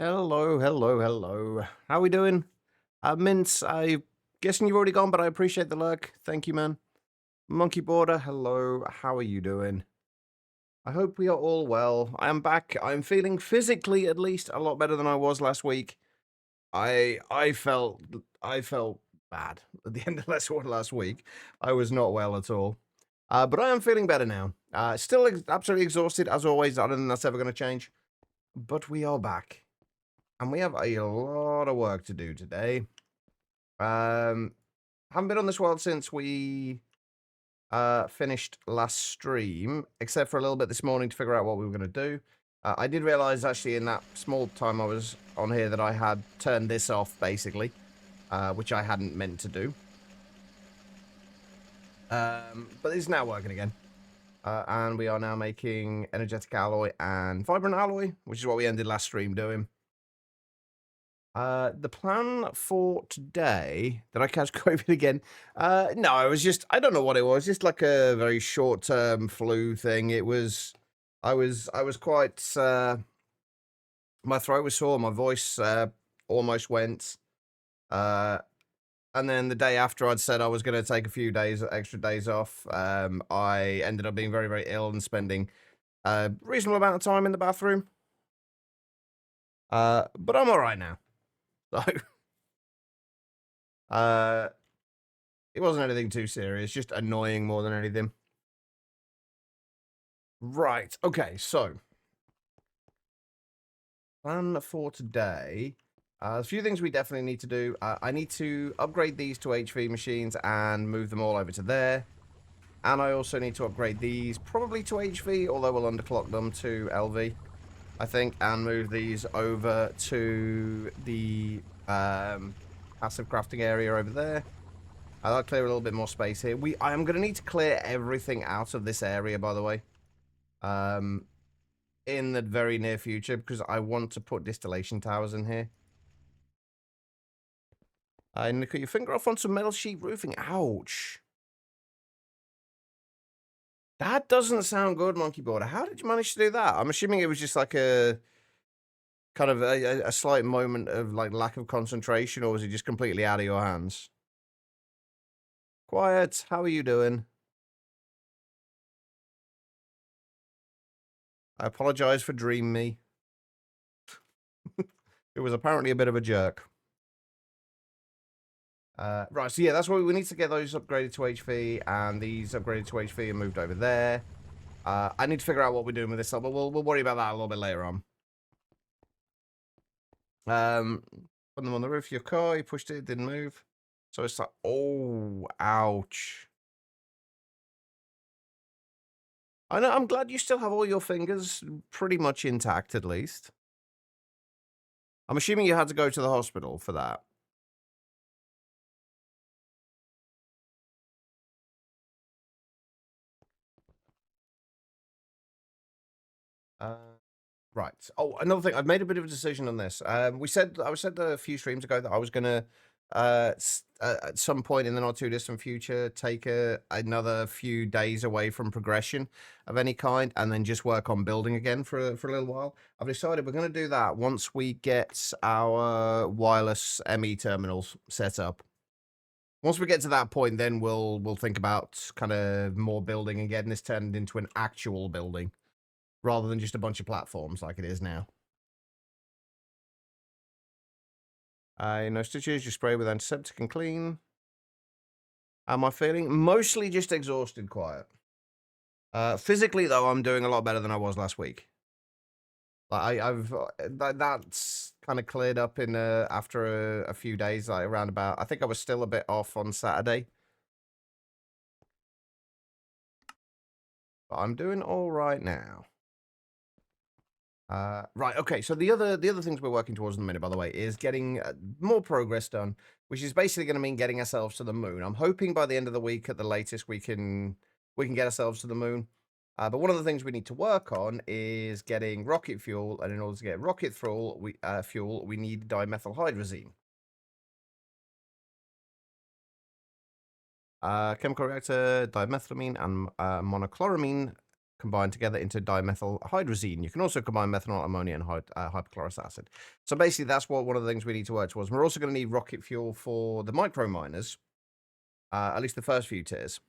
Hello, hello, hello. How we doing? Mince, I guessing you've already gone, but I appreciate the lurk. Thank you, man. Monkey Border, hello. How are you doing? I hope we are all well. I am back. I'm feeling physically, at least, a lot better than I was last week. I felt bad at the end of last week. I was not well at all. But I am feeling better now. Still absolutely exhausted as always. I don't think that's ever going to change. But we are back. And we have a lot of work to do today. Haven't been on this world since we finished last stream, except for a little bit this morning to figure out what we were going to do. I did realize actually in that small time I was on here that I had turned this off basically, which I hadn't meant to do. But it's now working again. And we are now making energetic alloy and vibrant alloy, which is what we ended last stream doing. The plan for today, did I catch COVID again? No, it was just, I don't know what it was, just like a very short-term flu thing. I was quite, my throat was sore, my voice, almost went. And then the day after I'd said I was going to take a few days, extra days off, I ended up being very, very ill and spending a reasonable amount of time in the bathroom. But I'm all right now. So, it wasn't anything too serious, just annoying more than anything. Right, okay, so plan for today. A few things we definitely need to do. I need to upgrade these to HV machines and move them all over to there. And I also need to upgrade these probably to HV, although we'll underclock them to LV, I think, and move these over to the passive crafting area over there. I'll clear a little bit more space here. I am going to need to clear everything out of this area, by the way, in the very near future, because I want to put distillation towers in here. And cut your finger off on some metal sheet roofing. Ouch. That doesn't sound good, Monkey Border. How did you manage to do that? I'm assuming it was just like a kind of a slight moment of like lack of concentration, or was it just completely out of your hands? Quiet, how are you doing? I apologize for Dream Me. It was apparently a bit of a jerk. Right, so yeah, that's what we need to get those upgraded to HV, and these upgraded to HV and moved over there. I need to figure out what we're doing with this, but we'll worry about that a little bit later on. Put them on the roof of your car, you pushed it didn't move. So it's like, oh, ouch. I know, I'm glad you still have all your fingers pretty much intact, at least. I'm assuming you had to go to the hospital for that. Uh, right. Oh, another thing. I've made a bit of a decision on this. I said a few streams ago that I was gonna, at some point in the not too distant future, take another few days away from progression of any kind, and then just work on building again for a little while. I've decided we're gonna do that once we get our wireless ME terminals set up. Once we get to that point, then we'll think about kind of more building and getting this turned into an actual building, rather than just a bunch of platforms like it is now. No stitches, you spray with antiseptic and clean. How am I feeling? Mostly just exhausted, quiet. Physically, though, I'm doing a lot better than I was last week. Like that's kind of cleared up in after a few days, like around about. I think I was still a bit off on Saturday, but I'm doing all right now. Right, okay, so the other things we're working towards in a minute, by the way, is getting more progress done, which is basically going to mean getting ourselves to the moon. I'm hoping by the end of the week, at the latest, we can get ourselves to the moon. But one of the things we need to work on is getting rocket fuel, and in order to get rocket fuel, we need dimethylhydrazine. Chemical reactor, dimethylamine, and monochloramine combined together into dimethyl hydrazine. You can also combine methanol, ammonia, and hypochlorous acid. So basically, that's what one of the things we need to work towards. We're also going to need rocket fuel for the micro miners, at least the first few tiers.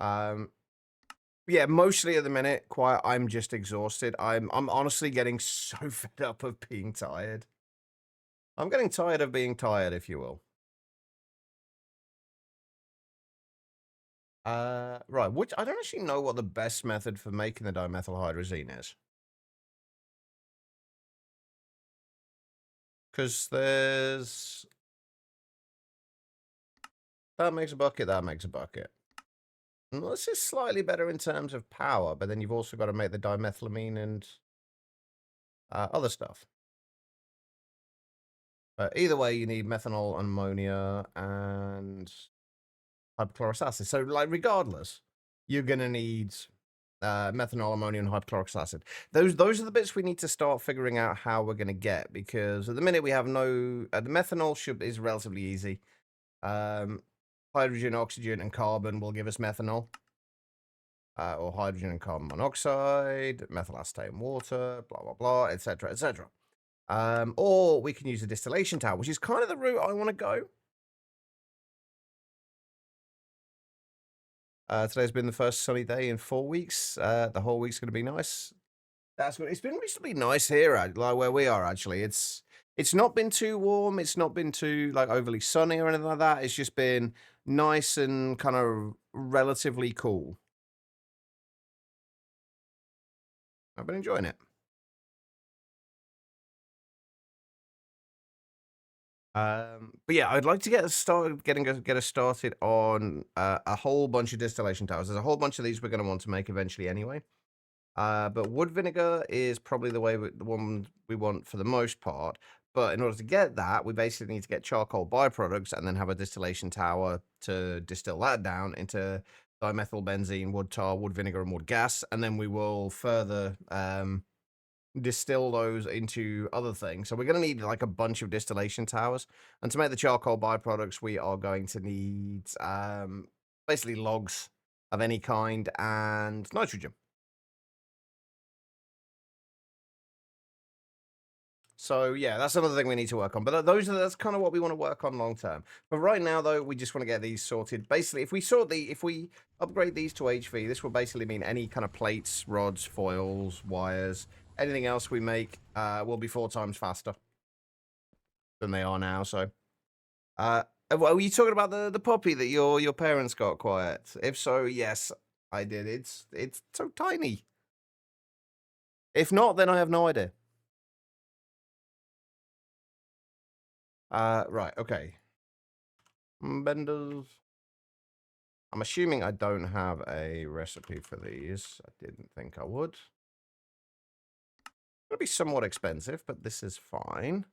Yeah, mostly at the minute, quiet. I'm just exhausted. I'm honestly getting so fed up of being tired. I'm getting tired of being tired, if you will. Right. Which I don't actually know what the best method for making the dimethylhydrazine is. Because there's that makes a bucket, that makes a bucket. And this is slightly better in terms of power, but then you've also got to make the dimethylamine and other stuff. But either way, you need methanol, ammonia, and hypochlorous acid. So, like, regardless, you're gonna need methanol, ammonia, and hypochlorous acid. Those are the bits we need to start figuring out how we're gonna get, because at the minute we have no. The methanol is relatively easy. Hydrogen, oxygen, and carbon will give us methanol. Or hydrogen and carbon monoxide, methyl acetate and water, blah blah blah, etc. etc. Or we can use a distillation tower, which is kind of the route I want to go. Today's been the first sunny day in 4 weeks. The whole week's going to be nice. That's good. It's been reasonably nice here, like where we are. Actually, it's not been too warm. It's not been too like overly sunny or anything like that. It's just been nice and kind of relatively cool. I've been enjoying it. But yeah, I'd like to get us started, get us started on a whole bunch of distillation towers. There's a whole bunch of these we're going to want to make eventually anyway. But wood vinegar is probably the one we want for the most part. But in order to get that, we basically need to get charcoal byproducts and then have a distillation tower to distill that down into dimethyl benzene, wood tar, wood vinegar, and wood gas. And then we will further distill those into other things. So we're going to need like a bunch of distillation towers. And to make the charcoal byproducts, we are going to need basically logs of any kind and nitrogen. So yeah, that's another thing we need to work on. But that's kind of what we want to work on long term. But right now, though, we just want to get these sorted. Basically, if we upgrade these to HV, this will basically mean any kind of plates, rods, foils, wires, anything else we make will be 4 times faster than they are now. So, were you talking about the puppy that your parents got? Quiet. If so, yes, I did. It's so tiny. If not, then I have no idea. Right, okay. Benders. I'm assuming I don't have a recipe for these. I didn't think I would. It'll be somewhat expensive, but this is fine.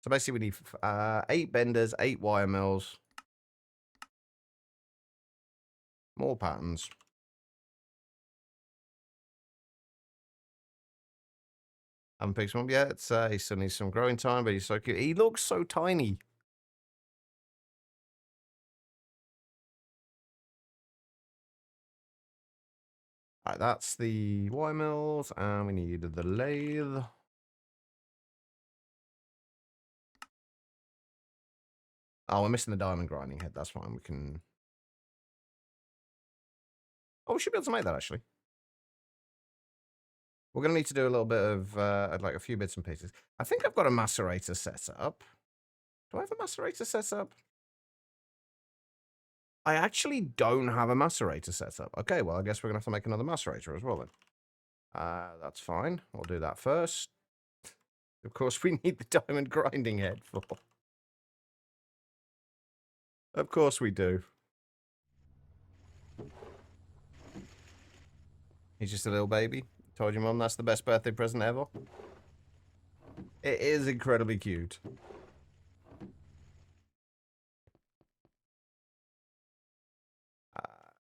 So basically we need 8 benders, 8 wire mills. More patterns. Haven't picked him up yet. He still needs some growing time, but he's so cute. He looks so tiny. Alright, that's the wire mills, and we need the lathe. Oh, we're missing the diamond grinding head. That's fine. We can... Oh, we should be able to make that, actually. We're going to need to do a little bit of, like, a few bits and pieces. I think I've got a macerator set up. Do I have a macerator set up? I actually don't have a macerator set up. Okay, well, I guess we're going to have to make another macerator as well, then. That's fine. We'll do that first. Of course, we need the diamond grinding head for... Of course we do. He's just a little baby. Told you, Mum, that's the best birthday present ever. It is incredibly cute.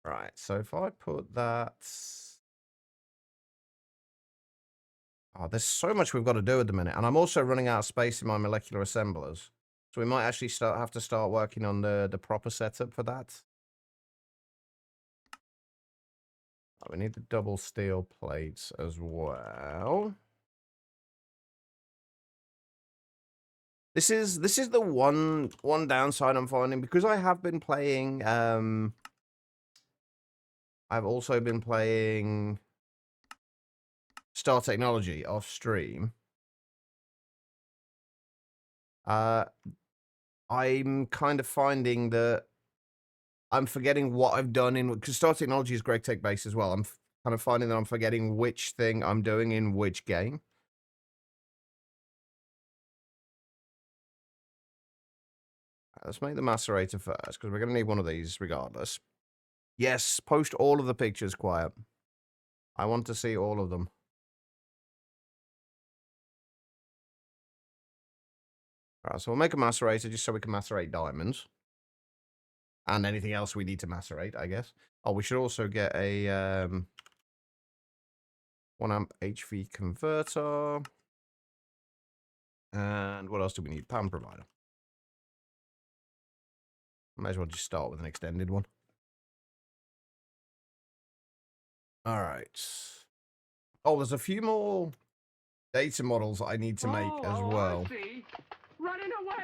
Right, so if I put that... Oh, there's so much we've got to do at the minute. And I'm also running out of space in my molecular assemblers. So we might actually have to start working on the proper setup for that. We need the double steel plates as well. This is the one downside I'm finding, because I have been playing. I've also been playing Star Technology off stream. I'm kind of finding that I'm forgetting what I've done in, because Star Technology is Greg Tech based as well. I'm kind of finding that I'm forgetting which thing I'm doing in which game. Let's make the macerator first, because we're going to need one of these regardless. Yes, post all of the pictures, quiet. I want to see all of them. Alright, so we'll make a macerator just so we can macerate diamonds. And anything else we need to macerate, I guess. Oh, we should also get a 1 amp HV converter. And what else do we need? Pan provider. Might as well just start with an extended one. Alright. Oh, there's a few more data models I need to make as well. I see. Running away,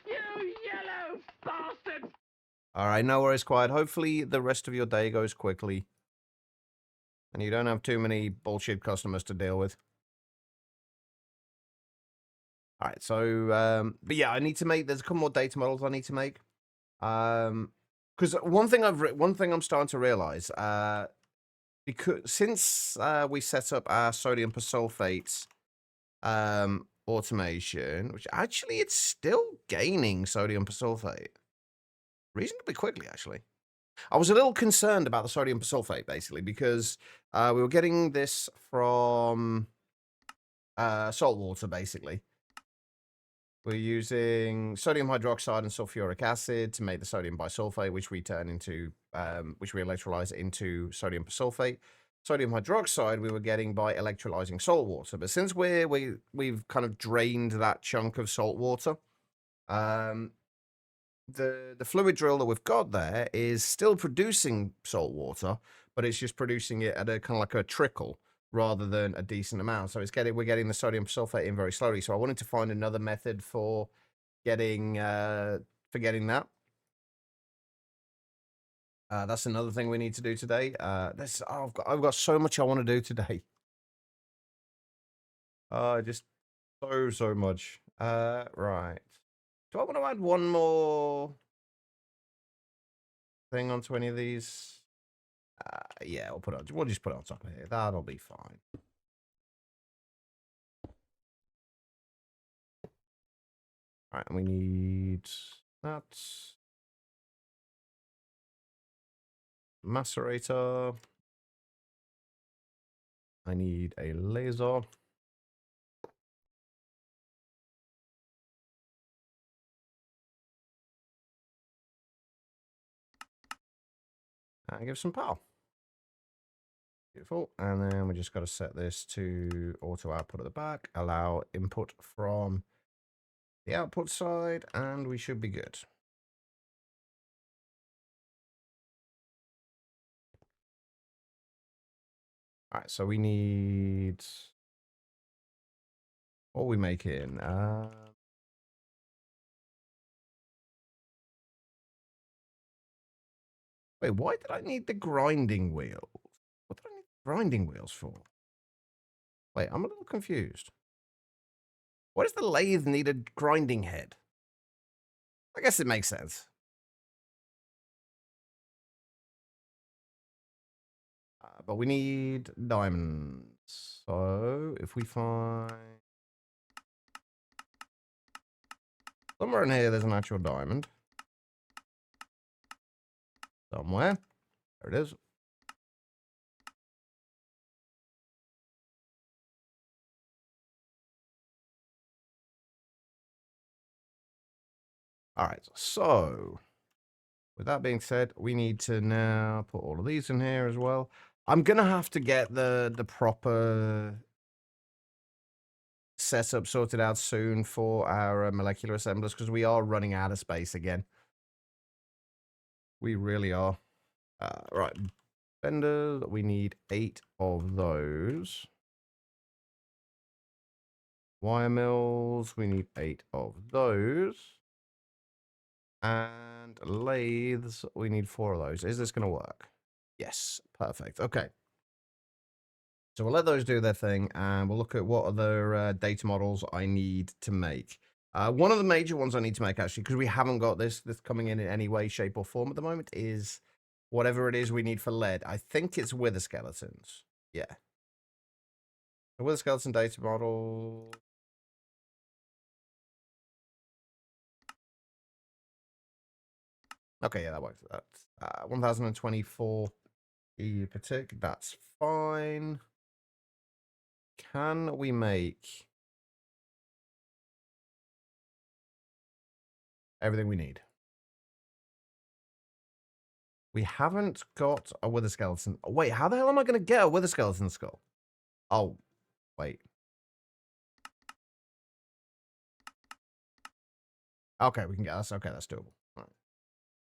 you yellow bastard! Alright, no worries, quiet. Hopefully the rest of your day goes quickly. And you don't have too many bullshit customers to deal with. Alright, so, but yeah, I need to make, there's a couple more data models I need to make. Because one thing I'm starting to realize, because since we set up our sodium persulfate automation, which actually it's still gaining sodium persulfate reasonably quickly, actually. I was a little concerned about the sodium persulfate, basically, because we were getting this from salt water, basically. We're using sodium hydroxide and sulfuric acid to make the sodium bisulfate, which we turn into, which we electrolyze into sodium persulfate. Sodium hydroxide we were getting by electrolyzing salt water, but since we've kind of drained that chunk of salt water, the fluid drill that we've got there is still producing salt water, but it's just producing it at a kind of like a trickle rather than a decent amount. So we're getting the sodium sulfate in very slowly. So I wanted to find another method for getting that. That's another thing we need to do today. I've got so much I want to do today. Just so much. Right. Do I want to add one more thing onto any of these? Yeah, we'll just put it on top of here. That'll be fine. All right, and we need that. Macerator. I need a laser. And give some power. Beautiful. And then we just got to set this to auto output at the back, allow input from the output side, and we should be good. All right, so we need, what are we making? Wait, why did I need the grinding wheel? What did I need grinding wheels for? Wait, I'm a little confused. Why does the lathe need a grinding head? I guess it makes sense. But we need diamonds. So if we find somewhere in here, there's an actual diamond. Somewhere. There it is. All right, so with that being said, we need to now put all of these in here as well. I'm gonna have to get the proper setup sorted out soon for our molecular assemblers, because we are running out of space again. We really are. Right. Benders, we need 8 of those. Wire mills, we need 8 of those. And lathes, we need 4 of those. Is this going to work? Yes, perfect. Okay. So we'll let those do their thing, and we'll look at what other data models I need to make. One of the major ones I need to make, actually, because we haven't got this coming in any way, shape, or form at the moment, is whatever it is we need for lead. I think it's wither skeletons. Yeah. The wither skeleton data model. Okay, yeah, that works. That's 1024 EU per tick. That's fine. Can we make everything we need? We haven't got a wither skeleton. Wait, how the hell am I going to get a wither skeleton skull? Oh, wait. Okay, we can get that's okay. That's doable. All right.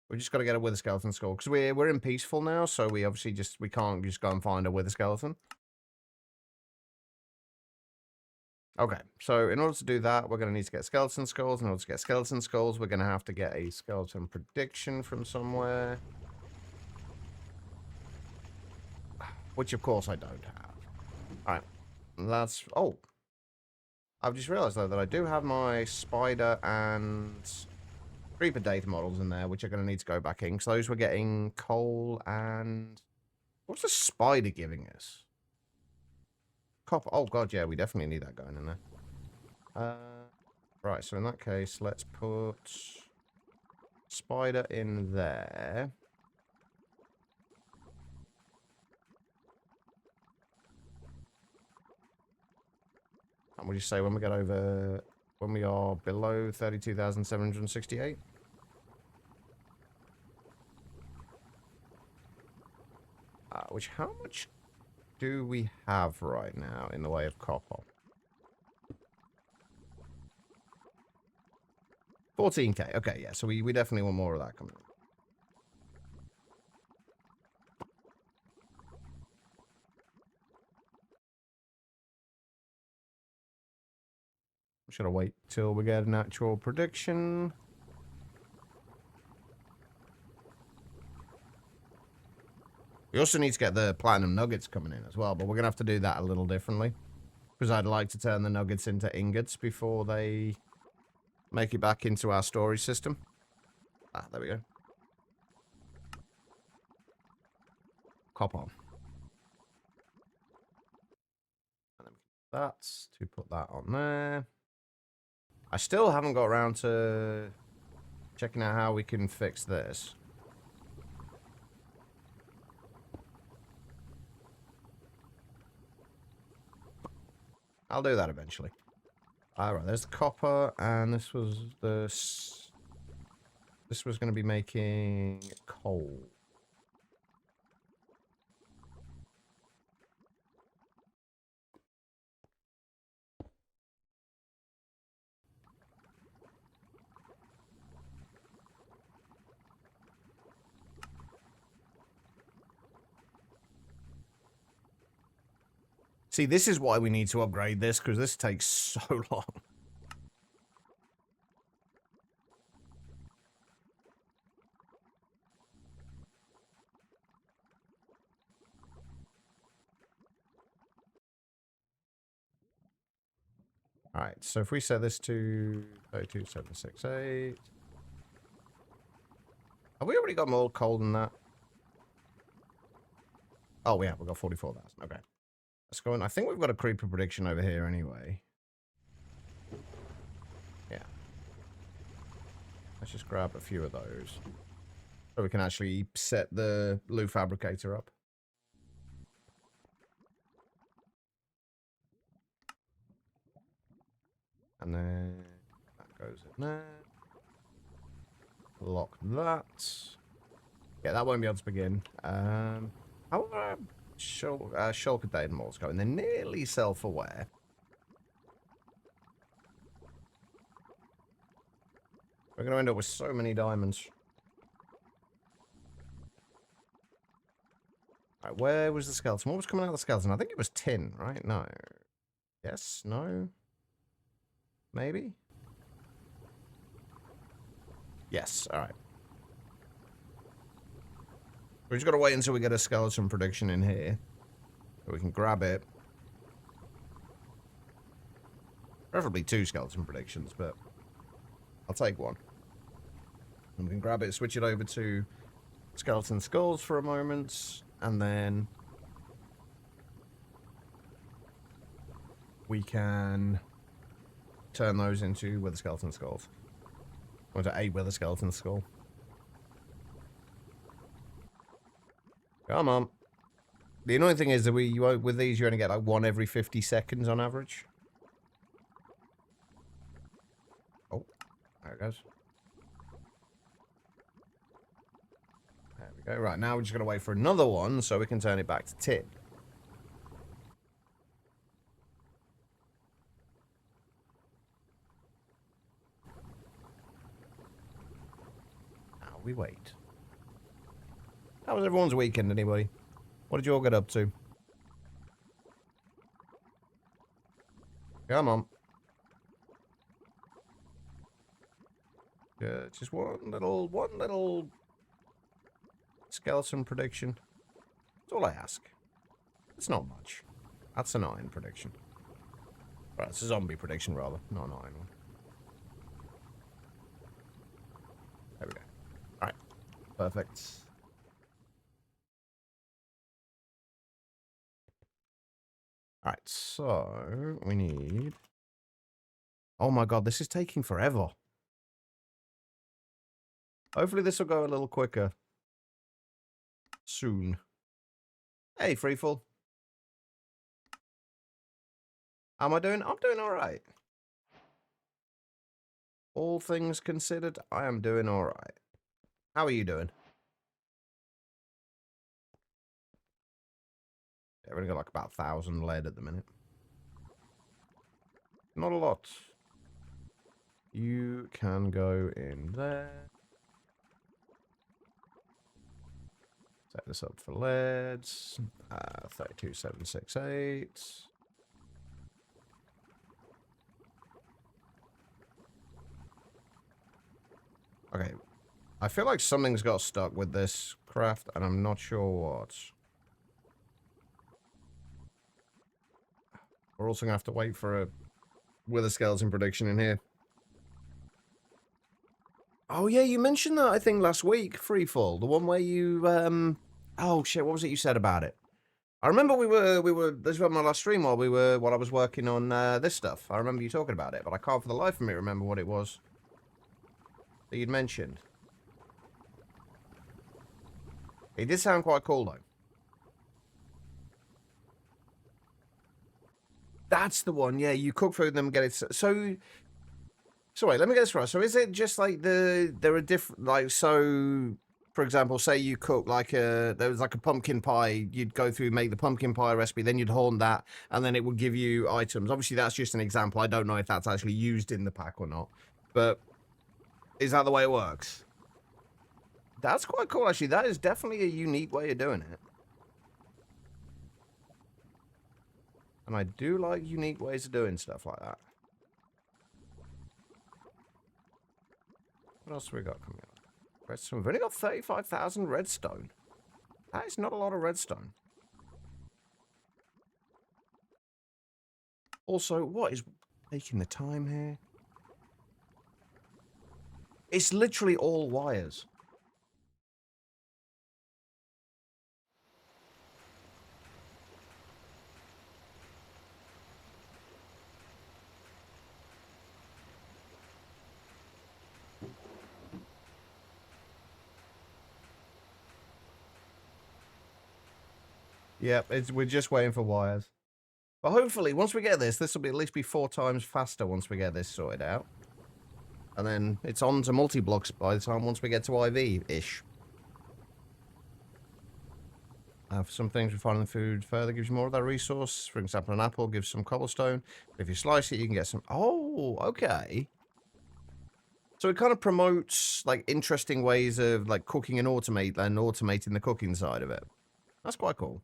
We just got to get a wither skeleton skull because we're in peaceful now, so we obviously we can't just go and find a wither skeleton. Okay, so in order to do that, we're going to need to get skeleton skulls. In order to get skeleton skulls, we're going to have to get a skeleton prediction from somewhere. Which, of course, I don't have. Alright, that's... Oh! I've just realised, though, that I do have my spider and creeper data models in there, which are going to need to go back in, because those were getting coal and... What's the spider giving us? Copper. Oh, God, yeah, we definitely need that going in there. Right, so in that case, let's put spider in there. And we'll just say when we get over, when we are below 32,768. Which, how much do we have right now in the way of copper? 14k. Okay, yeah, so we definitely want more of that coming in. Should I wait till we get an actual prediction? We also need to get the platinum nuggets coming in as well, but we're going to have to do that a little differently. Because I'd like to turn the nuggets into ingots before they make it back into our storage system. Ah, there we go. Copper. And then that's to put that on there. I still haven't got around to checking out how we can fix this. I'll do that eventually. Alright, there's the copper, and this was the... This was going to be making coal. See, this is why we need to upgrade this, because this takes so long. Alright, so if we set this to 32768... Have we already got more coal than that? Oh, we have. We've got 44,000. Okay. Let's go in. I think we've got a creeper prediction over here anyway. Yeah. Let's just grab a few of those. So we can actually set the loot fabricator up. And then that goes in there. Lock that. Yeah, that won't be able to begin. How are our shulker data models going? They're nearly self-aware. We're going to end up with so many diamonds. Right, where was the skeleton? What was coming out of the skeleton? I think it was tin, right? No. Yes? No? Maybe? Yes, alright. We just gotta wait until we get a skeleton prediction in here. So we can grab it. Preferably 2 skeleton predictions, but I'll take one. And we can grab it, switch it over to skeleton skulls for a moment, and then we can turn those into wither skeleton skulls. Or to a wither skeleton skull. Come on. The annoying thing is that with these you only get like 1 every 50 seconds on average. Oh, there it goes. There we go. Right, now we're just going to wait for another one so we can turn it back to tin. Now we wait. How was everyone's weekend, anybody? What did you all get up to? Come on. Just one little skeleton prediction. That's all I ask. It's not much. That's an iron prediction. Right, it's a zombie prediction rather, not an iron one. There we go. Alright. Perfect. Alright, so we need... Oh my god, this is taking forever. Hopefully this will go a little quicker. Soon. Hey, Freefall. How am I doing? I'm doing alright. All things considered, I am doing alright. How are you doing? Yeah, we've only got like about 1,000 lead at the minute. Not a lot. You can go in there. Set this up for lead. 32768. Okay. I feel like something's got stuck with this craft, and I'm not sure what. We're also going to have to wait for a wither skeleton prediction in here. Oh, yeah, you mentioned that, I think, last week, Freefall. The one where you, Oh, shit, what was it you said about it? I remember we were, this was my last stream while I was working on, this stuff. I remember you talking about it, but I can't for the life of me remember what it was that you'd mentioned. It did sound quite cool, though. That's the one, yeah, you cook food and then get it, so wait, let me get this right. So is it just like there are different, like, so, for example, say you cook like there was like a pumpkin pie, you'd go through, make the pumpkin pie recipe, then you'd horn that, and then it would give you items. Obviously, that's just an example. I don't know if that's actually used in the pack or not, but is that the way it works? That's quite cool, actually. That is definitely a unique way of doing it. And I do like unique ways of doing stuff like that. What else have we got coming up? Redstone. We've only got 35,000 redstone. That is not a lot of redstone. Also, what is taking the time here? It's literally all wires. Yep, we're just waiting for wires. But hopefully, once we get this will be at least be 4 times faster once we get this sorted out. And then it's on to multi-blocks by the time once we get to IV-ish. For some things, refining the food further gives you more of that resource. For example, an apple gives some cobblestone. But if you slice it, you can get some... Oh, okay. So it kind of promotes, like, interesting ways of, like, cooking and automating the cooking side of it. That's quite cool.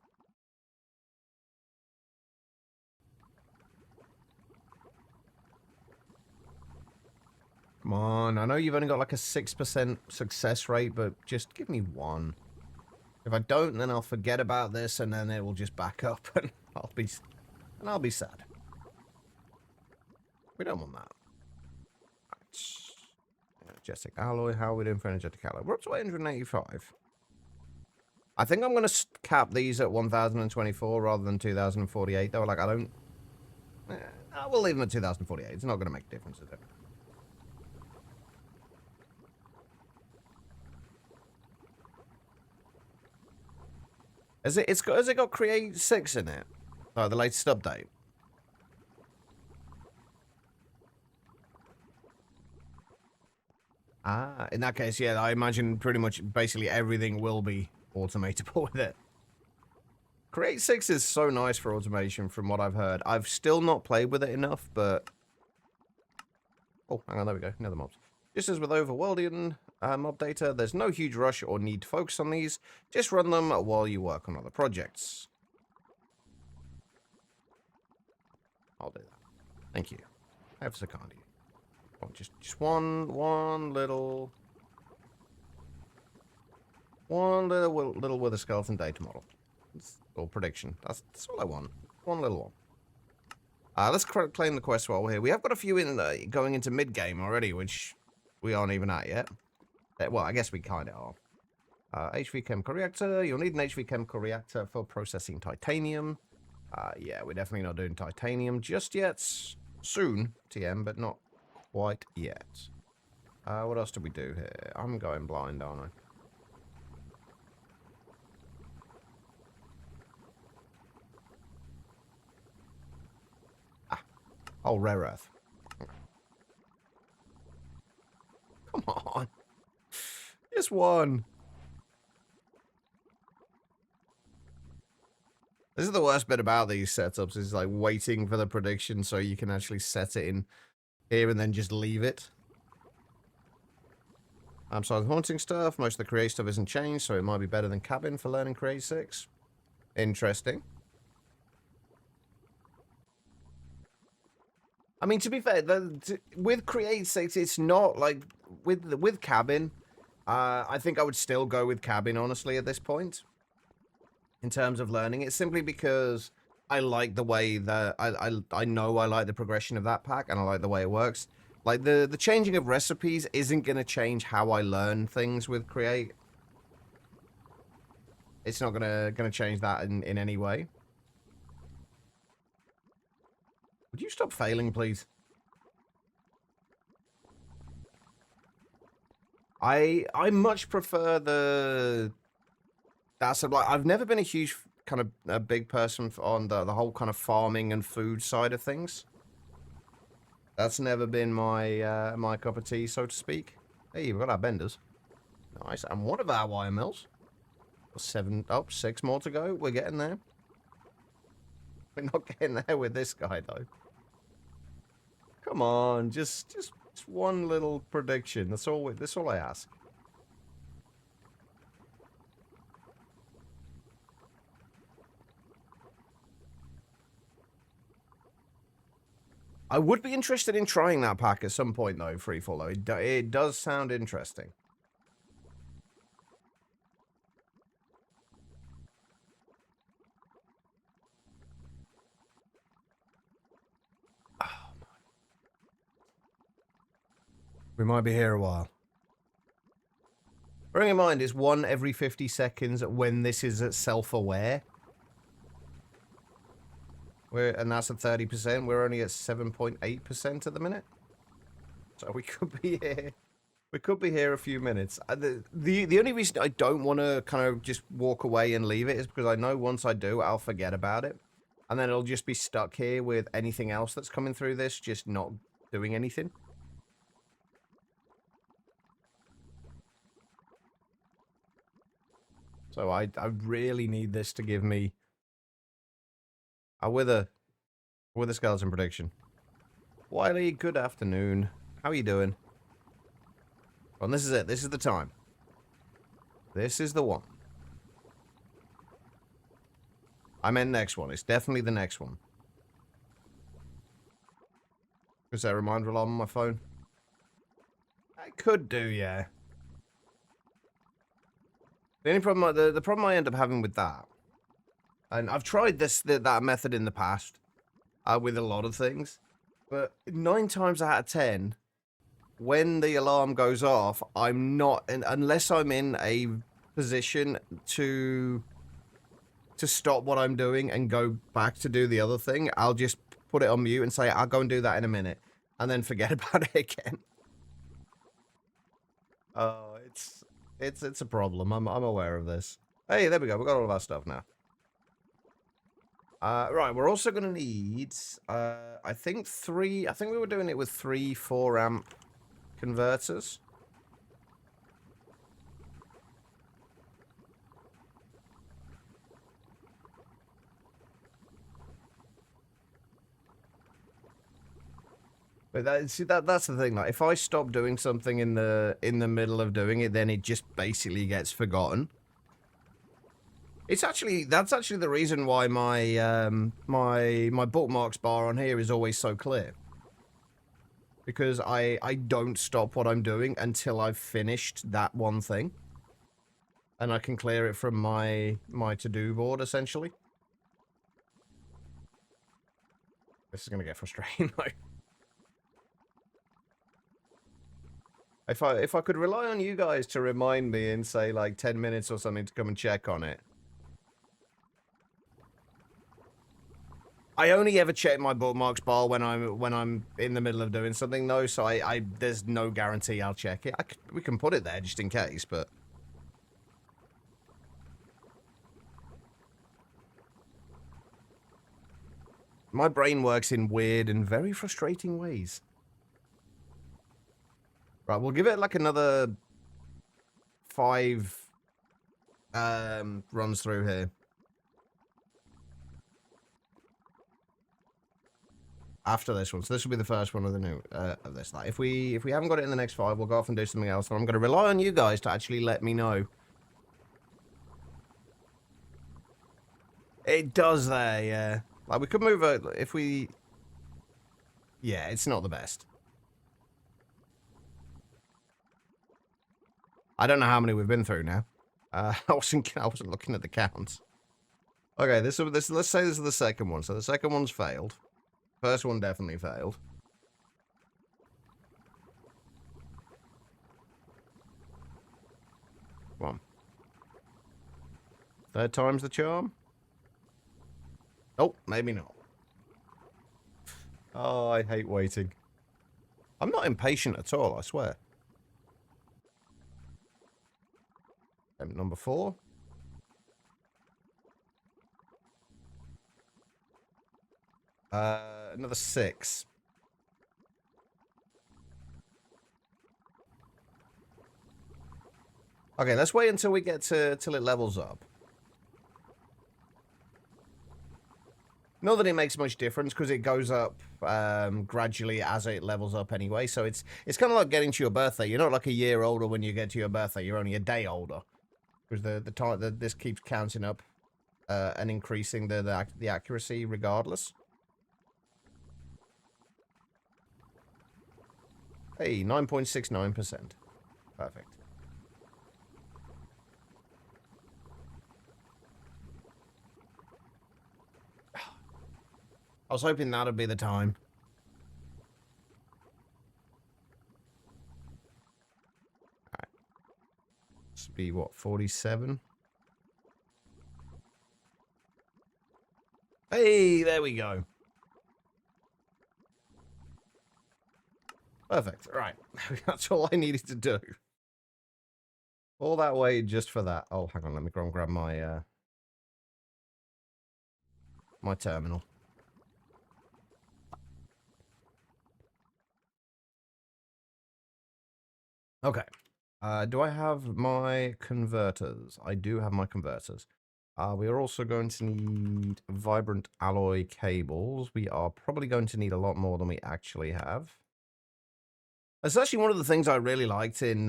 Come on, I know you've only got like a 6% success rate, but just give me one. If I don't, then I'll forget about this, and then it will just back up, and I'll be sad. We don't want that. Right. Energetic alloy. How are we doing for energetic alloy? We're up to 885. I think I'm going to cap these at 1024 rather than 2048, though. Like, I don't... I will leave them at 2048. It's not going to make a difference, is it? Has it got Create 6 in it? Oh, the latest update. Ah, in that case, yeah, I imagine pretty much basically everything will be automatable with it. Create 6 is so nice for automation from what I've heard. I've still not played with it enough, but... Oh, hang on, there we go. Another mobs. Just as with Overworldian mob data, there's no huge rush or need to focus on these. Just run them while you work on other projects. I'll do that. Thank you. Ever so kind of you. Oh, just one little wither skeleton data model. Or prediction. That's all I want. One little one. Let's claim the quest while we're here. We have got a few in going into mid-game already, which we aren't even at yet. Well, I guess we kind of are. HV chemical reactor. You'll need an HV chemical reactor for processing titanium. Yeah, we're definitely not doing titanium just yet. Soon, TM, but not quite yet. What else do we do here? I'm going blind, aren't I? Oh, rare earth. Come on. Just one. This is the worst bit about these setups, is like waiting for the prediction so you can actually set it in here and then just leave it. I'm sorry, the haunting stuff. Most of the create stuff isn't changed, so it might be better than cabin for learning create 6. Interesting. I mean, to be fair, with Create 6, it's not like... With Cabin, I think I would still go with Cabin, honestly, at this point. In terms of learning it, simply because I like the way that... I know I like the progression of that pack, and I like the way it works. Like, the changing of recipes isn't going to change how I learn things with Create. It's not gonna change that in any way. Would you stop failing, please? I much prefer the... I've never been a huge kind of a big person on the whole kind of farming and food side of things. That's never been my my cup of tea, so to speak. Hey, we've got our benders. Nice. And one of our wire mills. 6 more to go. We're getting there. We're not getting there with this guy, though. Come on, just one little prediction. That's all I ask. I would be interested in trying that pack at some point, though, Freefall, though. It does sound interesting. Oh, my. We might be here a while. Bearing in mind, it's 1 every 50 seconds when this is at self-aware. And that's at 30%. We're only at 7.8% at the minute. So we could be here. We could be here a few minutes. The only reason I don't want to kind of just walk away and leave it is because I know once I do, I'll forget about it. And then it'll just be stuck here with anything else that's coming through this, just not doing anything. So I really need this to give me a wither skeleton prediction. Wiley, good afternoon. How are you doing? Well, this is it. This is the time. This is the one. I meant next one. It's definitely the next one. Is there a reminder alarm on my phone? I could do, yeah. The only problem, the problem I end up having with that, and I've tried that method in the past with a lot of things, but 9 times out of 10, when the alarm goes off, I'm not, unless I'm in a position to stop what I'm doing and go back to do the other thing, I'll just put it on mute and say, I'll go and do that in a minute, and then forget about it again. Oh, it's a problem. I'm aware of this. Hey, there we go. We got all of our stuff now. Right, we're also gonna need I think we were doing it with 3 4-amp converters. But that's the thing. Like, if I stop doing something in the middle of doing it, then it just basically gets forgotten. That's actually the reason why my my bookmarks bar on here is always so clear. Because I don't stop what I'm doing until I've finished that one thing. And I can clear it from my to-do board, essentially. This is gonna get frustrating, though. If I could rely on you guys to remind me in, say, like 10 minutes or something to come and check on it. I only ever check my bookmarks bar when I'm in the middle of doing something, though, so there's no guarantee I'll check it. We can put it there just in case, but my brain works in weird and very frustrating ways. Right, we'll give it like another 5 runs through here. After this one, so this will be the first one of the new of this. Like, if we haven't got it in the next 5, we'll go off and do something else. And I'm going to rely on you guys to actually let me know. It does there, yeah. Like, we could move it if we. Yeah, it's not the best. I don't know how many we've been through now. I wasn't looking at the counts. Okay, let's say this is the second one. So the second one's failed. First one definitely failed. Come on. Third time's the charm? Oh, maybe not. Oh, I hate waiting. I'm not impatient at all, I swear. Number 4. Another 6. Okay, let's wait until we get till it levels up. Not that it makes much difference, because it goes up gradually as it levels up anyway. So it's kind of like getting to your birthday. You're not like a year older when you get to your birthday. You're only a day older, because the time that this keeps counting up and increasing the accuracy regardless. Hey, 9.69%. Perfect. I was hoping that'd be the time. Alright. This would be, what, 47? Hey, there we go. Perfect. Right. That's all I needed to do. All that way just for that. Oh, hang on. Let me go and grab my, my terminal. Okay. Do I have my converters? I do have my converters. We are also going to need vibrant alloy cables. We are probably going to need a lot more than we actually have. That's actually one of the things I really liked in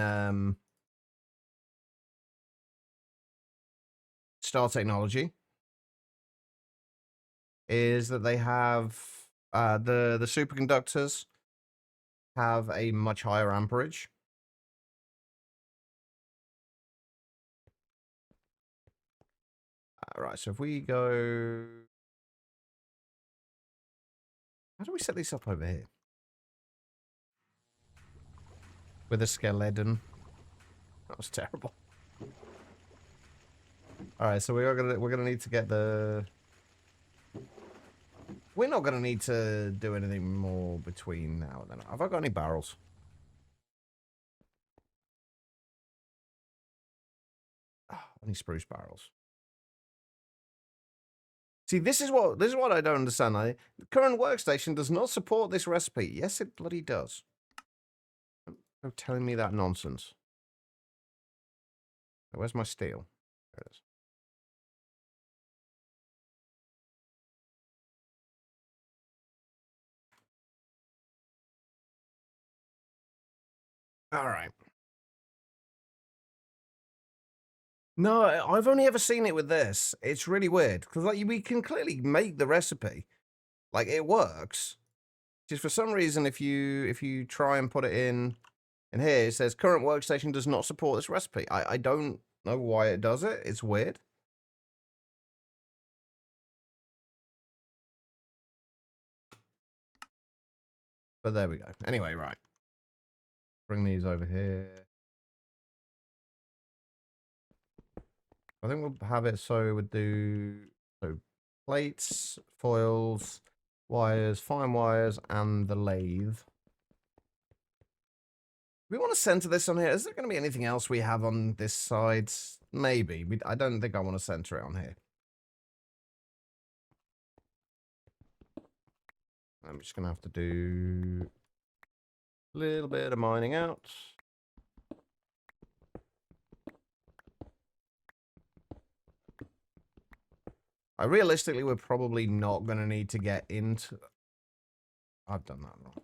Star Technology. is that they have the superconductors have a much higher amperage. All right, so if we go, how do we set this up over here? With a skeleton. That was terrible. All right, so we're gonna need to get the. We're not gonna need to do anything more between now and then. Have I got any barrels? Oh, only spruce barrels. See, this is what I don't understand. The current workstation does not support this recipe. Yes, it bloody does. Don't telling me that nonsense. Where's my steel? There it is. All right. No, I've only ever seen it with this. It's really weird because like we can clearly make the recipe, like it works. Just for some reason, if you try and put it in here, it says current workstation does not support this recipe. I don't know why it does it. It's weird. But there we go. Anyway, right. Bring these over here. I think we'll have it so we'll do plates, foils, wires, fine wires, and the lathe. We want to center this on here. Is there going to be anything else we have on this side? Maybe. I don't think I want to center it on here. I'm just going to have to do a little bit of mining out. Realistically, we're probably not going to need to get into... I've done that wrong.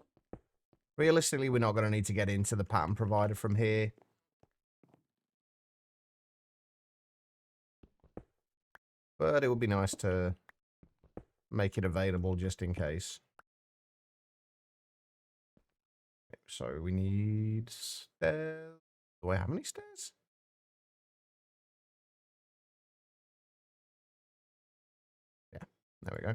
Realistically, we're not going to need to get into the pattern provider from here. But it would be nice to make it available just in case. So we need stairs. Do I have any stairs? Yeah, there we go.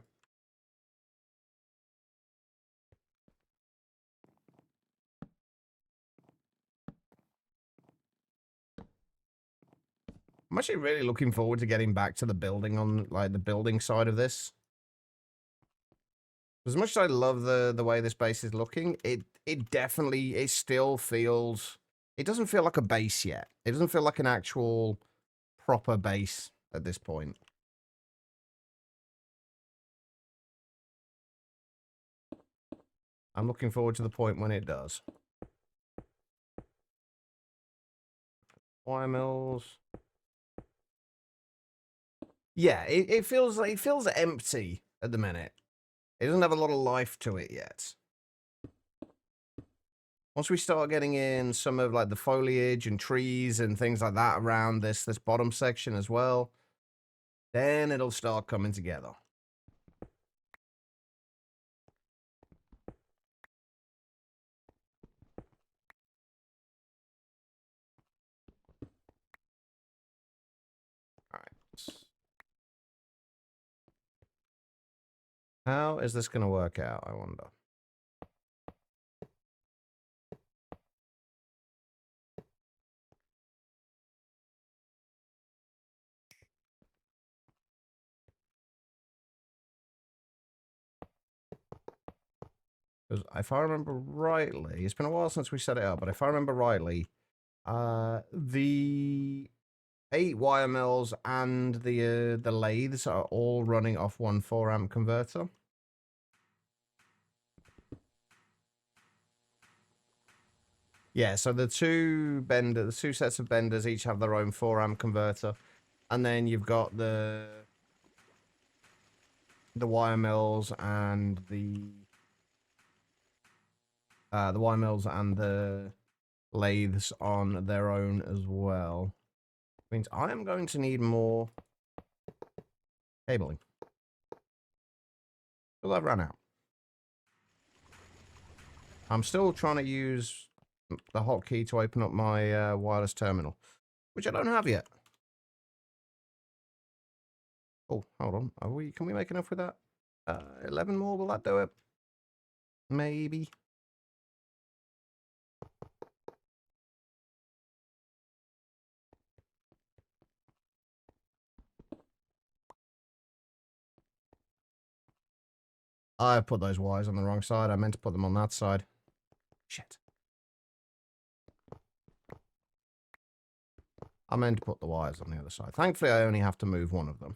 I'm actually really looking forward to getting back to the building on, like, the building side of this. As much as I love the way this base is looking, it definitely, it still feels, it doesn't feel like a base yet. It doesn't feel like an actual proper base at this point. I'm looking forward to the point when it does. Wire mills. Yeah, it feels empty at the minute. It doesn't have a lot of life to it yet. Once we start getting in some of like the foliage and trees and things like that around this bottom section as well, then it'll start coming together. All right. How is this going to work out, I wonder? Because if I remember rightly, it's been a while since we set it up, but if I remember rightly, the 8 wire mills and the lathes are all running off one 4-amp converter. Yeah, so the two sets of benders each have their own 4-amp converter, and then you've got the wire mills and the wire mills and the lathes on their own as well. Means I am going to need more cabling. Well, I've run out. I'm still trying to use the hotkey to open up my wireless terminal, which I don't have yet. Oh, hold on. Can we make enough with that? 11 more, will that do it? Maybe. I put those wires on the wrong side. I meant to put them on that side. Shit. I meant to put the wires on the other side. Thankfully, I only have to move one of them.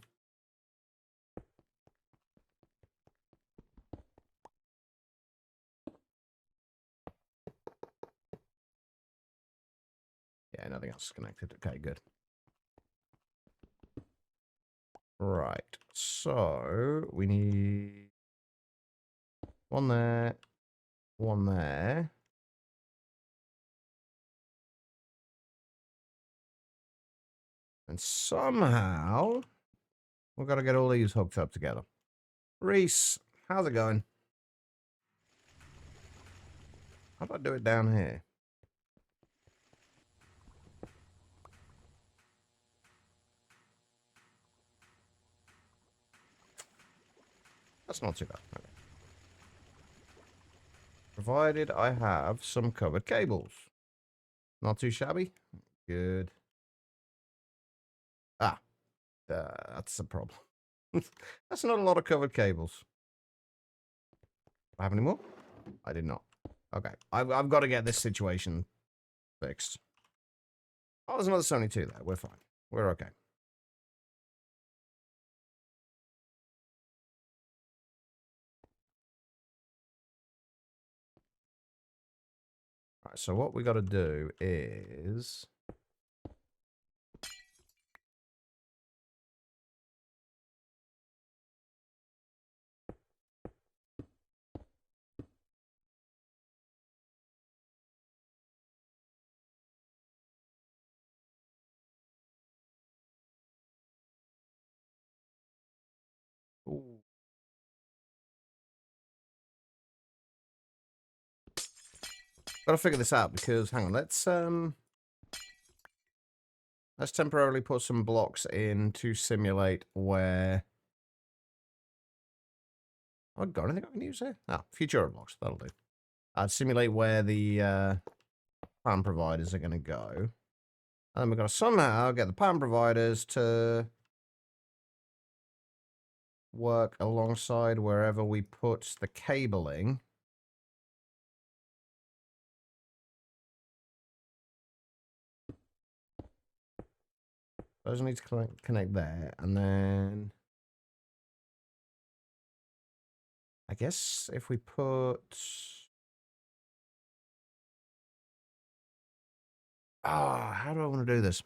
Yeah, nothing else is connected. Okay, good. Right. So, we need one there, one there. And somehow, we've got to get all these hooked up together. Reese, how's it going? How do I do it down here? That's not too bad. Okay. Provided I have some covered cables. Not too shabby. Good. Ah, that's a problem. That's not a lot of covered cables. Do I have any more? I did not. Okay, I've got to get this situation fixed. Oh, there's another Sony 2 there. We're fine. We're okay. All right, so what we got to do is... Ooh. Gotta figure this out because, hang on, let's temporarily put some blocks in to simulate where... I've got anything I can use here? Ah, Futura blocks, that'll do. I'd simulate where the pan providers are going to go. And then we've got to somehow get the pan providers to work alongside wherever we put the cabling. Those need to connect there. And then... I guess if we put... how do I want to do this?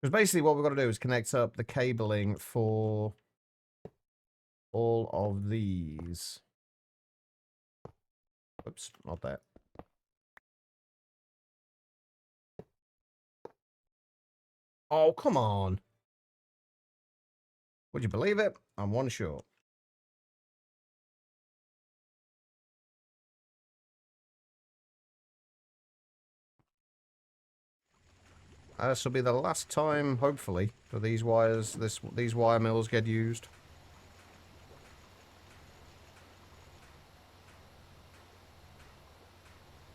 Because basically what we've got to do is connect up the cabling for all of these. Oops, not that. Oh, come on. Would you believe it? I'm one short. This will be the last time, hopefully, for these wires, these wire mills get used.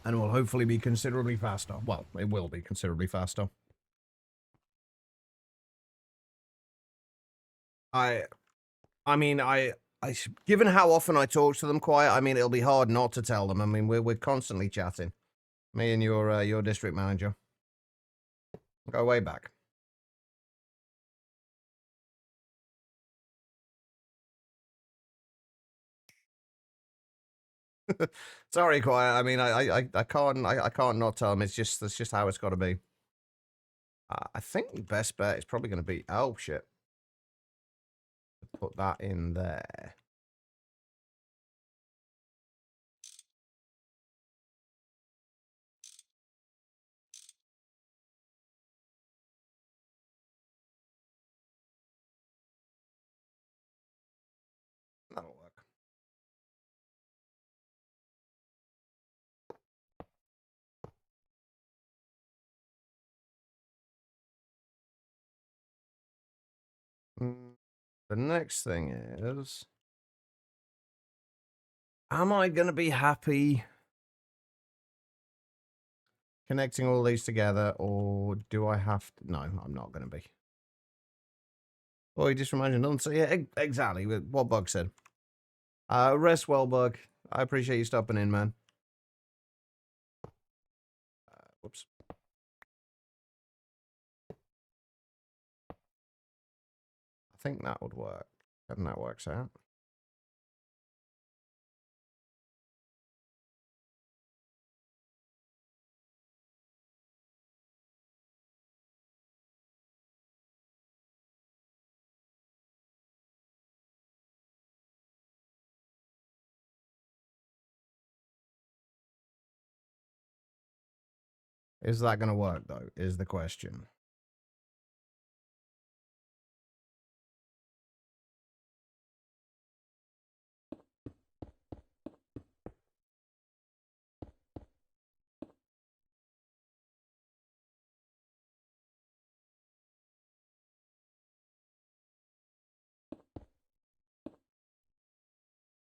And will hopefully be considerably faster. Well, it will be considerably faster. I mean, given how often I talk to them, quiet. I mean, it'll be hard not to tell them. I mean, we're constantly chatting. Me and your district manager. Go way back. Sorry, quiet. I mean, I can't not tell them. That's just how it's got to be. I think the best bet is probably going to be... Oh, shit. Put that in there. The next thing is, am I going to be happy connecting all these together, or do I have to? No, I'm not going to be. Oh, you just reminded me. So yeah, exactly what Bug said. Rest well, Bug. I appreciate you stopping in, man. Whoops. I think that would work. And that works out. Is that going to work, though, is the question.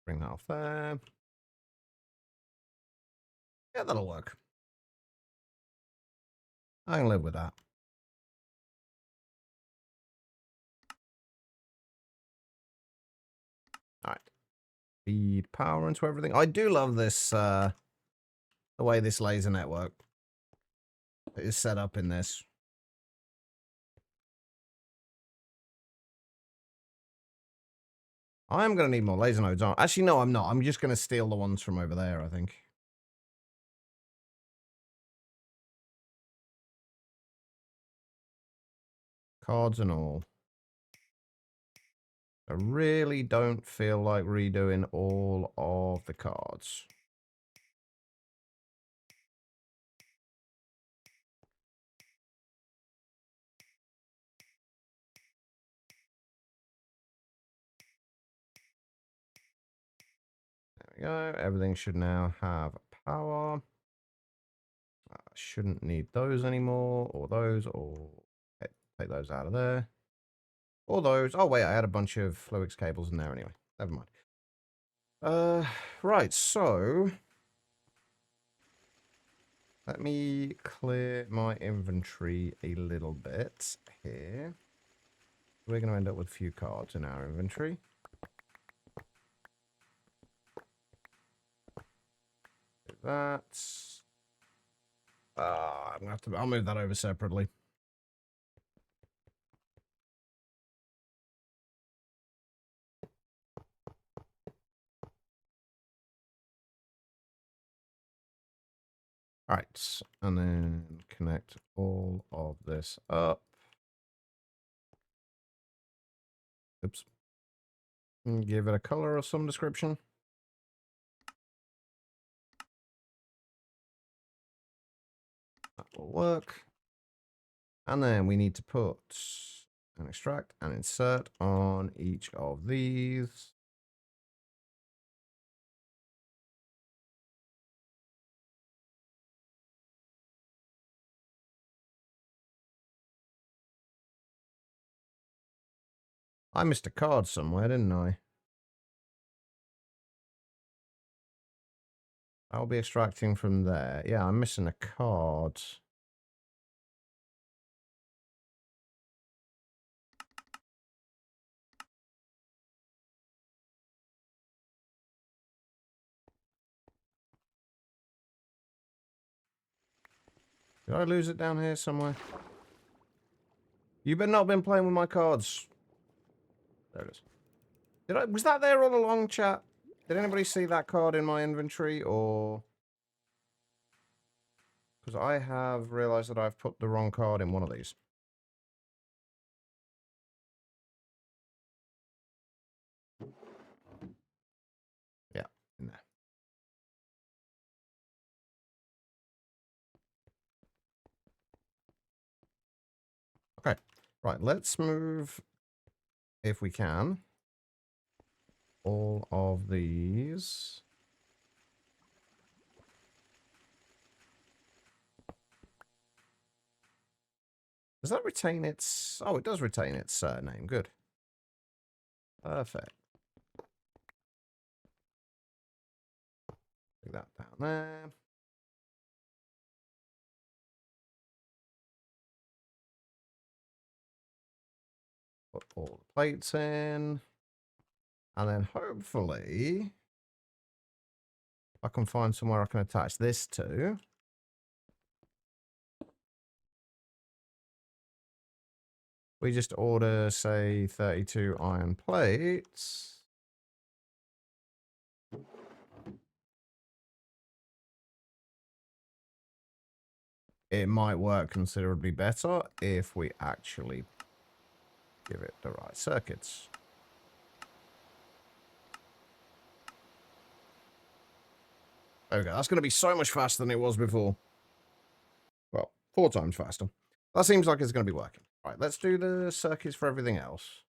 Bring that off there. Yeah, that'll work. I can live with that. All right. Feed power into everything. I do love this, the way this laser network is set up in this. I'm going to need more laser nodes. Actually, no, I'm not. I'm just going to steal the ones from over there, I think. Cards and all. I really don't feel like redoing all of the cards. There we go. Everything should now have power. Shouldn't need those anymore, or those, or take those out of there. Or those. Oh, wait, I had a bunch of Fluix cables in there anyway. Never mind. Right, so let me clear my inventory a little bit here. We're going to end up with a few cards in our inventory. Do that. I'm gonna have to. I'll move that over separately. All right, and then connect all of this up. Oops. And give it a color of some description. That will work. And then we need to put an extract and insert on each of these. I missed a card somewhere, didn't I? I'll be extracting from there. Yeah, I'm missing a card. Did I lose it down here somewhere? You better not have been playing with my cards. There it is. Was that there all along, chat? Did anybody see that card in my inventory, or... Because I have realized that I've put the wrong card in one of these. Yeah, in there. Okay, right, let's move, if we can, all of these. Does that retain its... Oh, it does retain its name. Good. Perfect. Put that down there. Put all the plates in. And then hopefully I can find somewhere I can attach this to. We just order, say, 32 iron plates. It might work considerably better if we actually give it the right circuits. There we go. That's going to be so much faster than it was before. Well, 4 times faster. That seems like it's going to be working. Right, let's do the circuits for everything else.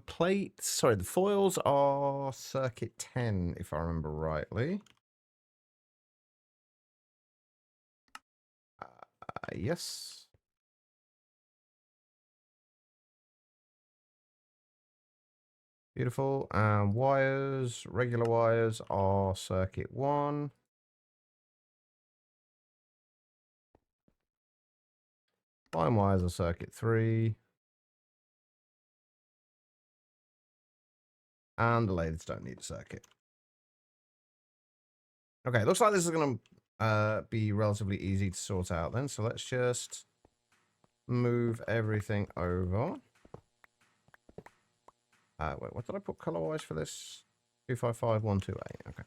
Plates. Sorry, the foils are circuit 10, if I remember rightly. Yes. Beautiful. Wires, regular wires are circuit 1. Fine wires are circuit 3. And the lathes don't need a circuit. Okay, looks like this is going to be relatively easy to sort out then. So let's just move everything over. Wait, what did I put color-wise for this? 255, 128. Okay.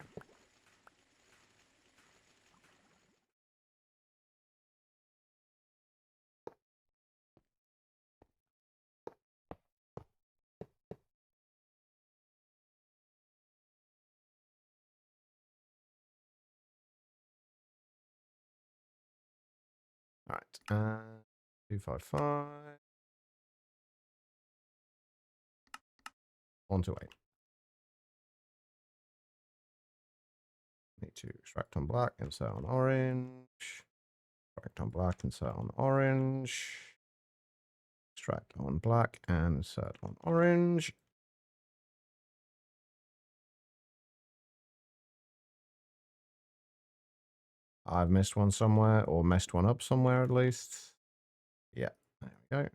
All right. 255. 128. Need to extract on black, insert on orange. Extract on black, insert on orange. Extract on black and insert on orange. I've missed one somewhere, or messed one up somewhere at least. Yeah, there we go.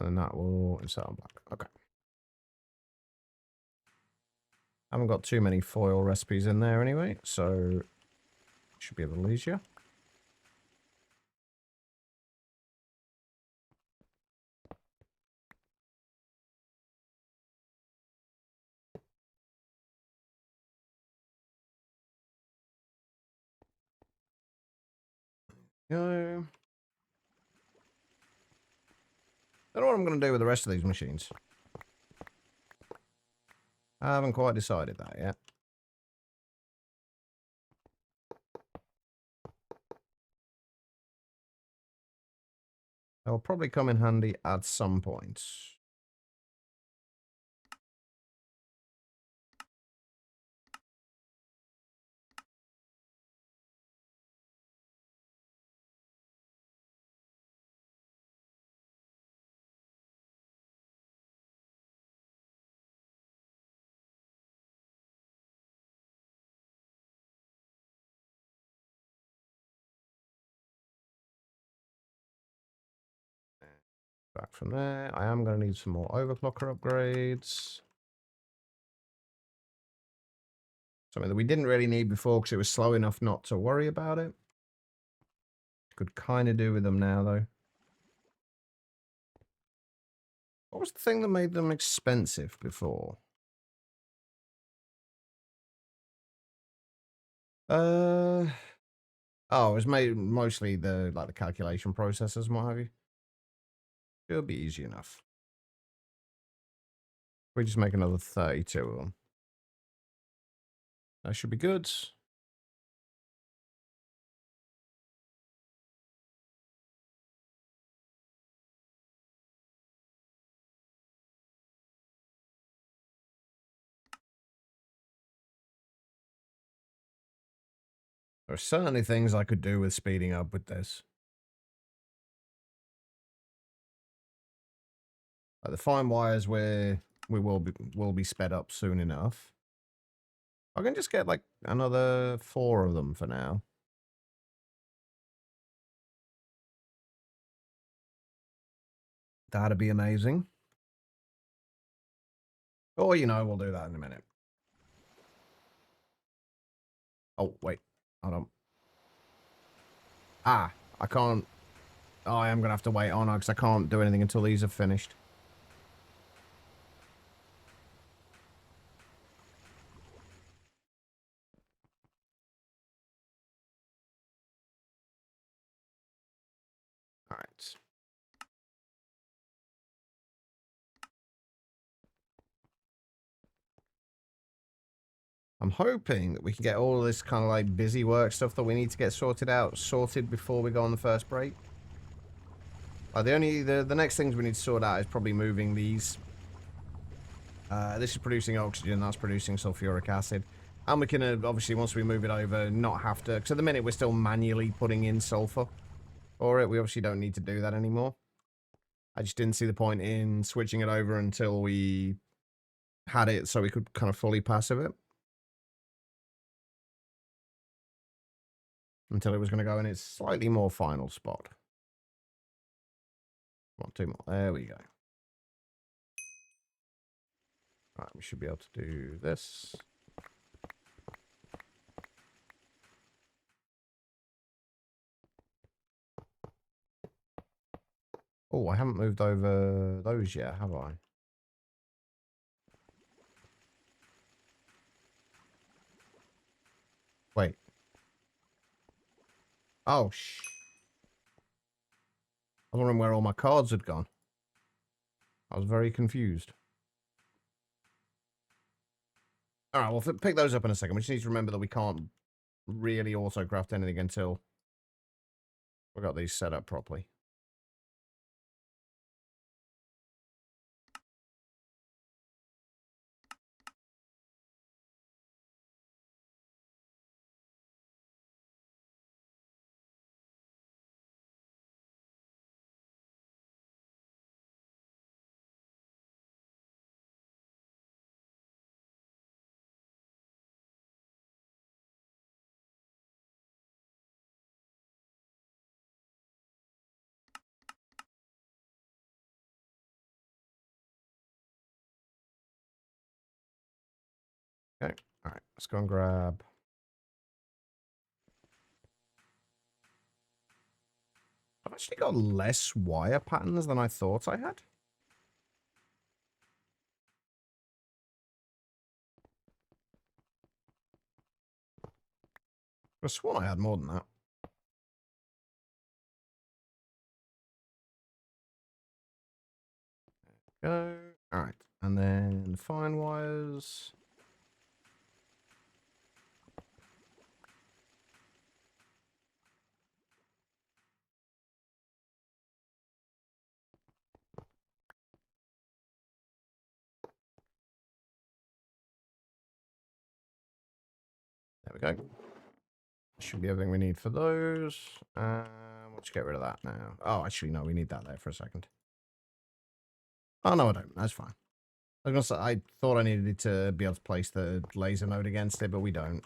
And then that will insert on black. Okay. Haven't got too many foil recipes in there anyway, so should be able to lose you. Go. Don't know what I'm going to do with the rest of these machines. I haven't quite decided that yet. They'll probably come in handy at some point. Back from there. I am going to need some more overclocker upgrades. Something that we didn't really need before because it was slow enough not to worry about it. Could kind of do with them now, though. What was the thing that made them expensive before? Oh, it was made mostly the calculation processors and what have you. It'll be easy enough. We just make another 32 of them. That should be good. There are certainly things I could do with speeding up with this. Like the fine wires where we will be sped up soon enough. I can just get like another 4 of them for now. That'd be amazing. Or, you know, we'll do that in a minute. Oh, wait. Hold on. Ah, I can't. Oh, I am going to have to wait on because I can't do anything until these are finished. All right. I'm hoping that we can get all of this kind of like busy work stuff that we need to get sorted before we go on the first break. The next things we need to sort out is probably moving these. This is producing oxygen, that's producing sulfuric acid. And we can obviously, once we move it over, not have to, because at the minute we're still manually putting in sulfur for it. We obviously don't need to do that anymore. I just didn't see the point in switching it over until we had it so we could kind of fully passive it. Until it was going to go in its slightly more final spot. Come on, 2 more. There we go. Right, we should be able to do this. Oh, I haven't moved over those yet, have I? Wait. Oh, I was wondering where all my cards had gone. I was very confused. Alright, we'll pick those up in a second. We just need to remember that we can't really auto-craft anything until we got these set up properly. Okay, alright, let's go and grab... I've actually got less wire patterns than I thought I had. I swore I had more than that. Go. Alright, and then fine wires... There we go. Should be everything we need for those. We'll just get rid of that now. Oh, actually, no, we need that there for a second. Oh, no, I don't. That's fine. I was gonna say, I thought I needed to be able to place the laser node against it, but we don't.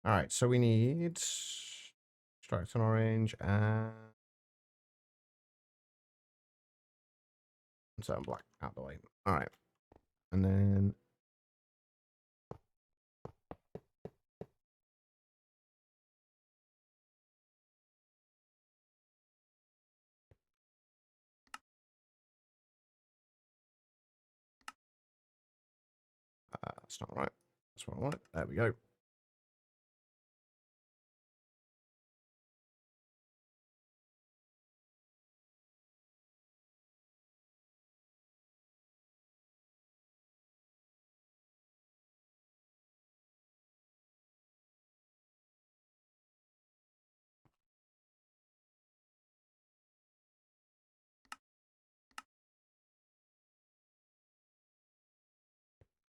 Alright, so we need... Stripes on orange, and... So black out the way. Alright. And then... that's not right. That's what I wanted. There we go.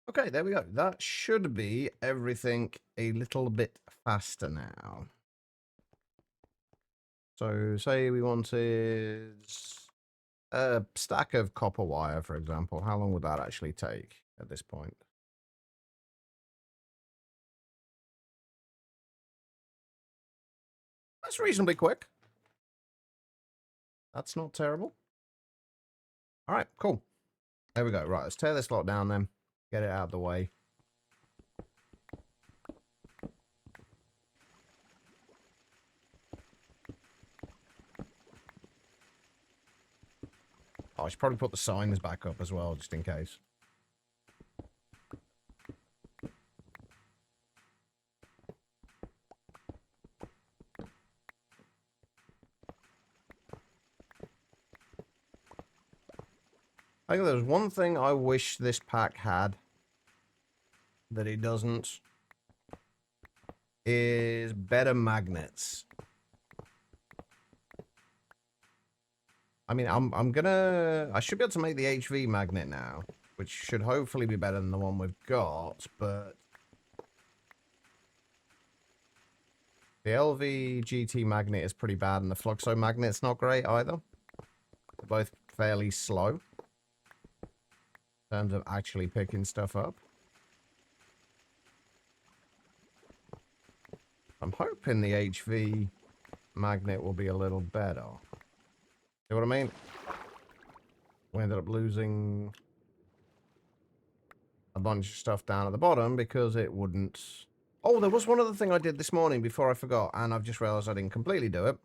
Okay, there we go. That should be everything a little bit faster now. So, say we wanted a stack of copper wire, for example. How long would that actually take at this point? That's reasonably quick. That's not terrible. All right, cool. There we go. Right, let's tear this lot down then. Get it out of the way. Oh, I should probably put the signs back up as well, just in case. I think there's one thing I wish this pack had that it doesn't, is better magnets. I mean, I should be able to make the HV magnet now, which should hopefully be better than the one we've got, but the LV GT magnet is pretty bad, and the Fluxo magnet's not great either. They're both fairly slow in terms of actually picking stuff up. I'm hoping the HV magnet will be a little better. You know what I mean? We ended up losing a bunch of stuff down at the bottom because it wouldn't... Oh, there was one other thing I did this morning before I forgot, and I've just realized I didn't completely do it.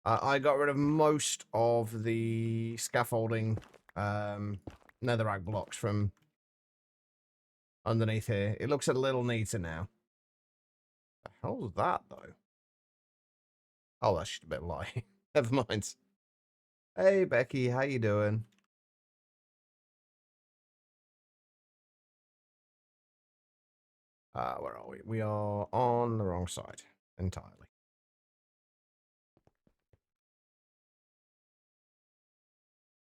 I got rid of most of the scaffolding netherrack blocks from underneath here. It looks a little neater now. The hell's that, though? Oh, that's just a bit light. Never mind. Hey, Becky, how you doing? Where are we? We are on the wrong side entirely.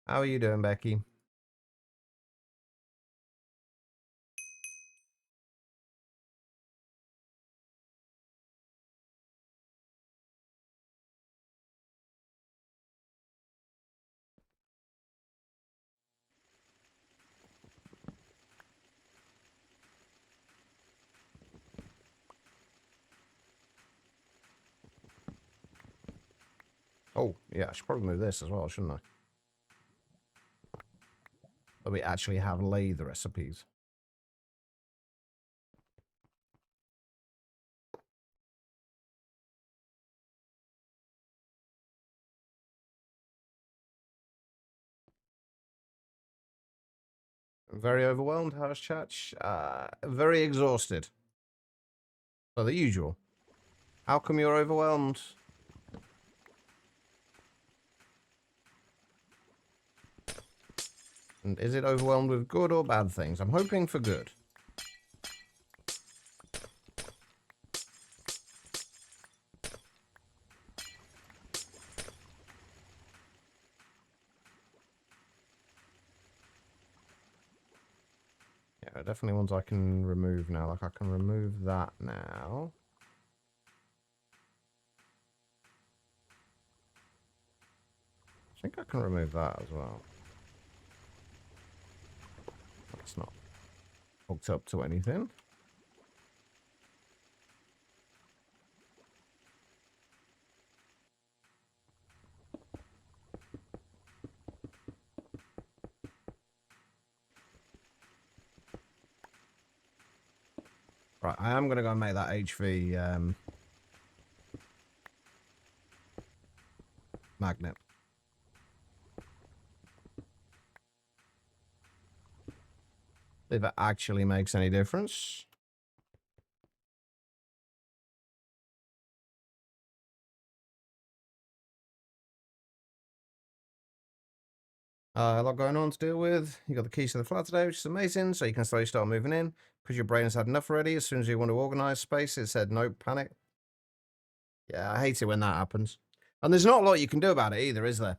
How are you doing, Becky? Oh, yeah, I should probably move this as well, shouldn't I? But we actually have lathe recipes. Very overwhelmed, how's chat? Very exhausted. So the usual. How come you're overwhelmed? And is it overwhelmed with good or bad things? I'm hoping for good. Yeah, definitely ones I can remove now. Like, I can remove that now. I think I can remove that as well. That's not hooked up to anything. Right, I am going to go and make that HV magnet. If it actually makes any difference. A lot going on to deal with. You got the keys to the flat today, which is amazing. So you can slowly start moving in because your brain has had enough already. As soon as you want to organize space, it said no panic. Yeah, I hate it when that happens. And there's not a lot you can do about it either, is there?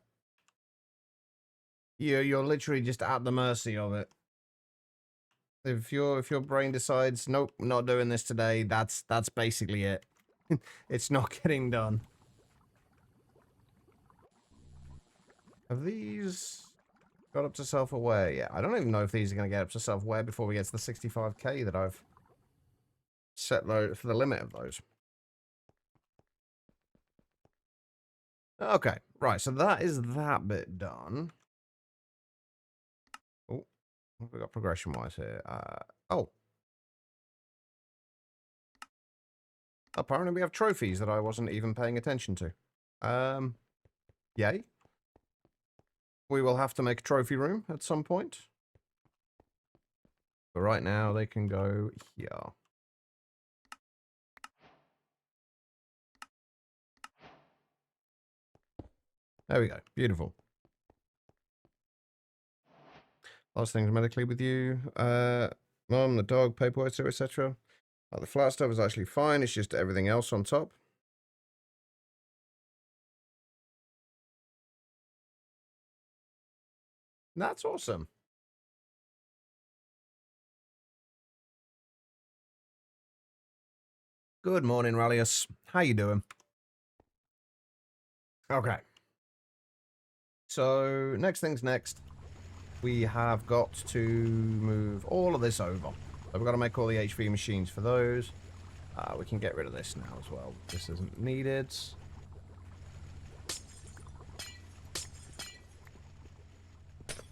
You're literally just at the mercy of it. If your brain decides, nope, not doing this today, that's basically it. It's not getting done. Have these got up to self-aware? Yeah, I don't even know if these are going to get up to self-aware before we get to the 65k that I've set for the limit of those. Okay, right, so that is that bit done. Oh, what have we got progression-wise here? Oh. Apparently we have trophies that I wasn't even paying attention to. Yay. We will have to make a trophy room at some point. But right now, they can go here. There we go. Beautiful. Last things medically with you. Mom, the dog, paperwork, etc. The flat stuff is actually fine. It's just everything else on top. That's awesome. Good morning, Rallius. How you doing? Okay. So, next thing's next. We have got to move all of this over. So we've got to make all the HV machines for those. We can get rid of this now as well. This isn't needed.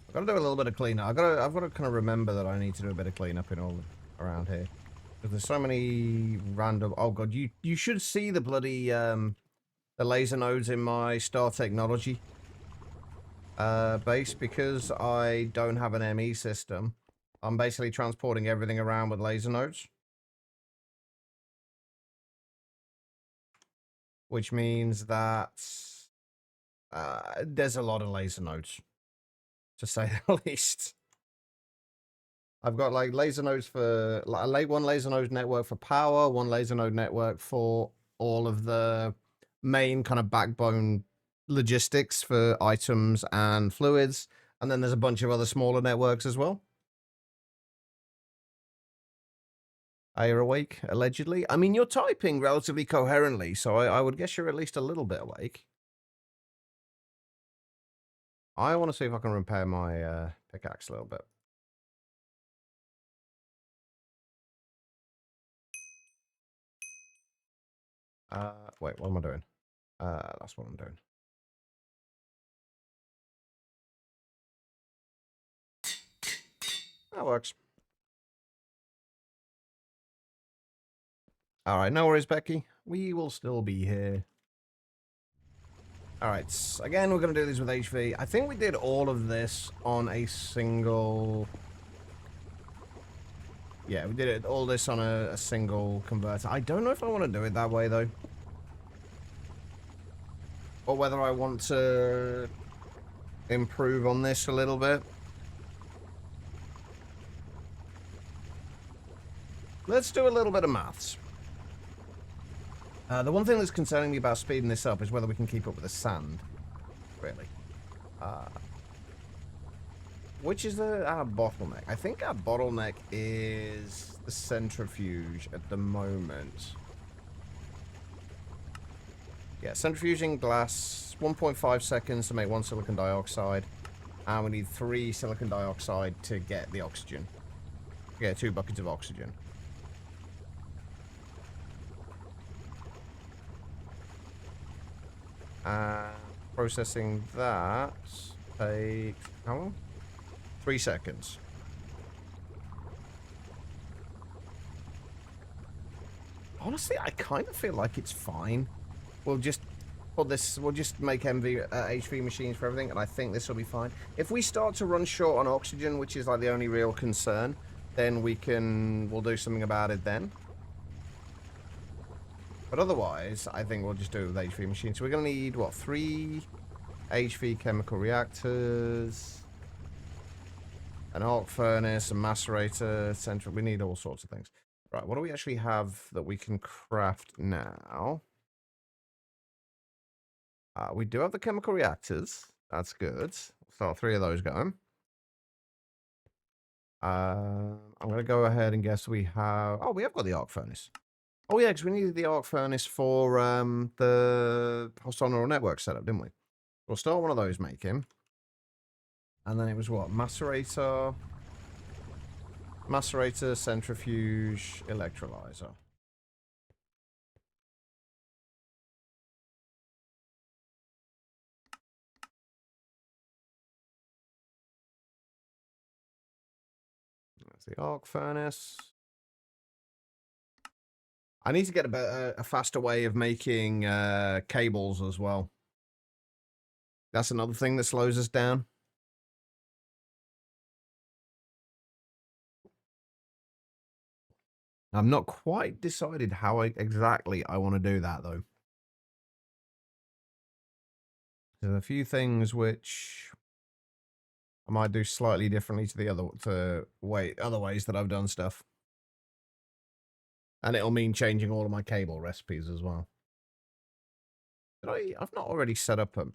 I've got to do a little bit of cleanup. I've got to kind of remember that I need to do a bit of cleanup in all around here. Because there's so many random... Oh god, you should see the bloody the laser nodes in my Star Technology base, because I don't have an ME system. I'm basically transporting everything around with laser nodes. Which means that there's a lot of laser nodes, to say the least. I've got like laser nodes for one laser node network for power, one laser node network for all of the main kind of backbone logistics for items and fluids, and then there's a bunch of other smaller networks as well. Are you awake? Allegedly. I mean, you're typing relatively coherently, so I would guess you're at least a little bit awake. I want to see if I can repair my pickaxe a little bit. Wait, what am I doing? That's what I'm doing. That works. Alright, no worries, Becky. We will still be here. Alright, again, we're going to do this with HV. I think we did all of this on a single... Yeah, we did all this on a single converter. I don't know if I want to do it that way, though. Or whether I want to improve on this a little bit. Let's do a little bit of maths. The one thing that's concerning me about speeding this up is whether we can keep up with the sand. Really. Which is our bottleneck? I think our bottleneck is the centrifuge at the moment. Yeah, centrifuging glass, 1.5 seconds to make 1 silicon dioxide. And we need 3 silicon dioxide to get the oxygen. Yeah, 2 buckets of oxygen. Processing that takes how long? 3 seconds. Honestly, I kind of feel like it's fine. We'll just put this. We'll just make HV machines for everything, and I think this will be fine. If we start to run short on oxygen, which is like the only real concern, then we'll do something about it then. But otherwise, I think we'll just do it with HV machines. So we're going to need, what, 3 HV chemical reactors, an arc furnace, a macerator, central. We need all sorts of things. Right, what do we actually have that we can craft now? We do have the chemical reactors. That's good. So 3 of those going. I'm going to go ahead and guess we have... Oh, we have got the arc furnace. Oh, yeah, because we needed the arc furnace for the hostile neural network setup, didn't we? We'll start one of those making. And then it was what? Macerator, centrifuge, electrolyzer. That's the arc furnace. I need to get a faster way of making cables as well. That's another thing that slows us down. I'm not quite decided how exactly I want to do that, though. There's a few things which I might do slightly differently to the other ways that I've done stuff. And it'll mean changing all of my cable recipes as well. I've not already set up a...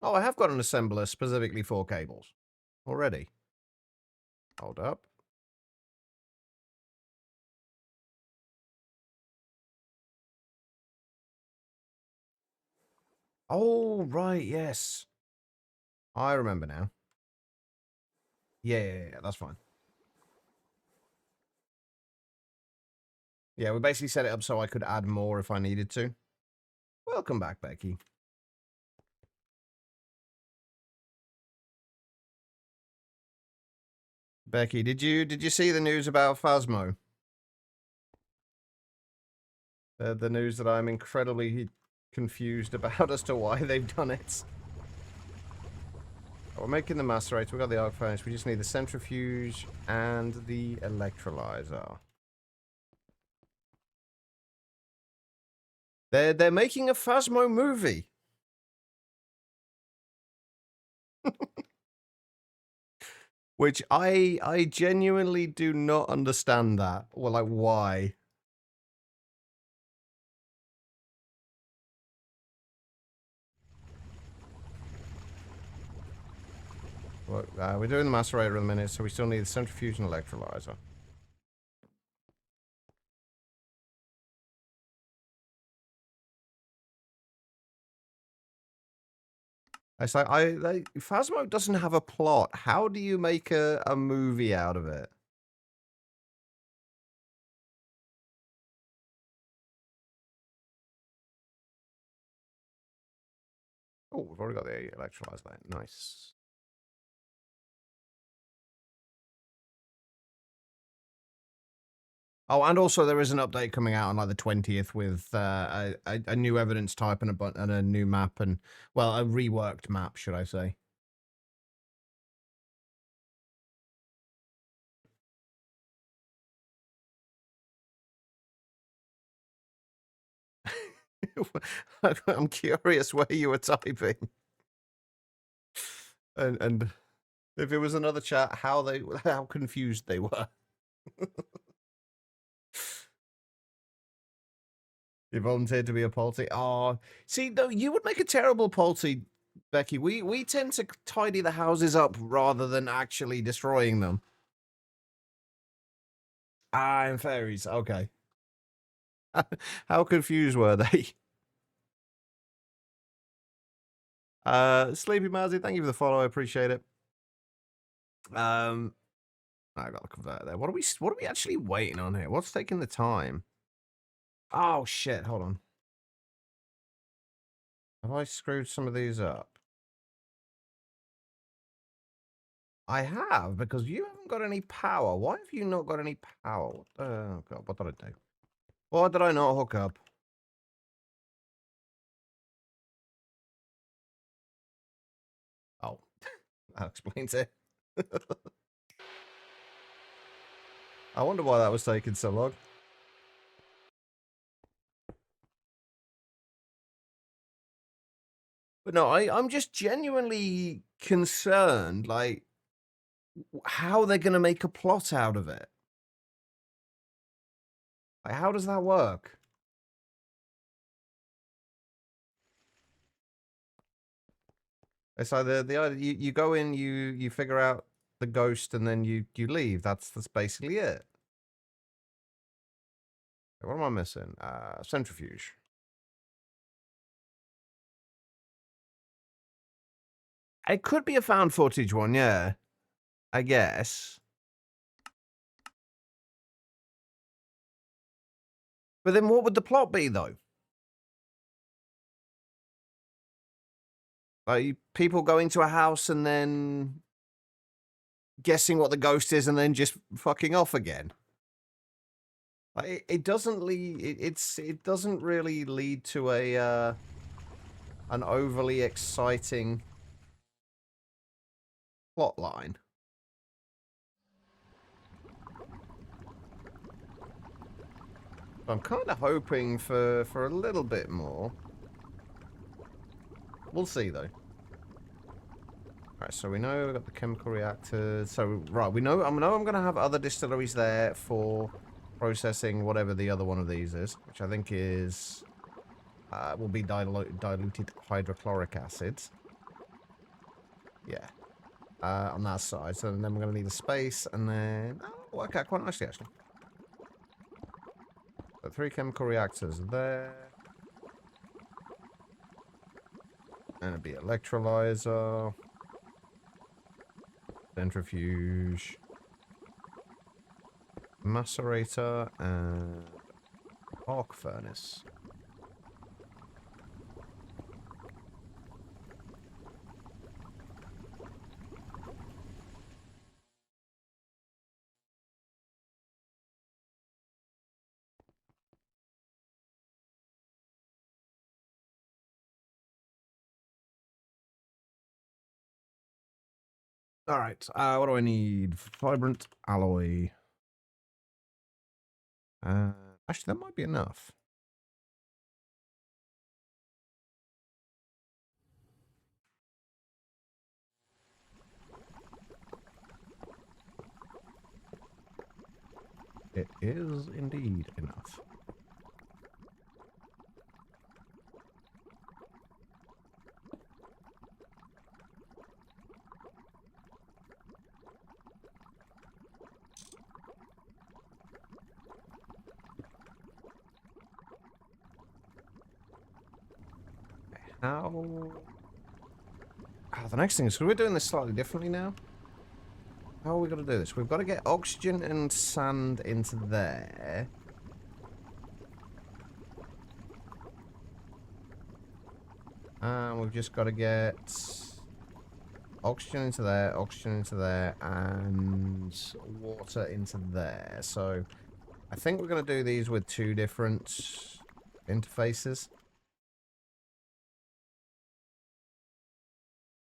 Oh, I have got an assembler specifically for cables. Already. Hold up. Oh, right, yes. I remember now. Yeah, that's fine. Yeah, we basically set it up so I could add more if I needed to. Welcome back, Becky. Becky, did you see the news about Phasmo? The news that I'm incredibly confused about as to why they've done it. We're making the macerator. We got the arc furnace. We just need the centrifuge and the electrolyzer. They're making a Phasmo movie. Which I genuinely do not understand that. Well, like, why? Look, we're doing the macerator in a minute, so we still need the centrifuge and electrolyzer. It's like, Phasmo doesn't have a plot. How do you make a movie out of it? Oh, we've already got the electrolyzer there. Nice. Oh, and also there is an update coming out on like the 20th with a new evidence type and a new map and, well, a reworked map, should I say. I'm curious where you were typing. And if it was another chat, how confused they were. You volunteered to be a polty. Oh, see, though, you would make a terrible polty, Becky. We tend to tidy the houses up rather than actually destroying them. Ah, and fairies. Okay. How confused were they? Sleepy Mazzy, thank you for the follow. I appreciate it. I got the converter there. What are we actually waiting on here? What's taking the time? Oh shit! Hold on. Have I screwed some of these up? I have, because you haven't got any power. Why have you not got any power? Oh god, what did I do? What did I not hook up? Oh, that explains it. I wonder why that was taking so long. But no, I'm just genuinely concerned, like, how they're going to make a plot out of it. Like, how does that work? It's like the idea you go in, you figure out the ghost, and then you leave. That's basically it. What am I missing? Centrifuge. It could be a found footage one, yeah. I guess. But then what would the plot be, though? Like, people going to a house and then guessing what the ghost is and then just fucking off again. Like, it doesn't lead... It doesn't really lead to a, an overly exciting plot line. I'm kind of hoping for a little bit more. We'll see, though. Right, so we know we've got the chemical reactors. So, right, we know, I know I'm going to have other distilleries there for processing whatever the other one of these is, which I think is... will be diluted hydrochloric acids. Yeah. On that side. So then we're going to need a space, and then... Oh, okay, quite nicely, actually. So 3 chemical reactors there. And it'd be electrolyzer. Centrifuge. Macerator, and... arc furnace. Alright, what do I need? Vibrant alloy. Actually, that might be enough. It is indeed enough. How... Oh, the next thing is, we're doing this slightly differently now. How are we going to do this? We've got to get oxygen and sand into there. And we've just got to get oxygen into there, and water into there. So I think we're going to do these with 2 different interfaces.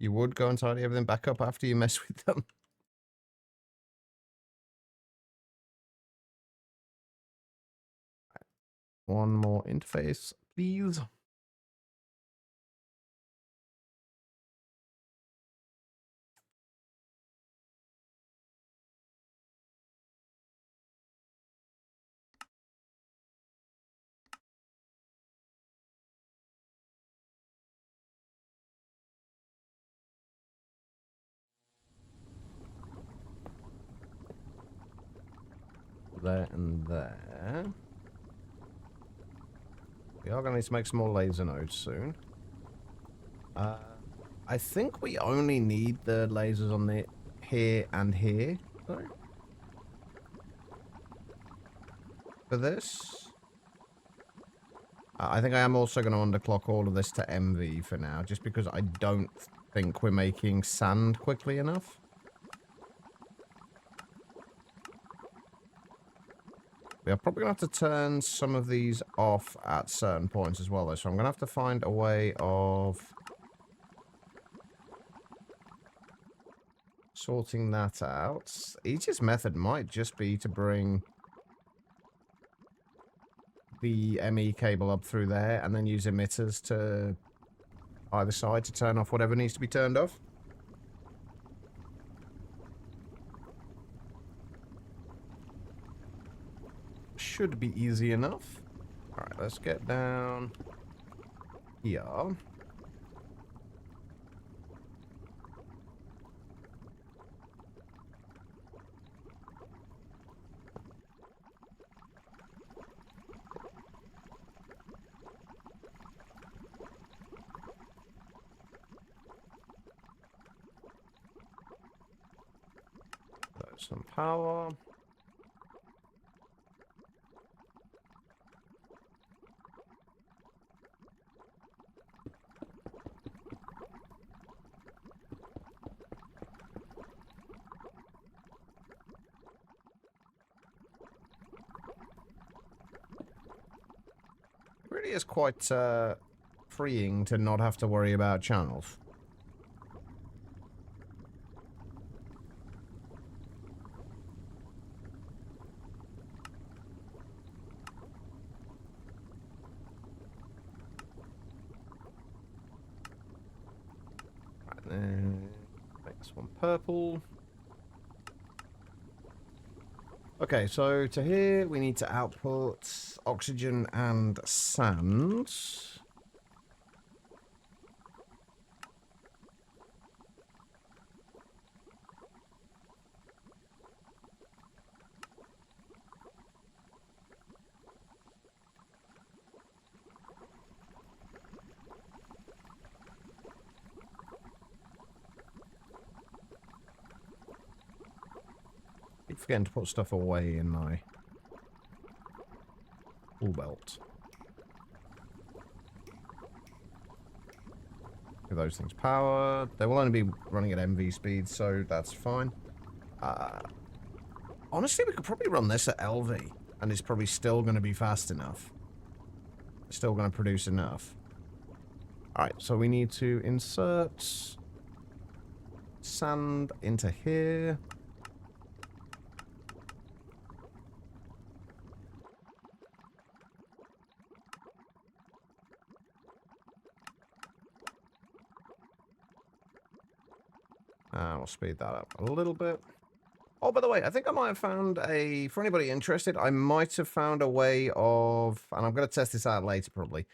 You would go and tidy everything back up after you mess with them. One more interface, please. There and there. We are going to need to make some more laser nodes soon. I think we only need the lasers on the here and here, though. For this. I think I am also going to underclock all of this to MV for now, just because I don't think we're making sand quickly enough. We are probably going to have to turn some of these off at certain points as well, though. So I'm going to have to find a way of sorting that out. Easiest method might just be to bring the ME cable up through there and then use emitters to either side to turn off whatever needs to be turned off. Should be easy enough. Alright, let's get down here. some power. It really is quite freeing to not have to worry about channels. Right, then make this one purple. Okay, so to here we need to output oxygen and sand. Keep forgetting to put stuff away in my tool belt. Give those things power. They will only be running at MV speed, so that's fine. Honestly, we could probably run this at LV, and it's probably still going to be fast enough. It's still going to produce enough. Alright, so we need to insert sand into here. We'll speed that up a little bit. Oh, by the way, I think I might have found a... For anybody interested, I might have found a way of... And I'm going to test this out later, probably.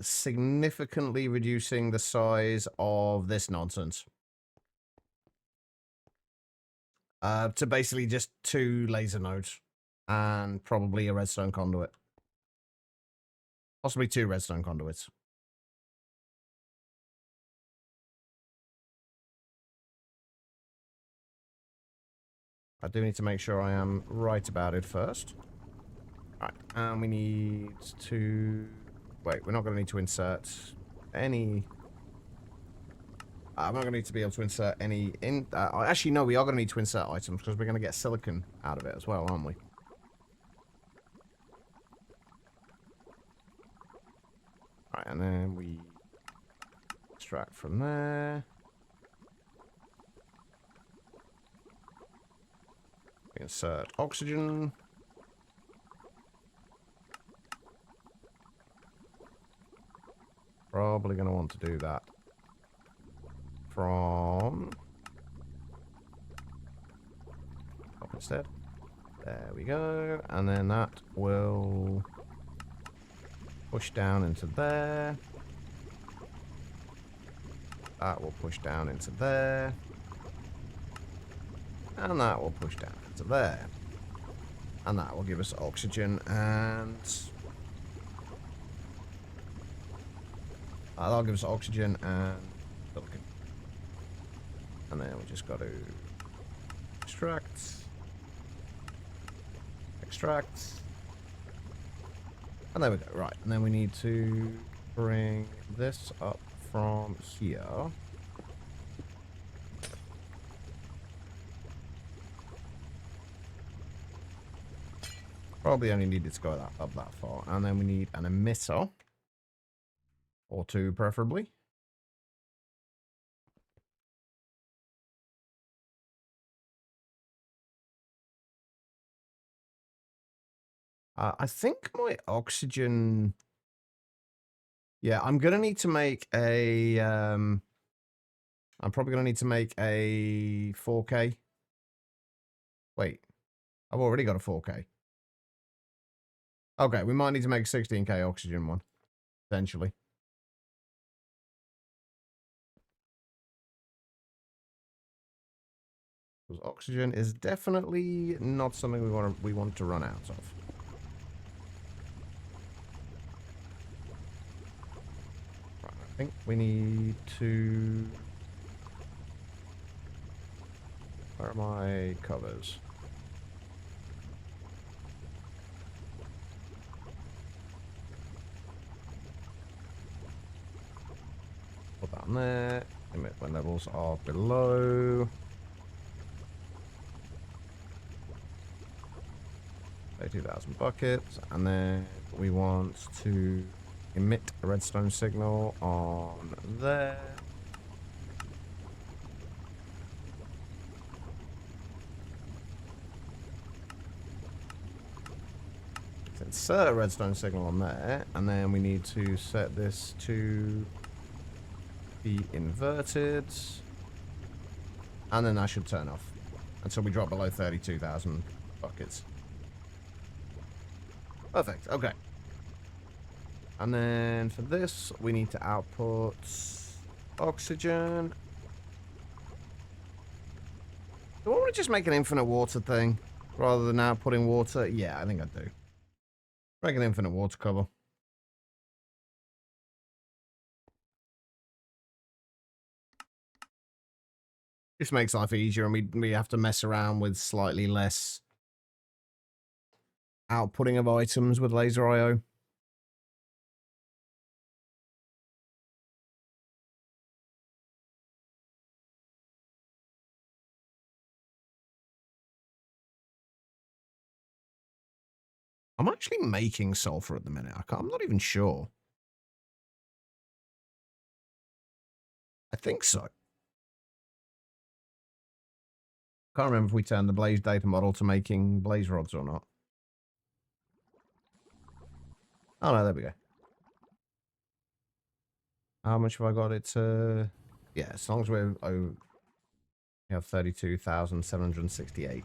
Significantly reducing the size of this nonsense. To basically just 2 laser nodes. And probably a redstone conduit. Possibly 2 redstone conduits. I do need to make sure I am right about it first. Alright, and we need to... Wait, we're not going to need to insert any... I'm not going to need to be able to insert any... actually, no, we are going to need to insert items because we're going to get silicon out of it as well, aren't we? Alright, and then we extract from there. We insert oxygen. Probably going to want to do that from top instead. There we go. And then that will push down into there. That will push down into there. And that will push down into there. And that will give us oxygen and... that'll give us oxygen and silicon. And then we just got to extract. Extract. And there we go. Right. And then we need to bring this up from here. Probably only needed to go up that far. And then we need an emitter. Or 2, preferably. I think my oxygen... Yeah, I'm going to need to make a... I'm probably going to need to make a 4K. Wait. I've already got a 4K. Okay, we might need to make a 16K oxygen one. Eventually. Because oxygen is definitely not something we want to run out of. Right, I think we need to Where are my covers? Put that on there. Emit when levels are below. 32,000 buckets. And then we want to emit a redstone signal on there. Insert a redstone signal on there, and then we need to set this to be inverted, and then that should turn off until we drop below 32,000 buckets. Perfect. Okay. And then for this, we need to output oxygen. Do I want to just make an infinite water thing rather than outputting water? Yeah, I think I do. Make an infinite water cover. This makes life easier, and we have to mess around with slightly less outputting of items with laser IO. I'm actually making sulfur at the minute. I'm not even sure. I think so. Can't remember if we turned the blaze data model to making blaze rods or not. Oh no, there we go. How much have I got it to? Yeah, as long as we have 32,768.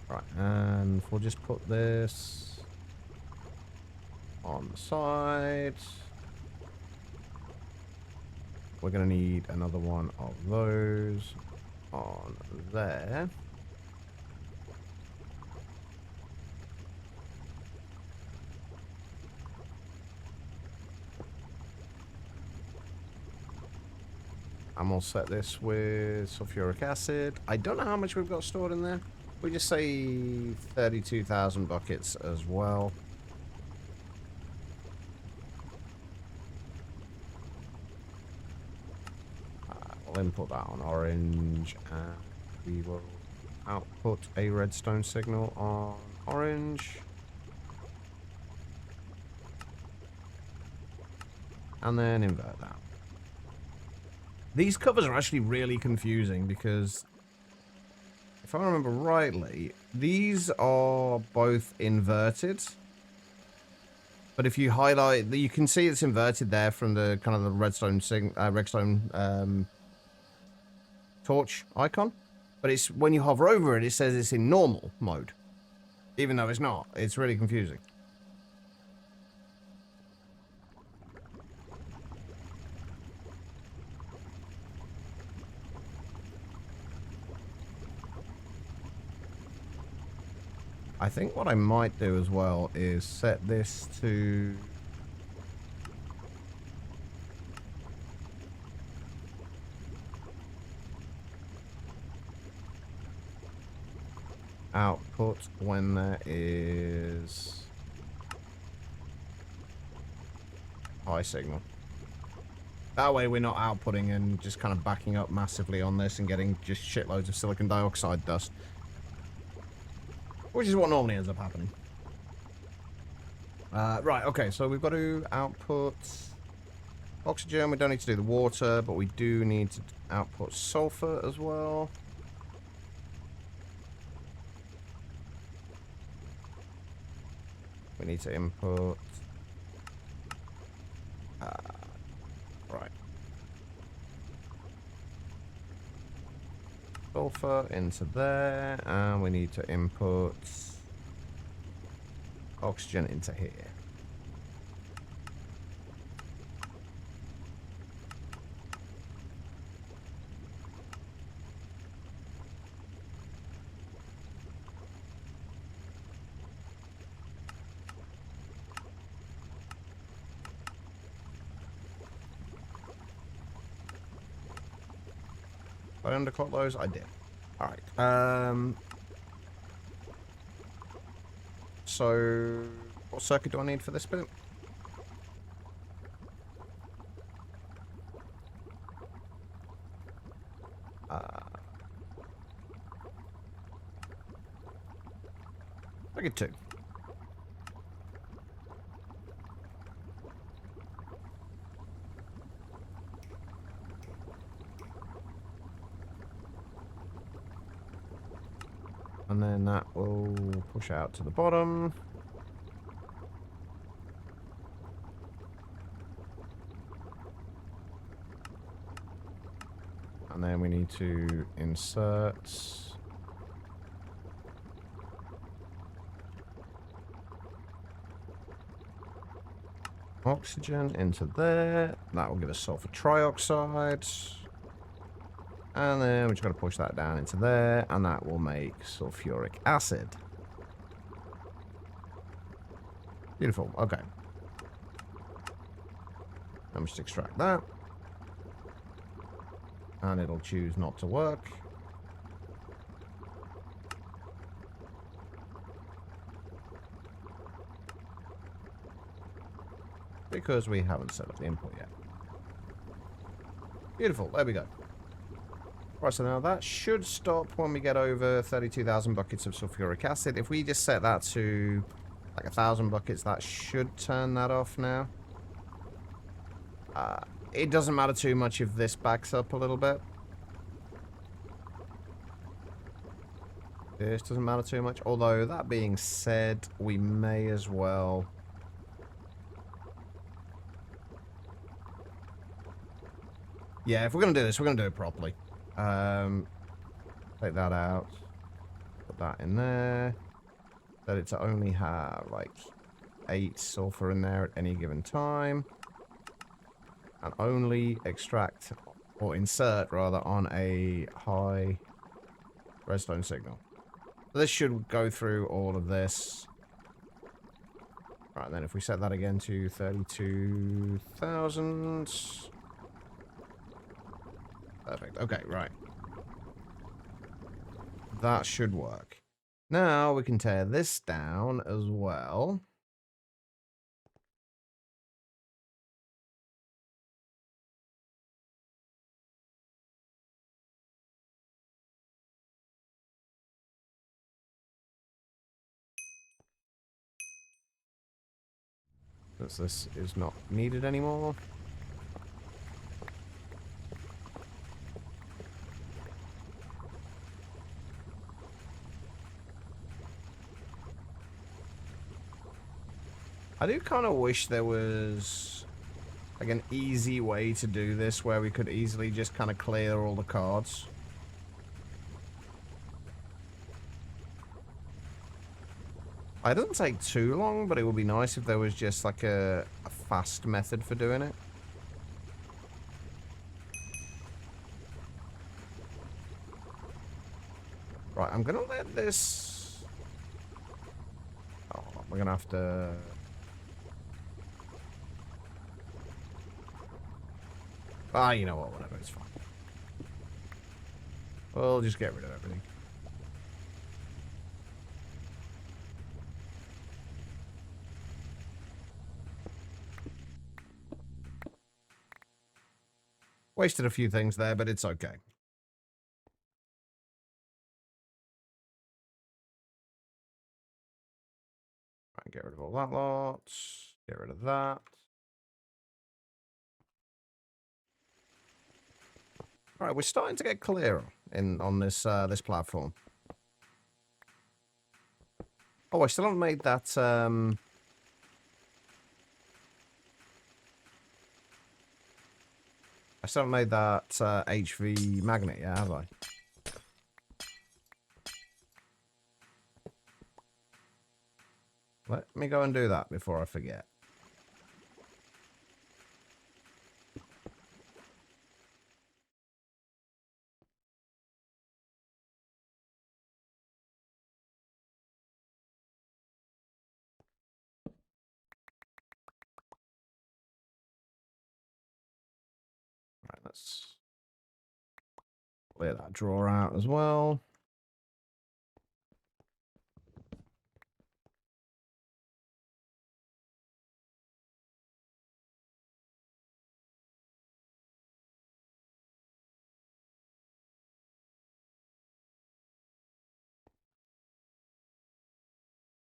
Right, and we'll just put this on the side. We're going to need another one of those on there. And we'll set this with sulfuric acid. I don't know how much we've got stored in there. We just say 32,000 buckets as well. We'll input that on orange, and we will output a redstone signal on orange. And then invert that. These covers are actually really confusing because, if I remember rightly, these are both inverted. But if you highlight, you can see it's inverted there from the kind of the redstone torch icon. But it's when you hover over it, it says it's in normal mode, even though it's not. It's really confusing. I think what I might do as well is set this to output when there is high signal. That way we're not outputting and just kind of backing up massively on this and getting just shitloads of silicon dioxide dust. Which is what normally ends up happening. Right, okay, so we've got to output oxygen. We don't need to do the water, but we do need to output sulfur as well. We need to input... right. Sulfur into there, and we need to input oxygen into here. Did I underclock those? I did. All right. So what circuit do I need for this bit? Circuit 2. And then that will push out to the bottom. And then we need to insert oxygen into there. That will give us sulfur trioxide. And then we're just going to push that down into there, and that will make sulfuric acid. Beautiful. Okay. Let me just extract that. And it'll choose not to work. Because we haven't set up the input yet. Beautiful. There we go. Right, so now that should stop when we get over 32,000 buckets of sulfuric acid. If we just set that to like 1,000 buckets, that should turn that off now. It doesn't matter too much if this backs up a little bit. This doesn't matter too much. Although, that being said, we may as well... Yeah, if we're going to do this, we're going to do it properly. Take that out. Put that in there. Set it to only have, like, 8 sulfur in there at any given time. And only extract, or insert, rather, on a high redstone signal. So this should go through all of this. Right, and then if we set that again to 32,000... Perfect. Okay, right. That should work. Now we can tear this down as well. Since this is not needed anymore. I do kind of wish there was like an easy way to do this where we could easily just kind of clear all the cards. It doesn't take too long, but it would be nice if there was just like a fast method for doing it. Right, I'm gonna let this... Oh, we're gonna have to... Ah, you know what, whatever, it's fine. We'll just get rid of everything. Wasted a few things there, but it's okay. Right, get rid of all that lot. Get rid of that. All right, we're starting to get clearer on this this platform. Oh, I still haven't made that. I still haven't made that HV magnet yet, have I? Let me go and do that before I forget. Right, let's... Clear that drawer out as well.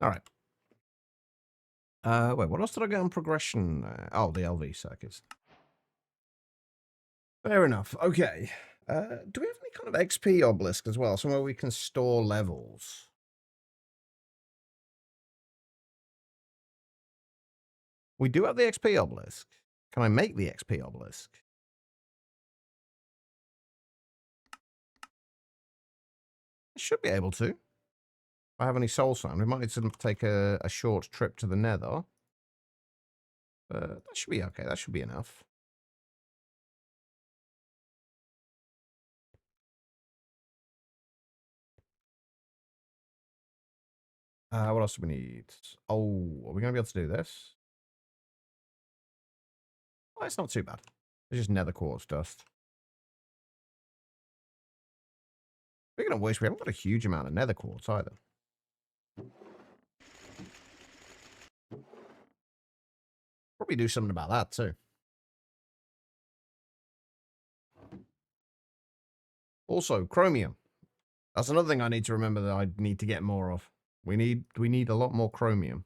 All right. Wait, what else did I get on progression? Oh, the LV circuits. Fair enough. Okay. Do we have any kind of XP obelisk as well? Somewhere we can store levels? We do have the XP obelisk. Can I make the XP obelisk? I should be able to. If I have any soul sand, we might need to take a short trip to the nether. That should be okay. That should be enough. What else do we need? Oh, are we going to be able to do this? Oh, it's not too bad. It's just nether quartz dust. Speaking of which, we haven't got a huge amount of nether quartz either. Probably do something about that too. Also, chromium. That's another thing I need to remember that I need to get more of. We need a lot more chromium.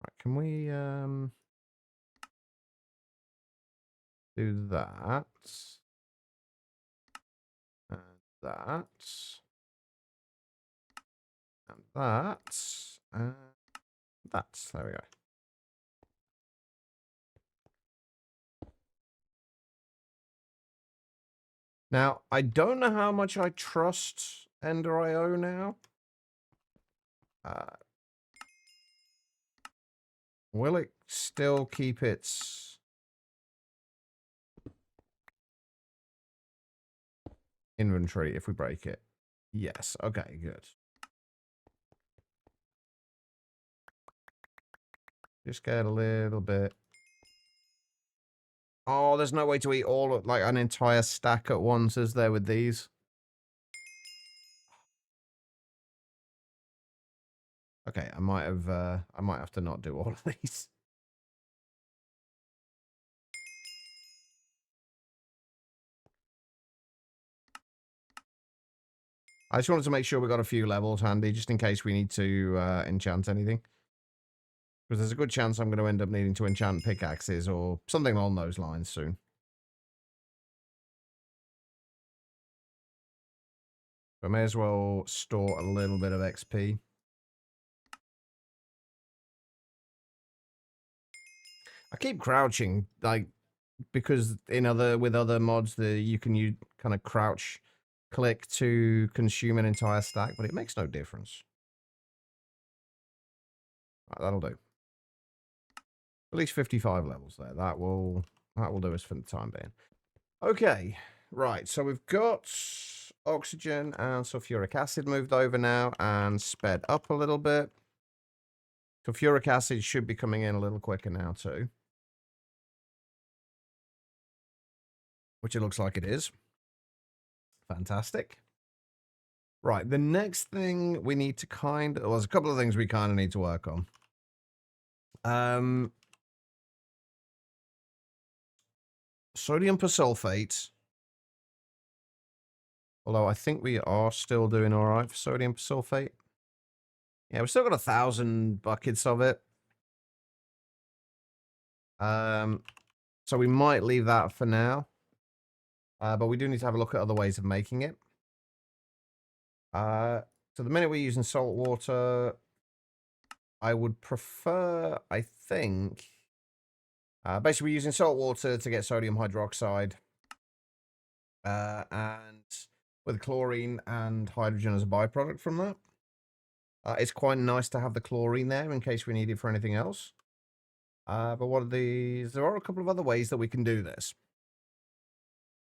Right, can we do that? And that. And that. And that. There we go. Now, I don't know how much I trust Ender IO now. Will it still keep its inventory if we break it? Yes. Okay, good. Just get a little bit. Oh, there's no way to eat all of, like, an entire stack at once, is there, with these? Okay, I might have to not do all of these. I just wanted to make sure we got a few levels handy, just in case we need to enchant anything. Because there's a good chance I'm going to end up needing to enchant pickaxes or something along those lines soon. I may as well store a little bit of XP. I keep crouching, like, because with other mods, you can kind of crouch click to consume an entire stack, but it makes no difference. Right, that'll do. At least 55 levels there. That will do us for the time being. Okay, right. So we've got oxygen and sulfuric acid moved over now and sped up a little bit. Sulfuric acid should be coming in a little quicker now too, which it looks like it is. Fantastic. Right, the next thing we need to well, there's a couple of things we kind of need to work on. Sodium persulfate. Although I think we are still doing all right for sodium persulfate. Yeah, we've still got 1,000 buckets of it. So we might leave that for now. But we do need to have a look at other ways of making it. So the minute we're using salt water, I would prefer, I think, basically we're using salt water to get sodium hydroxide. And with chlorine and hydrogen as a byproduct from that. It's quite nice to have the chlorine there in case we need it for anything else. But there are a couple of other ways that we can do this.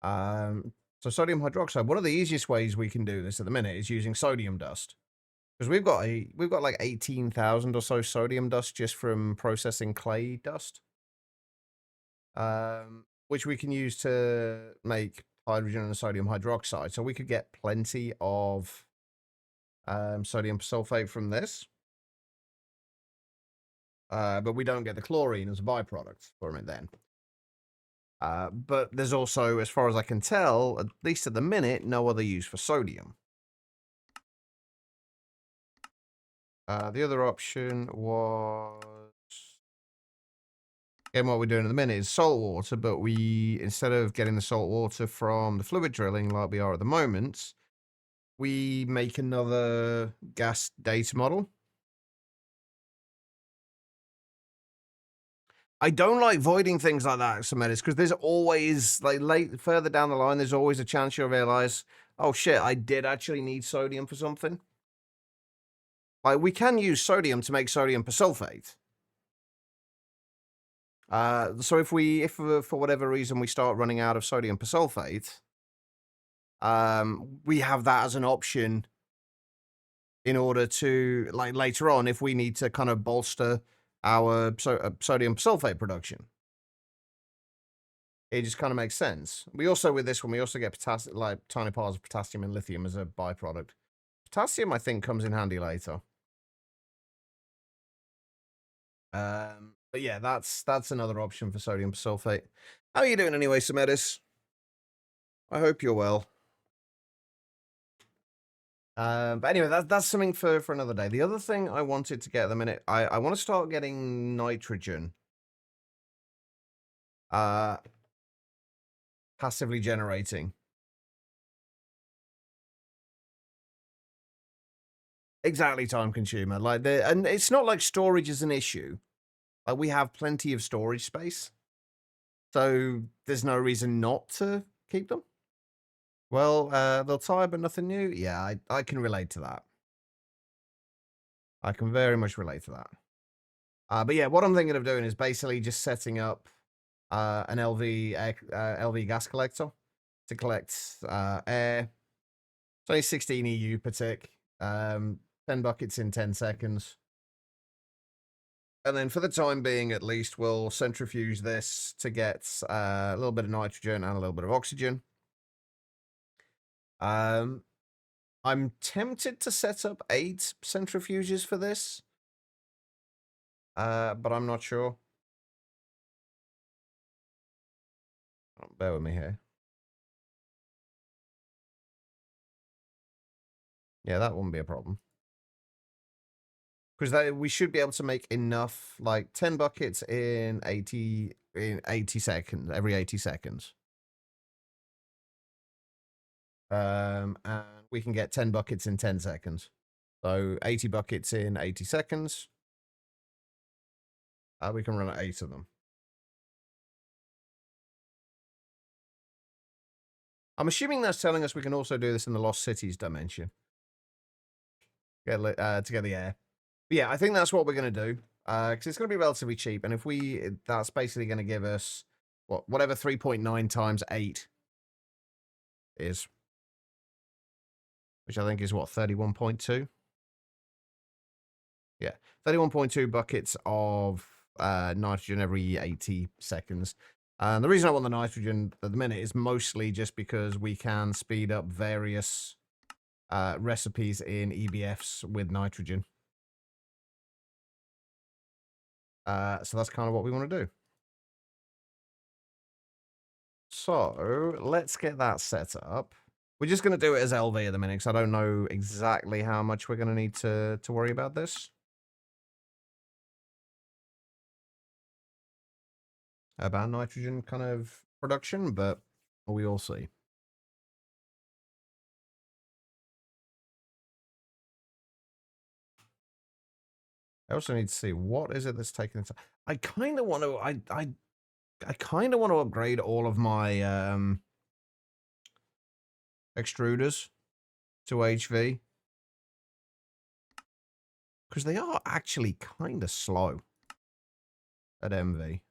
So sodium hydroxide, one of the easiest ways we can do this at the minute is using sodium dust. Because we've got like 18,000 or so sodium dust just from processing clay dust. which we can use to make hydrogen and sodium hydroxide. So we could get plenty of sodium sulfate from this. But we don't get the chlorine as a byproduct from it then. But there's also, as far as I can tell, at least at the minute, no other use for sodium. The other option was... Again, what we're doing at the minute is salt water, but we, instead of getting the salt water from the fluid drilling like we are at the moment, we make another gas data model. I don't like voiding things like that, Semetis, because there's always, like, further down the line, there's always a chance you'll realize, oh shit, I did actually need sodium for something. Like, we can use sodium to make sodium persulfate. So if for whatever reason we start running out of sodium persulfate, we have that as an option in order to, like, later on, if we need to kind of bolster our sodium sulfate production. It just kind of makes sense. We also, with this one, we also get potassium, like tiny particles of potassium and lithium as a byproduct. Potassium, I think, comes in handy later. But yeah, that's another option for sodium sulfate. How are you doing anyway, Semetis? I hope you're well. But anyway, that's something for another day. The other thing I wanted to get at the minute, I want to start getting nitrogen. Passively generating. Exactly, time consumer. Like and it's not like storage is an issue. Like we have plenty of storage space. So there's no reason not to keep them. Well, they'll tire, but nothing new. Yeah, I can relate to that. I can very much relate to that. But yeah, what I'm thinking of doing is basically just setting up an LV gas collector to collect air. It's only 16 EU per tick. 10 buckets in 10 seconds. And then for the time being, at least, we'll centrifuge this to get a little bit of nitrogen and a little bit of oxygen. I'm tempted to set up 8 centrifuges for this. But I'm not sure. Oh, bear with me here. Yeah, that wouldn't be a problem. Because we should be able to make enough, like 10 buckets in 80 seconds, every 80 seconds. And we can get 10 buckets in 10 seconds. So 80 buckets in 80 seconds. We can run 8 of them. I'm assuming that's telling us we can also do this in the Lost Cities dimension. To get the air. But yeah, I think that's what we're going to do. Because it's going to be relatively cheap. And if that's basically going to give us, whatever 3.9 times 8 is. Which I think is, 31.2? Yeah, 31.2 buckets of nitrogen every 80 seconds. And the reason I want the nitrogen at the minute is mostly just because we can speed up various recipes in EBFs with nitrogen. So that's kind of what we want to do. So let's get that set up. We're just going to do it as LV at the minute because I don't know exactly how much we're going to need to worry about this. About nitrogen kind of production, but we all see. I also need to see what is it that's taking this. I kind of want to. I kind of want to upgrade all of my extruders to HV because they are actually kind of slow at MV.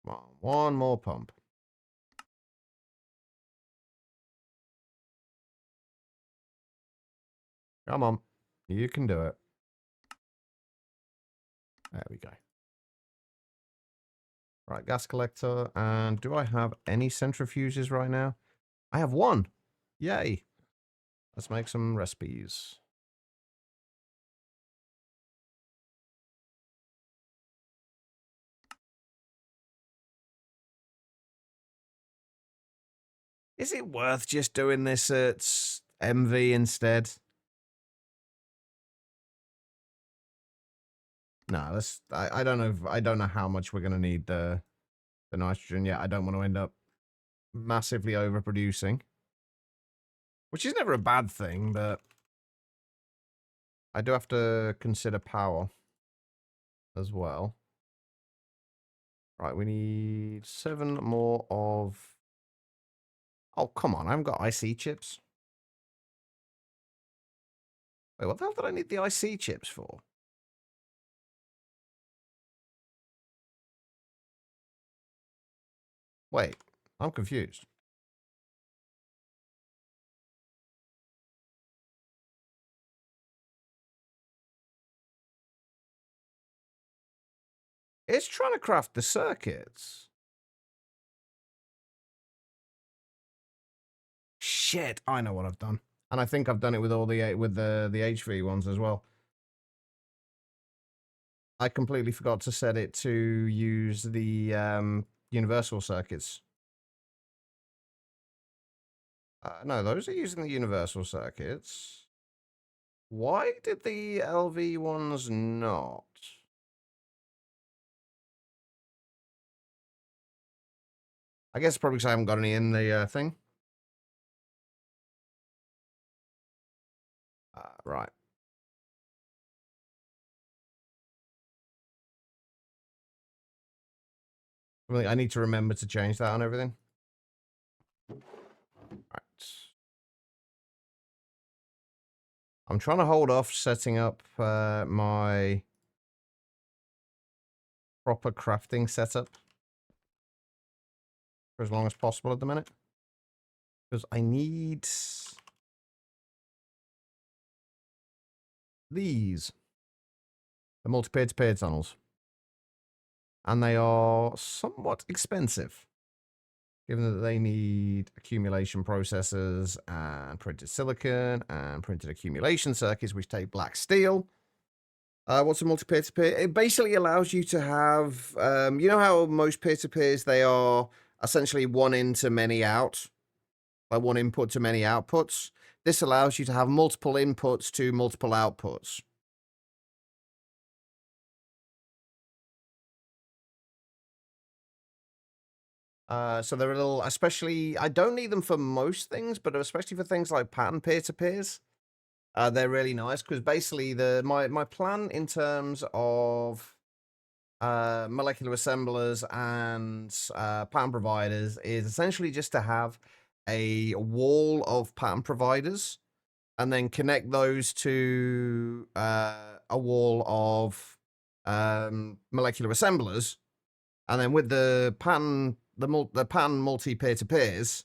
Come on, one more pump. Come on, you can do it. There we go. Right, gas collector. And do I have any centrifuges right now? I have one. Yay. Let's make some recipes. Is it worth just doing this at MV instead? No, let's. I don't know. I don't know how much we're gonna need the nitrogen yet. I don't want to end up massively overproducing, which is never a bad thing, but I do have to consider power as well. Right, we need 7 more of. Oh, come on! I haven't got IC chips. Wait, what the hell did I need the IC chips for? Wait, I'm confused. It's trying to craft the circuits. Shit, I know what I've done. And I think I've done it with all the HV ones as well. I completely forgot to set it to use the universal circuits. No, those are using the universal circuits. Why did the LV ones not? I guess probably because I haven't got any in the thing. Right. I need to remember to change that on everything. Right. I'm trying to hold off setting up my proper crafting setup for as long as possible at the minute. Because I need these. The multi-peer-to-peer tunnels. And they are somewhat expensive, given that they need accumulation processors and printed silicon and printed accumulation circuits, which take black steel. What's a multi-peer-to-peer? It basically allows you to have, you know how most peer-to-peers, they are essentially one in to many out, like one input to many outputs. This allows you to have multiple inputs to multiple outputs. So they're a little, especially, I don't need them for most things, but especially for things like pattern peer-to-peers. They're really nice because basically my plan in terms of molecular assemblers and pattern providers is essentially just to have a wall of pattern providers and then connect those to a wall of molecular assemblers, and then with the pattern multi peer-to-peers,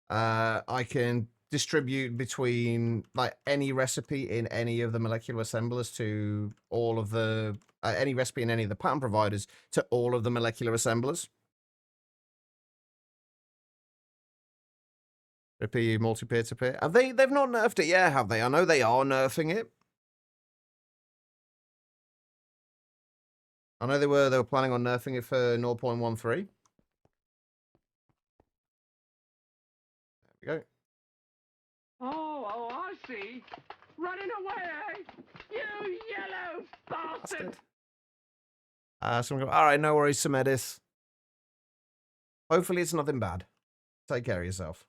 I can distribute between like any recipe in any of the molecular assemblers to all of the any recipe in any of the pattern providers to all of the molecular assemblers. Repeat multi peer-to-peer. Have they've not nerfed it yet, have they? I know they are nerfing it. I know they were planning on nerfing it for 0.13. There we go. Oh, I see. Running away, eh? You yellow bastard! Someone go, all right, no worries, Samedis. Hopefully it's nothing bad. Take care of yourself.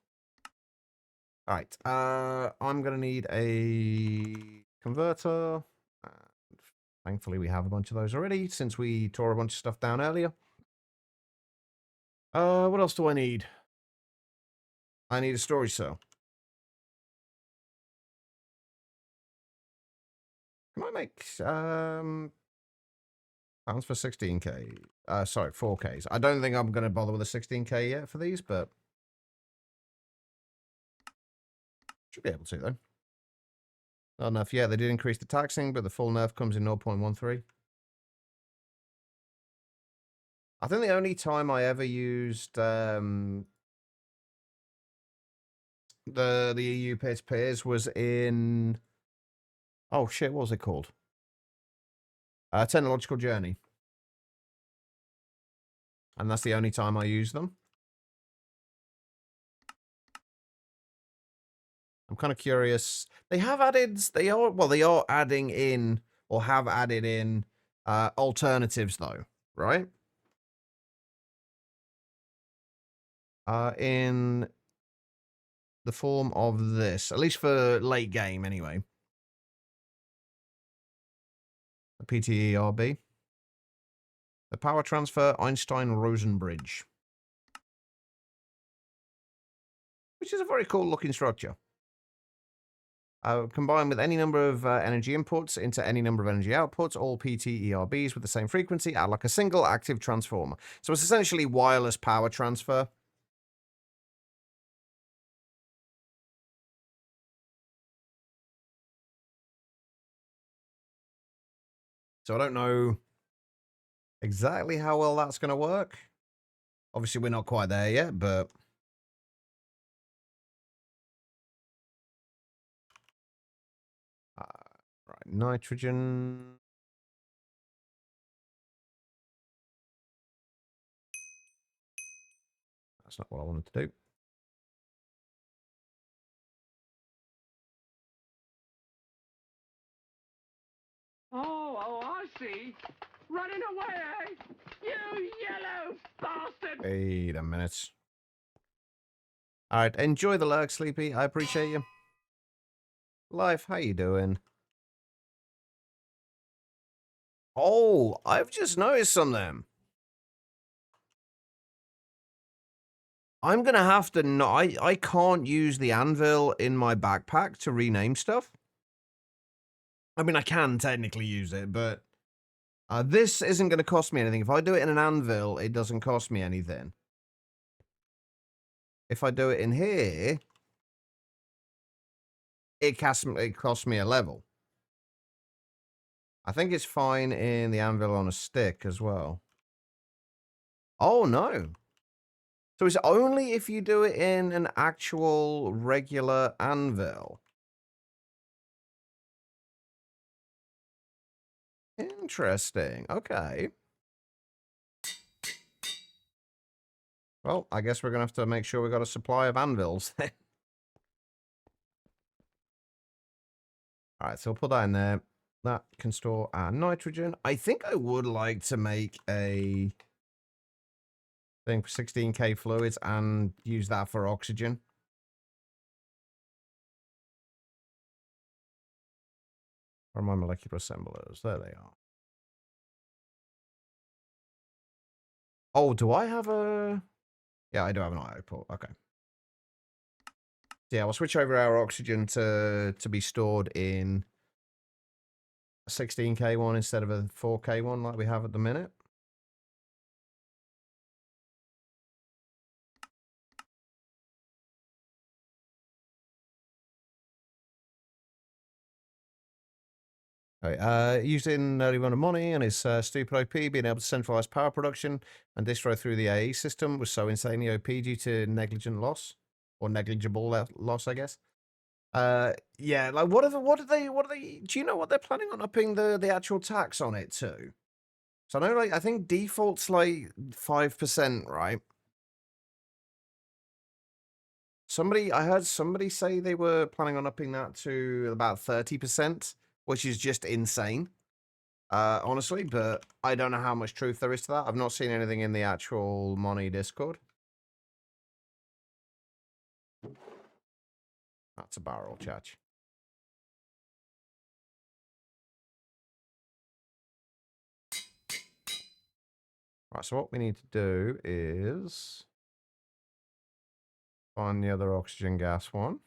All right, I'm going to need a converter. Thankfully, we have a bunch of those already, since we tore a bunch of stuff down earlier. What else do I need? I need a storage cell. Can I make, pounds for 16K? Sorry, 4Ks. I don't think I'm going to bother with a 16K yet for these, but should be able to, though. Not enough. Yeah, they did increase the taxing, but the full nerf comes in 0.13. I think the only time I ever used the EU peers was in, oh shit, what was it called? Technological Journey. And that's the only time I use them. I'm kind of curious. They are adding in, or have added in, alternatives though, right? In the form of this, at least for late game anyway. The PTERB. The Power Transfer Einstein-Rosen Bridge. Which is a very cool looking structure. Combined with any number of energy inputs into any number of energy outputs, all PTERBs with the same frequency, act like a single active transformer. So it's essentially wireless power transfer. So I don't know exactly how well that's going to work. Obviously, we're not quite there yet, but... right, nitrogen... That's not what I wanted to do. Oh, I see. Running away, eh? You yellow bastard! Wait a minute. Alright, enjoy the lurk, Sleepy. I appreciate you. Life, how you doing? Oh, I've just noticed something. I'm going to have to... No, I can't use the anvil in my backpack to rename stuff. I mean, I can technically use it, but... this isn't going to cost me anything. If I do it in an anvil, it doesn't cost me anything. If I do it in here, it costs me a level. I think it's fine in the anvil on a stick as well. Oh, no. So it's only if you do it in an actual regular anvil. Interesting. Okay. Well, I guess we're going to have to make sure we got a supply of anvils. All right, so we'll put that in there. That can store our nitrogen. I think I would like to make a thing for 16K fluids and use that for oxygen. Where are my molecular assemblers? There they are. Oh, do I have a... Yeah, I do have an IO port. Okay. Yeah, we'll switch over our oxygen to be stored in a 16K one instead of a 4K one like we have at the minute. Right, using early run of Money and his stupid OP, being able to centralize power production and distro through the AE system was so insanely OP due to negligent loss. Or negligible loss, I guess. Yeah, like what do they do you know what they're planning on upping the actual tax on it to? So I know, like, I think default's like 5%, right? I heard somebody say they were planning on upping that to about 30%, which is just insane. Honestly, but I don't know how much truth there is to that. I've not seen anything in the actual Money Discord. That's a barrel, chach. Right, so what we need to do is find the other oxygen gas one.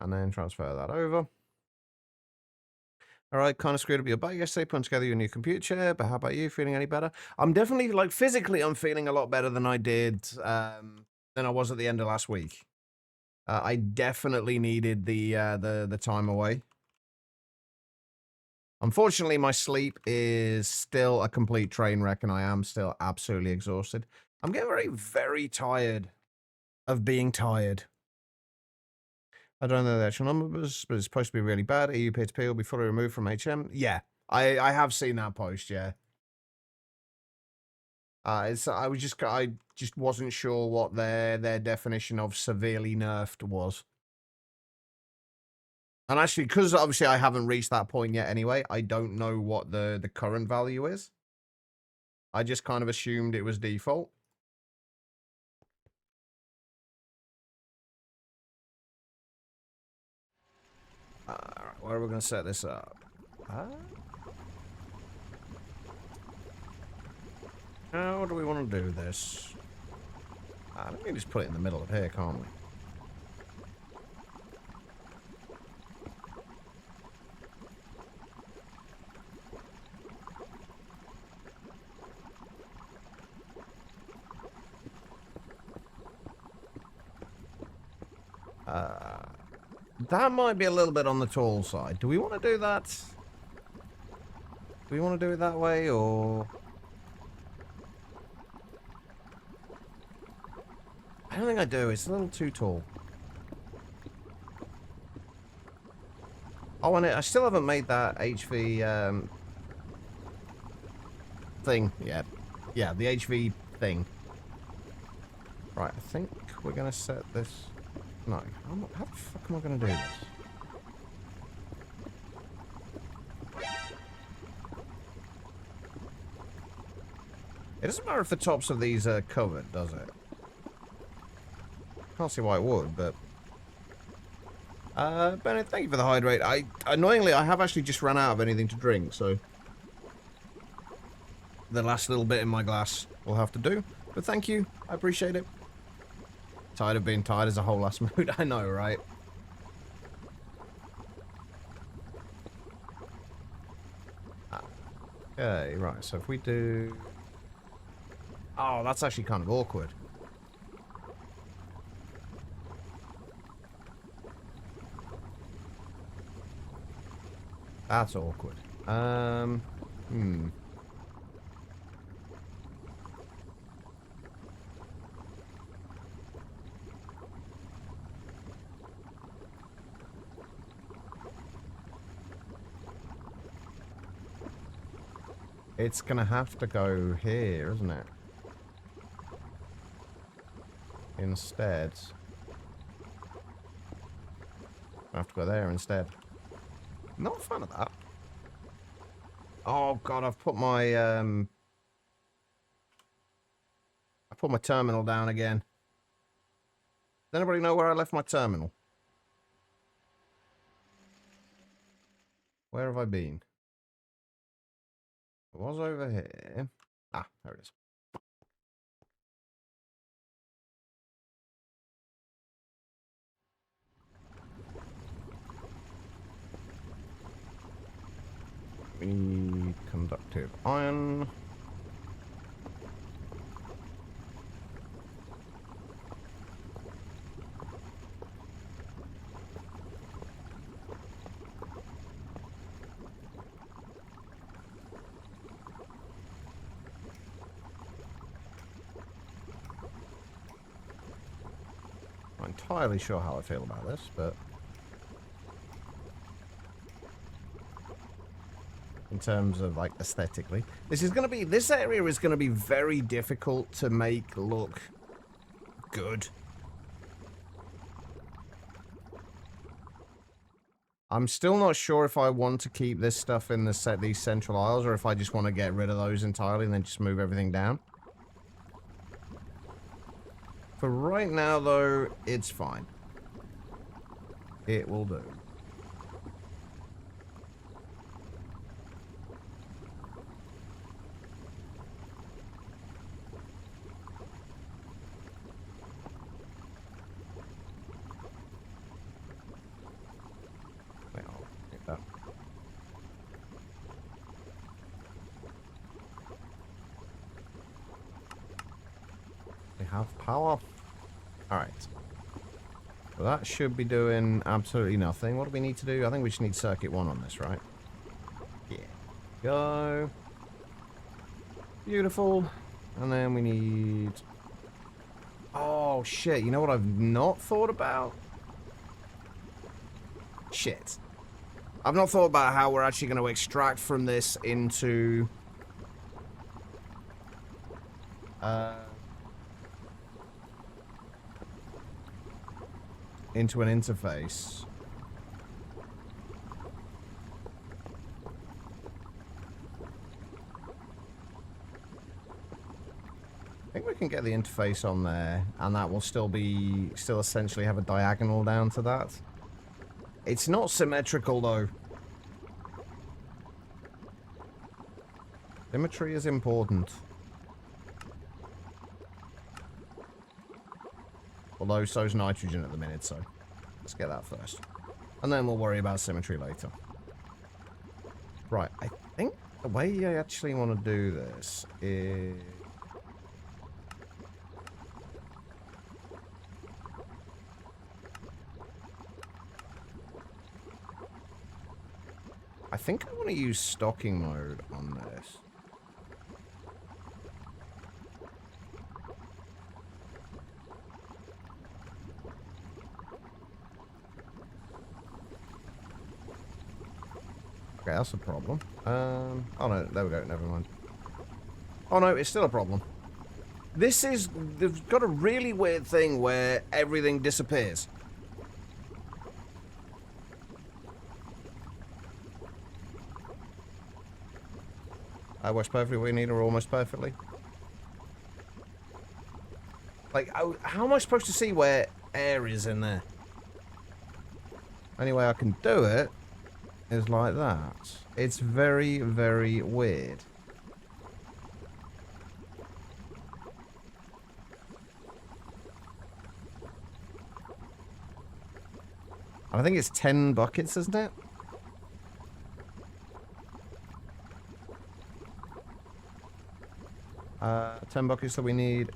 And then transfer that over. All right, kind of screwed up your back yesterday, putting together your new computer chair, but how about you? Feeling any better? I'm definitely, like, physically, I'm feeling a lot better than I did, than I was at the end of last week. I definitely needed the time away. Unfortunately, my sleep is still a complete train wreck, and I am still absolutely exhausted. I'm getting very, very tired of being tired. I don't know the actual numbers, but it's supposed to be really bad. EU P2P will be fully removed from HM. Yeah, I have seen that post, yeah. I just wasn't sure what their definition of severely nerfed was. And actually, because obviously I haven't reached that point yet anyway, I don't know what the current value is. I just kind of assumed it was default. Alright, where are we going to set this up? How do we want to do this? Let me just put it in the middle of here, can't we? That might be a little bit on the tall side. Do we want to do that? Do we want to do it that way, or... I don't think I do. It's a little too tall. Oh, and I still haven't made that HV thing yet. Yeah, the HV thing. Right, I think we're going to set this... No, how the fuck am I going to do this? It doesn't matter if the tops of these are covered, does it? Can't see why it would, but... Bennett, thank you for the hydrate. Annoyingly, I have actually just ran out of anything to drink, so... The last little bit in my glass will have to do. But thank you, I appreciate it. Tired of being tired is a whole ass mood, I know, right? Okay, right, so if we do... Oh, that's actually kind of awkward. That's awkward. It's gonna have to go here, isn't it? Instead. I have to go there instead. Not a fan of that. Oh god, I've put my terminal down again. Does anybody know where I left my terminal? Where have I been? It was over here. Ah, there it is. We need conductive iron. I'm not entirely sure how I feel about this, but in terms of like aesthetically, this area is gonna be very difficult to make look good. I'm still not sure if I want to keep this stuff in these central aisles, or if I just want to get rid of those entirely and then just move everything down. For right now, though, it's fine. It will do. We have power. Alright. So that should be doing absolutely nothing. What do we need to do? I think we just need circuit 1 on this, right? Yeah. Go. Beautiful. And then we need... Oh, shit. You know what I've not thought about? Shit. I've not thought about how we're actually going to extract from this into... into an interface. I think we can get the interface on there, and that will still essentially have a diagonal down to that. It's not symmetrical, though. Symmetry is important. Although, so's nitrogen at the minute, so let's get that first. And then we'll worry about symmetry later. Right, I think the way I actually want to do this is... I think I want to use stocking mode on this. Okay, that's a problem. Oh no, there we go, never mind. Oh no, it's still a problem. This is... They've got a really weird thing where everything disappears. Works perfectly what we need, or almost perfectly. Like, how am I supposed to see where air is in there? Only way I can do it is like that. It's very, very weird. I think it's 10 buckets, isn't it? Uh, 10 buckets that we need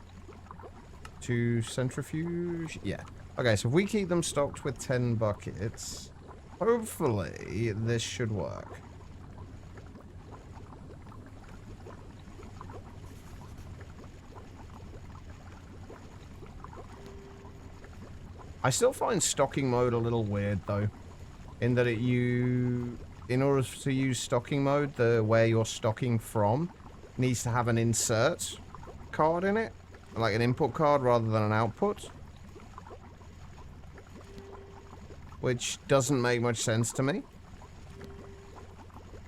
to centrifuge. Yeah. Okay, so if we keep them stocked with 10 buckets, hopefully this should work. I still find stocking mode a little weird, though, in that in order to use stocking mode, where you're stocking from needs to have an insert card in it, like an input card rather than an output, which doesn't make much sense to me.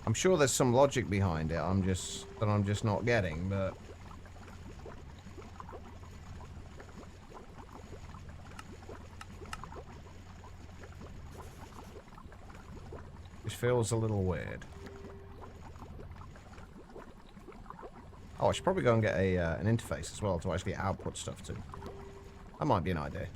I'm sure there's some logic behind it. I'm just not getting, but it feels a little weird. Oh, I should probably go and get an interface as well to actually output stuff to. That might be an idea.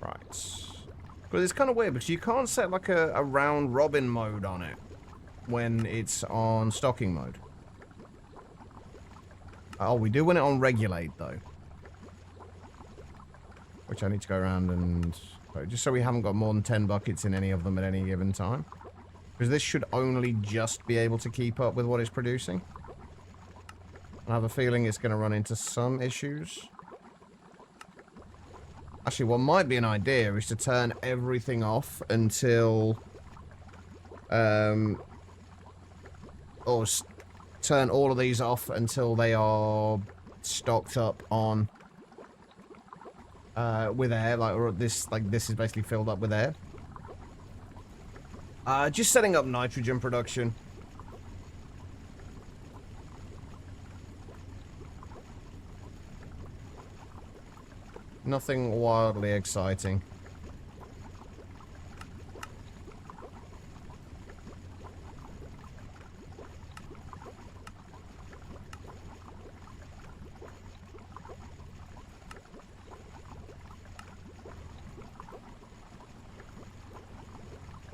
Right. But it's kind of weird because you can't set like a round robin mode on it when it's on stocking mode. Oh, we do want it on regulate, though. Which I need to go around and... just so we haven't got more than 10 buckets in any of them at any given time. Because this should only just be able to keep up with what it's producing. I have a feeling it's going to run into some issues. Actually, what might be an idea is to turn everything off until... or turn all of these off until they are stocked up on with air, this is basically filled up with air. Just setting up nitrogen production. Nothing wildly exciting.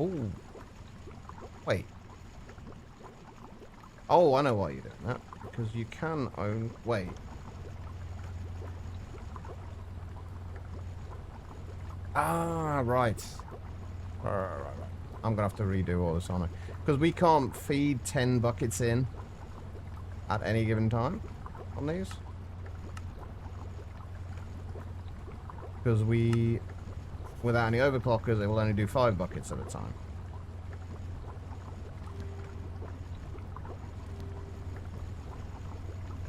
Oh. Wait. Oh, I know why you're doing that. Because you can own... Wait. Ah, right. Right. I'm going to have to redo all this on it. Because we can't feed 10 buckets in at any given time on these. Because we... Without any overclockers, it will only do 5 buckets at a time.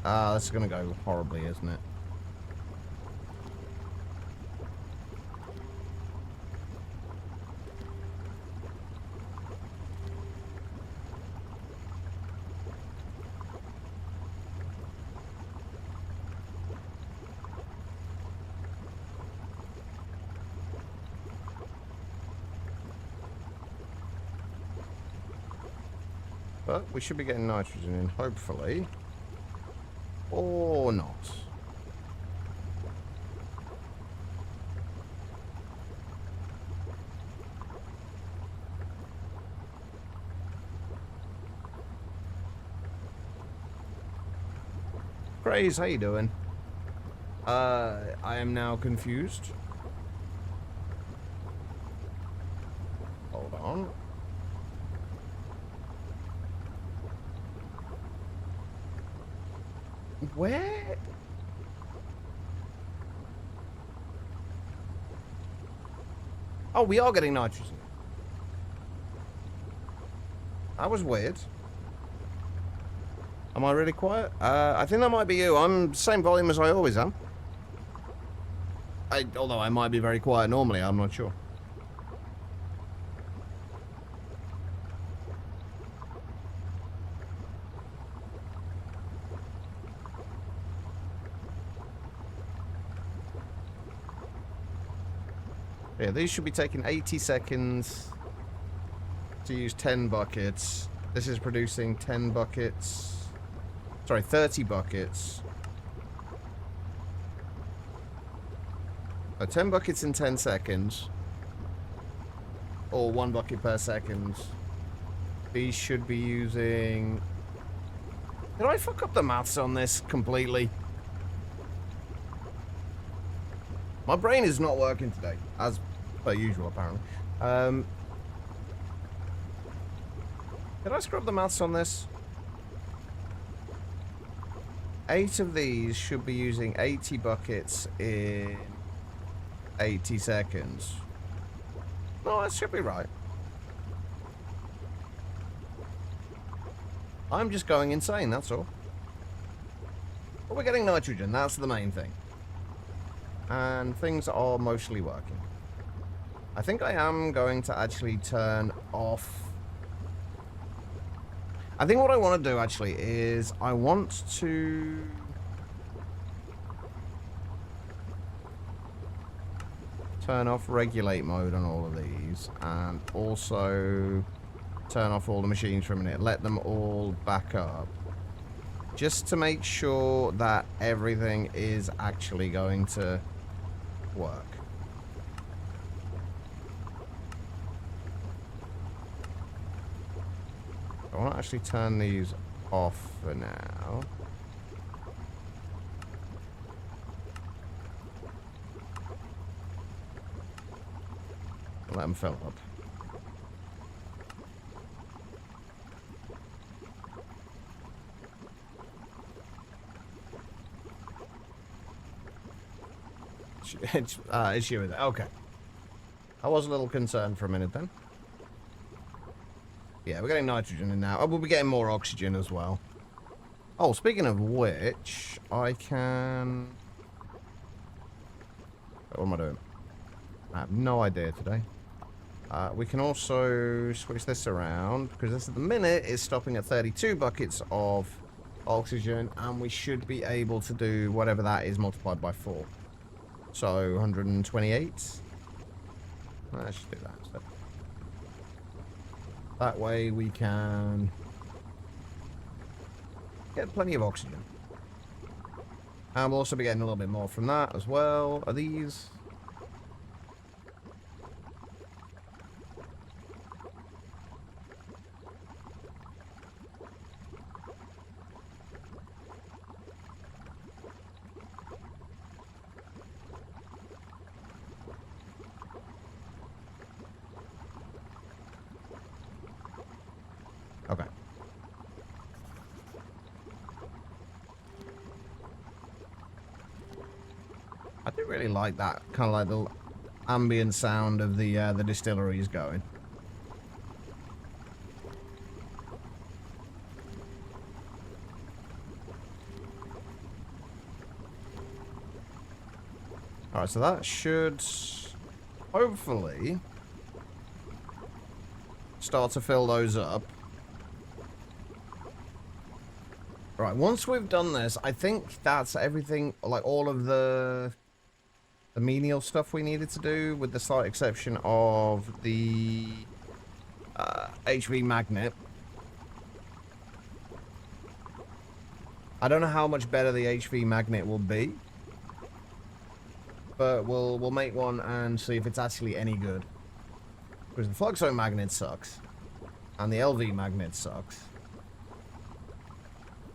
Ah, this is going to go horribly, isn't it? But we should be getting nitrogen in, hopefully. Or not. Grace, how you doing? I am now confused. Hold on. Where? Oh, we are getting nitrogen. That was weird. Am I really quiet? I think that might be you. I'm same volume as I always am. Although I might be very quiet normally, I'm not sure. Yeah, these should be taking 80 seconds to use 10 buckets. This is producing 10 buckets. Sorry, 30 buckets. 10 buckets in 10 seconds. Or 1 bucket per second. These should be using... Did I fuck up the maths on this completely? My brain is not working today, as per usual, apparently. Did I screw up the maths on this? 8 of these should be using 80 buckets in 80 seconds. No, that should be right. I'm just going insane, that's all. But we're getting nitrogen, that's the main thing. And things are mostly working. I think I am going to actually turn off... I think what I want to do, actually, is I want to... turn off regulate mode on all of these, and also turn off all the machines for a minute. Let them all back up. Just to make sure that everything is actually going to work. I want to actually turn these off for now. Let them fill up. Issue with it. Okay. I was a little concerned for a minute then. Yeah, we're getting nitrogen in now. Oh, we'll be getting more oxygen as well. Oh, speaking of which, I can... What am I doing? I have no idea today. We can also switch this around, because this at the minute is stopping at 32 buckets of oxygen, and we should be able to do whatever that is multiplied by 4. So, 128. I should do that instead. That way we can get plenty of oxygen. And we'll also be getting a little bit more from that as well. Are these... Okay. I do really like that kind of like the ambient sound of the distilleries going. All right, so that should hopefully start to fill those up. Right, once we've done this, I think that's everything, like all of the menial stuff we needed to do, with the slight exception of the HV magnet. I don't know how much better the HV magnet will be, but we'll make one and see if it's actually any good. Because the Fluxo magnet sucks, and the LV magnet sucks.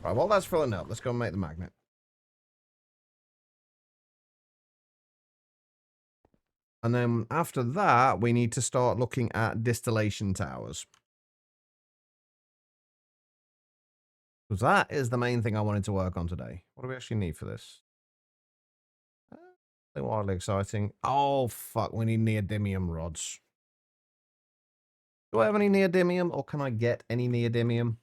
Right, while that's filling up, let's go and make the magnet. And then after that, we need to start looking at distillation towers. Because that is the main thing I wanted to work on today. What do we actually need for this? Wildly exciting. Oh, fuck. We need neodymium rods. Do I have any neodymium, or can I get any neodymium?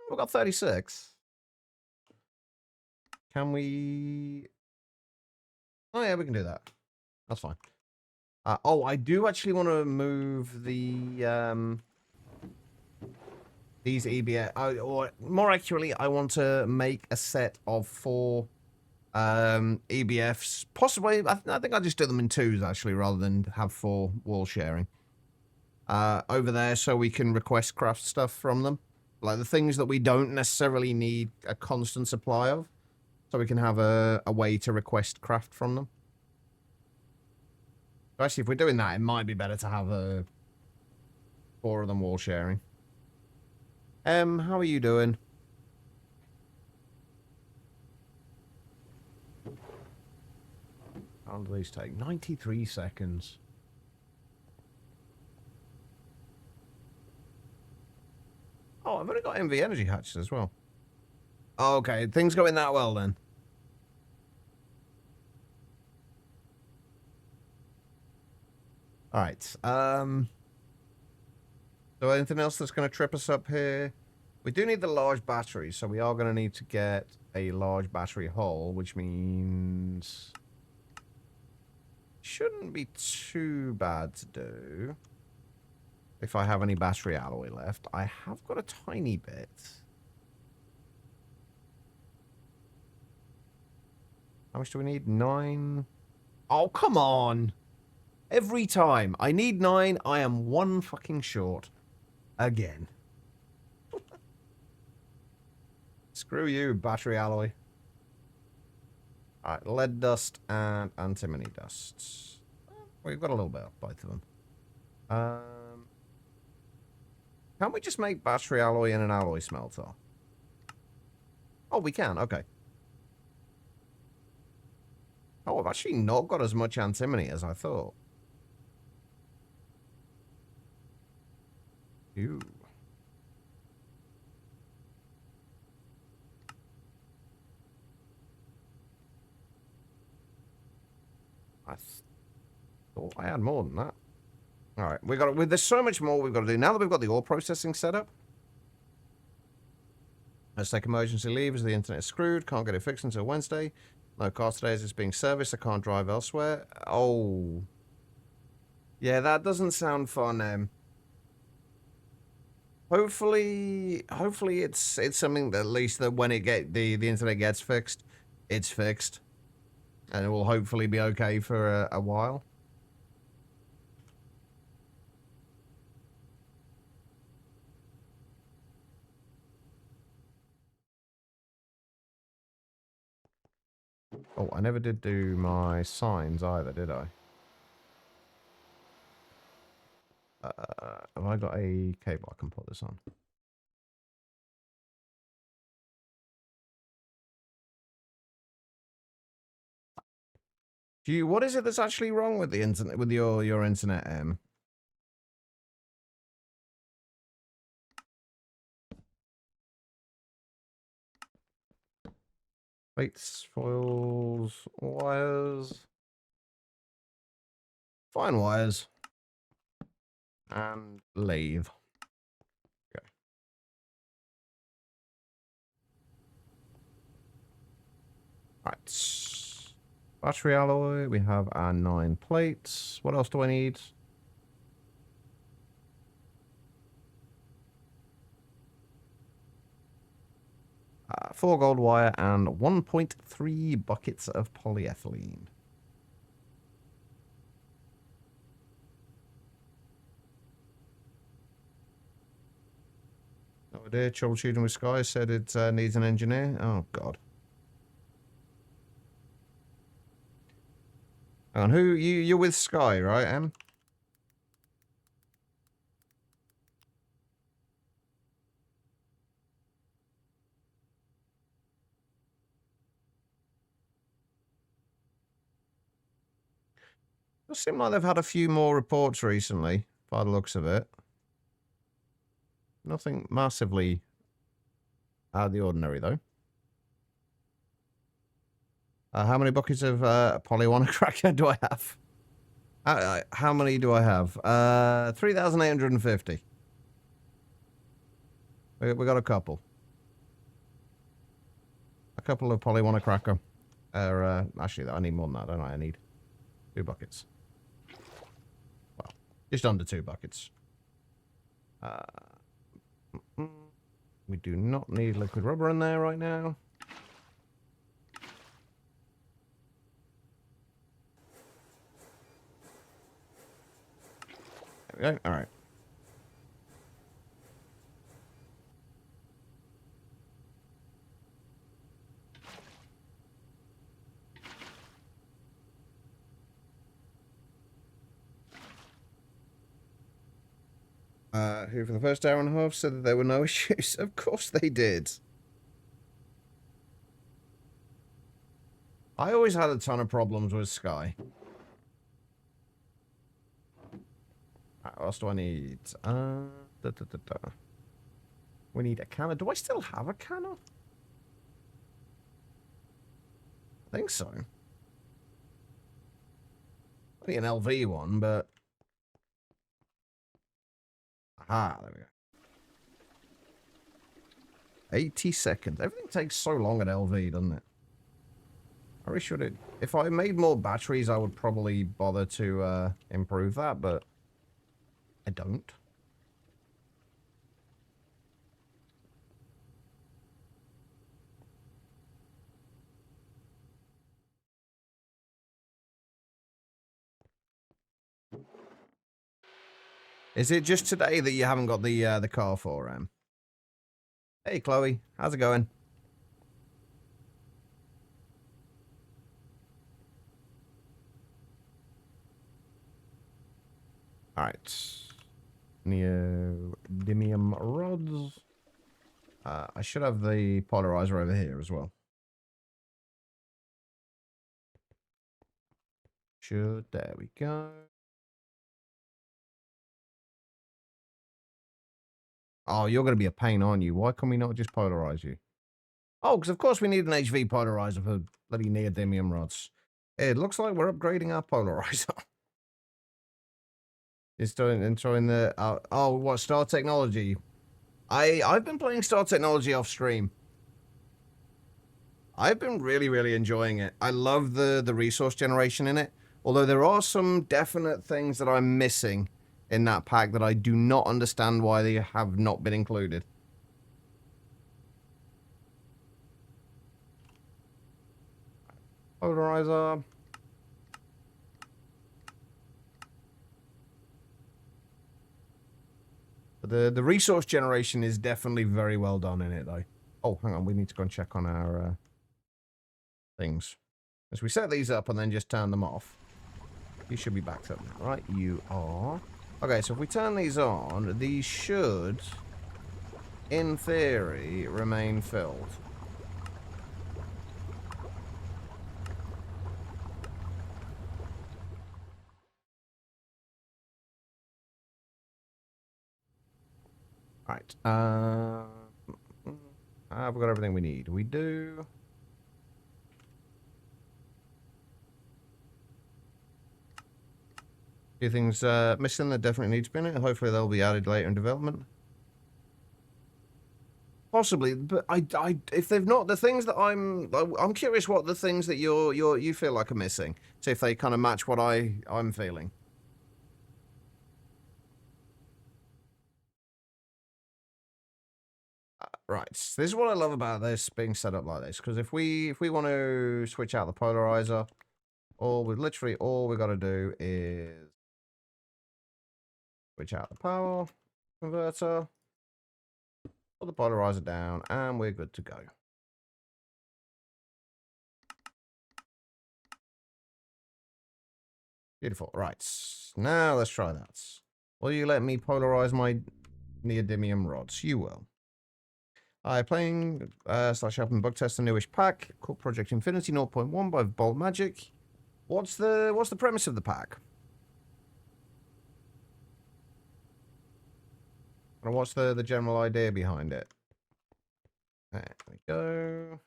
We've got 36. Can we... Oh, yeah, we can do that. That's fine. Oh, I do actually want to move the... these EBF... or more accurately, I want to make a set of 4 EBFs. Possibly, I think I'll just do them in 2s, actually, rather than have 4 wall sharing. Over there, so we can request craft stuff from them. Like the things that we don't necessarily need a constant supply of. So we can have a way to request craft from them. So actually, if we're doing that, it might be better to have 4 of them wall sharing. How are you doing? How long do these take? 93 seconds. Oh, I've only got MV energy hatches as well. Oh, okay, things going that well then. Alright, so anything else that's going to trip us up here? We do need the large battery, so we are going to need to get a large battery hull, which means... shouldn't be too bad to do. If I have any battery alloy left. I have got a tiny bit. How much do we need? 9? Oh, come on! Every time. I need 9, I am 1 fucking short. Again. Screw you, battery alloy. Alright, lead dust and antimony dust. We've got a little bit of both of them. Can't we just make battery alloy in an alloy smelter? Oh, we can. Okay. Oh, I've actually not got as much antimony as I thought. Ooh. I thought I had more than that. All right, there's so much more we've got to do. Now that we've got the ore processing set up, let's take emergency leave as the internet is screwed. Can't get it fixed until Wednesday. No car today as it's being serviced. I can't drive elsewhere. Oh. Yeah, that doesn't sound fun, Hopefully it's something that at least that when the internet gets fixed, it's fixed. And it will hopefully be okay for a while. Oh, I never did do my signs either, did I? Have I got a cable I can put this on? What is it that's actually wrong with the internet, with your internet, Plates, foils, wires. Fine wires. And lathe. Okay. Right. Battery alloy. We have our 9 plates. What else do I need? 4 gold wire and 1.3 buckets of polyethylene. No idea. Troubleshooting with Sky said it needs an engineer. Oh, God. Hang on, you're with Sky, right, Em? Does seem like they've had a few more reports recently, by the looks of it. Nothing massively out of the ordinary, though. How many buckets of polywana cracker do I have? How many do I have? 3,850. We got a couple. A couple of polywana cracker. Actually, I need more than that, don't I? I need 2 buckets. Well, just under 2 buckets. We do not need liquid rubber in there right now. There we go. All right. Who for the first hour and a half said that there were no issues? Of course they did. I always had a ton of problems with Sky. Right, what else do I need? We need a canner. Do I still have a canner? I think so. I think an LV one, but... Aha, there we go. 80 seconds. Everything takes so long at LV, doesn't it? I really should have... If I made more batteries, I would probably bother to improve that, but I don't. Is it just today that you haven't got the car for, Em? Hey, Chloe. How's it going? Alright. Neodymium rods. I should have the polarizer over here as well. There we go. Oh, you're going to be a pain, aren't you? Why can we not just polarize you? Oh, because of course we need an HV polarizer for bloody neodymium rods. It looks like we're upgrading our polarizer. Just enjoying the... oh, what? Star Technology? I've been playing Star Technology off stream. I've been really, really enjoying it. I love the resource generation in it. Although there are some definite things that I'm missing in that pack that I do not understand why they have not been included. Polarizer. But the resource generation is definitely very well done in it, though. Oh, hang on. We need to go and check on our things. As we set these up and then just turn them off. You should be backed up now, right? You are. Okay, so if we turn these on, these should, in theory, remain filled. Right. Have we got everything we need? We do. few things missing that definitely need to be in it. Hopefully they'll be added later in development. Possibly, but if they've not, the things that I'm curious what the things that you feel like are missing. See if they kind of match what I'm feeling. Right, this is what I love about this being set up like this, because if we want to switch out the polarizer, all we got to do is switch out the power converter, put the polarizer down, and we're good to go. Beautiful. Right, now let's try that. Will you let me polarize my neodymium rods? You will. Playing slash helping bug test a newish pack called Project Infinity 0.1 by Bolt Magic. What's the premise of the pack? And what's the general idea behind it? There we go.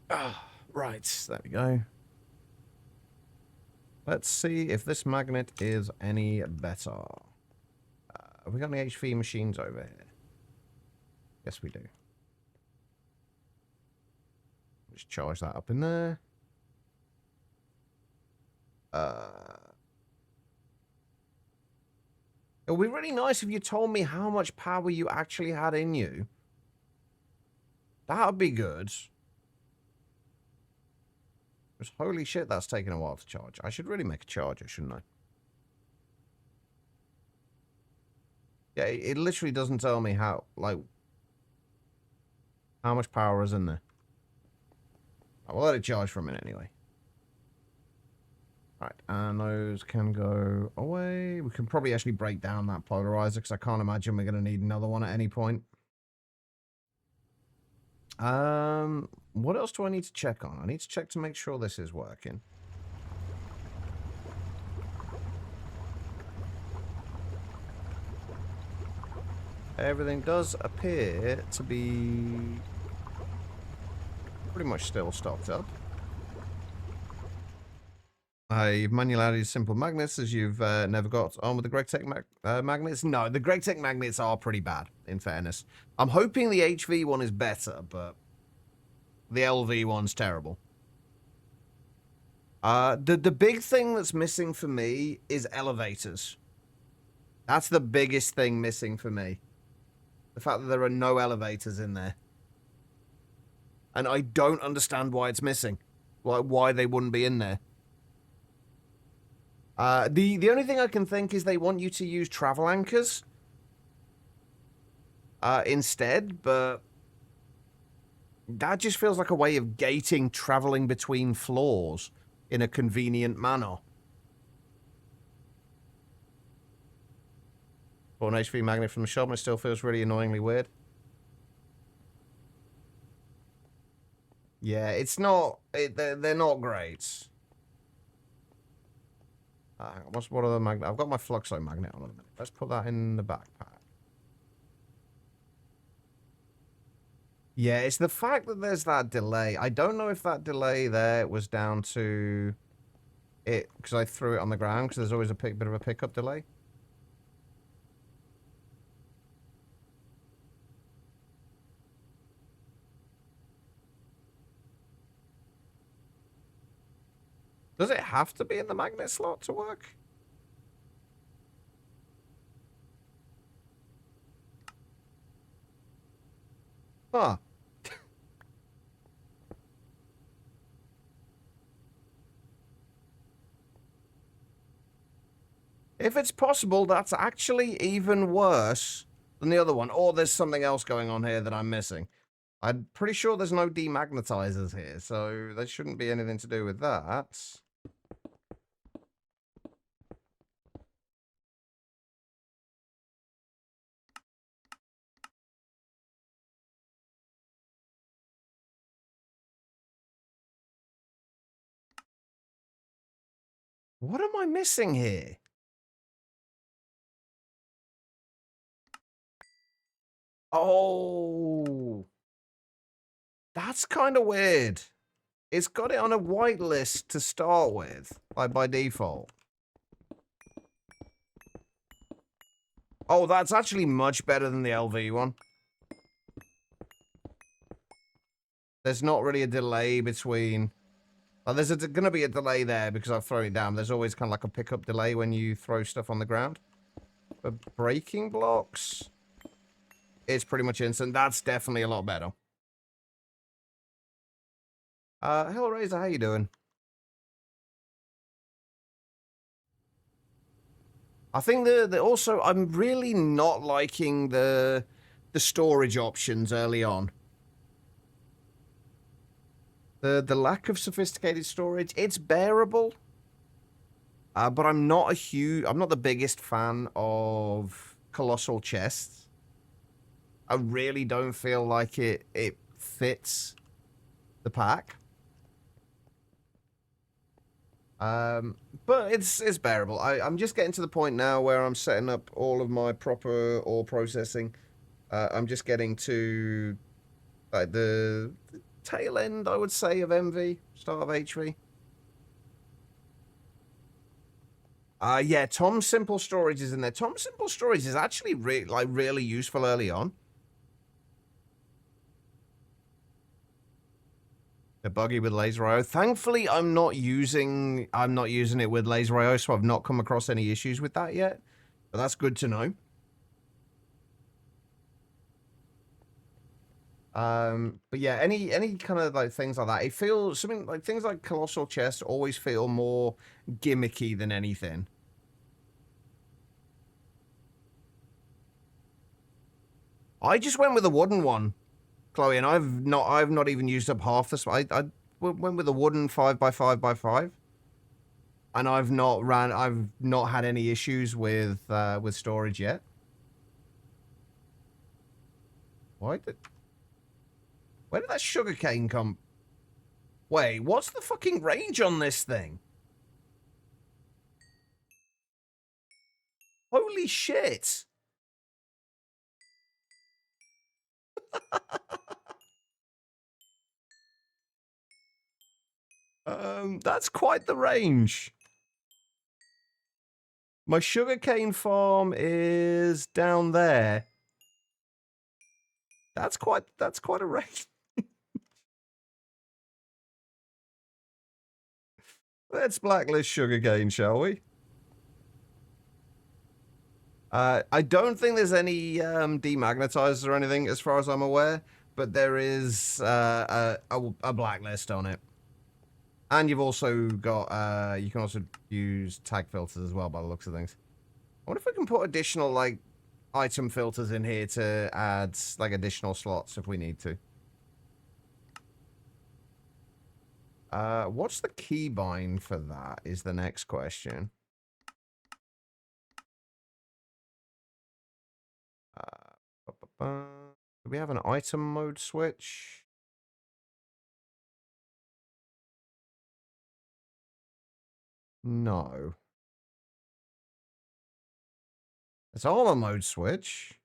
Ah, right, there we go. Let's see if this magnet is any better. Have we got any HV machines over here? Yes, we do. Just charge that up in there. It would be really nice if you told me how much power you actually had in you. That would be good. Because holy shit, that's taking a while to charge. I should really make a charger, shouldn't I? Yeah, it literally doesn't tell me how much power is in there. I will let it charge for a minute anyway. Right, and those can go away. We can probably actually break down that polarizer because I can't imagine we're going to need another one at any point. What else do I need to check on? I need to check to make sure this is working. Everything does appear to be pretty much still stocked up. You've manually added simple magnets as you've never got on with the GregTech magnets. No, the GregTech magnets are pretty bad, in fairness. I'm hoping the HV one is better, but the LV one's terrible. The big thing that's missing for me is elevators. That's the biggest thing missing for me. The fact that there are no elevators in there. And I don't understand why it's missing. Like, why they wouldn't be in there. The only thing I can think is they want you to use travel anchors instead, but that just feels like a way of gating traveling between floors in a convenient manner. For an HV magnet from the shop, it still feels really annoyingly weird. Yeah, it's not. They're not great. What other magnet? I've got my Fluxo magnet on a minute. Let's put that in the backpack. Yeah, it's the fact that there's that delay. I don't know if that delay there was down to it because I threw it on the ground because there's always a bit of a pickup delay. Does it have to be in the magnet slot to work? Huh. If it's possible, that's actually even worse than the other one. Or there's something else going on here that I'm missing. I'm pretty sure there's no demagnetizers here, so there shouldn't be anything to do with that. What am I missing here? Oh, that's kind of weird. It's got it on a whitelist to start with, like by default. Oh, that's actually much better than the LV one. There's not really a delay between... Well, there's going to be a delay there because I've thrown it down. There's always kind of like a pickup delay when you throw stuff on the ground. But breaking blocks, it's pretty much instant. That's definitely a lot better. Hellraiser, how you doing? I think also, I'm really not liking the storage options early on. The lack of sophisticated storage, it's bearable. But I'm not the biggest fan of colossal chests. I really don't feel like it fits the pack. But it's bearable. I'm just getting to the point now where I'm setting up all of my proper ore processing. I'm just getting to like the tail end, I would say, of MV, start of HV. Yeah, Tom's Simple Storage is in there. Tom's Simple Storage is actually really useful early on. The buggy with laser IO. Thankfully, I'm not using it with laser IO, so I've not come across any issues with that yet. But that's good to know. But yeah, any kind of like things like that. It feels something like things like colossal chests always feel more gimmicky than anything. I just went with a wooden one, Chloe, and I've not even used up half this. I went with a wooden 5x5x5, and I've not had any issues with storage yet. Where did that sugarcane come? Wait, what's the fucking range on this thing? Holy shit! That's quite the range. My sugarcane farm is down there. That's quite a range. Let's blacklist sugarcane, shall we? I don't think there's any demagnetizers or anything, as far as I'm aware, but there is a blacklist on it. And you've also got, you can also use tag filters as well, by the looks of things. I wonder if we can put additional, like, item filters in here to add, like, additional slots if we need to. What's the keybind for that is the next question. Do we have an item mode switch? No. It's armor mode switch.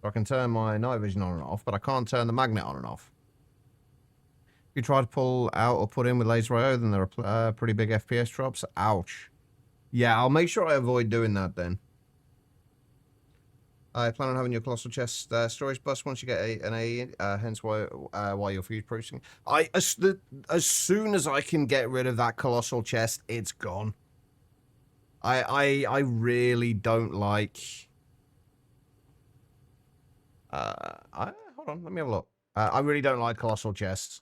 So I can turn my night vision on and off, but I can't turn the magnet on and off. If you try to pull out or put in with laser IO, then there are pretty big FPS drops. Ouch. Yeah, I'll make sure I avoid doing that then. I plan on having your colossal chest storage bus once you get an AE, hence why you're fuse processing. As soon as I can get rid of that colossal chest, it's gone. I really don't like. Hold on, let me have a look. I really don't like colossal chests.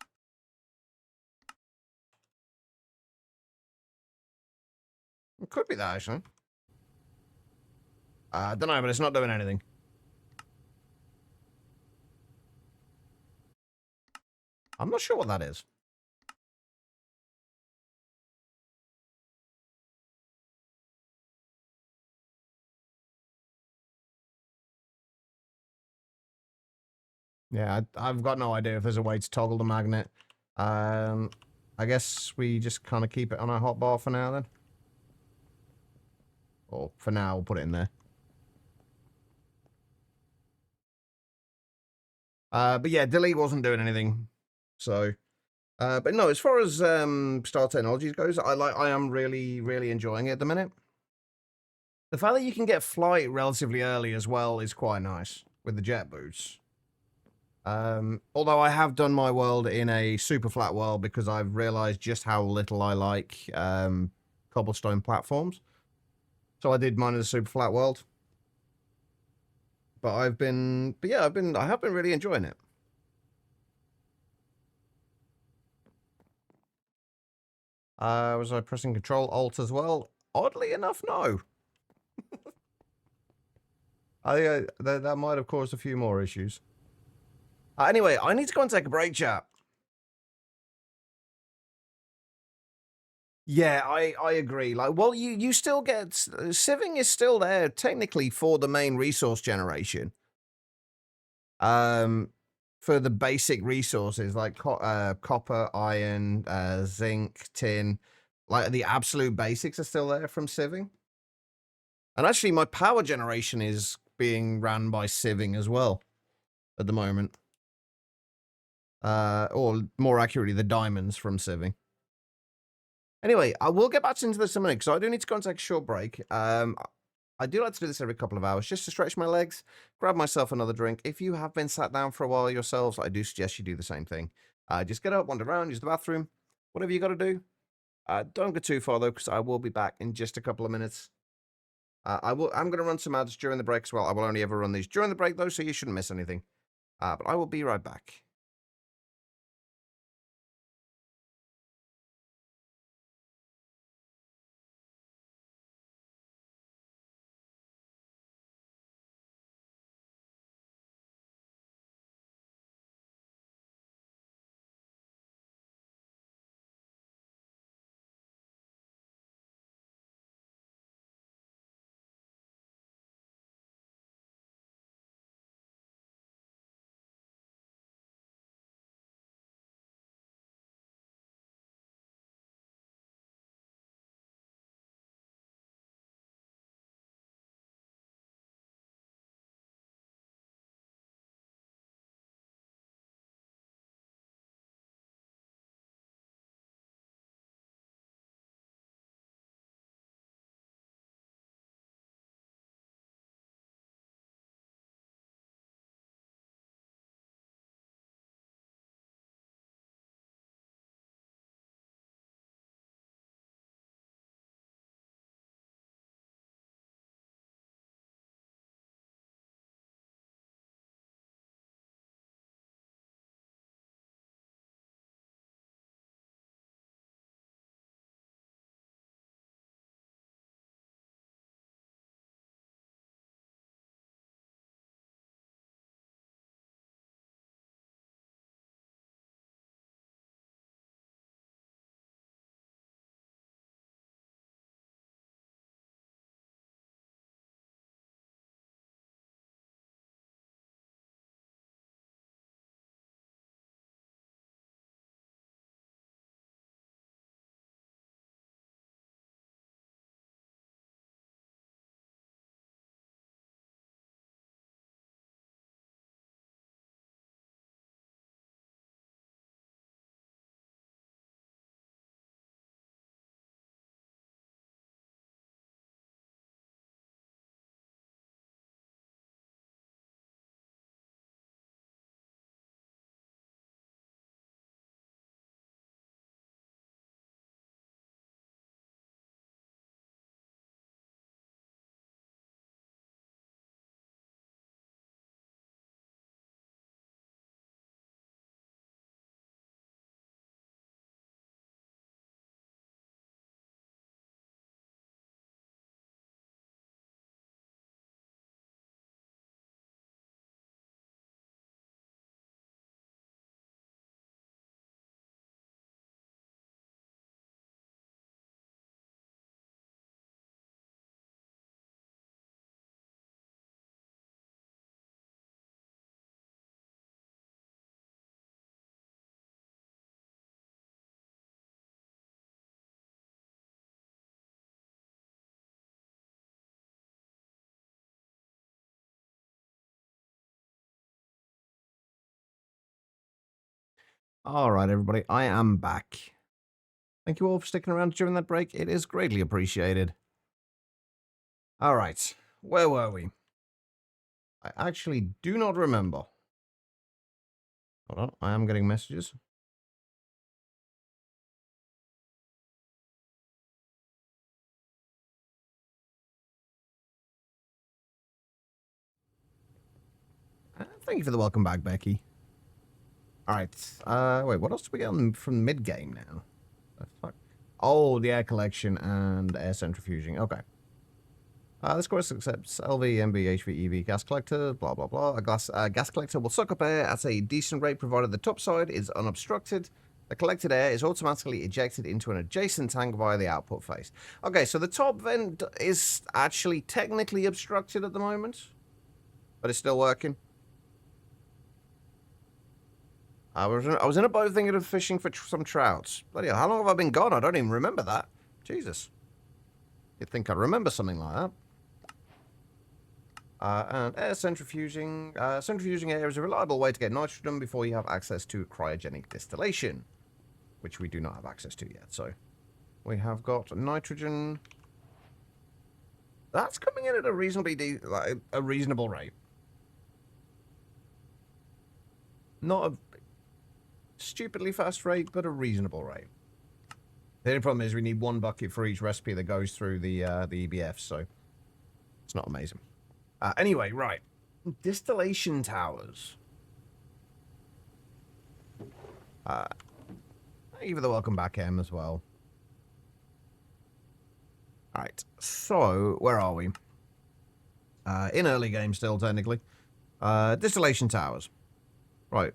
It could be that actually. I don't know, but it's not doing anything. I'm not sure what that is. Yeah, I've got no idea if there's a way to toggle the magnet. I guess we just kind of keep it on our hotbar for now then. Or for now, we'll put it in there. But yeah, delete wasn't doing anything. So, but no, as far as Star Technologies goes, I am really, really enjoying it at the minute. The fact that you can get flight relatively early as well is quite nice with the jet boots. Although I have done my world in a super flat world because I've realized just how little I like cobblestone platforms. So I did mine in a super flat world. But I have been really enjoying it. Was I pressing Control Alt as well? Oddly enough, no. I think that might have caused a few more issues. Anyway, I need to go and take a break, chat. Yeah, I agree. Like, well, you still get sieving is still there technically for the main resource generation. For the basic resources like copper, iron, zinc, tin, like the absolute basics are still there from sieving. And actually, my power generation is being ran by sieving as well at the moment. Or more accurately, the diamonds from sieving. Anyway, I will get back into this in a minute because I do need to go and take a short break. I do like to do this every couple of hours just to stretch my legs, grab myself another drink. If you have been sat down for a while yourselves, I do suggest you do the same thing. Just get up, wander around, use the bathroom, whatever you got to do. Don't go too far though, because I will be back in just a couple of minutes. I'm going to run some ads during the break as well. I will only ever run these during the break though, so you shouldn't miss anything. But I will be right back. All right, everybody, I am back. Thank you all for sticking around during that break. It is greatly appreciated. All right, where were we? I actually do not remember. Hold on, I am getting messages. Thank you for the welcome back, Becky. All right, wait, what else do we get from mid-game now? The fuck? Oh, the air collection and air centrifuging. Okay. This course accepts LV, MV, HV, EV, gas collector, blah, blah, blah. A gas collector will suck up air at a decent rate provided the top side is unobstructed. The collected air is automatically ejected into an adjacent tank via the output face. Okay, so the top vent is actually technically obstructed at the moment, but it's still working. I was in a boat thinking of fishing for some trouts. Bloody hell, how long have I been gone? I don't even remember that. Jesus. You'd think I'd remember something like that. And air centrifuging. Centrifuging air is a reliable way to get nitrogen before you have access to cryogenic distillation, which we do not have access to yet. So we have got nitrogen. That's coming in at a reasonably a reasonable rate. Not a stupidly fast rate, but a reasonable rate. The only problem is we need one bucket for each recipe that goes through the EBF, so it's not amazing. Anyway, right. Distillation towers. Thank you for the welcome back, Em, as well. Alright, so, where are we? In early game still, technically. Distillation towers. Right,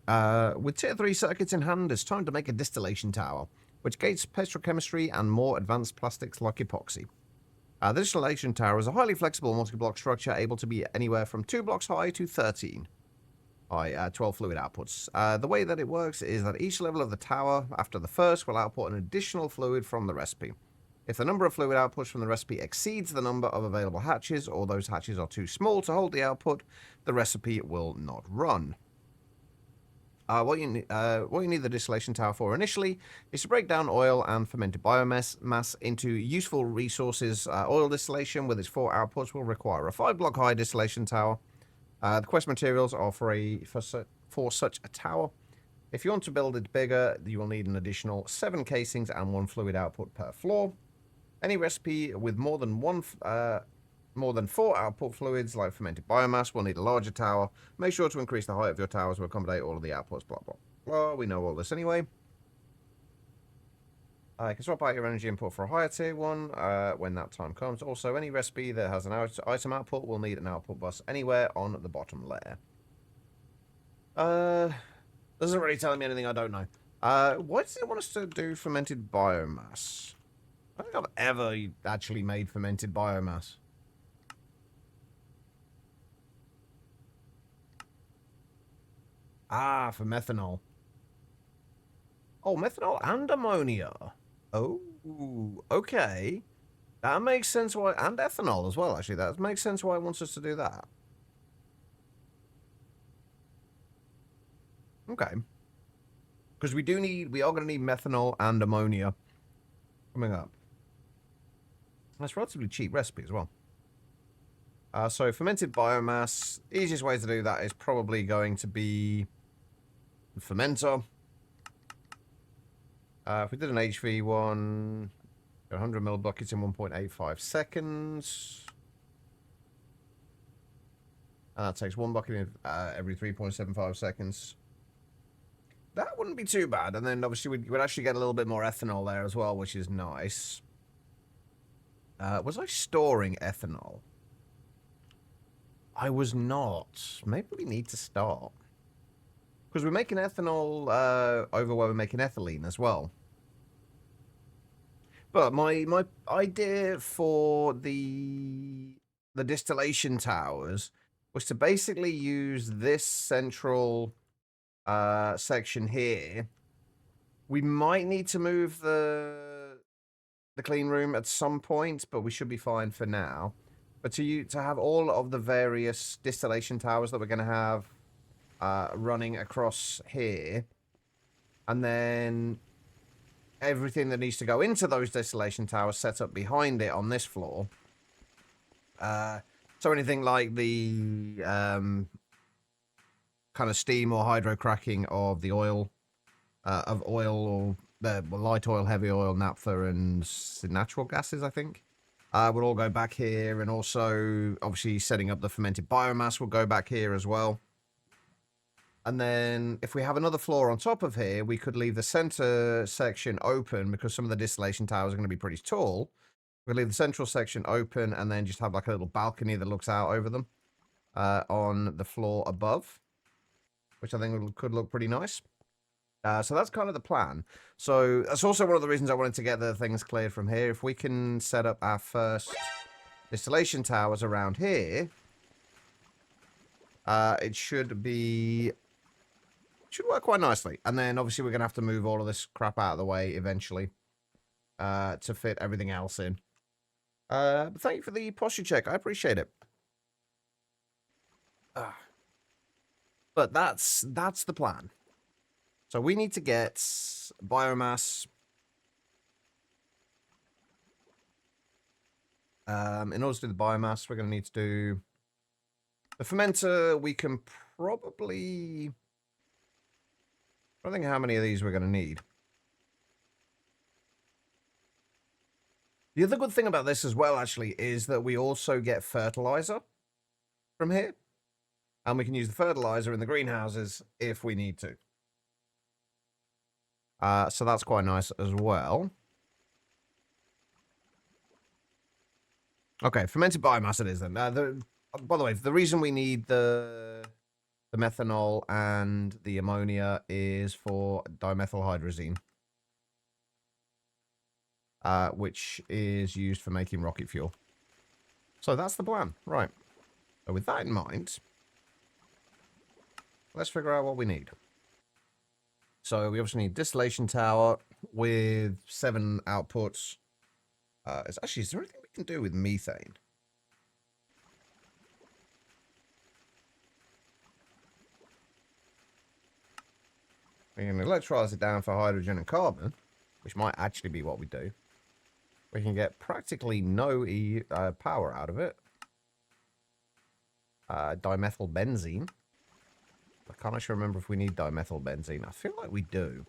with tier 3 circuits in hand, it's time to make a distillation tower, which gates petrochemistry and more advanced plastics like epoxy. The distillation tower is a highly flexible multi-block structure able to be anywhere from 2 blocks high to 13 high, 12 fluid outputs. The way that it works is that each level of the tower, after the first, will output an additional fluid from the recipe. If the number of fluid outputs from the recipe exceeds the number of available hatches, or those hatches are too small to hold the output, the recipe will not run. What you need the distillation tower for initially is to break down oil and fermented biomass into useful resources. Oil distillation with its 4 outputs will require a 5-block high distillation tower. The quest materials are for such a tower. If you want to build it bigger, you will need an additional 7 casings and 1 fluid output per floor. Any recipe with more than 4 output fluids, like fermented biomass, will need a larger tower. Make sure to increase the height of your towers to accommodate all of the outputs, blah, blah, blah. We know all this anyway. You can swap out your energy input for a higher tier one when that time comes. Also, any recipe that has an item output will need an output bus anywhere on the bottom layer. Doesn't really tell me anything I don't know. Why does it want us to do fermented biomass? I don't think I've ever actually made fermented biomass. Ah, for methanol. Oh, methanol and ammonia. Oh, okay. That makes sense why... And ethanol as well, actually. That makes sense why it wants us to do that. Okay. Because we are going to need methanol and ammonia coming up. That's a relatively cheap recipe as well. So fermented biomass, easiest way to do that is probably going to be fermenter. If we did an HV one, 100 ml buckets in 1.85 seconds. And that takes 1 bucket in, every 3.75 seconds. That wouldn't be too bad. And then obviously we'd actually get a little bit more ethanol there as well, which is nice. Was I storing ethanol? I was not. Maybe we need to start. Because we're making ethanol over where we're making ethylene as well. But my idea for the distillation towers was to basically use this central section here. We might need to move the clean room at some point, but we should be fine for now. But to have all of the various distillation towers that we're going to have running across here, And then everything that needs to go into those distillation towers set up behind it on this floor. So anything like the kind of steam or hydro cracking of the oil, or light oil, heavy oil, naphtha, and natural gases, I think, would all go back here. And also, obviously, setting up the fermented biomass will go back here as well. And then if we have another floor on top of here, we could leave the center section open because some of the distillation towers are going to be pretty tall. We'll leave the central section open and then just have like a little balcony that looks out over them on the floor above, which I think could look pretty nice. So that's kind of the plan. So that's also one of the reasons I wanted to get the things cleared from here. If we can set up our first distillation towers around here, it should work quite nicely. And then obviously we're going to have to move all of this crap out of the way eventually to fit everything else in. But thank you for the posture check. I appreciate it. But that's the plan. So we need to get biomass. In order to do the biomass, we're going to need to do the fermenter. We can probably... I don't think how many of these we're going to need. The other good thing about this as well, actually, is that we also get fertilizer from here. And we can use the fertilizer in the greenhouses if we need to. So that's quite nice as well. Okay, fermented biomass it is then. By the way, the reason we need the methanol and the ammonia is for dimethylhydrazine. Which is used for making rocket fuel. So that's the plan. Right. So with that in mind, let's figure out what we need. So we obviously need distillation tower with 7 outputs. Is there anything we can do with methane? We can electrolyze it down for hydrogen and carbon, which might actually be what we do. We can get practically no power out of it. Dimethylbenzene. I can't actually remember if we need dimethylbenzene. I feel like we do.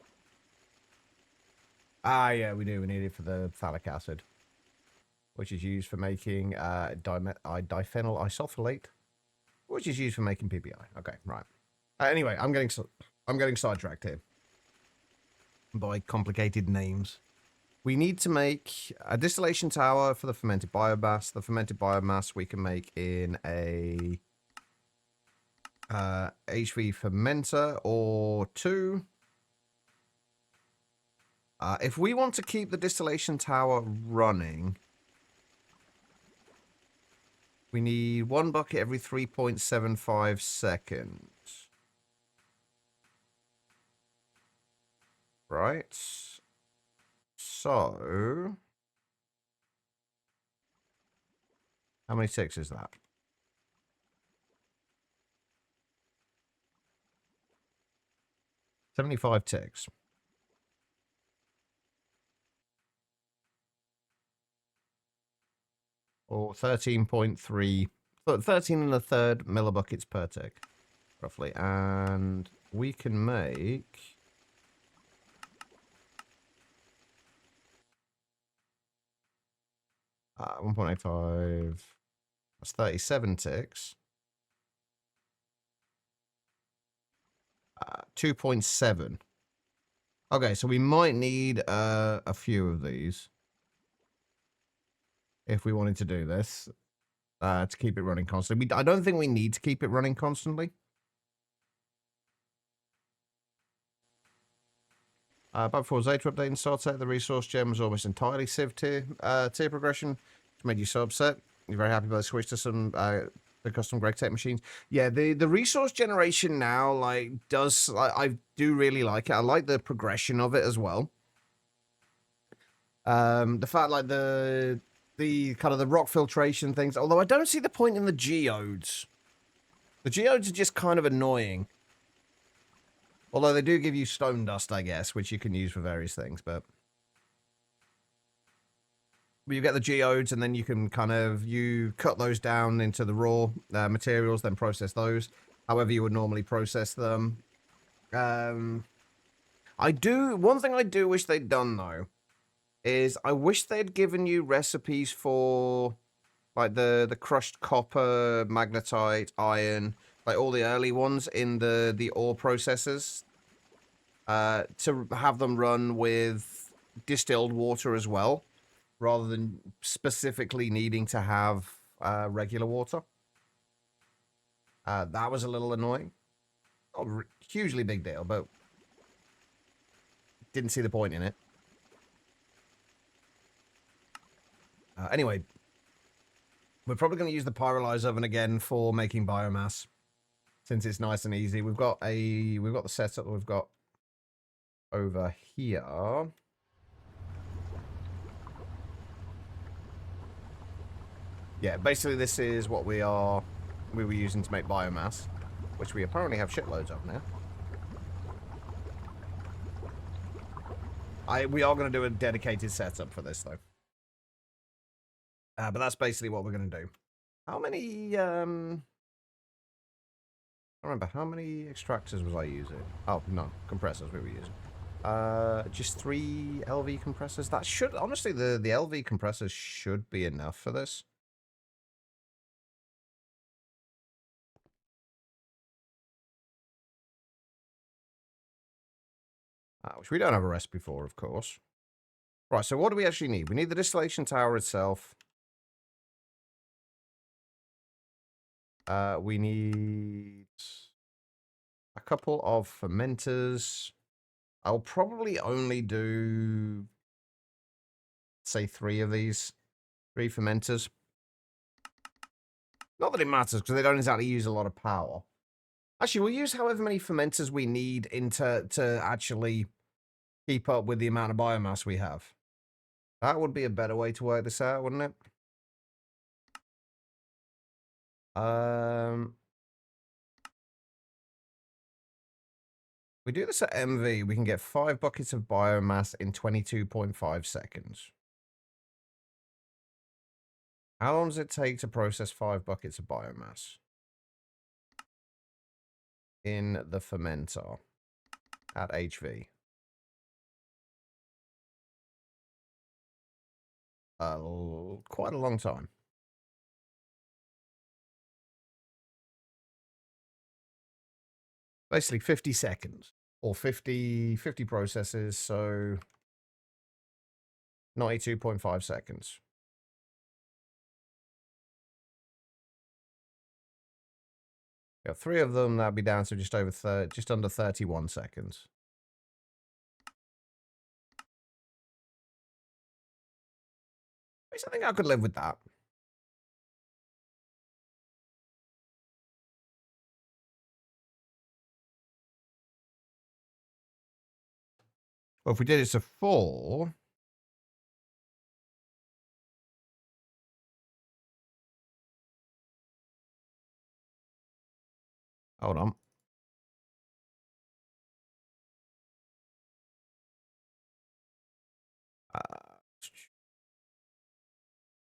Yeah, we do. We need it for the phthalic acid, which is used for making diphenyl isoflate, which is used for making PPI. Okay, right. Anyway, I'm getting sidetracked here by complicated names. We need to make a distillation tower for the fermented biomass. The fermented biomass we can make in a HV fermenter or 2. If we want to keep the distillation tower running, we need 1 bucket every 3.75 seconds. Right. So, how many ticks is that? 75 ticks. Or 13.3, 13 and a third millibuckets per tick, roughly. And we can make... 1.85, that's 37 ticks. 2.7. Okay, so we might need a few of these if we wanted to do this to keep it running constantly. I don't think we need to keep it running constantly. But before Zeta update and Sartek, the resource gem was almost entirely Civ tier progression, which made you so upset. You're very happy about the switch to some the custom Greg Tech machines. Yeah, the resource generation now I do really like it. I like the progression of it as well. The fact like the kind of the rock filtration things, although I don't see the point in the geodes. The geodes are just kind of annoying. Although they do give you stone dust, I guess, which you can use for various things, but you get the geodes, and then you can you cut those down into the raw materials, then process those however you would normally process them. One thing I do wish they'd done, though, is I wish they'd given you recipes for, like, the crushed copper, magnetite, iron, like all the early ones in the ore processors, to have them run with distilled water as well, rather than specifically needing to have regular water. That was a little annoying. Not a hugely big deal, but didn't see the point in it. Anyway, we're probably going to use the pyrolyze oven again for making biomass, since it's nice and easy. We've got the setup that we've got over here. Yeah, basically this is what we were using to make biomass, which we apparently have shitloads of now. We are going to do a dedicated setup for this, though. But that's basically what we're going to do. How many, I don't remember, how many extractors was I using? Oh, no, compressors we were using. Just 3 LV compressors. That should, honestly, the LV compressors should be enough for this. Which we don't have a recipe for, of course. Right, so what do we actually need? We need the distillation tower itself. We need a couple of fermenters. I'll probably only do, say, 3 of these. 3 fermenters. Not that it matters, because they don't exactly use a lot of power. Actually, we'll use however many fermenters we need to actually keep up with the amount of biomass we have. That would be a better way to work this out, wouldn't it? We do this at MV, we can get 5 buckets of biomass in 22.5 seconds. How long does it take to process 5 buckets of biomass in the fermenter at HV? Quite a long time. Basically 50 seconds or 50 processes, so 92.5 seconds. Got 3 of them, that'd be down to just under 31 seconds. I think I could live with that. Well, if we did it to 4... Hold on.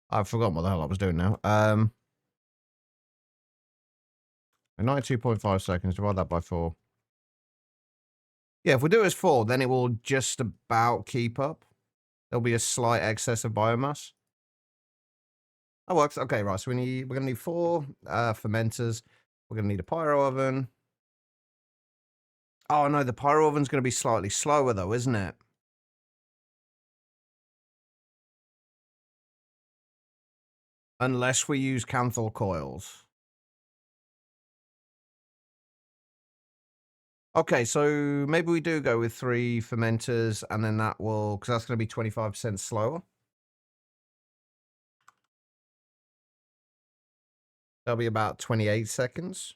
I've forgotten what the hell I was doing now. 92.5 seconds, divide that by 4. Yeah, if we do it as 4, then it will just about keep up. There'll be a slight excess of biomass. That works. Okay, right. So we're gonna need 4 fermenters. We're gonna need a pyro oven. Oh no, the pyro oven's gonna be slightly slower though, isn't it? Unless we use Canthal coils. Okay, so maybe we do go with 3 fermenters, and then that will, because that's going to be 25% slower. That'll be about 28 seconds.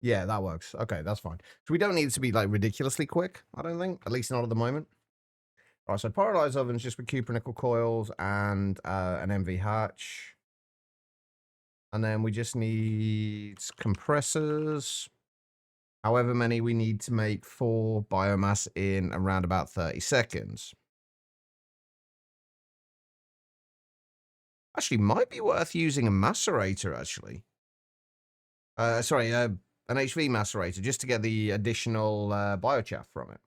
Yeah, that works. Okay, that's fine. So we don't need it to be like ridiculously quick, I don't think. At least not at the moment. All right, so pyrolyzed ovens just with cupronickel coils and an MV hatch. And then we just need compressors. However many we need to make for biomass in around about 30 seconds. Actually, might be worth using a macerator, actually. Sorry, an HV macerator, just to get the additional biochaff from it.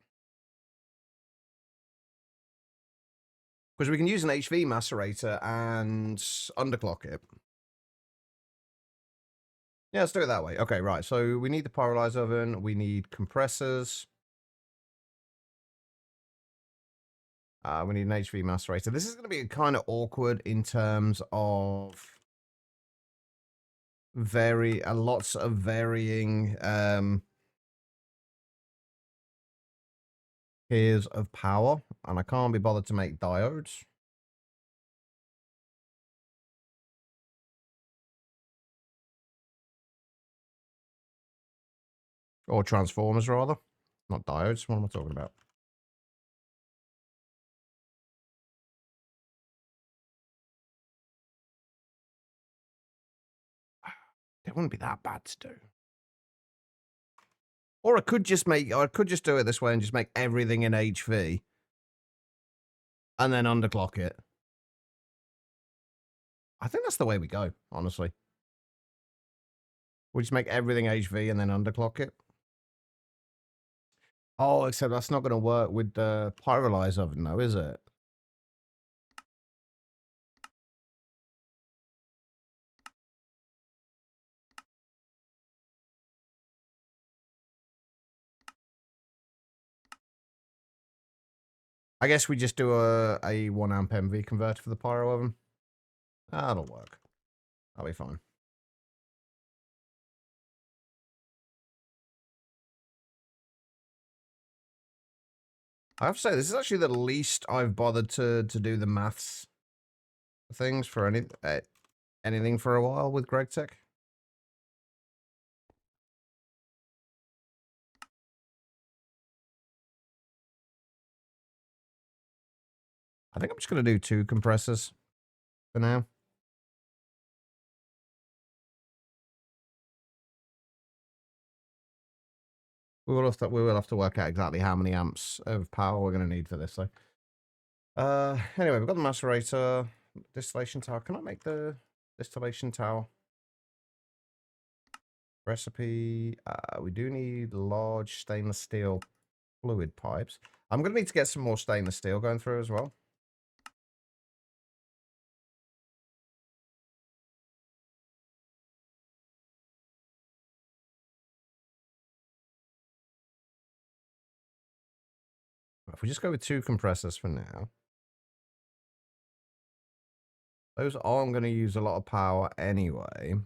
Because we can use an HV macerator and underclock it. Yeah, let's do it that way. Okay, right. So we need the pyrolyze oven. We need compressors. We need an HV macerator. This is going to be kind of awkward in terms of lots of varying tiers of power, and I can't be bothered to make diodes. Or transformers, rather. Not diodes. What am I talking about? It wouldn't be that bad to do. Or I could just do it this way and just make everything in HV. And then underclock it. I think that's the way we go, honestly. We just make everything HV and then underclock it. Oh, except that's not going to work with the pyrolyze oven, though, is it? I guess we just do a 1 amp MV converter for the pyro oven. That'll work. That'll be fine. I have to say, this is actually the least I've bothered to do the maths things for anything for a while with GregTech. I think I'm just going to do 2 compressors for now. We will have to work out exactly how many amps of power we're going to need for this, though. Anyway, we've got the macerator, distillation tower. Can I make the distillation tower? Recipe. We do need large stainless steel fluid pipes. I'm going to need to get some more stainless steel going through as well. If we just go with 2 compressors for now. Those aren't going to use a lot of power anyway.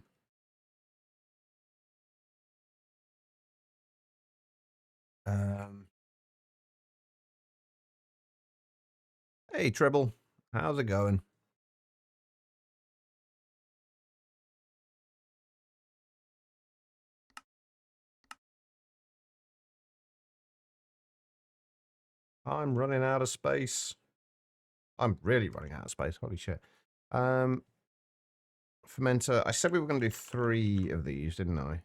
Hey, Tribble. How's it going? I'm running out of space. I'm really running out of space. Holy shit. Fermenter. I said we were going to do 3 of these, didn't I?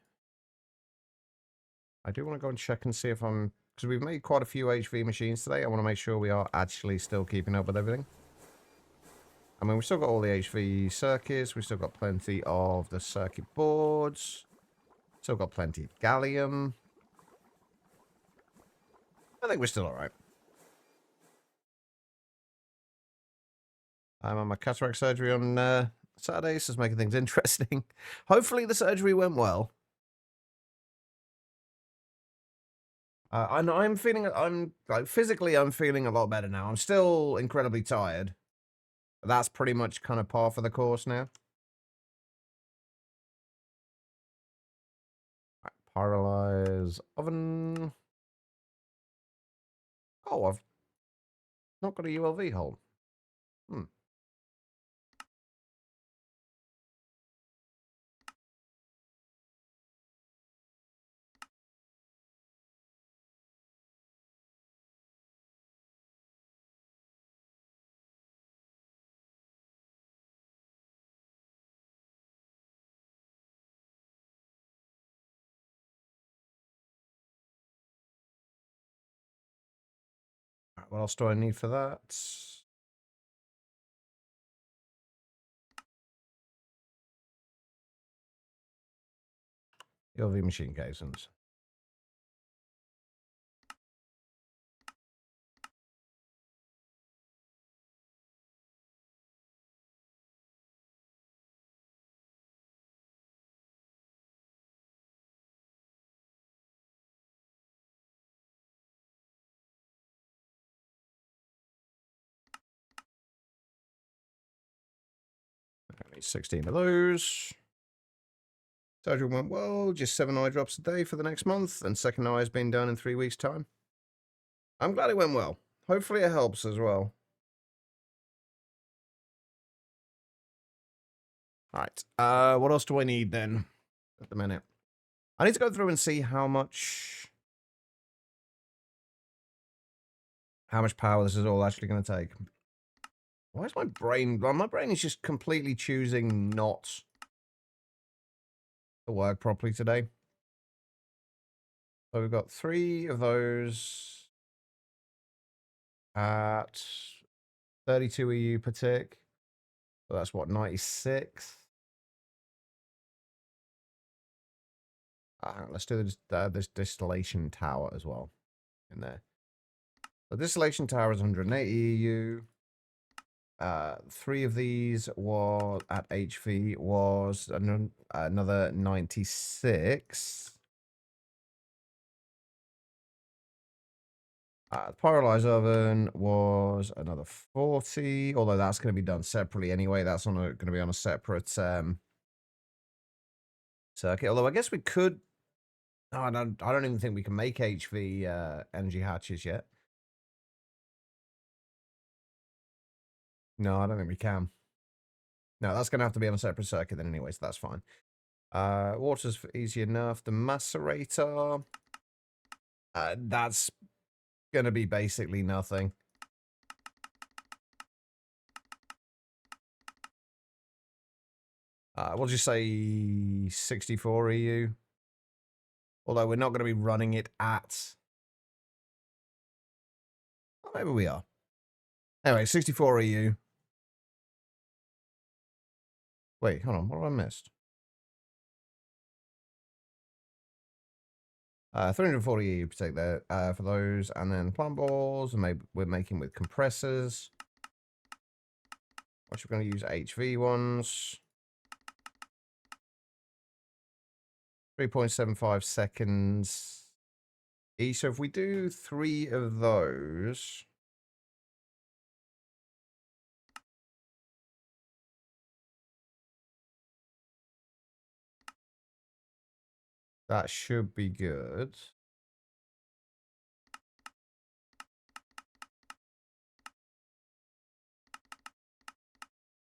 I do want to go and check and see if I'm... Because we've made quite a few HV machines today. I want to make sure we are actually still keeping up with everything. I mean, we've still got all the HV circuits. We've still got plenty of the circuit boards. Still got plenty of gallium. I think we're still alright. I'm on my cataract surgery on Saturday, so it's making things interesting. Hopefully the surgery went well. I'm feeling, physically I'm feeling a lot better now. I'm still incredibly tired. That's pretty much kind of par for the course now. Pyrolyze oven. Oh, I've not got a ULV hole. What else do I need for that? LV machine casings. I need 16 of those. Surgery went well, just 7 eye drops a day for the next month, and second eye has been done in 3 weeks' time. I'm glad it went well. Hopefully it helps as well. Alright, what else do I need then at the minute? I need to go through and see how much power this is all actually going to take. Why is my brain... Well, my brain is just completely choosing not to work properly today. So we've got 3 of those at 32 EU per tick. So that's what, 96? Let's do this distillation tower as well in there. The distillation tower is 180 EU. 3 of these was at HV was another 96. The pyrolyzer oven was another 40, although that's going to be done separately anyway. That's going to be on a separate circuit. Although I guess we could. No, I don't even think we can make HV energy hatches yet. No, I don't think we can. No, that's going to have to be on a separate circuit then anyway, so that's fine. Water's easy enough. The macerator, that's going to be basically nothing. What did you say? 64 EU? Although we're not going to be running it at... Oh, maybe we are. Anyway, 64 EU. Wait, hold on. What have I missed? 340 EU protect there for those. And then plant balls. And maybe we're making with compressors. Which we're going to use HV ones. 3.75 seconds each. So if we do 3 of those... That should be good.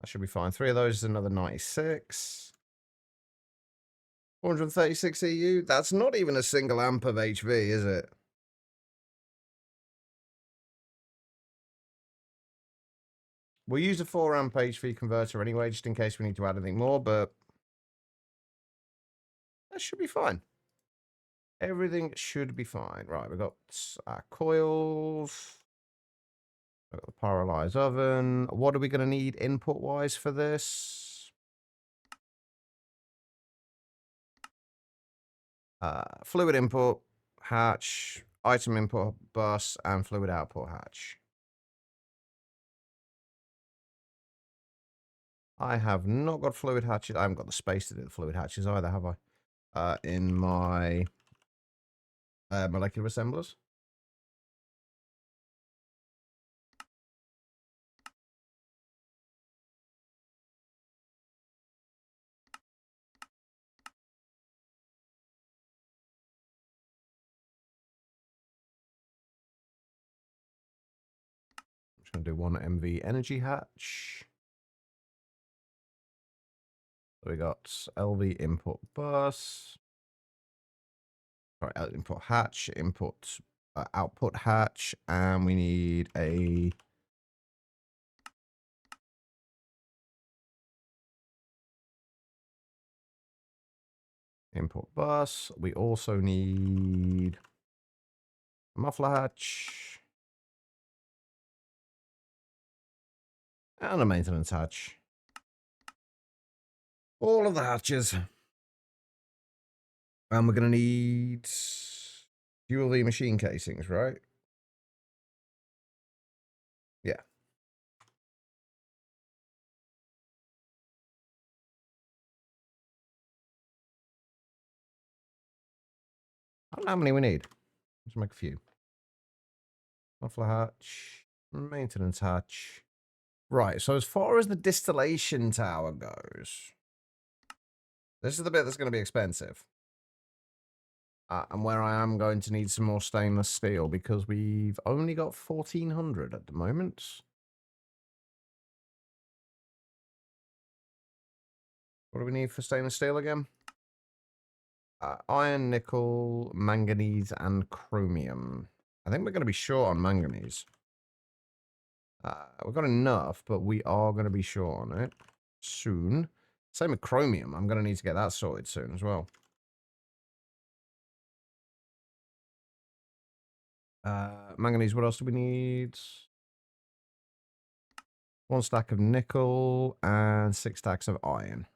That should be fine. 3 of those is another 96. 436 EU. That's not even a single amp of HV, is it? We'll use a 4 amp HV converter anyway, just in case we need to add anything more, but that should be fine. Everything should be fine. Right, we've got our coils. We've got the pyrolyzed oven. What are we going to need input-wise for this? Fluid input hatch, item input bus, and fluid output hatch. I have not got fluid hatches. I haven't got the space to do the fluid hatches either, have I? In my molecular assemblers. I'm just going to do 1 MV energy hatch. So we got LV input bus. Sorry, input hatch, input output hatch, and we need a input bus. We also need a muffler hatch. And a maintenance hatch. All of the hatches. And we're going to need ULV machine casings, right? Yeah. I don't know how many we need. Let's make a few. Muffler hatch. Maintenance hatch. Right, so as far as the distillation tower goes, this is the bit that's going to be expensive. And where I am going to need some more stainless steel because we've only got 1,400 at the moment. What do we need for stainless steel again? Iron, nickel, manganese, and chromium. I think we're going to be short on manganese. We've got enough, but we are going to be short on it soon. Same with chromium. I'm going to need to get that sorted soon as well. Manganese, what else do we need? 1 stack of nickel and 6 stacks of iron.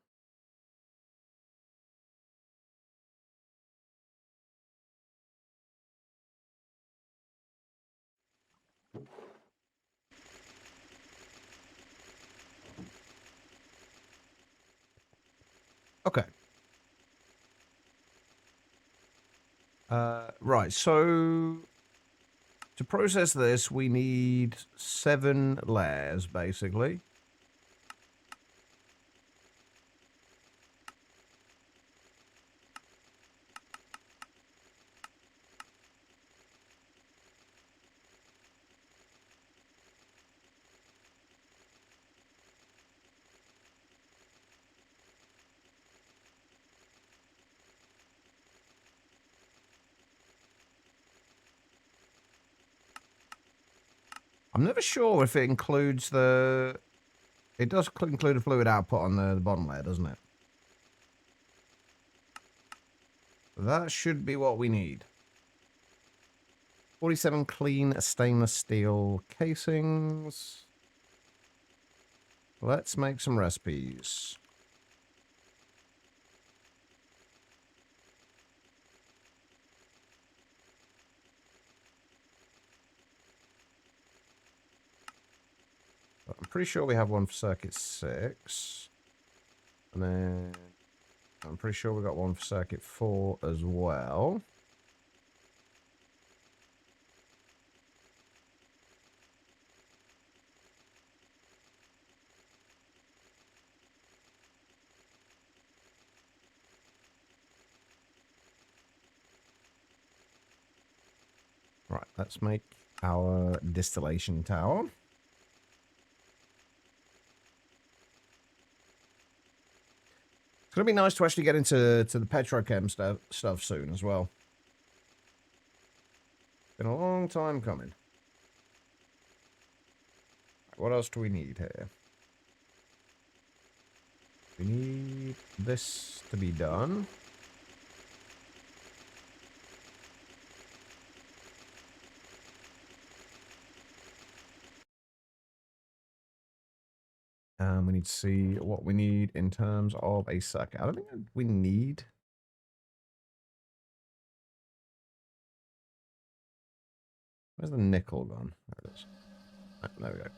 Okay. Right, so to process this, we need 7 layers, basically. I'm never sure if it includes the... It does include a fluid output on the bottom layer, doesn't it? That should be what we need. 47 clean stainless steel casings. Let's make some recipes. I'm pretty sure we have one for circuit 6. And then I'm pretty sure we got one for circuit 4 as well. Right, let's make our distillation tower. It's going to be nice to actually get into the petrochem stuff soon as well. Been a long time coming. What else do we need here? We need this to be done. And we need to see what we need in terms of a circuit. I don't think we need... Where's the nickel gone? There it is. Oh, there we go.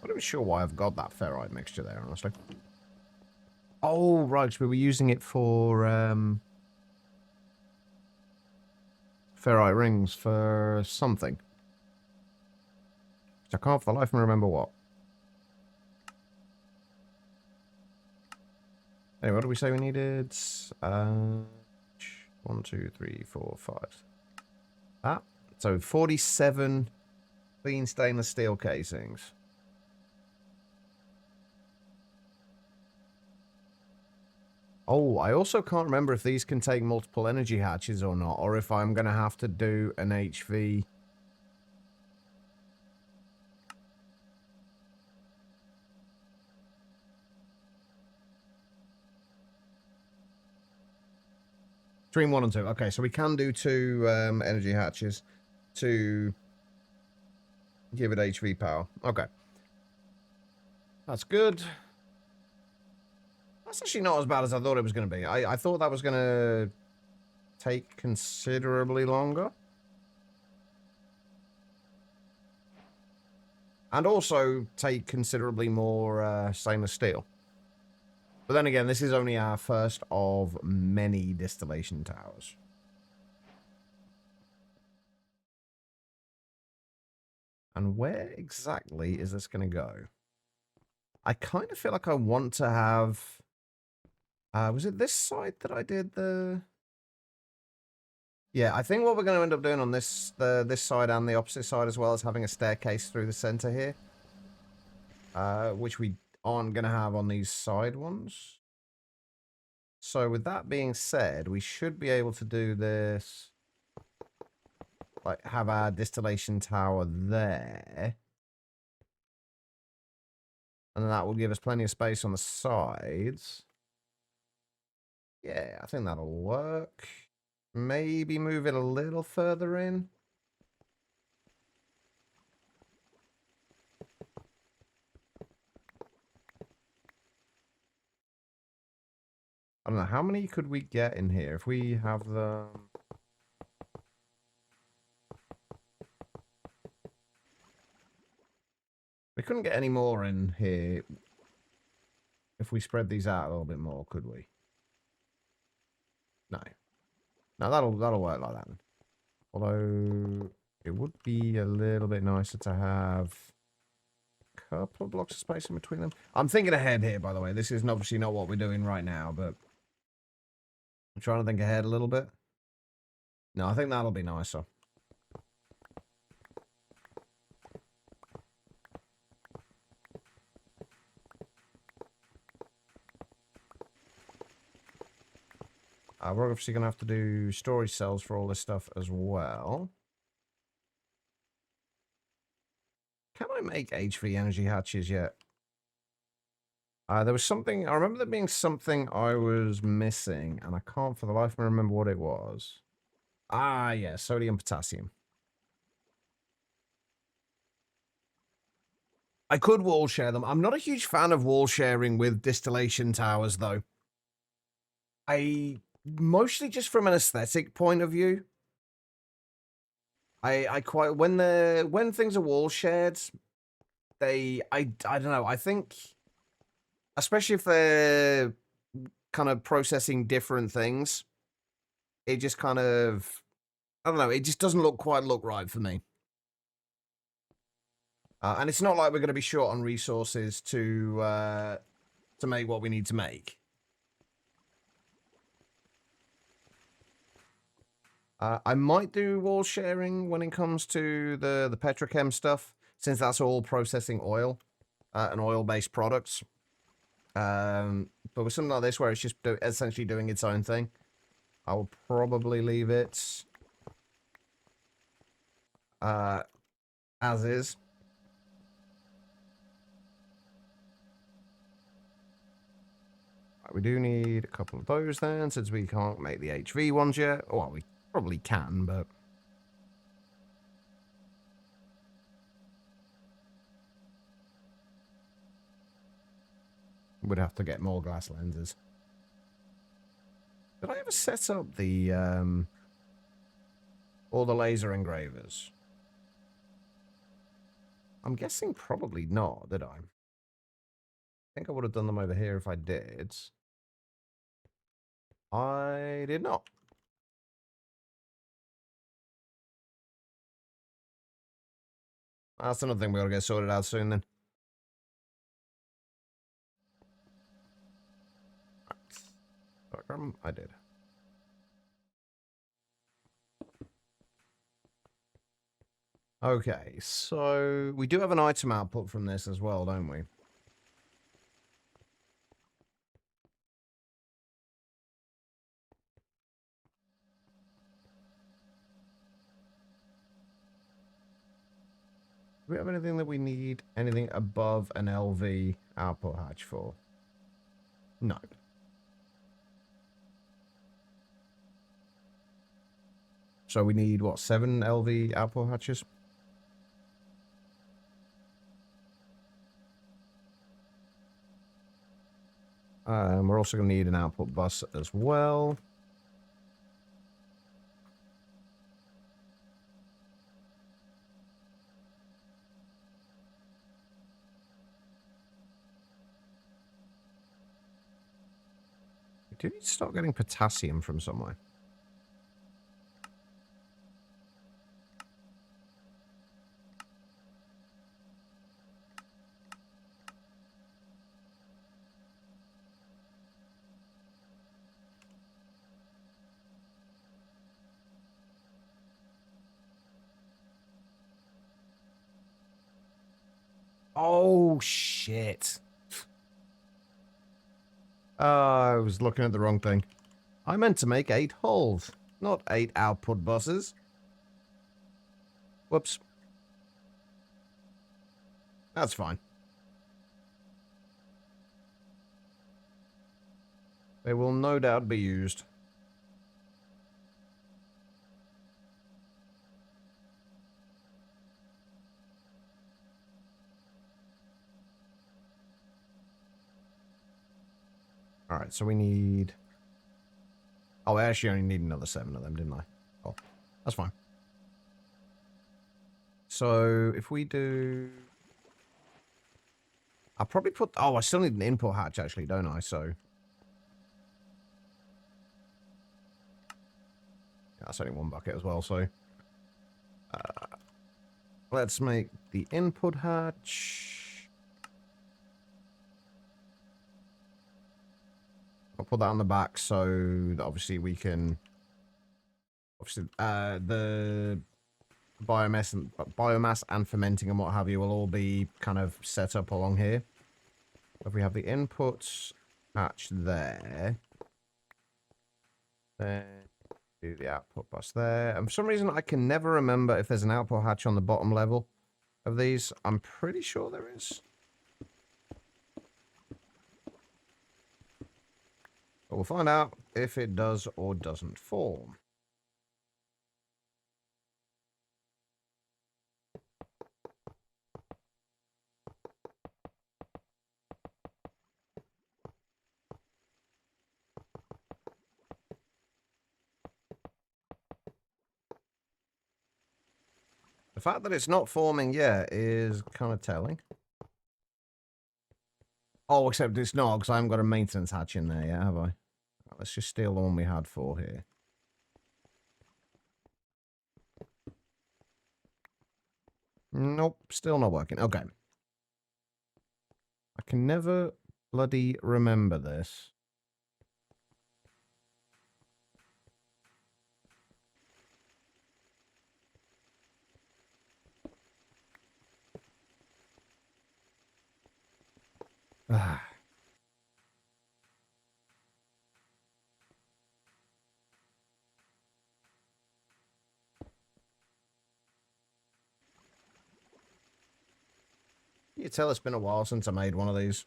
I'm not even sure why I've got that ferrite mixture there, honestly. Oh, right, we were using it for ferrite rings for something. I can't for the life of me remember what. Anyway, what did we say we needed? 1, 2, 3, 4, 5. Ah, so 47 clean stainless steel casings. Oh, I also can't remember if these can take multiple energy hatches or not, or if I'm going to have to do an HV. Stream 1 and 2. Okay, so we can do 2 energy hatches to give it HV power. Okay. That's good. That's actually not as bad as I thought it was going to be. I thought that was going to take considerably longer. And also take considerably more stainless steel. But then again, this is only our first of many distillation towers. And where exactly is this going to go? I kind of feel like I want to have... was it this side that I did the... Yeah, I think what we're going to end up doing on this this side and the opposite side as well is having a staircase through the center here. Which we aren't going to have on these side ones. So with that being said, we should be able to do this... Like, have our distillation tower there. And then that will give us plenty of space on the sides. Yeah, I think that'll work. Maybe move it a little further in. I don't know, how many could we get in here if we have them... We couldn't get any more in here if we spread these out a little bit more, could we? No. No, that'll work like that. Although it would be a little bit nicer to have a couple of blocks of space in between them. I'm thinking ahead here, by the way. This is obviously not what we're doing right now, but I'm trying to think ahead a little bit. No, I think that'll be nicer. We're obviously going to have to do storage cells for all this stuff as well. Can I make HV energy hatches yet? There was something... I remember there being something I was missing, and I can't for the life of me remember what it was. Ah, yeah, sodium potassium. I could wall share them. I'm not a huge fan of wall sharing with distillation towers, though. Mostly just from an aesthetic point of view. I quite... When things are wall shared, I don't know, I think... Especially if they're kind of processing different things, it just kind of... I don't know, it just doesn't look right for me. And it's not like we're going to be short on resources to make what we need to make. I might do wall sharing when it comes to the petrochem stuff, since that's all processing oil and oil-based products. But with something like this, where it's just essentially doing its own thing, I will probably leave it as is. Right, we do need a couple of those then, since we can't make the HV ones yet. Well, we probably can, but... Would have to get more glass lenses. Did I ever set up the, all the laser engravers? I'm guessing probably not, did I? I think I would have done them over here if I did. I did not. That's another thing we gotta get sorted out soon then. I did. Okay, so we do have an item output from this as well, don't we? Do we have anything that we need anything above an LV output hatch for? No. So we need, what, 7 LV output hatches? We're also going to need an output bus as well. We do need to start getting potassium from somewhere. Oh, shit. I was looking at the wrong thing. I meant to make 8 hulls, not 8 output buses. Whoops. That's fine. They will no doubt be used. Alright, so we need... Oh, I actually only need another 7 of them, didn't I? Oh, that's fine. So, if we do... I'll probably put... Oh, I still need an input hatch, actually, don't I? So... Yeah, that's only 1 bucket as well, so... let's make the input hatch. I'll put that on the back so that obviously we can... Obviously, the biomass and fermenting and what have you will all be kind of set up along here. If we have the input hatch there, then do the output bus there. And for some reason, I can never remember if there's an output hatch on the bottom level of these. I'm pretty sure there is. But we'll find out if it does or doesn't form. The fact that it's not forming yet is kind of telling. Oh, except it's not, because I haven't got a maintenance hatch in there yet, have I? Let's just steal the one we had for here. Nope, still not working. Okay. I can never bloody remember this. Ah. You tell it's been a while since I made one of these.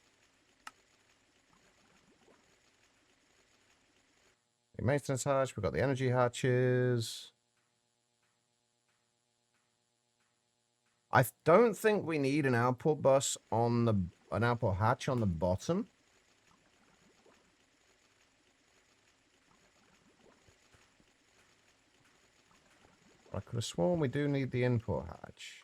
The maintenance hatch, we've got the energy hatches. I don't think we need an output bus on an output hatch on the bottom. I could have sworn we do need the input hatch.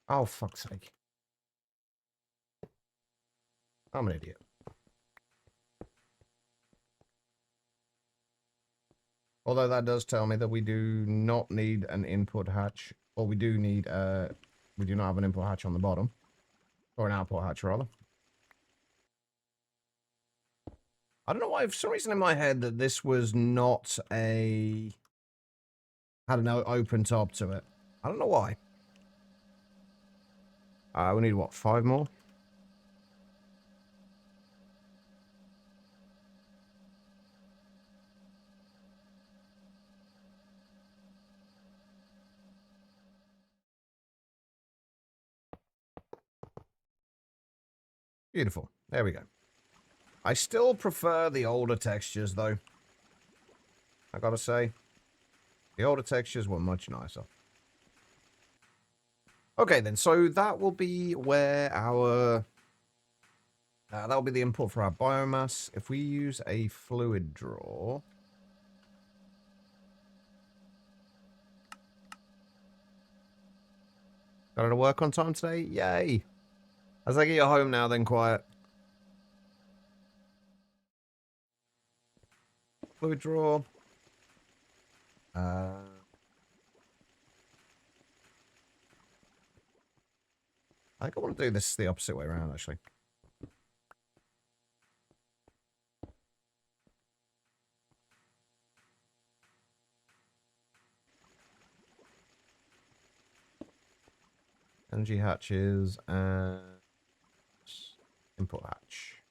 Oh, fuck's sake. I'm an idiot. Although that does tell me that we do not need an input hatch. Or we do need, we do not have an input hatch on the bottom. Or an output hatch, rather. I don't know why, for some reason in my head, that this was not a... had an open top to it. I don't know why. We need, what, 5 more? Beautiful. There we go. I still prefer the older textures, though. I gotta say. The older textures were much nicer. Okay, then. So that will be where our... that'll be the input for our biomass. If we use a fluid draw... Got to work on time today? Yay! As I get you home now, then quiet. Fluid draw. I think I want to do this the opposite way around, actually. Energy hatches and input hatch.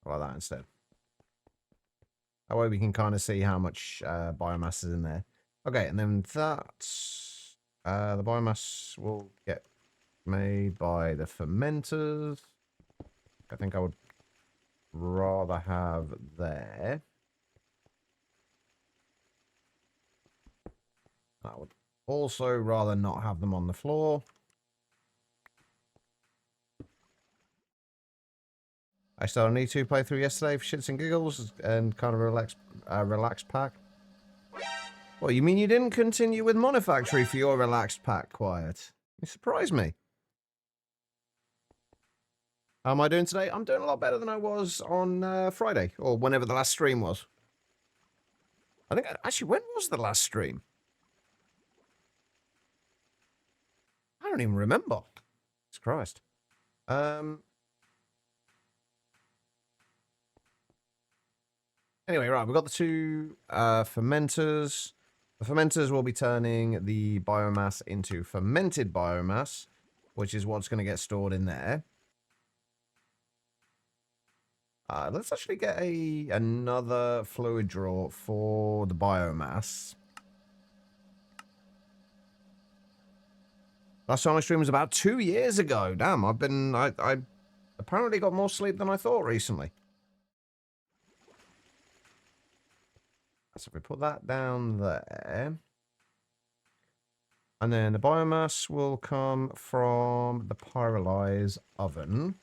I like that instead. That way we can kind of see how much biomass is in there. Okay, and then that's... the biomass will get made by the fermenters. I think I would rather have there. I would also rather not have them on the floor. I started an E2 playthrough yesterday for shits and giggles and kind of a relaxed pack. Well, you mean you didn't continue with Monifactory for your relaxed pack, Quiet? You surprised me. How am I doing today? I'm doing a lot better than I was on Friday, or whenever the last stream was. I think, actually, when was the last stream? I don't even remember. Jesus Christ. Anyway, right, we've got the two fermenters. The fermenters will be turning the biomass into fermented biomass, which is what's going to get stored in there. Let's actually get another fluid draw for the biomass. Last time I streamed was about 2 years ago. Damn, I apparently got more sleep than I thought recently. So if we put that down there. And then the biomass will come from the pyrolyze oven.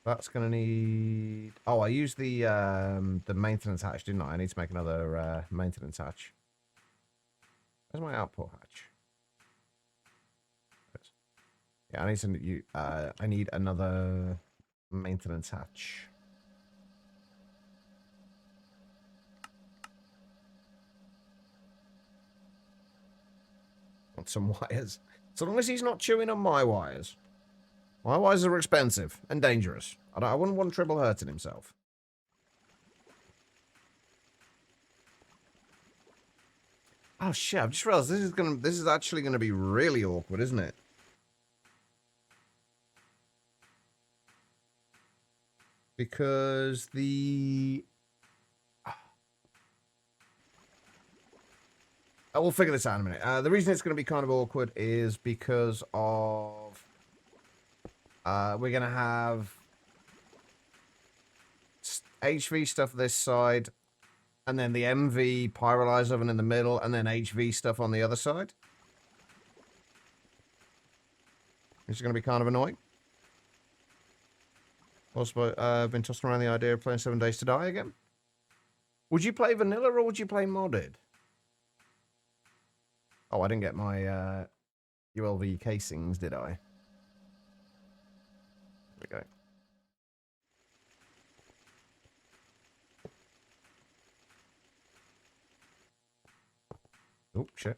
That's going to need... Oh, I used the maintenance hatch, didn't I? I need to make another maintenance hatch. Where's my output hatch? Yeah, I need another maintenance hatch. Want some wires. So long as he's not chewing on my wires. My wires are expensive and dangerous. I wouldn't want Tribble hurting himself. Oh shit! I've just realised this is actually gonna be really awkward, isn't it? Because we'll figure this out in a minute. The reason it's going to be kind of awkward is because of we're going to have HV stuff this side, and then the MV pyrolyze oven in the middle, and then HV stuff on the other side. This is going to be kind of annoying. Also, I've been tossing around the idea of playing 7 Days to Die again. Would you play vanilla or would you play modded? Oh, I didn't get my ULV casings, did I? There we go. Oh, shit.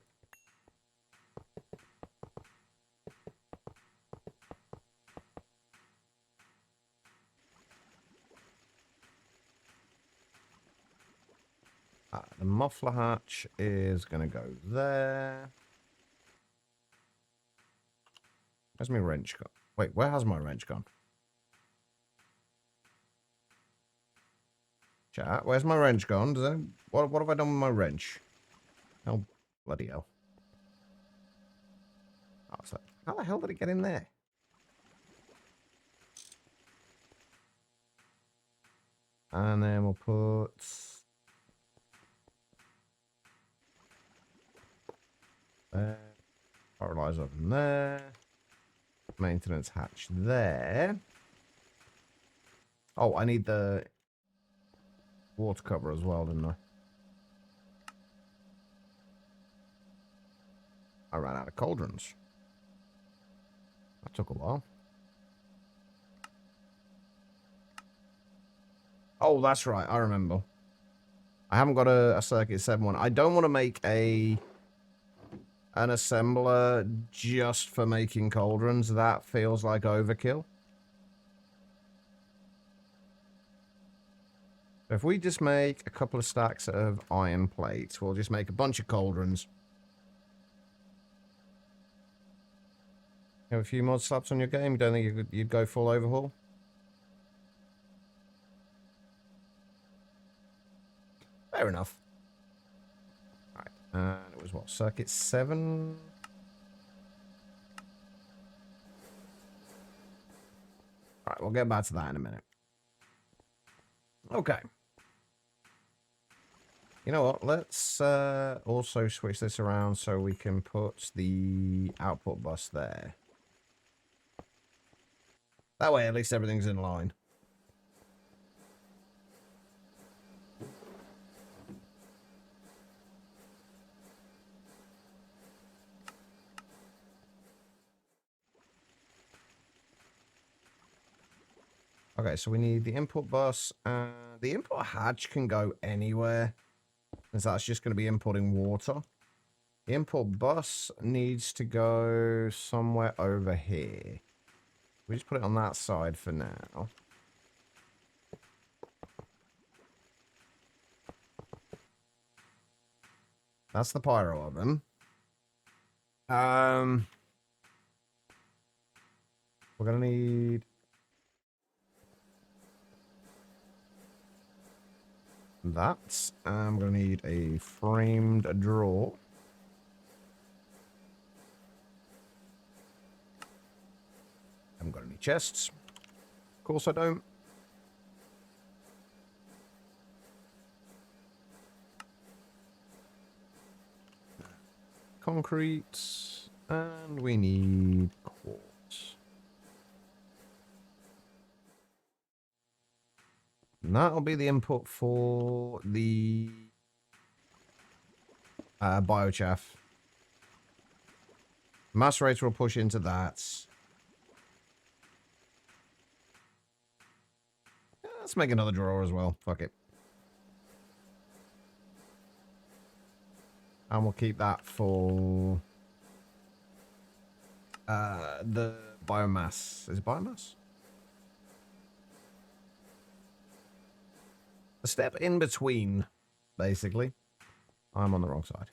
The muffler hatch is going to go there. Where's my wrench gone? Wait, where has my wrench gone? Chat, where's my wrench gone? What have I done with my wrench? Oh, bloody hell. Oh, so how the hell did it get in there? And then we'll put... there. Pyrolyzer oven there. Maintenance hatch there. Oh, I need the water cover as well, didn't I? I ran out of cauldrons. That took a while. Oh, that's right. I remember. I haven't got a Circuit 7 one. I don't want to make an assembler just for making cauldrons. That feels like overkill. If we just make a couple of stacks of iron plates, we'll just make a bunch of cauldrons. You have a few mod slaps on your game? You don't think you'd go full overhaul? Fair enough. Alright, and it was what? Circuit 7? Alright, we'll get back to that in a minute. Okay. You know what? Let's also switch this around so we can put the output bus there. That way, at least everything's in line. Okay, so we need the input bus. The input hatch can go anywhere, because that's just going to be inputting water. The input bus needs to go somewhere over here. We just put it on that side for now. That's the pyro oven. We're going to need... that. I'm going to need a framed drawer. Haven't got any chests. Of course I don't. Concrete. And we need quartz. And that'll be the input for the biochaff. Macerator will push into that. Let's make another drawer as well. Fuck it. And we'll keep that for the biomass. Is it biomass? A step in between, basically. I'm on the wrong side.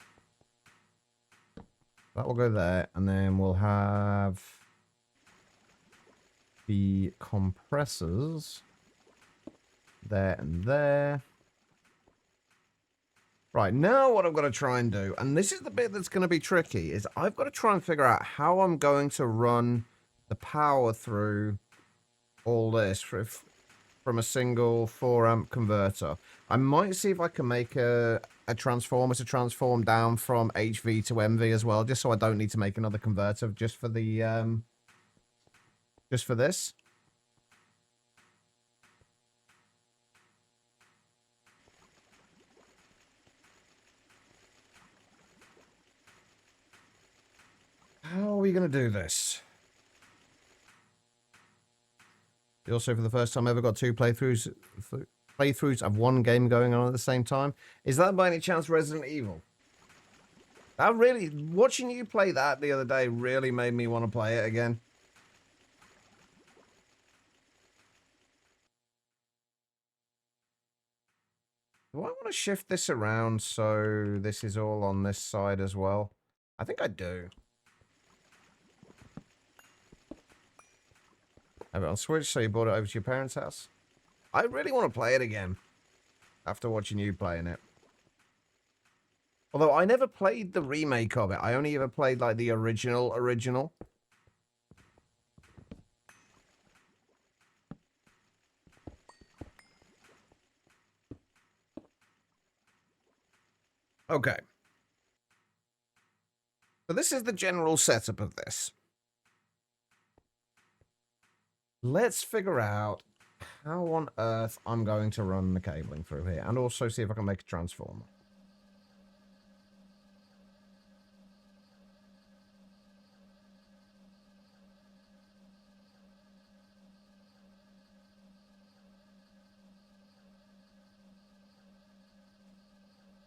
That will go there, and then we'll have the compressors there and there. Right, now what I'm going to try and do, and this is the bit that's going to be tricky, is I've got to try and figure out how I'm going to run the power through all this from a single 4-amp converter. I might see if I can make a transformer to transform down from HV to MV as well, just so I don't need to make another converter just for the just for this. How are we going to do this? Also, for the first time ever, got 2 playthroughs of one game going on at the same time. Is that by any chance Resident Evil? That really, watching you play that the other day really made me want to play it again. Do I want to shift this around so this is all on this side as well? I think I do. Have it on Switch, so you brought it over to your parents' house? I really want to play it again after watching you playing it. Although I never played the remake of it. I only ever played like the original. Okay. So this is the general setup of this. Let's figure out how on earth I'm going to run the cabling through here, and also see if I can make a transformer.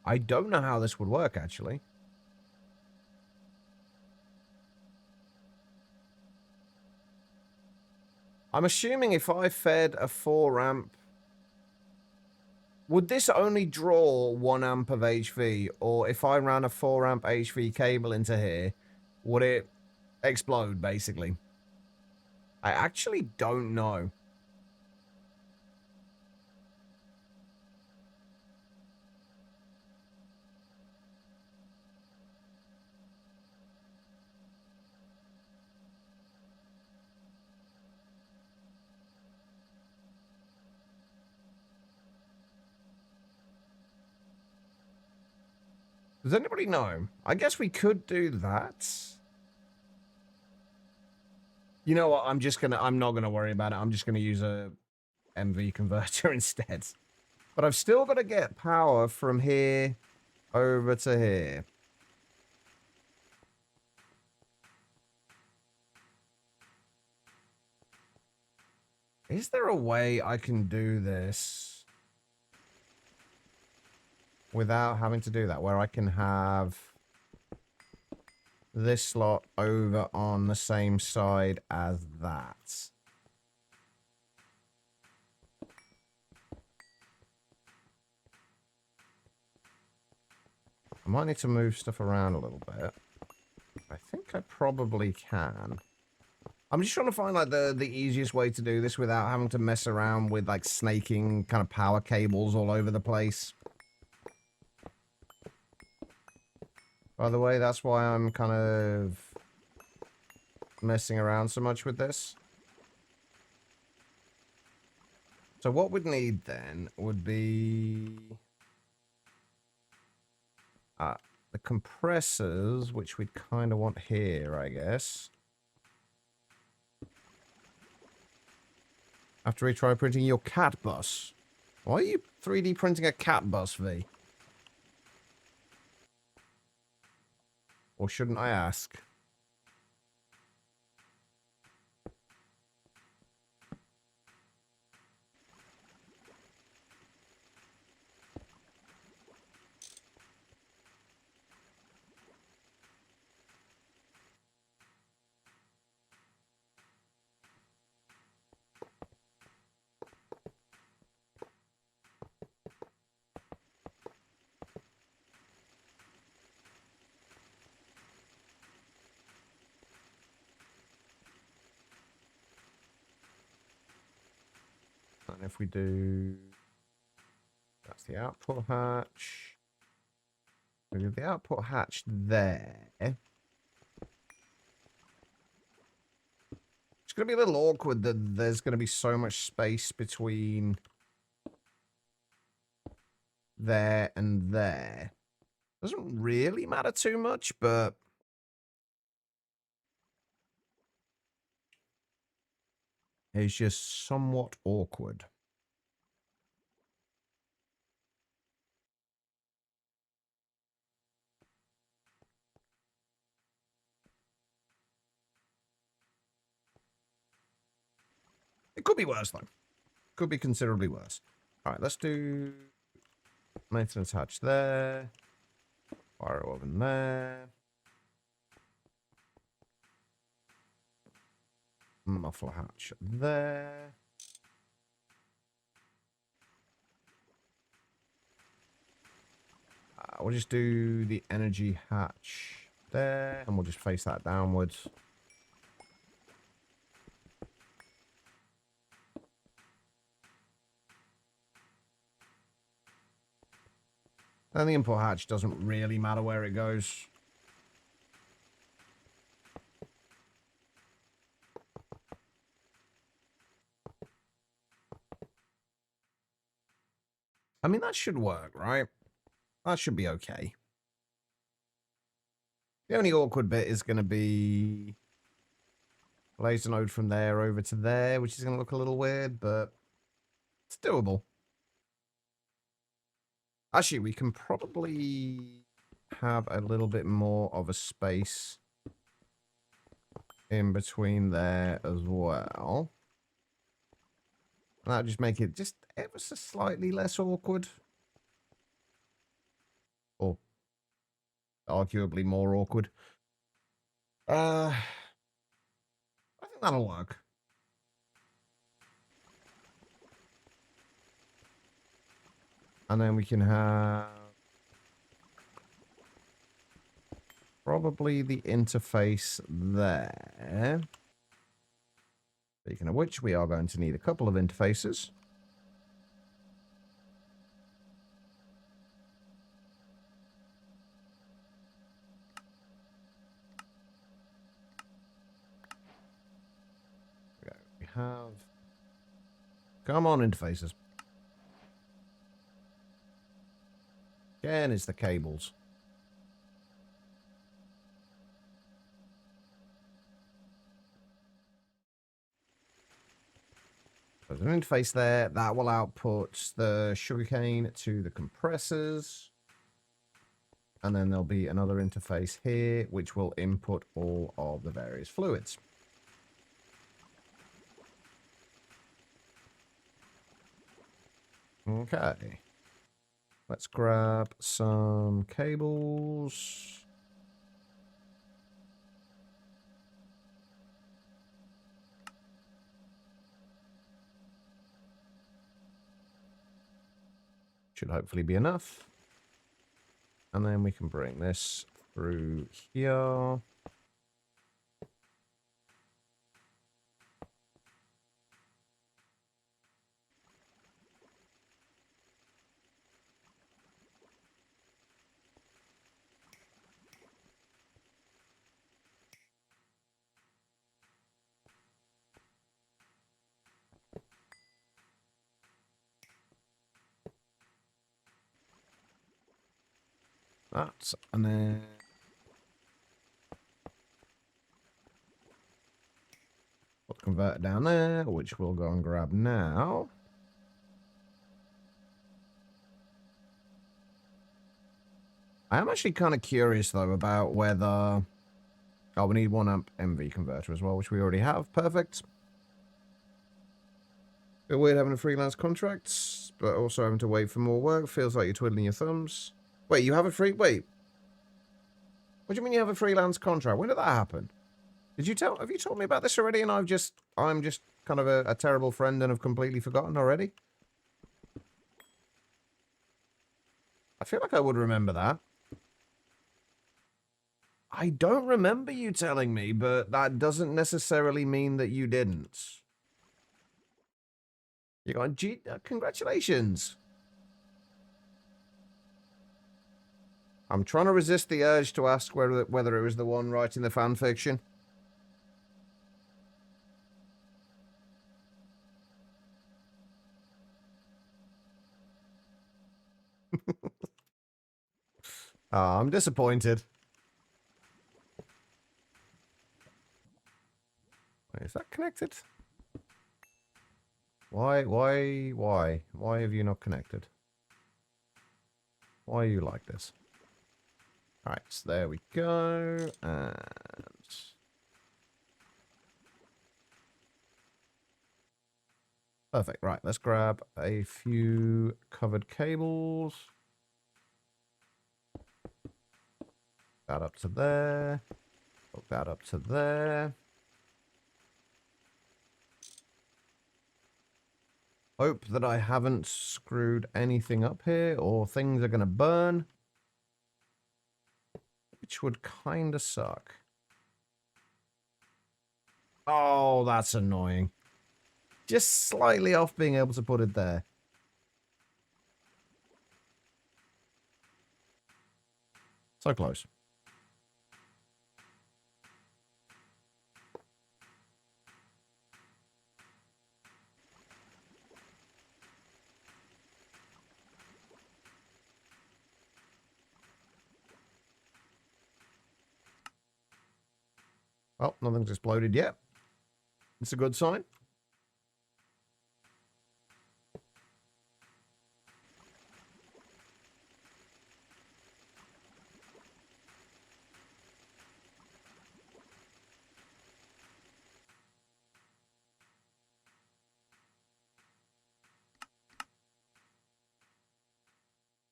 I don't know how this would work, actually. I'm assuming if I fed a 4 amp... Would this only draw 1 amp of HV? Or if I ran a 4 amp HV cable into here, would it explode, basically? I actually don't know. Does anybody know? I guess we could do that. You know what? I'm not gonna worry about it. I'm just gonna use a MV converter instead. But I've still got to get power from here over to here. Is there a way I can do this without having to do that? Where I can have this slot over on the same side as that? I might need to move stuff around a little bit. I think I probably can. I'm just trying to find like the easiest way to do this without having to mess around with like snaking kind of power cables all over the place. By the way, that's why I'm kind of messing around so much with this. So what we'd need then would be the compressors, which we'd kind of want here, I guess. After we try printing your cat bus. Why are you 3D printing a cat bus, V? Or shouldn't I ask? And if we do... That's the output hatch. We do the output hatch there. It's going to be a little awkward that there's going to be so much space between there and there. Doesn't really matter too much, but... It's just somewhat awkward. It could be worse, though. Could be considerably worse. All right, let's do maintenance hatch there. Pyro oven there. Muffler hatch there. We'll just do the energy hatch there, and we'll just face that downwards. And the import hatch doesn't really matter where it goes. I mean, that should work, right? That should be okay. The only awkward bit is going to be laser node from there over to there, which is going to look a little weird, but it's doable. Actually, we can probably have a little bit more of a space in between there as well. That'll just make it just ever so slightly less awkward. Or arguably more awkward. I think that'll work. And then we can have probably the interface there. Speaking of which, we are going to need a couple of interfaces. We have... Come on, interfaces. Again, it's the cables. There's an interface there. That will output the sugarcane to the compressors. And then there'll be another interface here, which will input all of the various fluids. Okay. Let's grab some cables. Should hopefully be enough. And then we can bring this through here. That, and then put the converter down there, which we'll go and grab now. I am actually kind of curious, though, about whether... Oh, we need 1 amp MV converter as well, which we already have. Perfect. Bit weird having a freelance contract, but also having to wait for more work. Feels like you're twiddling your thumbs. Wait, you have a Wait. What do you mean you have a freelance contract? When did that happen? Have you told me about this already and I'm just kind of a terrible friend and have completely forgotten already? I feel like I would remember that. I don't remember you telling me, but that doesn't necessarily mean that you didn't. You got congratulations. I'm trying to resist the urge to ask whether it was the one writing the fan fiction. Oh, I'm disappointed. Wait, is that connected? Why have you not connected? Why are you like this? Alright, so there we go, and... Perfect, right, let's grab a few covered cables. That up to there. Hook that up to there. Hope that I haven't screwed anything up here, or things are going to burn. Which would kind of suck. Oh, that's annoying. Just slightly off being able to put it there. So close. Oh, nothing's exploded yet. It's a good sign.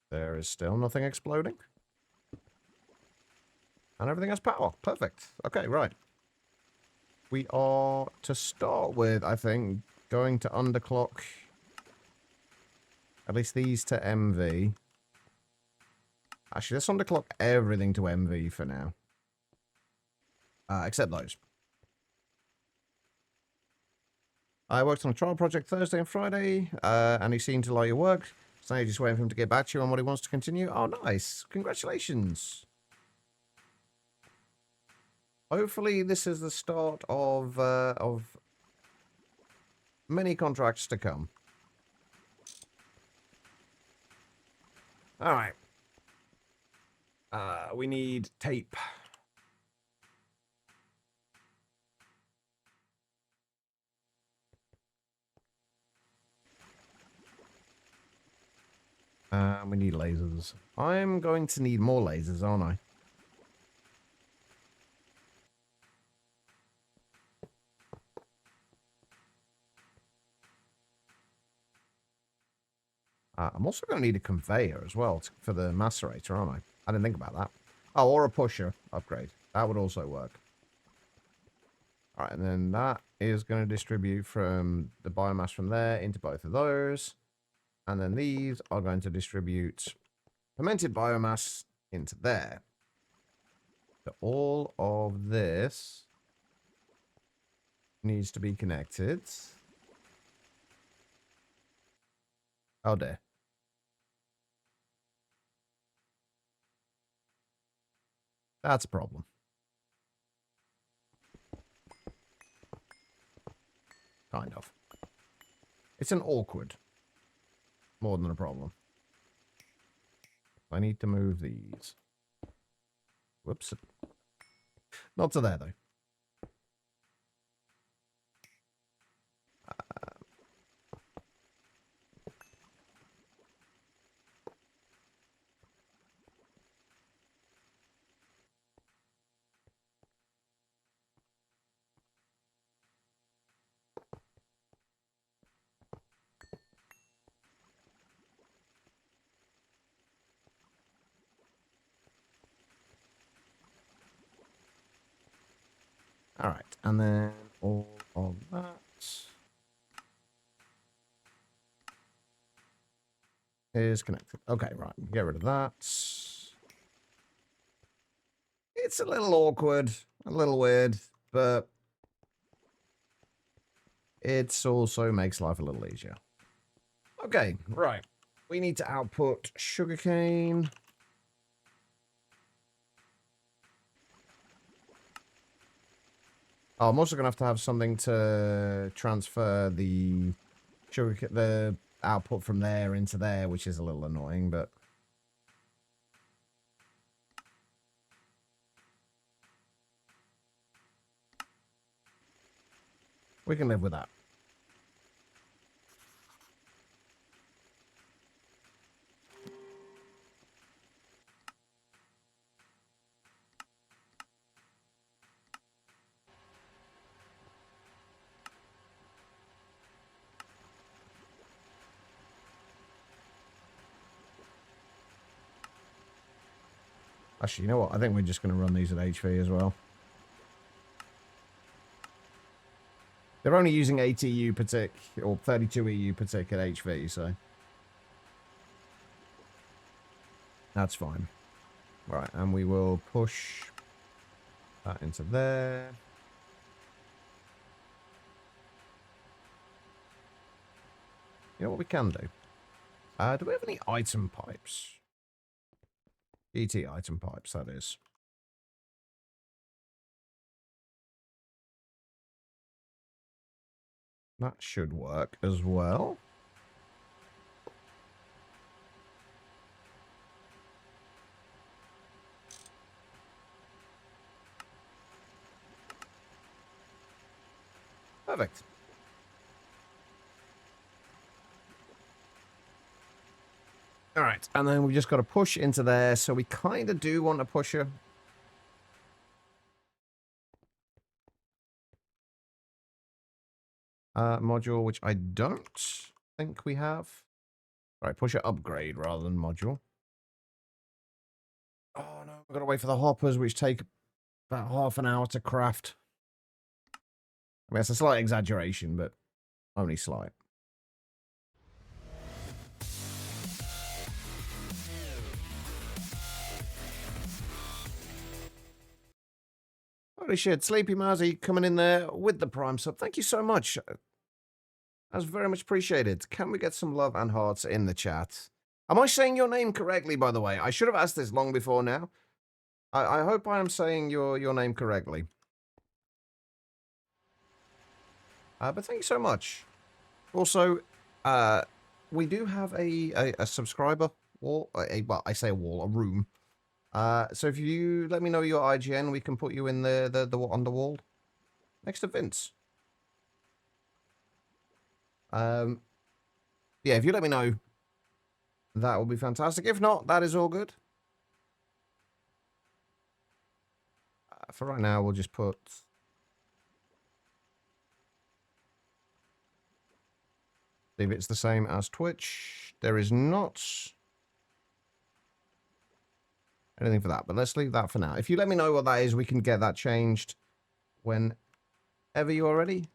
There is still nothing exploding. And everything has power. Perfect. Okay, right. We are, to start with, I think, going to underclock at least these to MV. Actually, let's underclock everything to MV for now. Except those. I worked on a trial project Thursday and Friday, and he seemed to like your work. So now you're just waiting for him to get back to you on what he wants to continue. Oh, nice. Congratulations. Hopefully this is the start of many contracts to come. All right. We need tape. We need lasers. I'm going to need more lasers, aren't I? I'm also going to need a conveyor as well for the macerator, aren't I? I didn't think about that. Oh, or a pusher upgrade. That would also work. All right, and then that is going to distribute from the biomass from there into both of those. And then these are going to distribute fermented biomass into there. So all of this needs to be connected. Oh dear. That's a problem. Kind of. It's an awkward. More than a problem. I need to move these. Whoops. Not to there, though. All right, and then all of that is connected. Okay, right, get rid of that. It's a little awkward, a little weird, but it also makes life a little easier. Okay, right. We need to output sugarcane. Oh, I'm also going to have something to transfer the the output from there into there, which is a little annoying, but we can live with that. Actually, you know what? I think we're just going to run these at HV as well. They're only using 80 EU per tick, or 32 EU per tick at HV, so that's fine. Right, and we will push that into there. You know what we can do? Do we have any item pipes? ET item pipes, that is. That should work as well. Perfect. All right, and then we just got to push into there. So we kind of do want a pusher. Module, which I don't think we have. All right, pusher upgrade rather than module. Oh no, we've got to wait for the hoppers, which take about half an hour to craft. I mean, it's a slight exaggeration, but only slight. Holy shit, Sleepy Marzi coming in there with the Prime sub. Thank you so much. That's very much appreciated. Can we get some love and hearts in the chat? Am I saying your name correctly, by the way? I should have asked this long before now. I hope I am saying your name correctly. But thank you so much. Also, we do have a subscriber wall. Well, I say a wall, a room. So if you let me know your IGN, we can put you in the on the wall next to Vince. Yeah, if you let me know, that will be fantastic. If not, that is all good. For right now, we'll just put... See if it's the same as Twitch. There is not anything for that, but let's leave that for now. If you let me know what that is, we can get that changed whenever you are ready.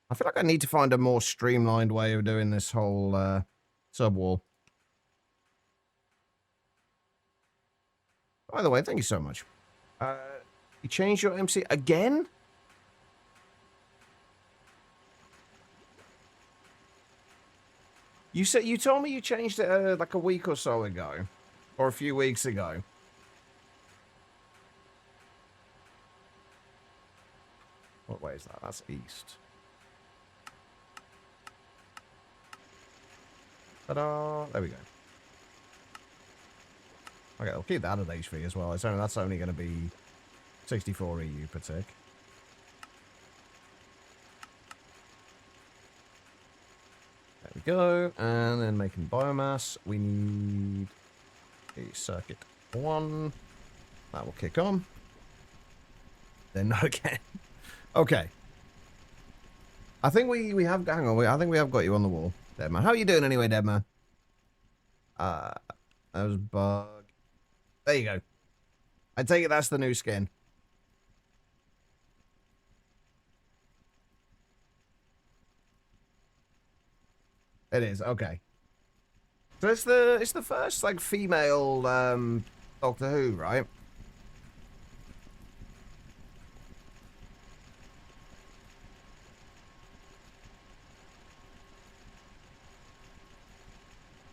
I feel like I need to find a more streamlined way of doing this whole sub-wall. By the way, thank you so much. You changed your MC again? You told me you changed it like a week or so ago, or a few weeks ago. What way is that? That's east. Ta-da! There we go. Okay, I'll keep that at HP as well. That's only going to be 64 EU per tick. There we go. And then making biomass, we need a circuit 1. That will kick on. Then not again. Okay. I think we have... Hang on, I think we have got you on the wall. Deadman. How are you doing anyway, Deadman? That was bug. There you go. I take it that's the new skin. It is, okay. So it's the first like female Doctor Who, right?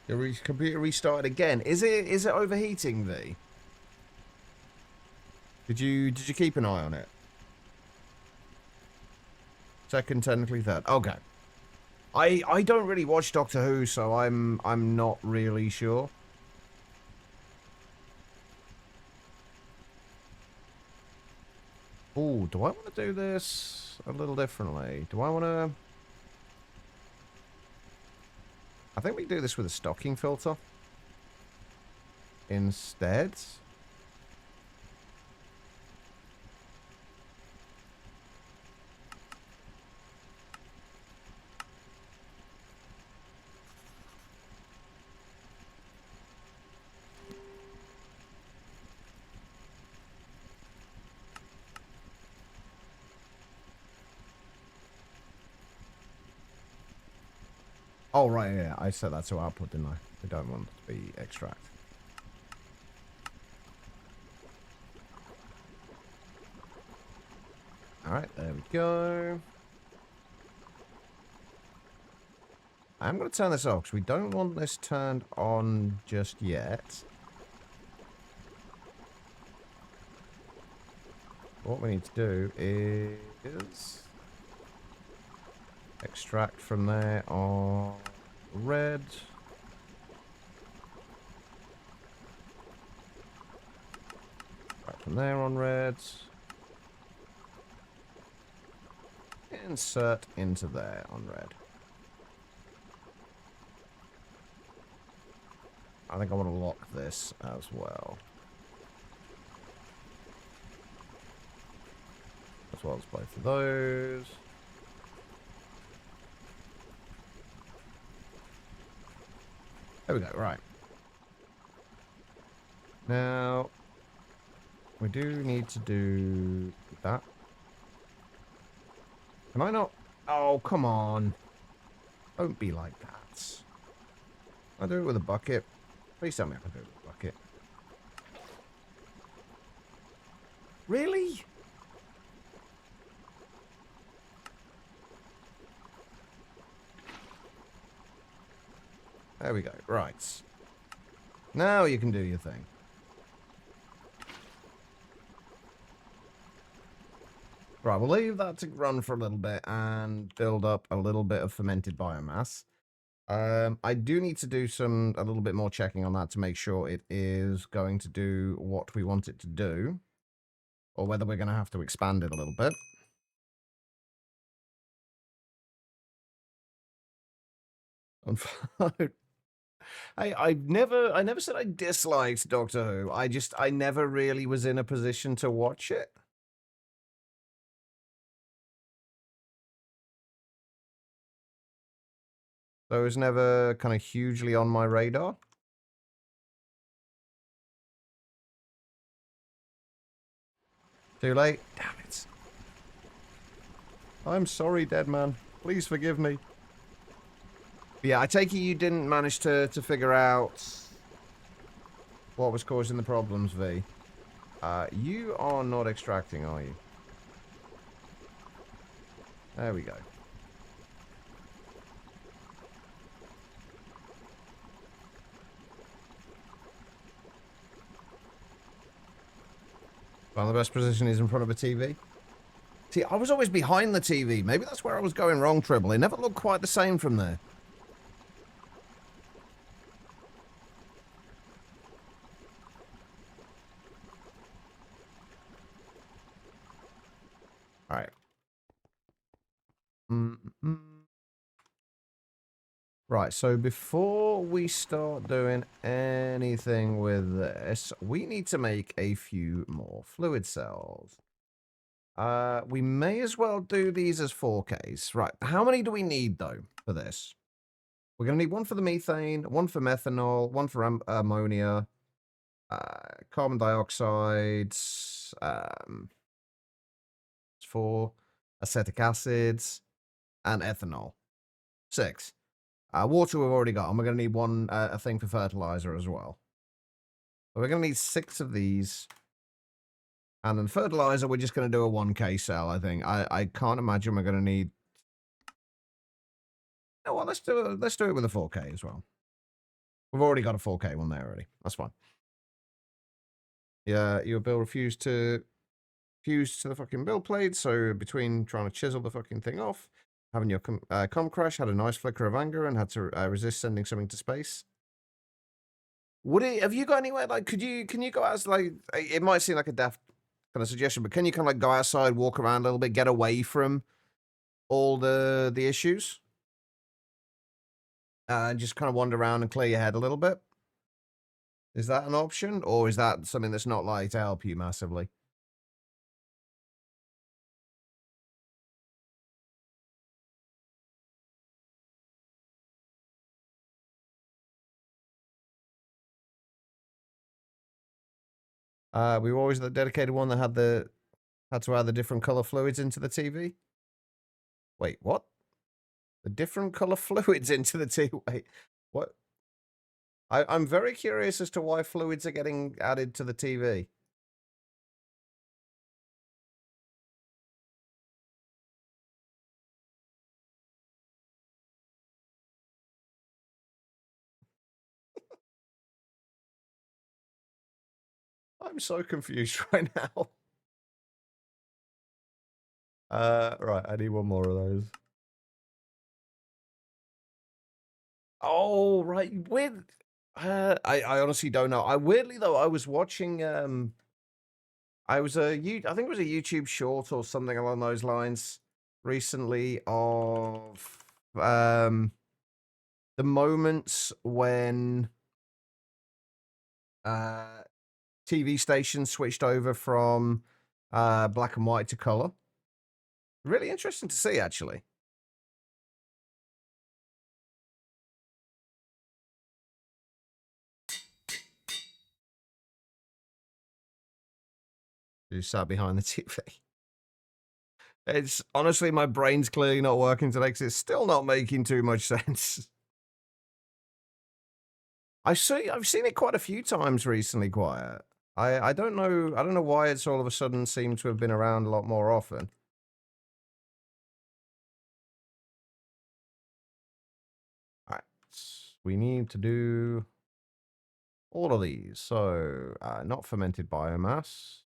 Your computer restarted again. Is it overheating, V? Did you keep an eye on it? Second, technically third. Okay. I don't really watch Doctor Who, so I'm not really sure. Oh, do I want to do this a little differently? Do I want to... I think we do this with a stocking filter instead. Oh, right, yeah, I set that to output, didn't I? We don't want it to be extract. Alright, there we go. I'm going to turn this off because we don't want this turned on just yet. What we need to do is... extract from there on red. Right from there on red. Insert into there on red. I think I want to lock this as well. As well as both of those. There we go, right. Now, we do need to do that. Can I not? Oh, come on. Don't be like that. I'll do it with a bucket. Please tell me I can do it with a bucket. Really? There we go. Right. Now you can do your thing. Right, we'll leave that to run for a little bit and build up a little bit of fermented biomass. I do need to do a little bit more checking on that to make sure it is going to do what we want it to do. Or whether we're going to have to expand it a little bit. I never said I disliked Doctor Who. I never really was in a position to watch it. So it was never kind of hugely on my radar. Too late? Damn it. I'm sorry, dead man. Please forgive me. But yeah, I take it you didn't manage to figure out what was causing the problems, V. You are not extracting, are you? There we go. Well, the best position is in front of a TV. See, I was always behind the TV. Maybe that's where I was going wrong, Tribble. It never looked quite the same from there. All right. Right, so before we start doing anything with this, we need to make a few more fluid cells. We may as well do these as 4Ks. Right, how many do we need, though, for this? We're going to need one for the methane, one for methanol, one for ammonia, carbon dioxide, for acetic acids, and ethanol. 6. Water we've already got, and we're going to need one a thing for fertilizer as well. So we're going to need 6 of these. And then fertilizer, we're just going to do a 1K cell, I think. I can't imagine we're going to need... No, well, let's do it with a 4K as well. We've already got a 4K one there already. That's fine. Yeah, your bill refused to fuse to the fucking build plate, so between trying to chisel the fucking thing off, having your com crash, had a nice flicker of anger and had to resist sending something to space. Would it? Have you got anywhere, like, can you go out, like, it might seem like a daft kind of suggestion, but can you kind of like go outside, walk around a little bit, get away from all the issues? And just kind of wander around and clear your head a little bit? Is that an option? Or is that something that's not like to help you massively? We were always the dedicated one that had to add the different color fluids into the TV. Wait, what? The different color fluids into the TV? Wait, what? I'm very curious as to why fluids are getting added to the TV. I'm so confused right now. Right, I need one more of those. Oh, right. I honestly don't know. Weirdly though, I was watching I think it was a YouTube short or something along those lines. recently of the moments when TV stations switched over from black and white to color. Really interesting to see, actually. You sat behind the TV. It's honestly, my brain's clearly not working today because it's still not making too much sense. I've seen it quite a few times recently, Quiet. I don't know why it's all of a sudden seemed to have been around a lot more often. Alright. We need to do all of these. So not fermented biomass.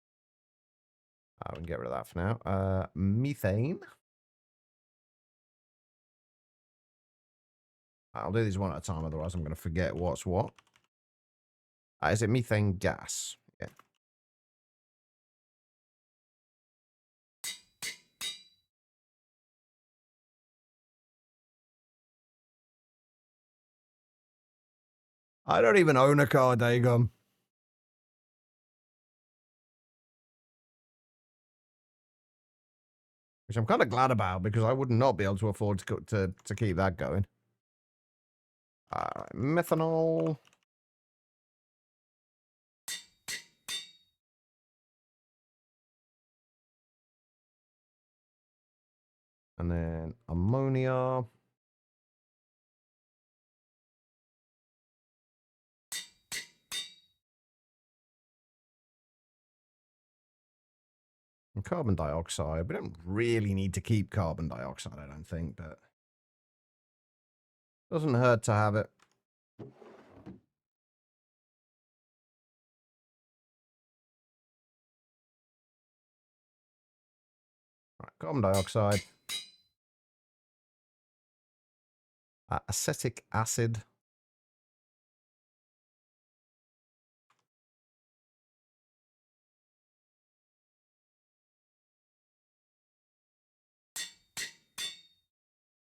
We can get rid of that for now. Methane. I'll do these one at a time, otherwise I'm going to forget what's what. Is it methane gas? Yeah. I don't even own a car, Dagum. Which I'm kind of glad about, because I would not be able to afford to keep that going. Alright, methanol. And then ammonia. And carbon dioxide. We don't really need to keep carbon dioxide, I don't think, but doesn't hurt to have it. Right, carbon dioxide. Acetic acid.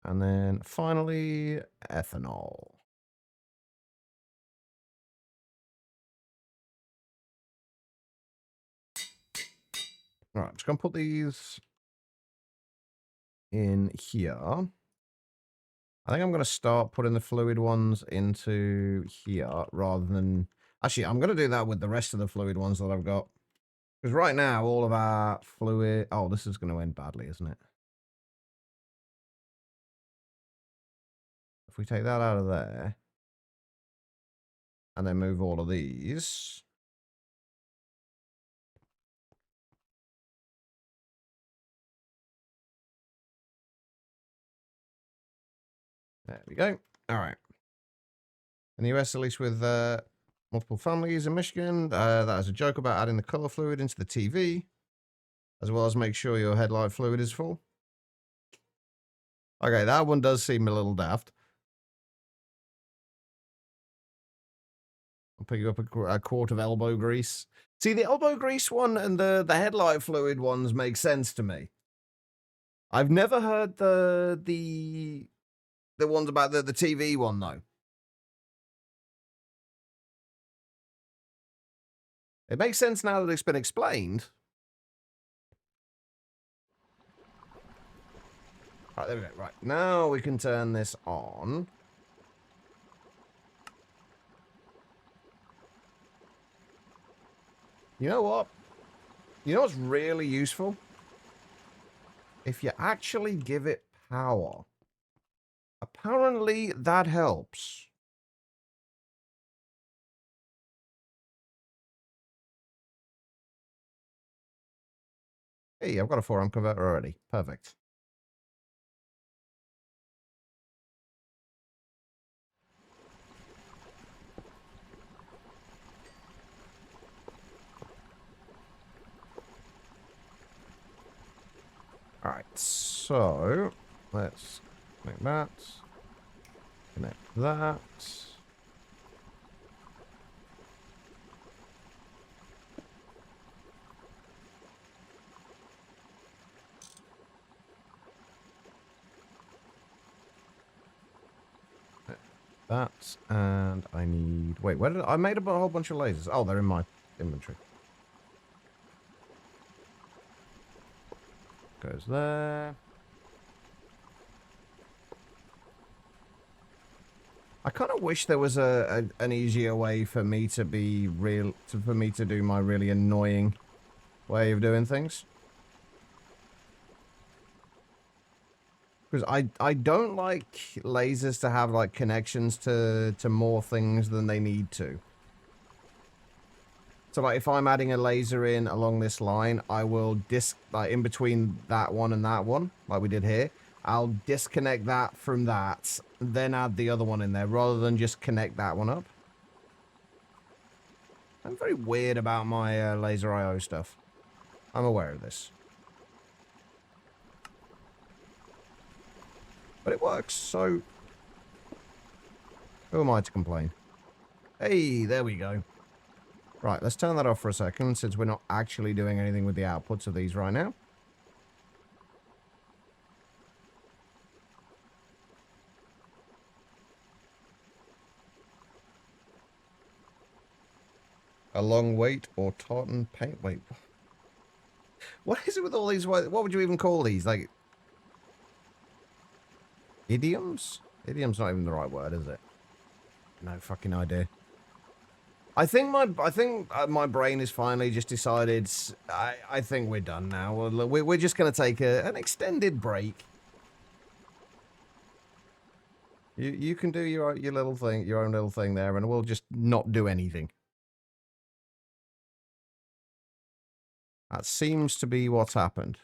And then finally, ethanol. All right, I'm just going to put these in here. I think I'm going to start putting the fluid ones into here rather than... Actually, I'm going to do that with the rest of the fluid ones that I've got. Because right now, all of our fluid... Oh, this is going to end badly, isn't it? If we take that out of there, and then move all of these... There we go. All right. In the US, at least with multiple families in Michigan, that is a joke about adding the color fluid into the TV, as well as make sure your headlight fluid is full. Okay, that one does seem a little daft. I'll pick you up a quart of elbow grease. See, the elbow grease one and the headlight fluid ones make sense to me. I've never heard the ones about the TV one, though. It makes sense now that it's been explained. Right, there we go. Right, now we can turn this on. You know what? You know what's really useful? If you actually give it power. Apparently, that helps. Hey, I've got a 4-amp converter already. Perfect. Alright, so let's connect that. Connect that. that, and I need... Wait, where did I made a whole bunch of lasers? Oh, they're in my inventory. Goes there. I kind of wish there was an easier way for me to be for me to do my really annoying way of doing things. Because I don't like lasers to have like connections to more things than they need to. So like if I'm adding a laser in along this line, I will like in between that one and that one, like we did here. I'll disconnect that from that, then add the other one in there, rather than just connect that one up. I'm very weird about my laser IO stuff. I'm aware of this. But it works, so... Who am I to complain? Hey, there we go. Right, let's turn that off for a second, since we're not actually doing anything with the outputs of these right now. A long wait or tartan paint? Wait. What is it with all these? What would you even call these? Like... Idioms? Idiom's not even the right word, is it? No fucking idea. I think my brain has finally just decided. I think we're done now. We're just going to take an extended break. You can do your little thing, your own little thing there, and we'll just not do anything. That seems to be what's happened.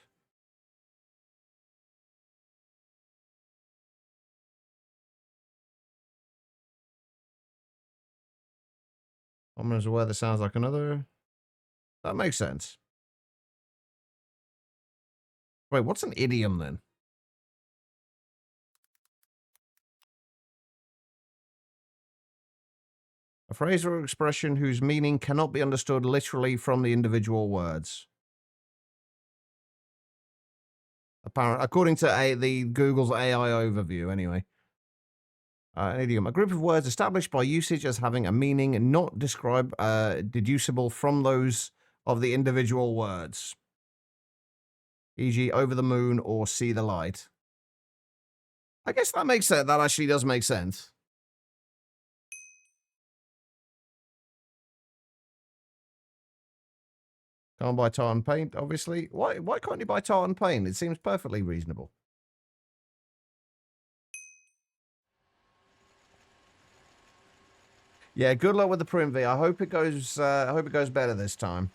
Ominous weather sounds like another... That makes sense. Wait, what's an idiom then? A phrase or expression whose meaning cannot be understood literally from the individual words. Apparently, according to the Google's AI overview, anyway. An idiom, a group of words established by usage as having a meaning not deducible from those of the individual words. E.g., over the moon or see the light. I guess that makes sense. That actually does make sense. Can't buy tartan paint, obviously. Why can't you buy tartan paint? It seems perfectly reasonable. Yeah, good luck with the print V. I hope it goes better this time.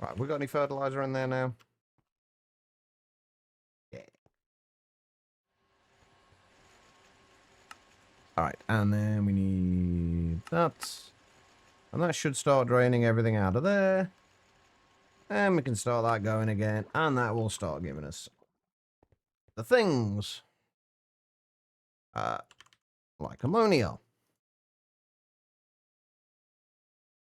Right, we got any fertilizer in there now? Yeah. Alright, and then we need that. And that should start draining everything out of there. And we can start that going again. And that will start giving us the things. Like ammonia.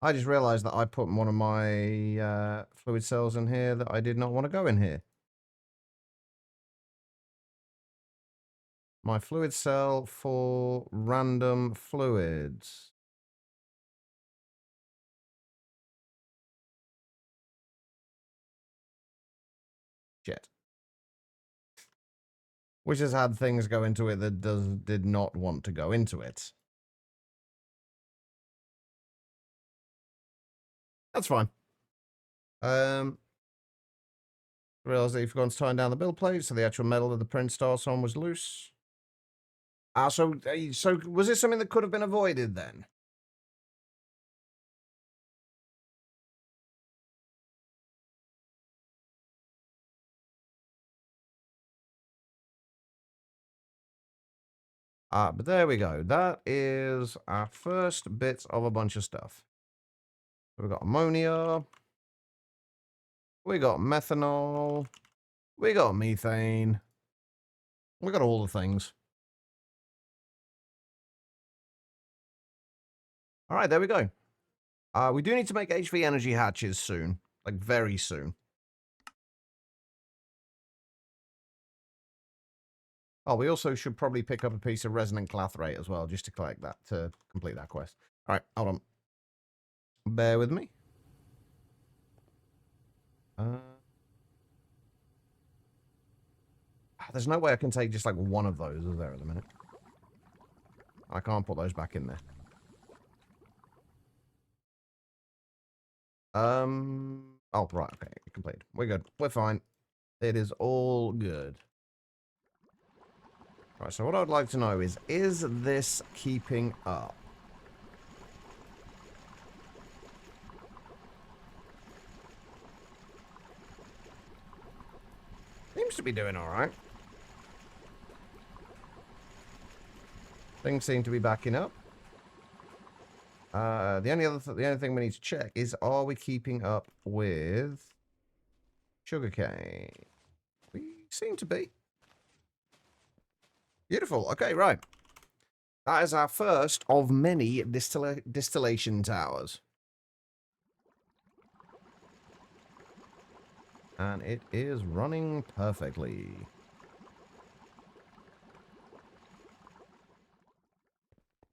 I just realized that I put one of my fluid cells in here that I did not want to go in here. My fluid cell for random fluids. Shit. Which has had things go into it that did not want to go into it. That's fine. Realized that you've forgotten to tie down the build plate, so the actual metal that the print starts on was loose. So was this something that could have been avoided then? But there we go. That is our first bit of a bunch of stuff. We've got ammonia. We got methanol. We got methane. We got all the things. All right, there we go. We do need to make HV energy hatches soon. Like, very soon. Oh, we also should probably pick up a piece of resonant clathrate as well, just to collect that, to complete that quest. All right, hold on. Bear with me. There's no way I can take just like one of those, is there, at the minute? I can't put those back in there. Oh, right, okay, complete. We're good. We're fine. It is all good. Right, so what I'd like to know is this keeping up? Seems to be doing all right. Things seem to be backing up. The only thing we need to check is, are we keeping up with sugarcane? We seem to be. Beautiful. Okay, right. That is our first of many distillation towers. And it is running perfectly.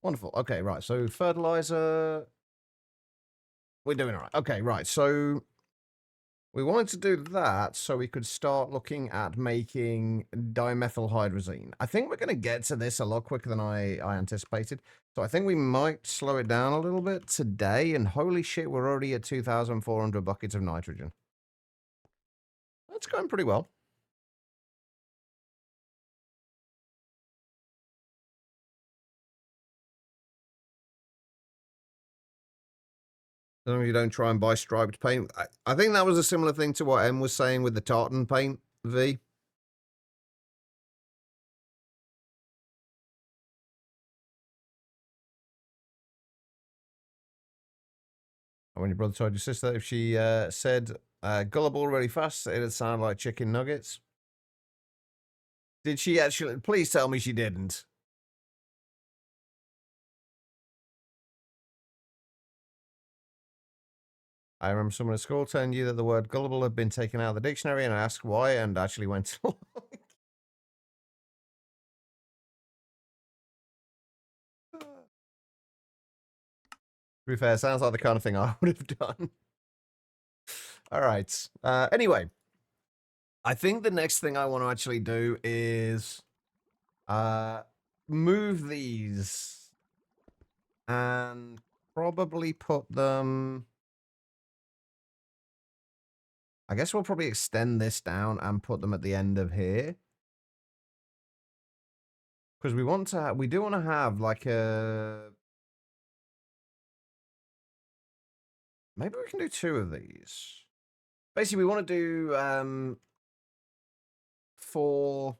Wonderful. Okay, right. So fertilizer. We're doing all right. Okay, right. So we wanted to do that so we could start looking at making dimethylhydrazine. I think we're going to get to this a lot quicker than I anticipated. So I think we might slow it down a little bit today. And holy shit, we're already at 2,400 buckets of nitrogen. That's going pretty well. You don't try and buy striped paint. I think that was a similar thing to what Em was saying with the tartan paint, V. When your brother told your sister if she said gullible really fast, it'd sound like chicken nuggets. Did she actually? Please tell me she didn't. I remember someone at school telling you that the word gullible had been taken out of the dictionary, and I asked why, and actually went to be fair, sounds like the kind of thing I would have done. All right. Anyway, I think the next thing I want to actually do is move these and probably put them. I guess we'll probably extend this down and put them at the end of here. Because we do want to have like a... Maybe we can do 2 of these. Basically, we want to do 4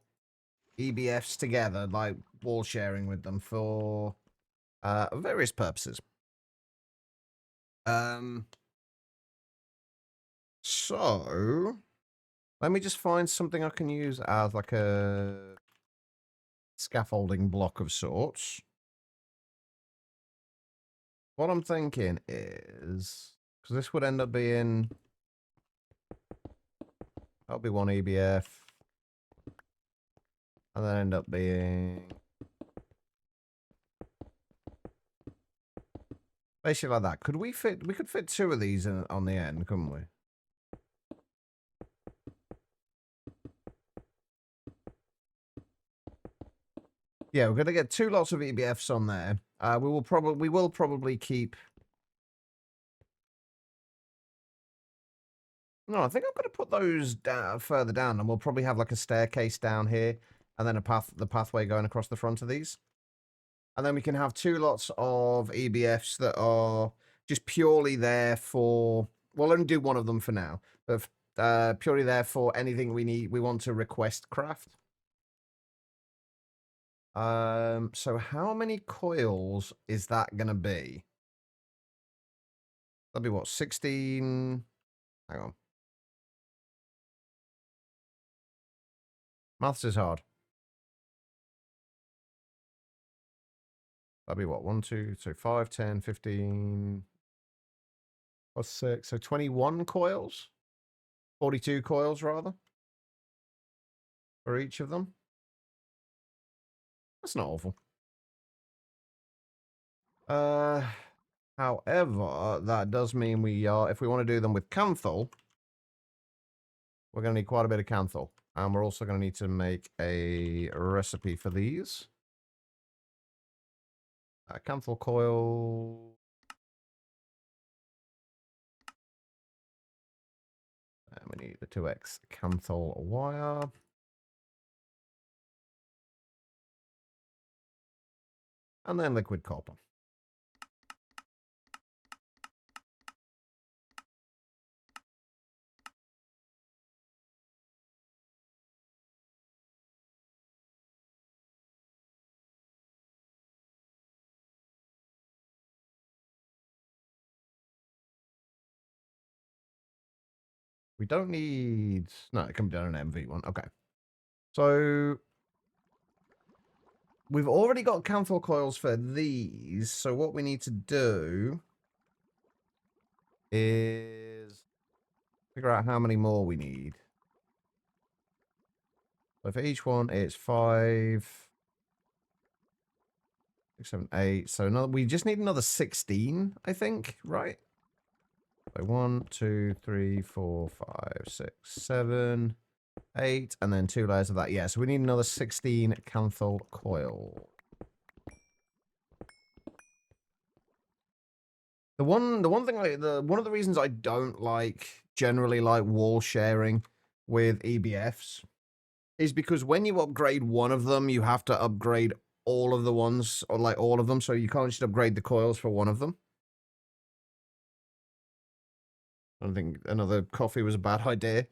EBFs together, like wall sharing with them for various purposes. So, let me just find something I can use as like a scaffolding block of sorts. What I'm thinking is, because this would end up being, that'll be 1 EBF, and then end up being basically like that. We could fit 2 of these on the end, couldn't we? Yeah, we're gonna get 2 lots of EBFs on there. We will probably keep. No, I think I'm gonna put those down further down, and we'll probably have like a staircase down here, and then the pathway going across the front of these. And then we can have 2 lots of EBFs that are just purely there for. We'll only do 1 of them for now, but purely there for anything we want to request craft. So how many coils is that gonna be? That'll be what, 16? Hang on. Maths is hard. That'll be what, 1, 2, so 5, 10, 15, plus 6, so 21 coils? 42 coils, rather, for each of them. That's not awful. However, that does mean if we want to do them with Canthal, we're going to need quite a bit of Canthal. And we're also going to need to make a recipe for these. Canthal coil. And we need the 2x Canthal wire. And then liquid copper. We don't need... No, it can be done an MV one. Okay. So... we've already got Canthal coils for these. So what we need to do is figure out how many more we need. So for each one, it's 5, 6, 7, 8. So we just need another 16, I think, right? So 1, 2, 3, 4, 5, 6, 7, 8, and then 2 layers of that. Yeah, so we need another 16 Canthal coil. One of the reasons I don't generally like wall sharing with EBFs is because when you upgrade one of them, you have to upgrade all of the ones, or like all of them, so you can't just upgrade the coils for one of them. I don't think another coffee was a bad idea.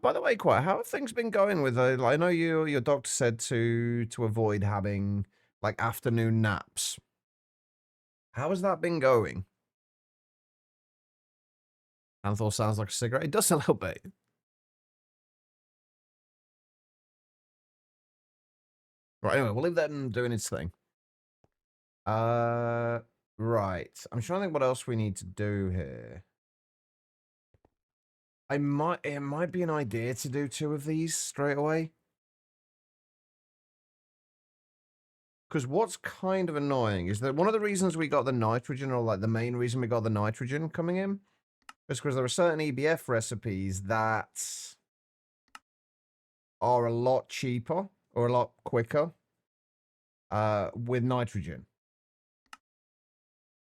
By the way, Quiet, how have things been going with I know your doctor said to avoid having like afternoon naps. How has that been going? Anthol sounds like a cigarette. It does a little bit. Right, anyway, we'll leave that doing its thing. Right. I'm trying to think what else we need to do here. It might be an idea to do 2 of these straight away. Because what's kind of annoying is that one of the reasons we got the nitrogen, or like the main reason we got the nitrogen coming in, is because there are certain EBF recipes that are a lot cheaper or a lot quicker with nitrogen.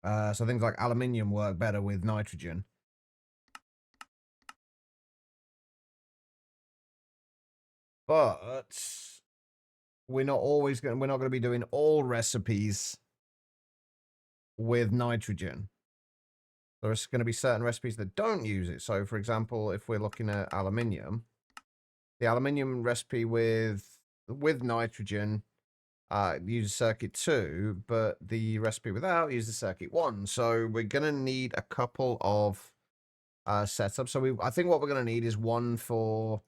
So things like aluminium work better with nitrogen. But we're not going to be doing all recipes with nitrogen. There's going to be certain recipes that don't use it. So, for example, if we're looking at aluminium, the aluminium recipe with nitrogen uses circuit 2, but the recipe without uses circuit 1. So we're going to need a couple of setups. So I think what we're going to need is one for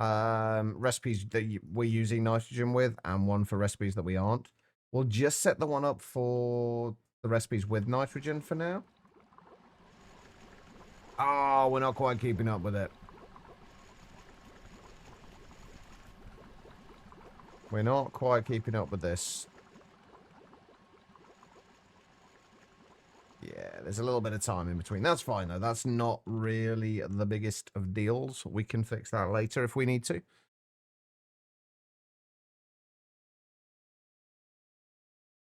recipes that we're using nitrogen with, and one for recipes that we aren't. We'll just set the one up for the recipes with nitrogen for now. Oh, we're not quite keeping up with it. We're not quite keeping up with this. Yeah, there's a little bit of time in between. That's fine, though. That's not really the biggest of deals. We can fix that later if we need to.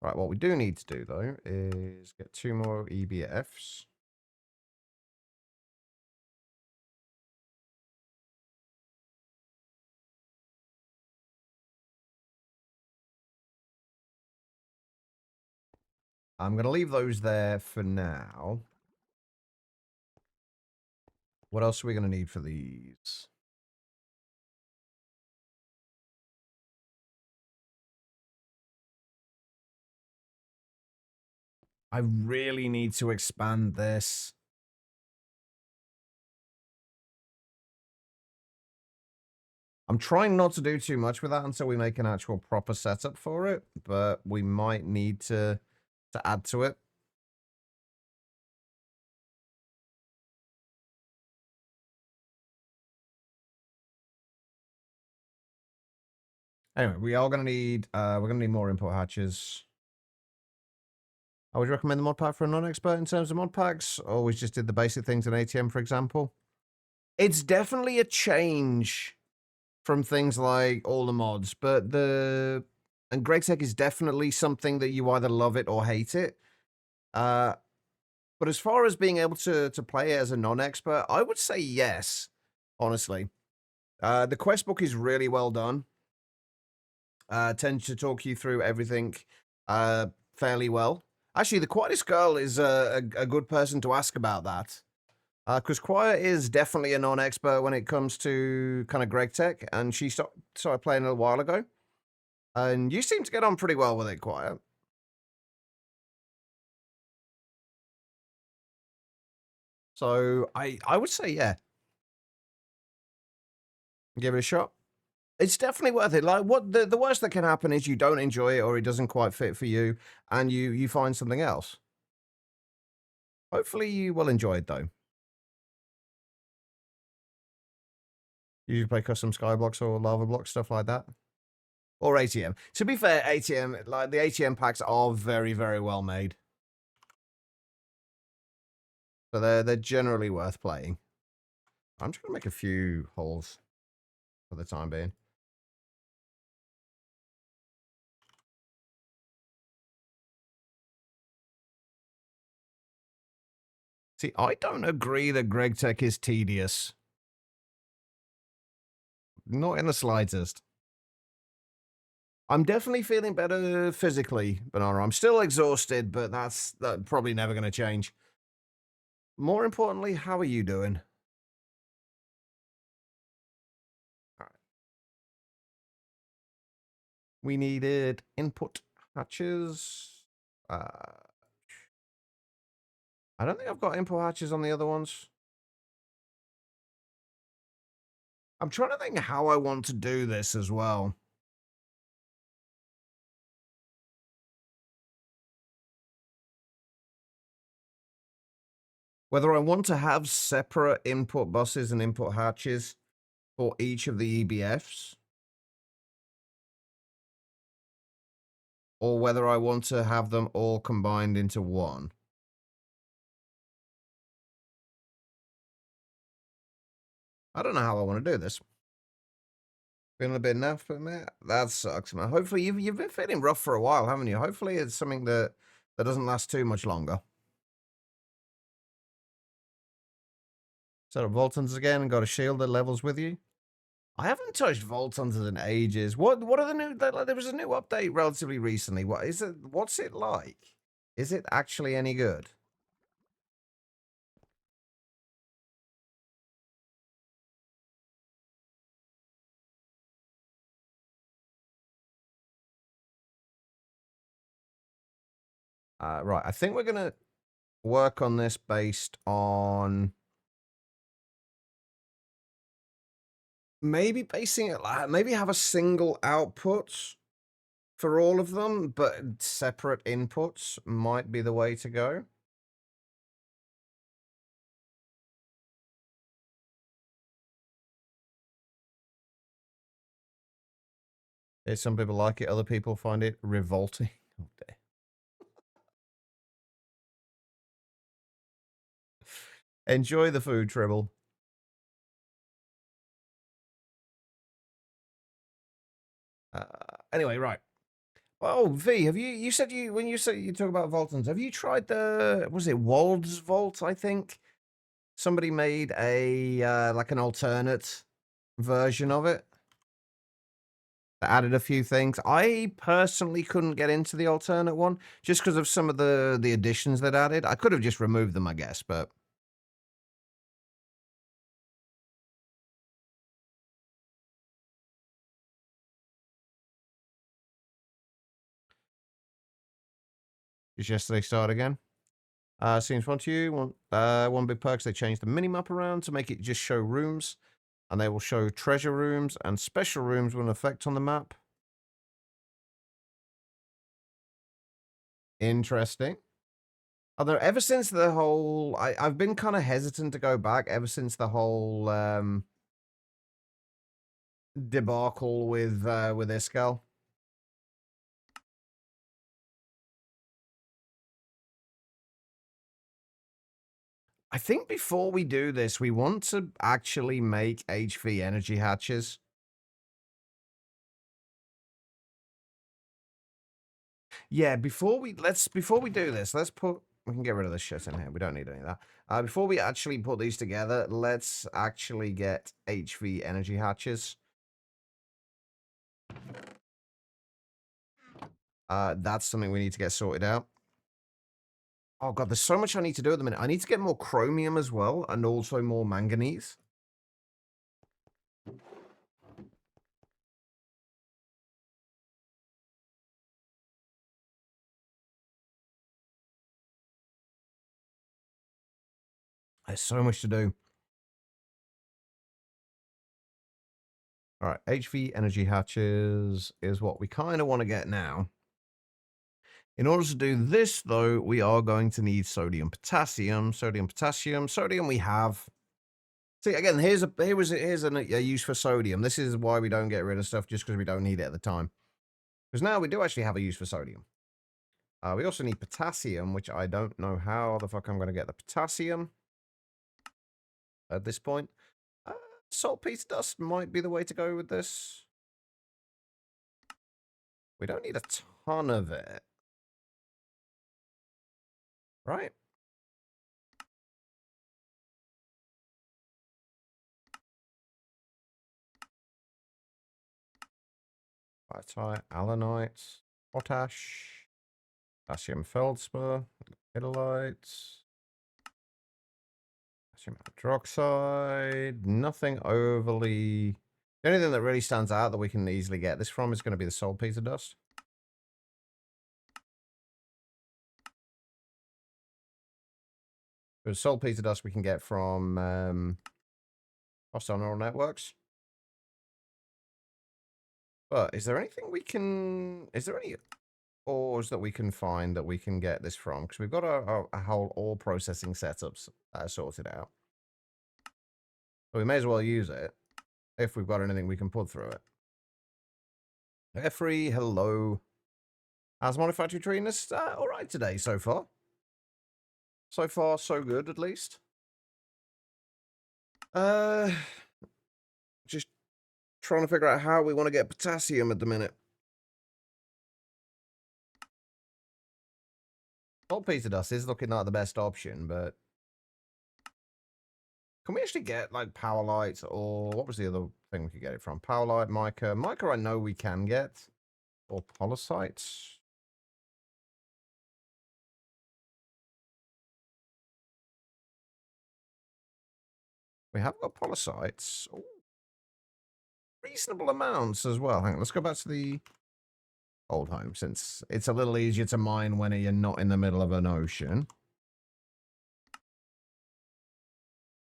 Right, what we do need to do, though, is get 2 more EBFs. I'm going to leave those there for now. What else are we going to need for these? I really need to expand this. I'm trying not to do too much with that until we make an actual proper setup for it, but we might need to add to it. Anyway, we are going to need, we're going to need more import hatches. I would recommend the mod pack for a non-expert in terms of mod packs. Always just did the basic things in ATM, for example. It's definitely a change from things like all the mods, but and GregTech is definitely something that you either love it or hate it. But as far as being able to play it as a non-expert, I would say yes, honestly. The quest book is really well done. Tends to talk you through everything fairly well. Actually, the quietest girl is a good person to ask about that. Because Quiet is definitely a non-expert when it comes to kind of GregTech, and she started playing a little while ago. And you seem to get on pretty well with it, Quiet. So I would say, yeah. Give it a shot. It's definitely worth it. Like, what the worst that can happen is you don't enjoy it or it doesn't quite fit for you, and you find something else. Hopefully you will enjoy it, though. You play custom skyblocks or lava blocks, stuff like that. Or ATM. To be fair, ATM, like the ATM packs are very, very well made. So they're generally worth playing. I'm trying to make a few holes for the time being. See, I don't agree that GregTech is tedious. Not in the slightest. I'm definitely feeling better physically, Banana. I'm still exhausted, but that's probably never going to change. More importantly, how are you doing? All right. We needed input hatches. I don't think I've got input hatches on the other ones. I'm trying to think how I want to do this as well. Whether I want to have separate input buses and input hatches for each of the EBFs, or whether I want to have them all combined into one. I don't know how I want to do this. Feeling a bit naff, but man, that sucks, man. Hopefully you've been feeling rough for a while, haven't you? Hopefully it's something that doesn't last too much longer. Set up Voltons again and got a shield that levels with you. I haven't touched Voltons in ages. What are the new? There was a new update relatively recently. What is it? What's it like? Is it actually any good? Right. I think we're gonna work on this based on maybe basing it like maybe have a single output for all of them, but separate inputs might be the way to go. Some people like it, other people find it revolting. Oh, dear. Enjoy the food, Tribble. Anyway, right. Oh, V, have you said when you talk about Voltons, have you tried was it Wald's Vault, I think? Somebody made a like an alternate version of it that added a few things. I personally couldn't get into the alternate one just because of some of the additions that added. I could have just removed them, I guess, but Just yesterday started again. Seems fun to you. One big perk is they changed the minimap around to make it just show rooms. And they will show treasure rooms and special rooms with an effect on the map. Interesting. Although ever since the whole... I've been kind of hesitant to go back ever since the whole debacle with Iskall. I think before we do this, we want to actually make HV energy hatches. Yeah, before we do this, let's put... We can get rid of this shit in here. We don't need any of that. Before we actually put these together, let's actually get HV energy hatches. That's something we need to get sorted out. Oh god, there's so much I need to do at the minute. I need to get more chromium as well, and also more manganese. There's so much to do. All right, HV energy hatches is what we kind of want to get now. In order to do this, though, we are going to need sodium, potassium, sodium, potassium. Sodium we have. See, again, here's a use for sodium. This is why we don't get rid of stuff, just because we don't need it at the time. Because now we do actually have a use for sodium. We also need potassium, which I don't know how the fuck I'm going to get the potassium at this point. Saltpeter dust might be the way to go with this. We don't need a ton of it. Right? Biotite, allanite, potash, potassium feldspar, lepidolite, potassium hydroxide, nothing overly... The only thing that really stands out that we can easily get this from is going to be the saltpeter dust. Because saltpeter dust we can get from hostile neural networks. But is there anything we can... Is there any ores that we can find that we can get this from? Because we've got a whole ore processing setups sorted out. So we may as well use it if we've got anything we can put through it. Jeffrey, hello. How's Monifactory treating us? All right today so far. So far, so good, at least. Just trying to figure out how we want to get potassium at the minute. Saltpeter dust is looking like the best option, but... Can we actually get, like, powerlite, or what was the other thing we could get it from? Powerlite, mica. Mica I know we can get. Or polysite. We have got polysites. Ooh. Reasonable amounts as well. Hang on, let's go back to the old home, since it's a little easier to mine when you're not in the middle of an ocean.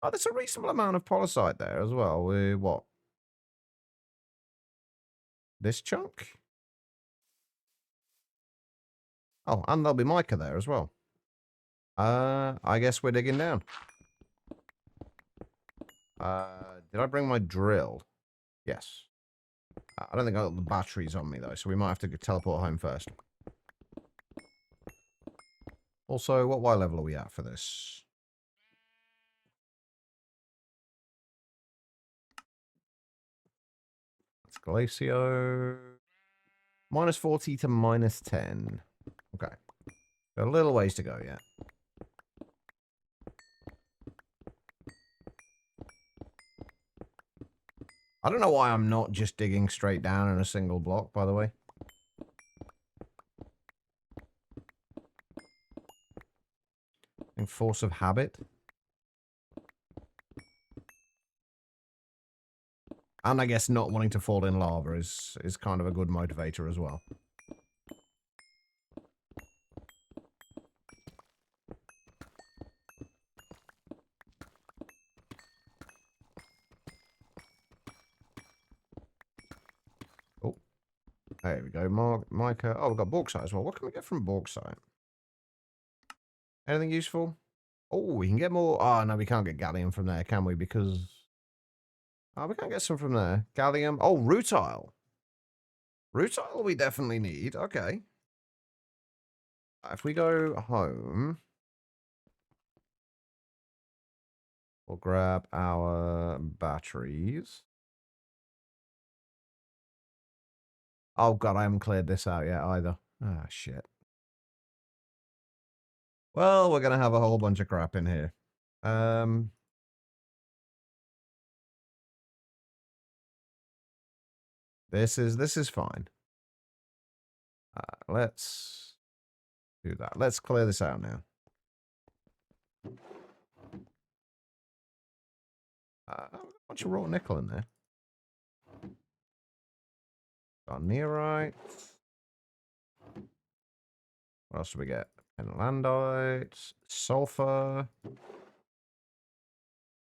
Oh, there's a reasonable amount of polysite there as well. What? This chunk? Oh, and there'll be mica there as well. I guess we're digging down. Did I bring my drill? Yes. I don't think I got the batteries on me, though, so we might have to teleport home first. Also, what Y level are we at for this? That's Glacio. Minus 40 to minus 10. Okay. Got a little ways to go yet. I don't know why I'm not just digging straight down in a single block, by the way. In force of habit. And I guess not wanting to fall in lava is kind of a good motivator as well. There we go. Mica. Oh, we've got bauxite as well. What can we get from bauxite? Anything useful? Oh, we can get more. Oh, no, we can't get gallium from there, can we? Because... Oh, we can't get some from there. Gallium. Oh, rutile. Rutile we definitely need. Okay. If we go home, we'll grab our batteries. Oh, God, I haven't cleared this out yet either. Ah, shit. Well, we're going to have a whole bunch of crap in here. This is fine. Let's do that. Let's clear this out now. A bunch of raw nickel in there. Got nearite. What else do we get? Penlandite, sulfur.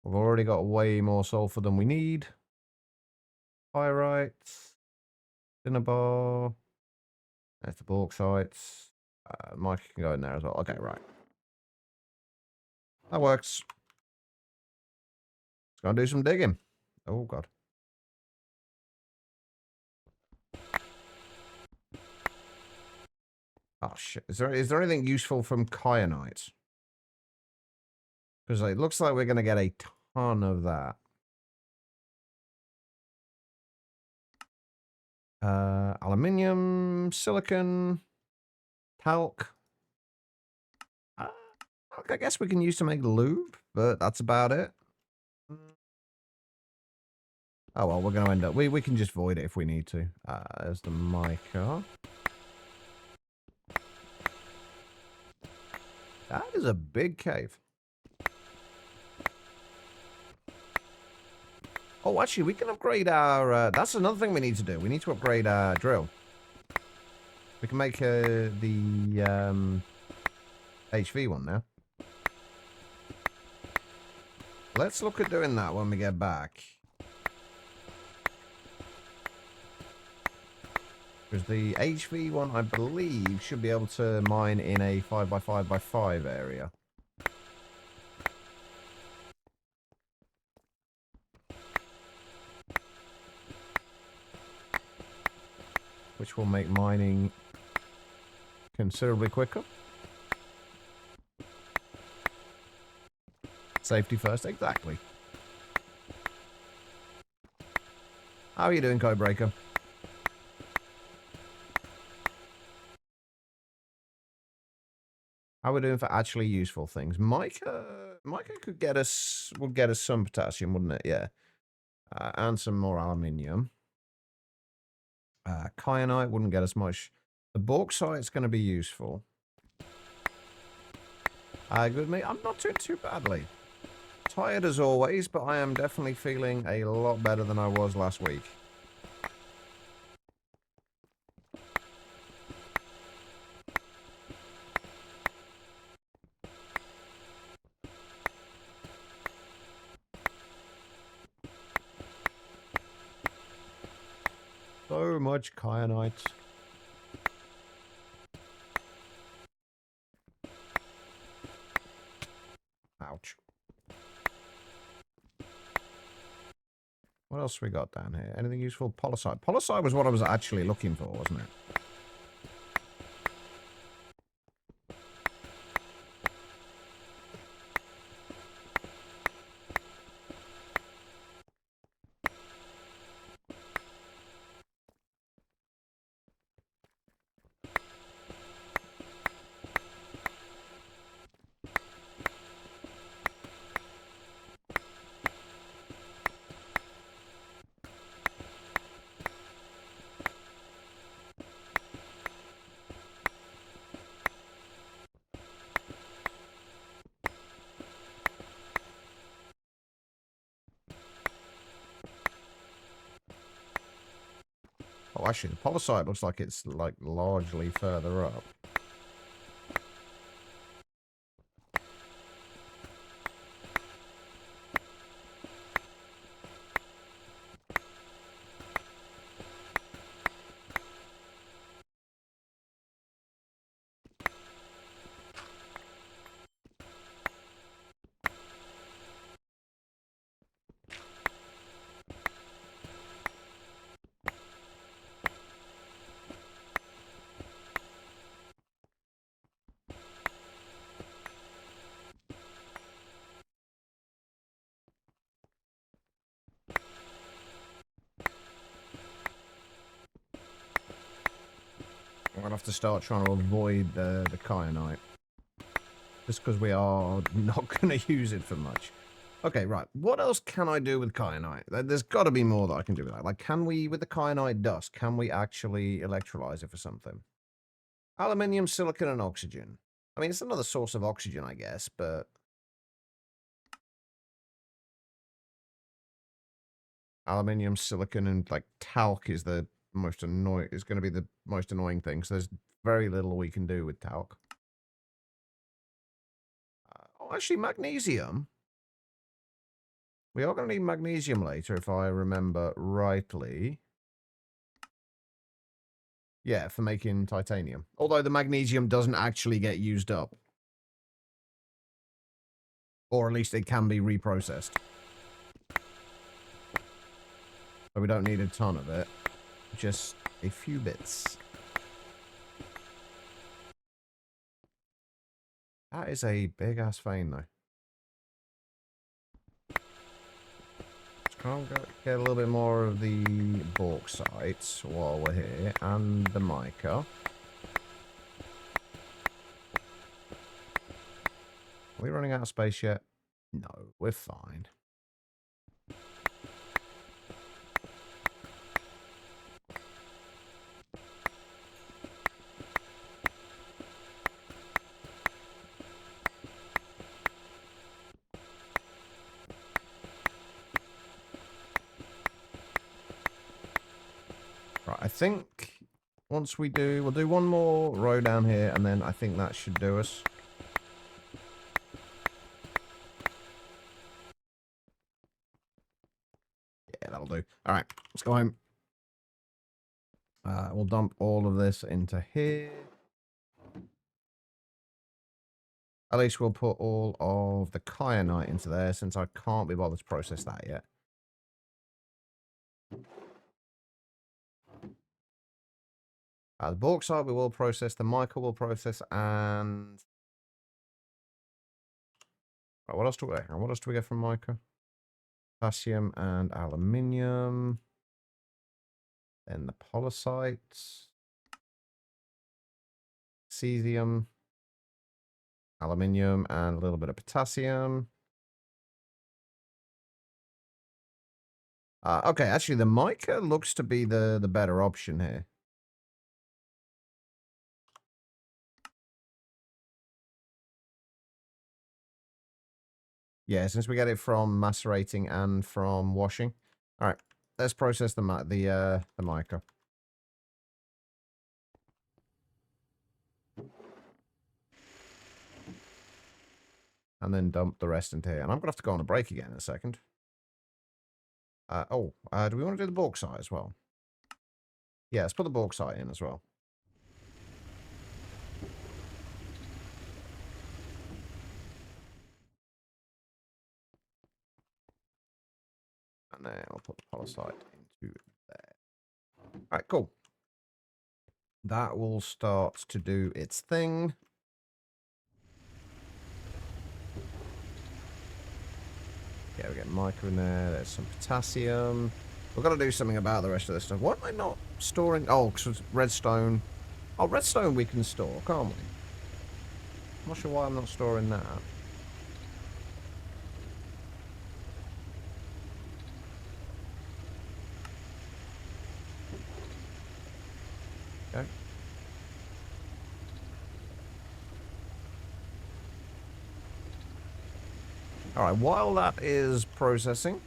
We've already got way more sulfur than we need. Pyrite. Cinnabar. There's the bauxite. Mike can go in there as well. Okay, right. That works. Let's go and do some digging. Oh, God. Oh, shit. Is there anything useful from kyanite? Because it looks like we're going to get a ton of that. Aluminium, silicon, talc. I guess we can use to make lube, but that's about it. Oh, well, we're going to end up... We can just void it if we need to. There's the mica. That is a big cave. Oh, actually, we can upgrade our... that's another thing we need to do. We need to upgrade our drill. We can make the HV one now. Let's look at doing that when we get back. Because the HV one, I believe, should be able to mine in a 5x5x5 area. Which will make mining considerably quicker. Safety first, exactly. How are you doing, Codebreaker? How are we doing for actually useful things? Mica could get us, would get us some potassium, wouldn't it? Yeah. And some more aluminium. Kyanite wouldn't get us much. The bauxite's going to be useful. Good with me. I'm not doing too badly. Tired as always, but I am definitely feeling a lot better than I was last week. So much kyanite. Ouch. What else we got down here? Anything useful? Polysite. Polysite was what I was actually looking for, wasn't it? Oh, actually, the polysite looks like it's, like, largely further up. I'm gonna have to start trying to avoid the kyanite. Just because we are not going to use it for much. Okay, right. What else can I do with kyanite? There's got to be more that I can do with that. Like, can we, with the kyanite dust, can we actually electrolyze it for something? Aluminium, silicon, and oxygen. I mean, it's another source of oxygen, I guess, but... Aluminium, silicon, and, like, talc is the most annoying... is going to be the most annoying thing, so there's very little we can do with talc. Oh, actually, magnesium. We are going to need magnesium later, if I remember rightly. Yeah, for making titanium. Although the magnesium doesn't actually get used up. Or at least it can be reprocessed. So we don't need a ton of it. Just a few bits. That is a big-ass vein, though. Let's get a little bit more of the bauxite while we're here. And the mica. Are we running out of space yet? No, we're fine. Right, I think once we'll do one more row down here, and then I think that should do us. Yeah, that'll do. All right, let's go home. We'll dump all of this into here. At least we'll put all of the kyanite into there, since I can't be bothered to process that yet. The bauxite we will process, the mica will process, and... Right, what else do we get? What else do we get from mica? Potassium and aluminium. Then the polysite. Cesium. Aluminium and a little bit of potassium. Okay, actually the mica looks to be the better option here. Yeah, since we get it from macerating and from washing. All right, let's process the mica. And then dump the rest into here. And I'm going to have to go on a break again in a second. Do we want to do the bauxite as well? Yeah, let's put the bauxite in as well. And then I'll put the polysite into there. All right, cool. That will start to do its thing. Yeah, we get mica in there. There's some potassium. We've got to do something about the rest of this stuff. What am I not storing? Oh, because it's redstone. Oh, redstone we can store, can't we? I'm not sure why I'm not storing that. Okay. Alright, while that is processing,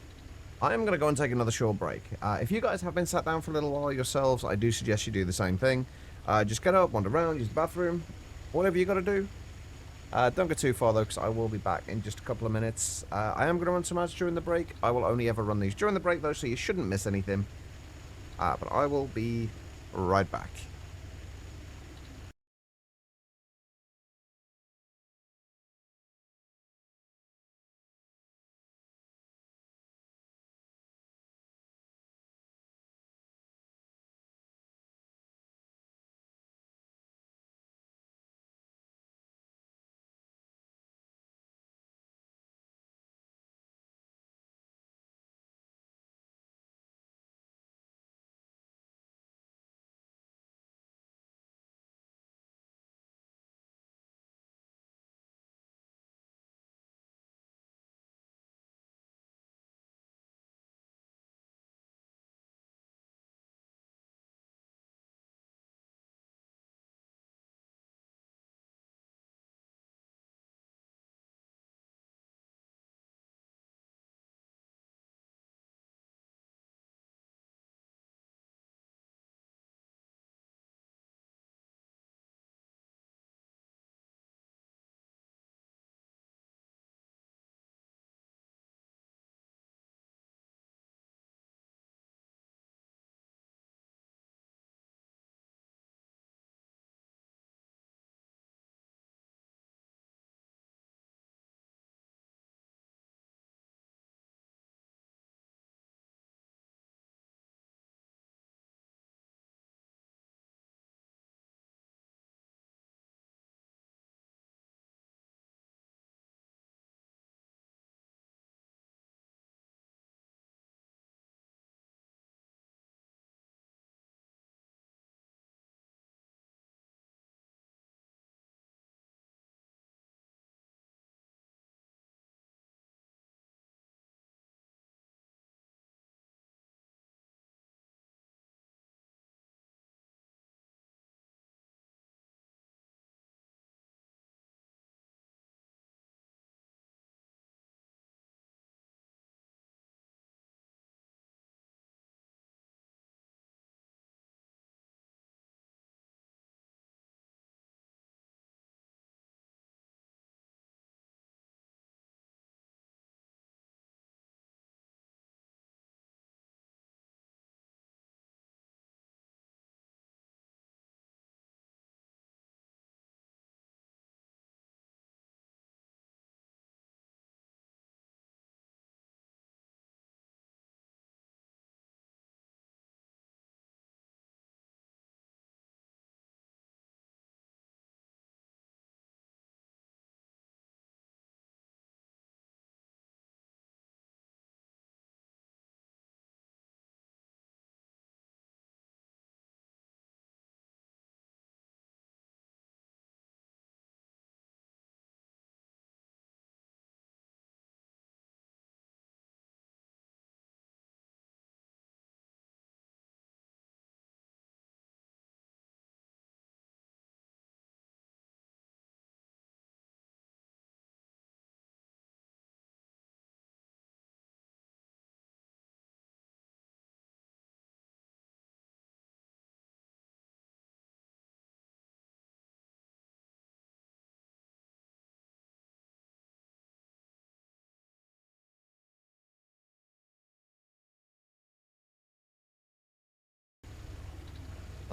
I am going to go and take another short break. If you guys have been sat down for a little while yourselves, I do suggest you do the same thing. Just get up, wander around, use the bathroom, whatever you got to do. Don't go too far though, because I will be back in just a couple of minutes. I am going to run some ads during the break. I will only ever run these during the break though, so you shouldn't miss anything. But I will be right back.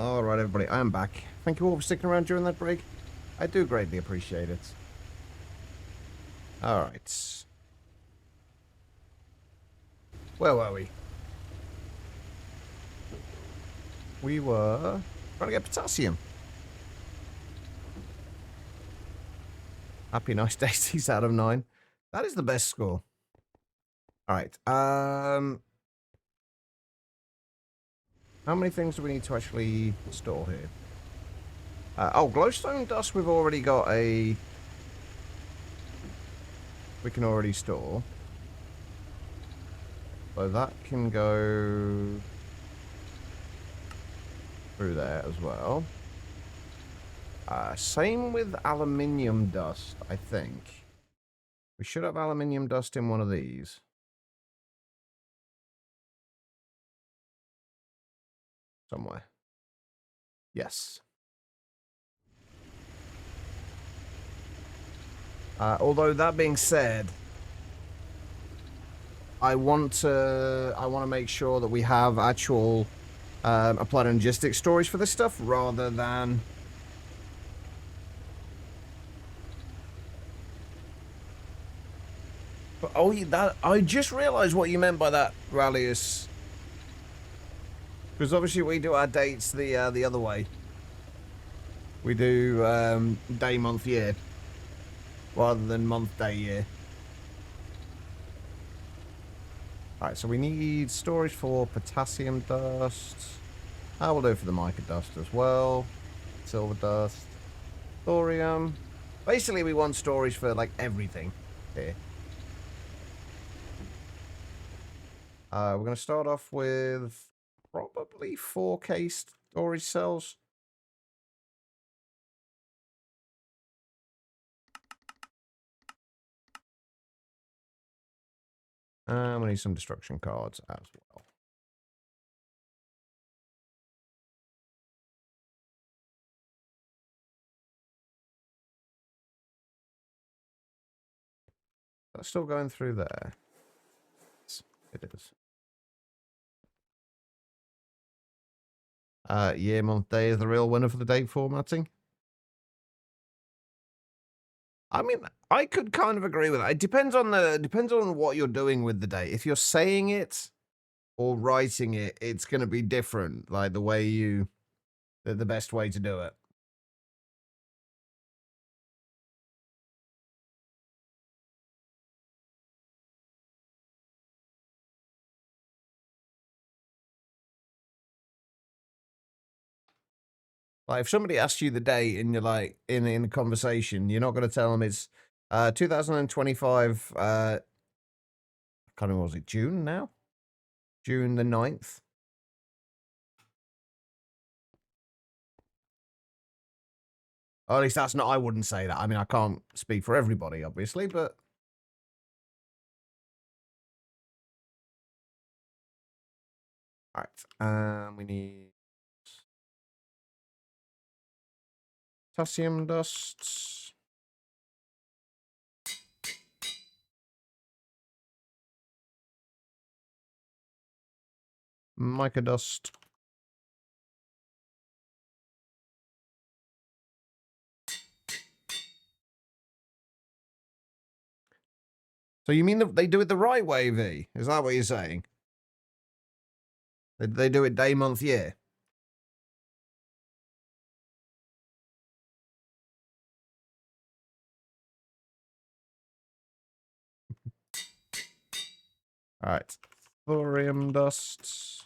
All right, everybody, I am back. Thank you all for sticking around during that break. I do greatly appreciate it. All right. Where were we? We were trying to get potassium. Happy nice days out of 9. That is the best score. All right. How many things do we need to actually store here? Oh, glowstone dust we've already got a... We can already store. So that can go... through there as well. Same with aluminium dust, I think. We should have aluminium dust in one of these. Somewhere. Yes. Although that being said, I want to make sure that we have actual applied logistic storage for this stuff rather than oh, that I just realized what you meant by that, Rallius. Because obviously we do our dates the other way. We do day, month, year rather than month, day, year. Alright, so we need storage for potassium dust. We'll do it for the mica dust as well. Silver dust. Thorium. Basically, we want storage for, like, everything here. We're going to start off with probably 4K storage cells. We need some destruction cards as well. That's still going through there. Yes, it is. Year, month, day is the real winner for the date formatting. I mean, I could kind of agree with that. It depends on what you're doing with the date. If you're saying it or writing it, it's going to be different. Like the best way to do it. Like if somebody asks you the date and you're like in a conversation, you're not going to tell them it's 2025. I can't remember, was it June now? June the 9th. Or at least that's not. I wouldn't say that. I mean, I can't speak for everybody, obviously, but. All right. We need potassium dust. Mica dust. So you mean they do it the right way, V? Is that what you're saying? They do it day, month, year? All right. Thorium dust.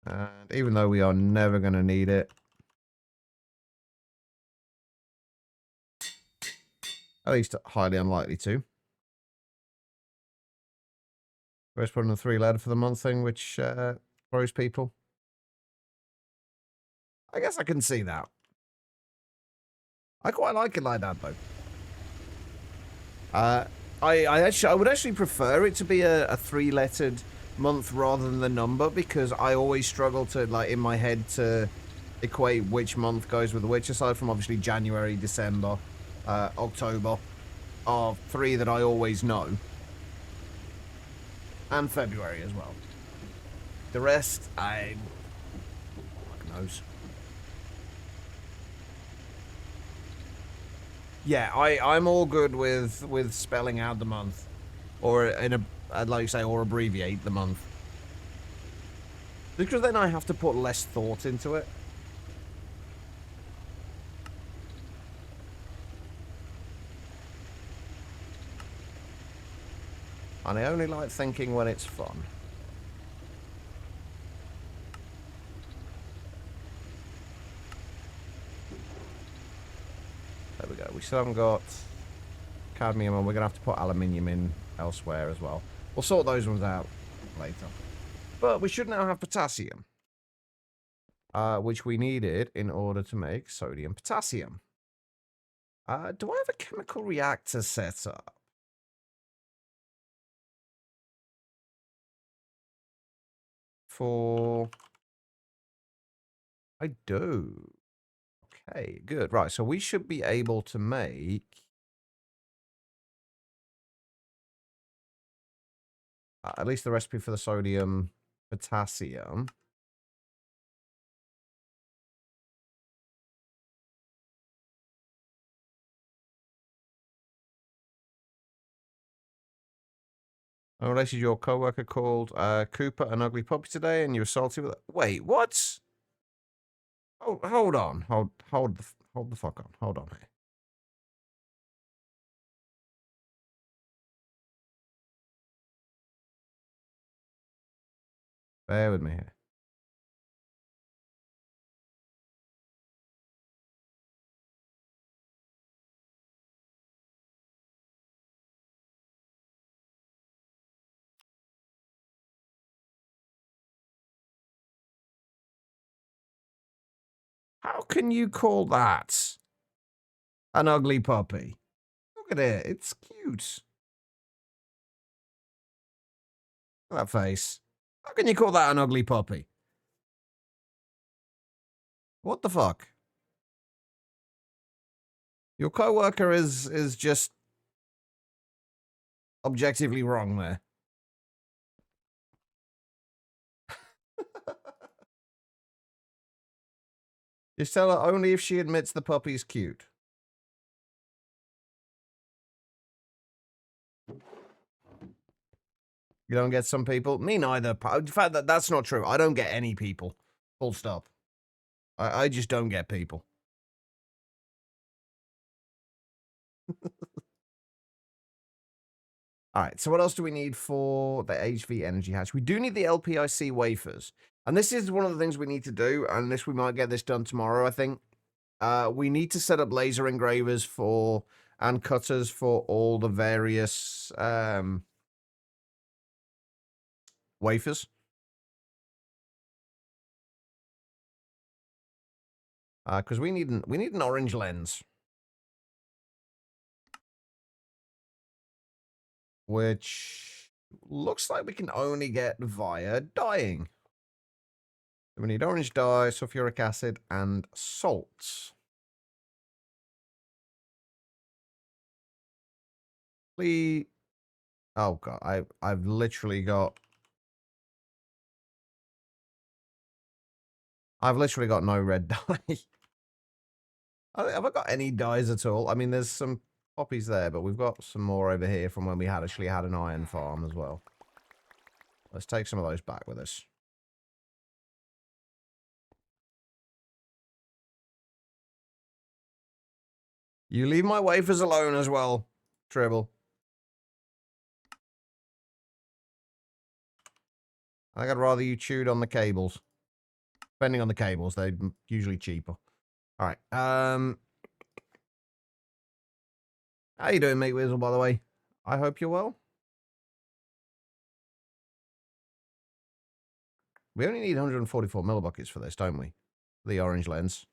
And even though we are never going to need it, at least highly unlikely to. Let's put in a 3 ladder for the month thing, which throws people. I guess I can see that. I quite like it like that, though. I would actually prefer it to be a 3-lettered month rather than the number, because I always struggle to, like, in my head to equate which month goes with which, aside from obviously January, December, October are 3 that I always know. And February as well. The rest, fuck knows. Yeah, I'm all good with spelling out the month, or in a, I'd like to say, or abbreviate the month, because then I have to put less thought into it. And I only like thinking when it's fun. There we go. We still haven't got cadmium, and we're going to have to put aluminium in elsewhere as well. We'll sort those ones out later. But we should now have potassium, which we needed in order to make sodium potassium. Do I have a chemical reactor set up? I do. Okay, good. Right, so we should be able to make at least the recipe for the sodium potassium. I related your coworker called Cooper an ugly puppy today, and you were salty with it. Wait, what? Oh, hold on. Hold the fuck on. Hold on here. Bear with me here. How can you call that an ugly puppy? Look at it. It's cute. Look at that face. How can you call that an ugly puppy? What the fuck? Your coworker is just objectively wrong there. Just tell her only if she admits the puppy's cute. You don't get some people? Me neither. In fact, that's not true. I don't get any people. Full stop. I just don't get people. All right, so what else do we need for the HV energy hatch? We do need the LPIC wafers. And this is one of the things we need to do, and we might get this done tomorrow, I think. We need to set up laser engravers for and cutters for all the various wafers. Because we need an orange lens, which looks like we can only get via dyeing. We need orange dye, sulfuric acid, and salts. Please. Oh god, I've literally got no red dye. Have I got any dyes at all? I mean, there's some poppies there, but we've got some more over here from when we actually had an iron farm as well. Let's take some of those back with us. You leave my wafers alone as well, Tribble. I think I'd rather you chewed on the cables. Depending on the cables, they're usually cheaper. All right. How you doing, mate Weasel, by the way? I hope you're well. We only need 144 millibuckets for this, don't we? The orange lens.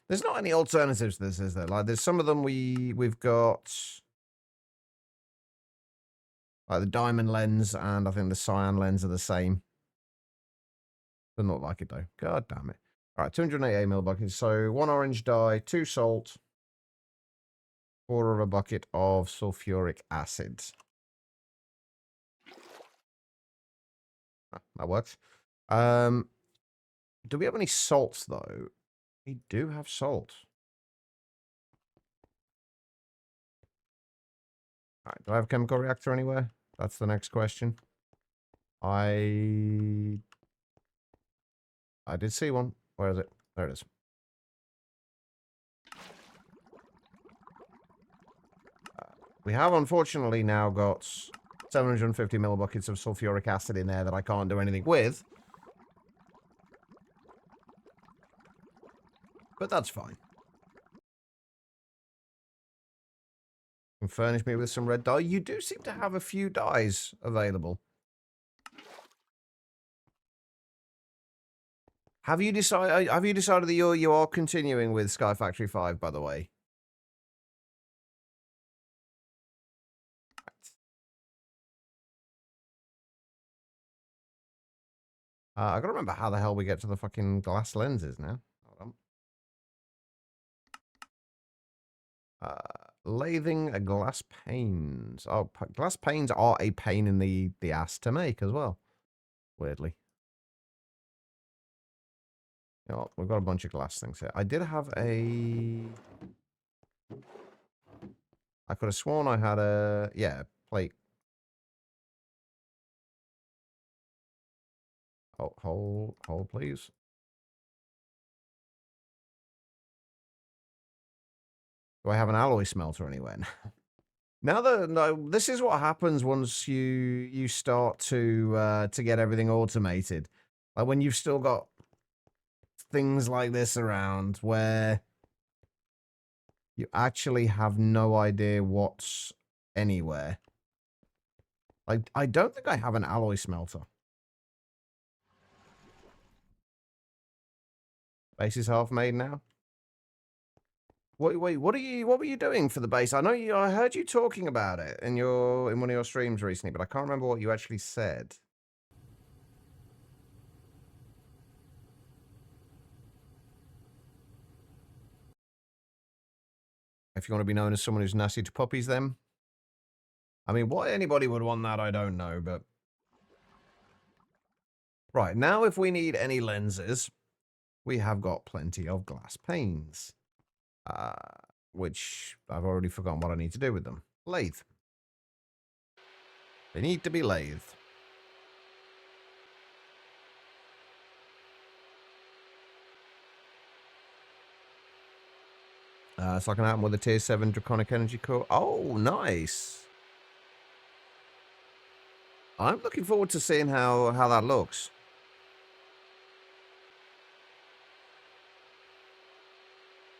There's not any alternatives to this, is there? Like, there's some of them we've got. Like the diamond lens and I think the cyan lens are the same. Doesn't look like it though. God damn it. All right, 288 millibuckets. So 1 orange dye, 2 salt. quarter of a bucket of sulfuric acid. That works. Do we have any salts, though? We do have salt. All right, do I have a chemical reactor anywhere? That's the next question. I did see one. Where is it? There it is. We have, unfortunately, now got 750 millibuckets of sulfuric acid in there that I can't do anything with. But that's fine. And furnish me with some red dye. You do seem to have a few dyes available. Have you decided that you are continuing with Sky Factory 5, by the way? I gotta remember how the hell we get to the fucking glass lenses now. Hold on. Lathing glass panes. Oh, glass panes are a pain in the ass to make as well. Weirdly. You know what? We've got a bunch of glass things here. I did have a... I could have sworn I had a... Yeah, plate. Oh, hold, please. Do I have an alloy smelter anywhere? No, this is what happens once you start to get everything automated. Like when you've still got things like this around where you actually have no idea what's anywhere. Like, I don't think I have an alloy smelter. Base is half made now. Wait, what were you doing for the base? I heard you talking about it in one of your streams recently, but I can't remember what you actually said. If you want to be known as someone who's nasty to puppies, then. I mean, why anybody would want that, I don't know, but... Right, now if we need any lenses, we have got plenty of glass panes. Which I've already forgotten what I need to do with them. Lathe. They need to be lathed. So I can happen with a tier 7 draconic energy core. Oh, nice. I'm looking forward to seeing how that looks.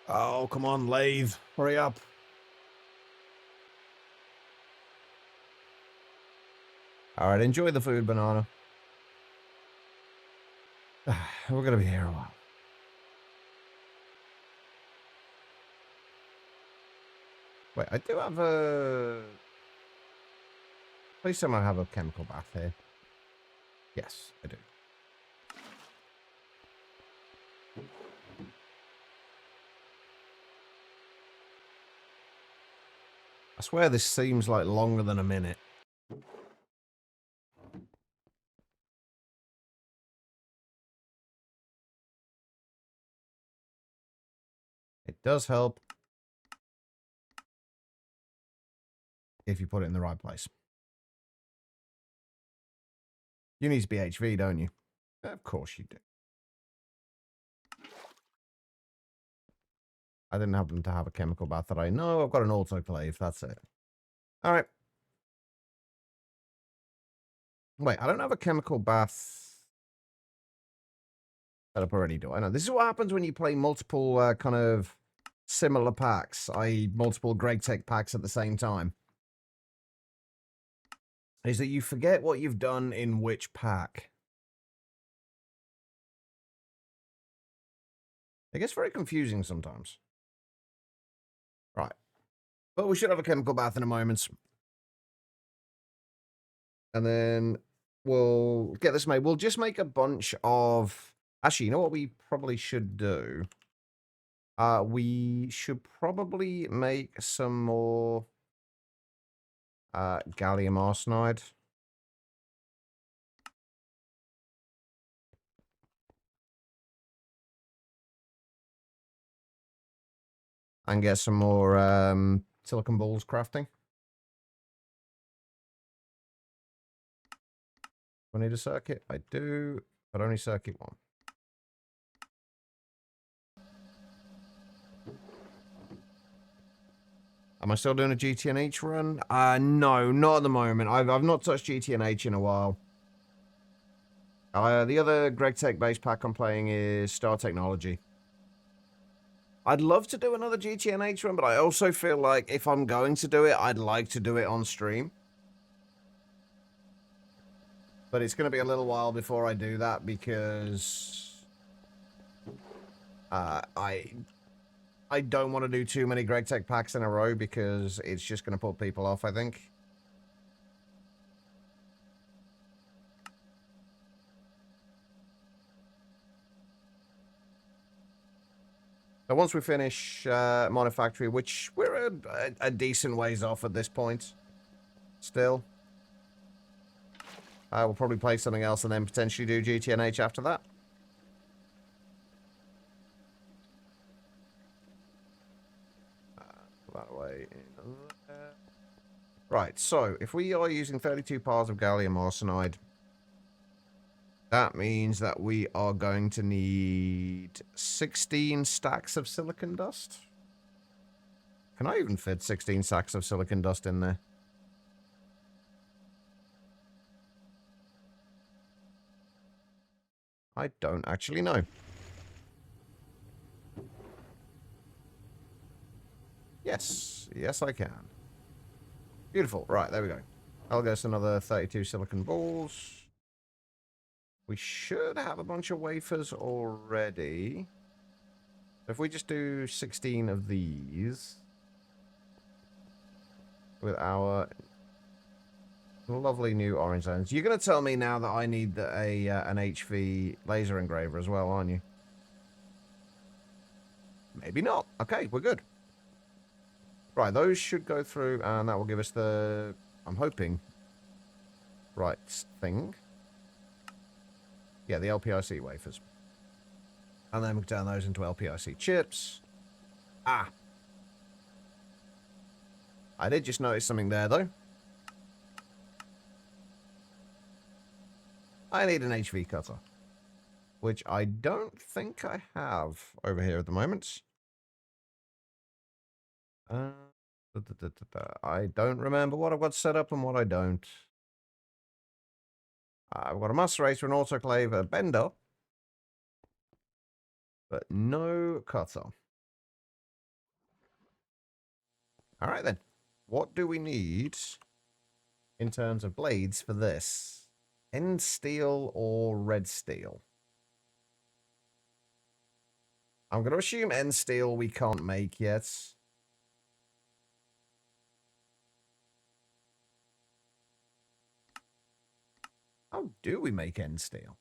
Oh, come on, lathe. Hurry up. All right, enjoy the food, banana. We're going to be here a while. Wait, I do have a... Please someone have a chemical bath here. Yes, I do. I swear this seems like longer than a minute. It does help if you put it in the right place. You need to be HV, don't you? Of course you do. I didn't happen to have a chemical bath that I know. I've got an autoclave. That's it. All right. Wait, I don't have a chemical bath set up already, do I? No, this is what happens when you play multiple kind of similar packs, i.e. multiple Greg Tech packs at the same time. Is that you forget what you've done in which pack. It gets very confusing sometimes. Right. But we should have a chemical bath in a moment. And then we'll get this made. We'll just make a bunch of... Actually, you know what we probably should do? We should probably make some more gallium arsenide. And get some more silicon balls crafting. Do I need a circuit? I do, but only circuit one. Am I still doing a GTNH run? No, not at the moment. I've not touched GTNH in a while. The other GregTech base pack I'm playing is Star Technology. I'd love to do another GTNH run, but I also feel like if I'm going to do it, I'd like to do it on stream. But it's going to be a little while before I do that because I don't want to do too many GregTech packs in a row because it's just going to put people off, I think. So once we finish Monifactory, which we're a decent ways off at this point, still, we'll probably play something else and then potentially do GTNH after that. That way. Right, so if we are using 32 piles of gallium arsenide, that means that we are going to need 16 stacks of silicon dust. Can I even fit 16 stacks of silicon dust in there? I don't actually know. Yes. Yes, I can. Beautiful. Right, there we go. I'll get us another 32 silicon balls. We should have a bunch of wafers already. If we just do 16 of these with our lovely new orange lens. You're going to tell me now that I need an HV laser engraver as well, aren't you? Maybe not. Okay, we're good. Right, those should go through, and that will give us the, I'm hoping, right thing. Yeah, the LPIC wafers. And then we can turn those into LPIC chips. Ah. I did just notice something there, though. I need an HV cutter, which I don't think I have over here at the moment. I don't remember what I've got set up and what I don't. I've got a macerator, an autoclave, a bender, but no cutter. All right, then. What do we need in terms of blades for this? End steel or red steel? I'm going to assume end steel we can't make yet. How do we make end steel?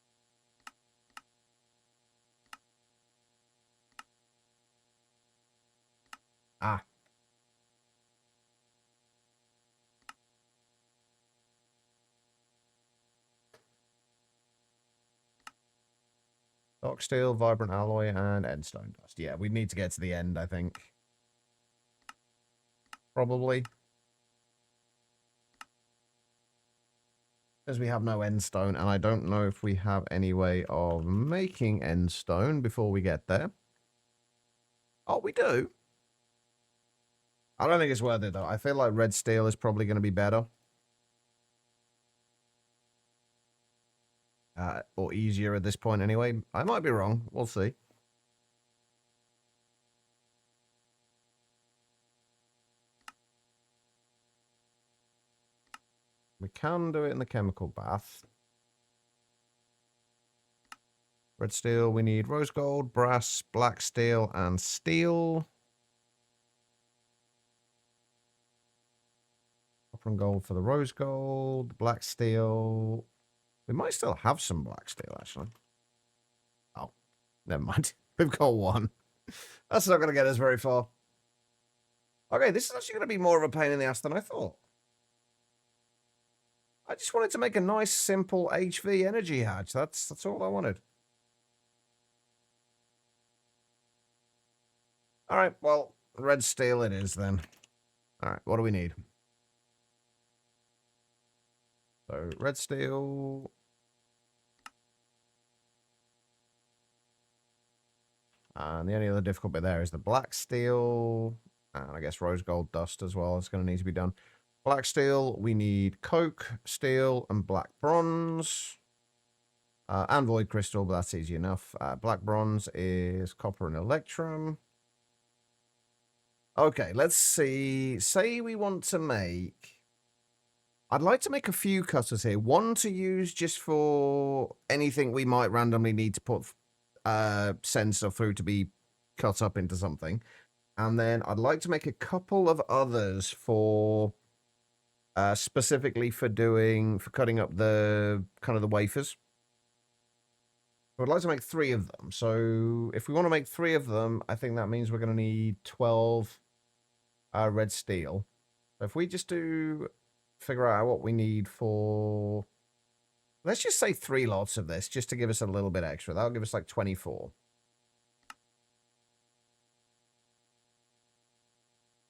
Ah. Dark steel, vibrant alloy, and end stone dust. Yeah, we need to get to the end, I think. Probably. Because we have no end stone, and I don't know if we have any way of making end stone before we get there. Oh, we do. I don't think it's worth it, though. I feel like red steel is probably going to be better. Or easier at this point anyway. I might be wrong. We'll see. We can do it in the chemical bath. Red steel, we need rose gold, brass, black steel, and steel. Copper and gold for the rose gold, black steel. We might still have some black steel, actually. Oh, never mind. We've got one. That's not going to get us very far. Okay, this is actually going to be more of a pain in the ass than I thought. I just wanted to make a nice, simple HV energy hatch. That's all I wanted. All right, well, red steel it is then. All right, what do we need? So, red steel. And the only other difficult bit there is the black steel. And I guess rose gold dust as well. It's going to need to be done. Black steel, we need coke, steel, and black bronze. And void crystal, but that's easy enough. Black bronze is copper and electrum. Okay, let's see. Say we want to make... I'd like to make a few cutters here. One to use just for anything we might randomly need to put... send stuff through to be cut up into something. And then I'd like to make a couple of others for... specifically for cutting up the kind of the wafers. I'd like to make 3 of them. So if we want to make 3 of them, I think that means we're going to need 12 red steel. So if we just figure out what we need for, let's just say 3 lots of this, just to give us a little bit extra. That'll give us like 24.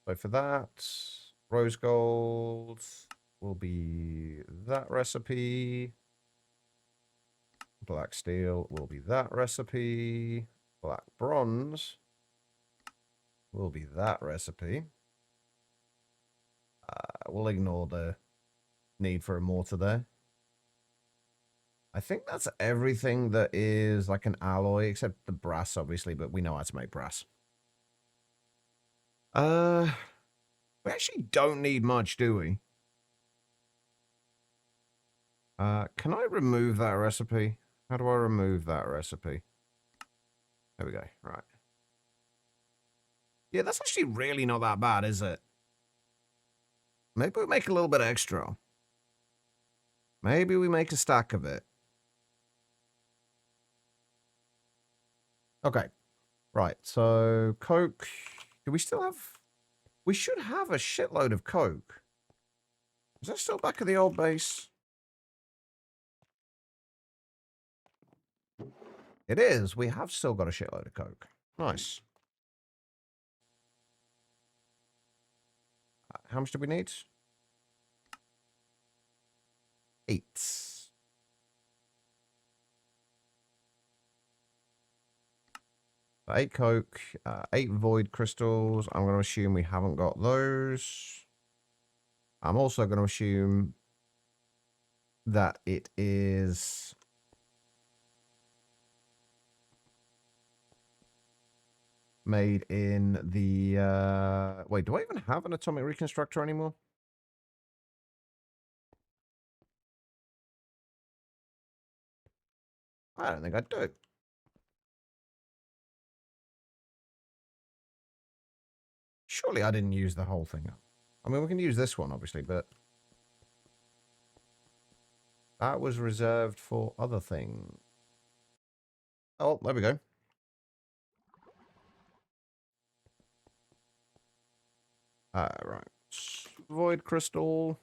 So for that, rose gold will be that recipe. Black steel will be that recipe. Black bronze will be that recipe. We'll ignore the need for a mortar there. I think that's everything that is like an alloy, except the brass, obviously, but we know how to make brass. We actually don't need much, do we? Can I remove that recipe? How do I remove that recipe? There we go. Right. Yeah, that's actually really not that bad, is it? Maybe we make a little bit extra. Maybe we make a stack of it. Okay. Right, so coke. Do we still have... We should have a shitload of coke. Is that still back at the old base? It is. We have still got a shitload of coke. Nice. How much do we need? 8. 8 coke, 8 void crystals. I'm going to assume we haven't got those. I'm also going to assume that it is... made in the... Wait, do I even have an atomic reconstructor anymore? I don't think I do. Surely I didn't use the whole thing up. I mean, we can use this one, obviously, but... that was reserved for other things. Oh, there we go. Right. Void crystal.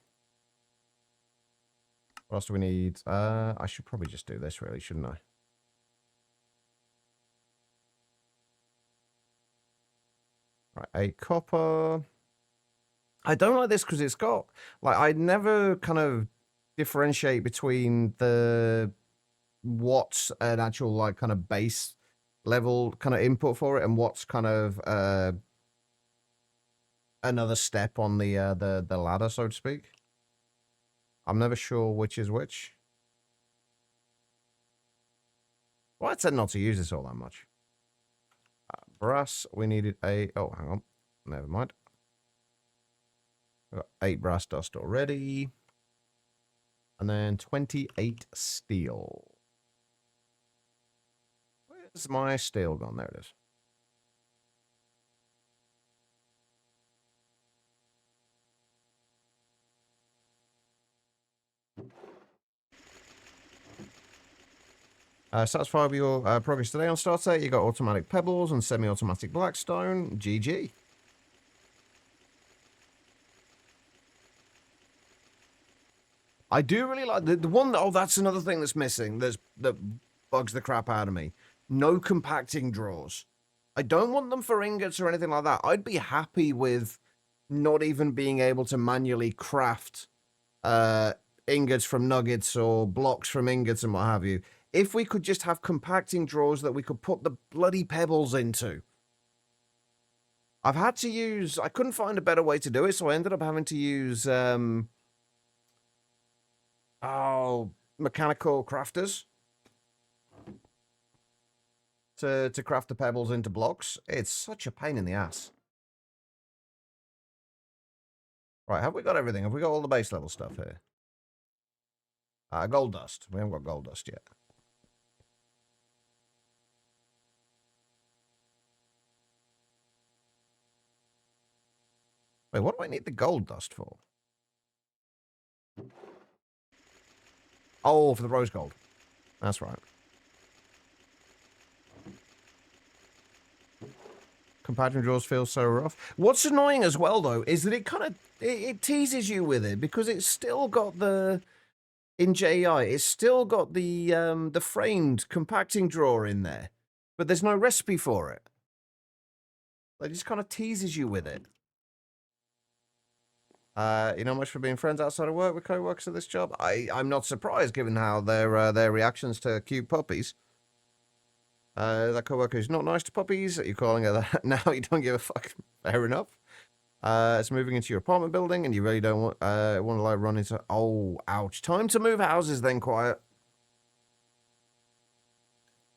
What else do we need? I should probably just do this, really, shouldn't I? Right, 8 copper. I don't like this because it's got... like, I never kind of differentiate between what's an actual, like, kind of base level kind of input for it and what's kind of another step on the ladder, so to speak. I'm never sure which is which. Well, I tend not to use this all that much. Brass, we needed a... oh, hang on. Never mind. We've got 8 brass dust already. And then 28 steel. Where's my steel gone? There it is. Satisfied with your progress today on starter. You got automatic pebbles and semi-automatic blackstone. GG. I do really like the one. Oh, that's another thing that's missing. That bugs the crap out of me. No compacting drawers. I don't want them for ingots or anything like that. I'd be happy with not even being able to manually craft ingots from nuggets or blocks from ingots and what have you. If we could just have compacting drawers that we could put the bloody pebbles into. I've had to use... I couldn't find a better way to do it, so I ended up having to use... mechanical crafters to craft the pebbles into blocks. It's such a pain in the ass. Right, have we got everything? Have we got all the base level stuff here? Gold dust. We haven't got gold dust yet. Wait, what do I need the gold dust for? Oh, for the rose gold. That's right. Compacting drawers feel so rough. What's annoying as well, though, is that it kind of... It teases you with it, because it's still got the... In JEI, it's still got the framed compacting drawer in there. But there's no recipe for it. It just kind of teases you with it. You know much for being friends outside of work with co-workers at this job? I'm not surprised, given how their reactions to cute puppies. That co-worker is not nice to puppies. You're calling her that now? You don't give a fuck. Fair enough. It's moving into your apartment building, and you really don't want to like run into... Oh, ouch. Time to move houses then, quiet.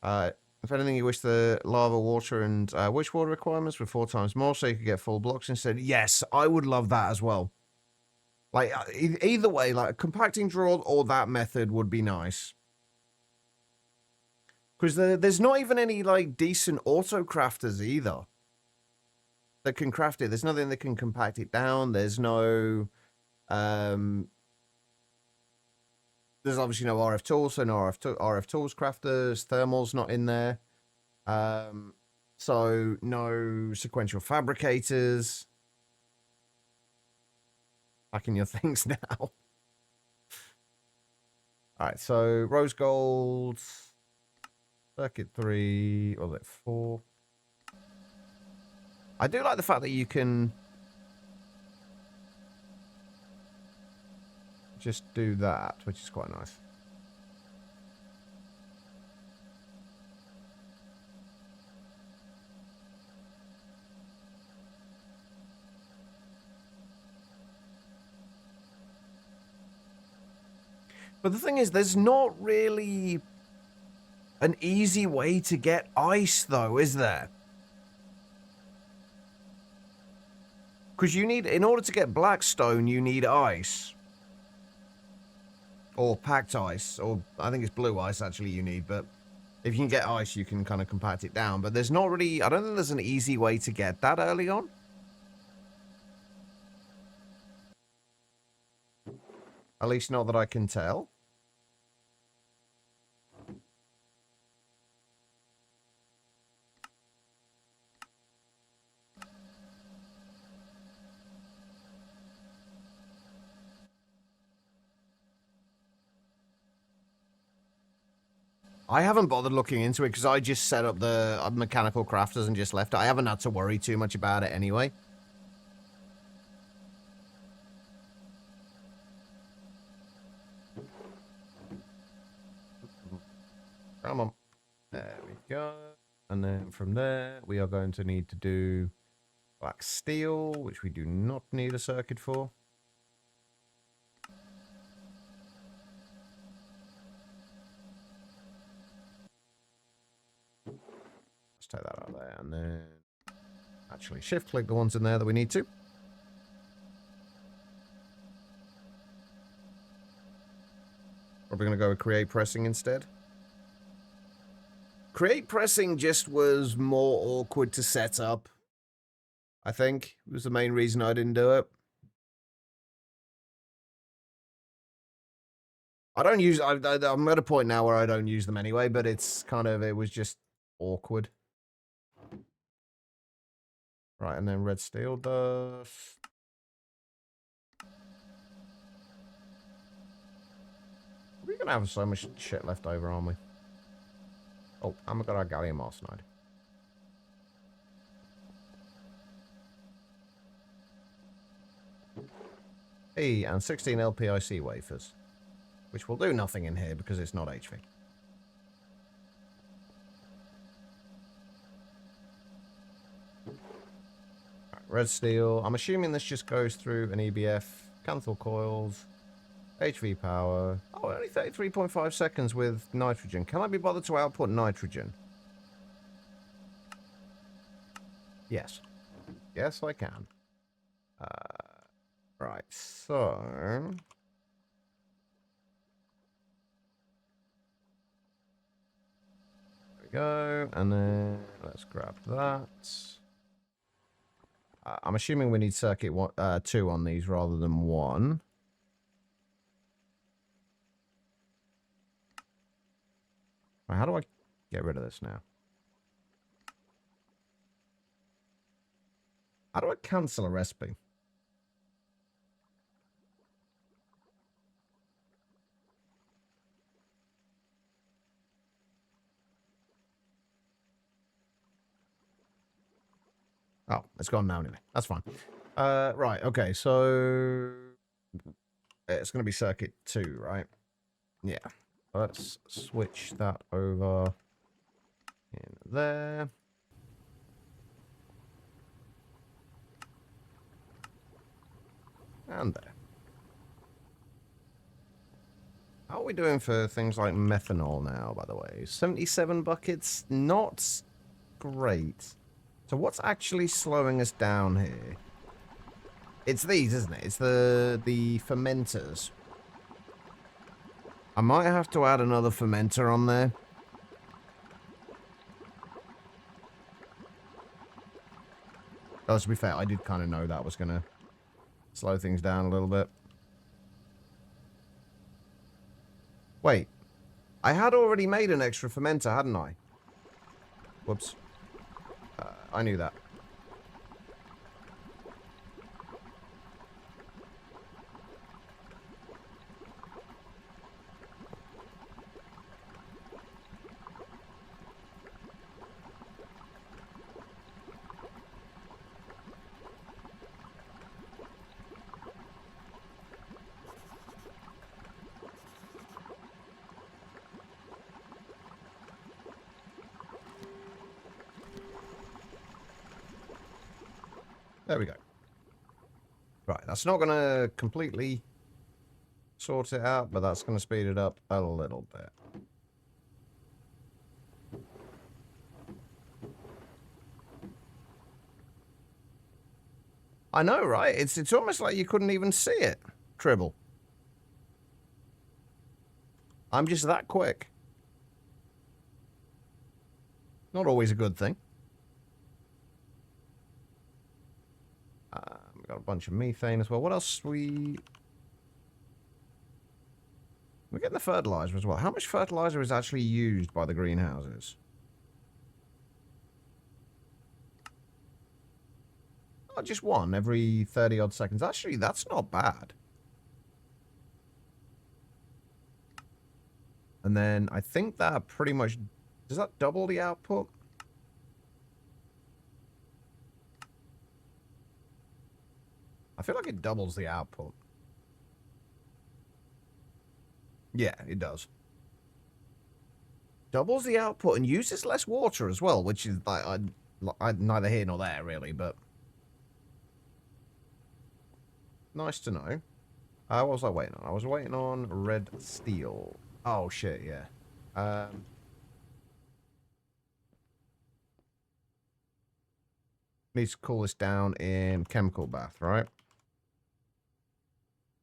If anything, you wish the lava, water, and witch water requirements were 4 times more, so you could get full blocks instead. Yes, I would love that as well. Like, either way, like, a compacting drawer or that method would be nice. Because there's not even any, like, decent auto crafters either that can craft it. There's nothing that can compact it down. There's no... there's obviously no RF tools, so no RF tools crafters. Thermal's not in there. So no sequential fabricators. Packing your things now. Alright, so rose gold... Circuit 3, or was it 4? I do like the fact that you can just do that, which is quite nice. But the thing is, there's not really an easy way to get ice, though, is there? Because you need, in order to get blackstone, you need ice. Or packed ice, or I think it's blue ice, actually, you need, but if you can get ice, you can kind of compact it down. But there's not really, I don't think there's an easy way to get that early on. At least not that I can tell. I haven't bothered looking into it because I just set up the mechanical crafters and just left it. I haven't had to worry too much about it anyway. Come on. There we go. And then from there, we are going to need to do black steel, which we do not need a circuit for. Let's take that out there, and then actually shift click the ones in there that we need to. Probably going to go with create pressing instead. Create pressing just was more awkward to set up. I think it was the main reason I didn't do it. I don't use. I'm at a point now where I don't use them anyway, but it's kind of. It was just awkward. Right, and then red steel dust. We're gonna have so much shit left over, aren't we? Oh, and we've got our gallium arsenide. Hey, and 16 LPIC wafers. Which will do nothing in here because it's not HV. Right, red steel. I'm assuming this just goes through an EBF. Canthal coils. HV power. Oh, only 33.5 seconds with nitrogen. Can I be bothered to output nitrogen? Yes. Yes, I can. Right, so... There we go, and then let's grab that. I'm assuming we need circuit 2 on these rather than 1. Right, how do I get rid of this now? How do I cancel a recipe? Oh, it's gone now anyway. That's fine. Right, okay, so... It's going to be circuit 2, right? Yeah. Let's switch that over in there. And there. How are we doing for things like methanol now, by the way? 77 buckets? Not great. So what's actually slowing us down here? It's these, isn't it? It's the fermenters. I might have to add another fermenter on there. Oh, to be fair, I did kind of know that was going to slow things down a little bit. Wait. I had already made an extra fermenter, hadn't I? Whoops. I knew that. There we go. Right, that's not going to completely sort it out, but that's going to speed it up a little bit. I know, right? It's almost like you couldn't even see it, Tribble. I'm just that quick. Not always a good thing. We've got a bunch of methane as well. What else we're getting the fertilizer as well. How much fertilizer is actually used by the greenhouses? Oh, just one every 30 odd seconds. Actually, that's not bad. And then I think that pretty much... Does that double the output? I feel like it doubles the output. Yeah, it does. Doubles the output and uses less water as well, which is like neither here nor there, really, but... Nice to know. What was I waiting on? I was waiting on red steel. Oh, shit, yeah. Needs to cool this down in chemical bath, right?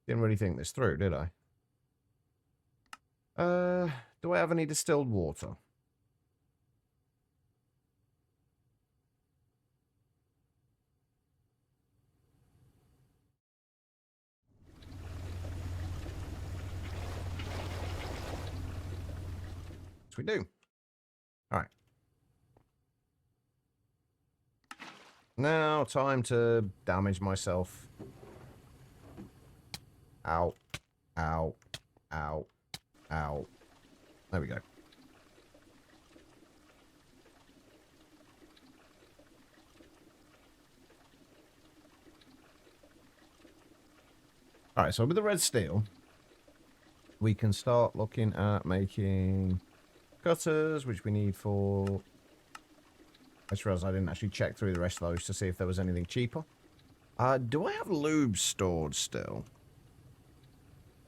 Didn't really think this through, did I? Do I have any distilled water? Yes, we do. All right. Now, time to damage myself. Ow. Ow. Ow. Ow. There we go. All right, so with the red steel, we can start looking at making cutters, which we need for... I just realized I didn't actually check through the rest of those to see if there was anything cheaper. Do I have lube stored still?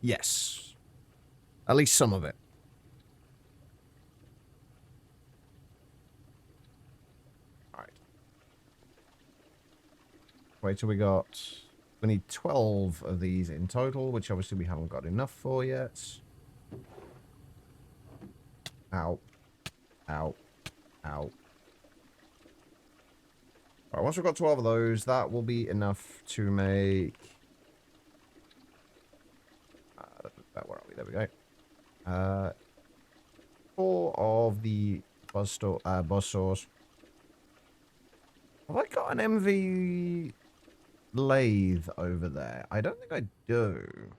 Yes. At least some of it. Alright. Wait till we got... We need 12 of these in total, which obviously we haven't got enough for yet. Ow. Ow. Ow. Alright, once we've got 12 of those, that will be enough to make... where are we? There we go. 4 of the buzz saws. Have I got an MV lathe over there? I don't think I do.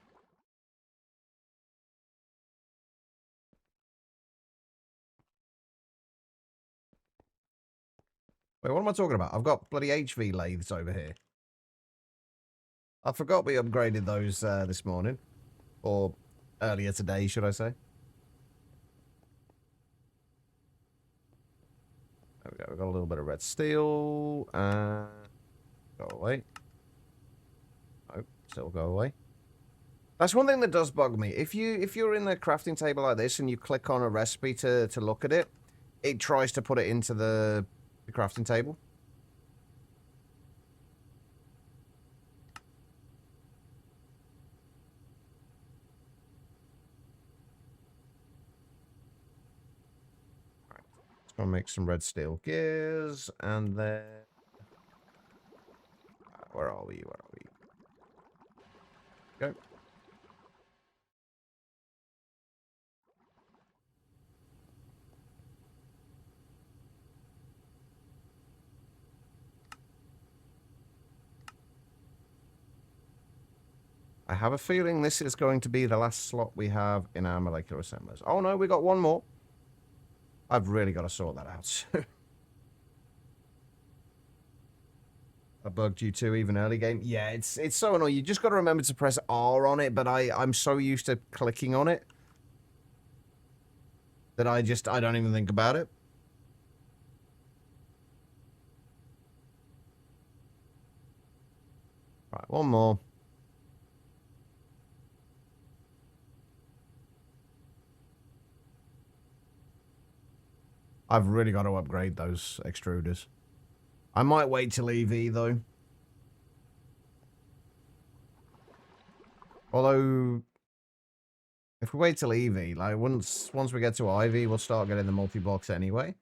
Wait, what am I talking about? I've got bloody HV lathes over here. I forgot we upgraded those this morning. Or earlier today, should I say. There we go. We've got a little bit of red steel. Go away. Oh, still go away. That's one thing that does bug me. If you're in the crafting table like this and you click on a recipe to look at it, it tries to put it into the crafting table. Right. Just gonna make some red steel gears and then where are we? Where are we? Go. I have a feeling this is going to be the last slot we have in our molecular assemblers. Oh no, we got one more. I've really got to sort that out. I bugged you too, even early game. Yeah, it's so annoying. You just got to remember to press R on it, but I'm so used to clicking on it that I don't even think about it. Right, one more. I've really got to upgrade those extruders. I might wait till EV, though. Although, if we wait till EV, like, once we get to IV, we'll start getting the multi-blocks anyway.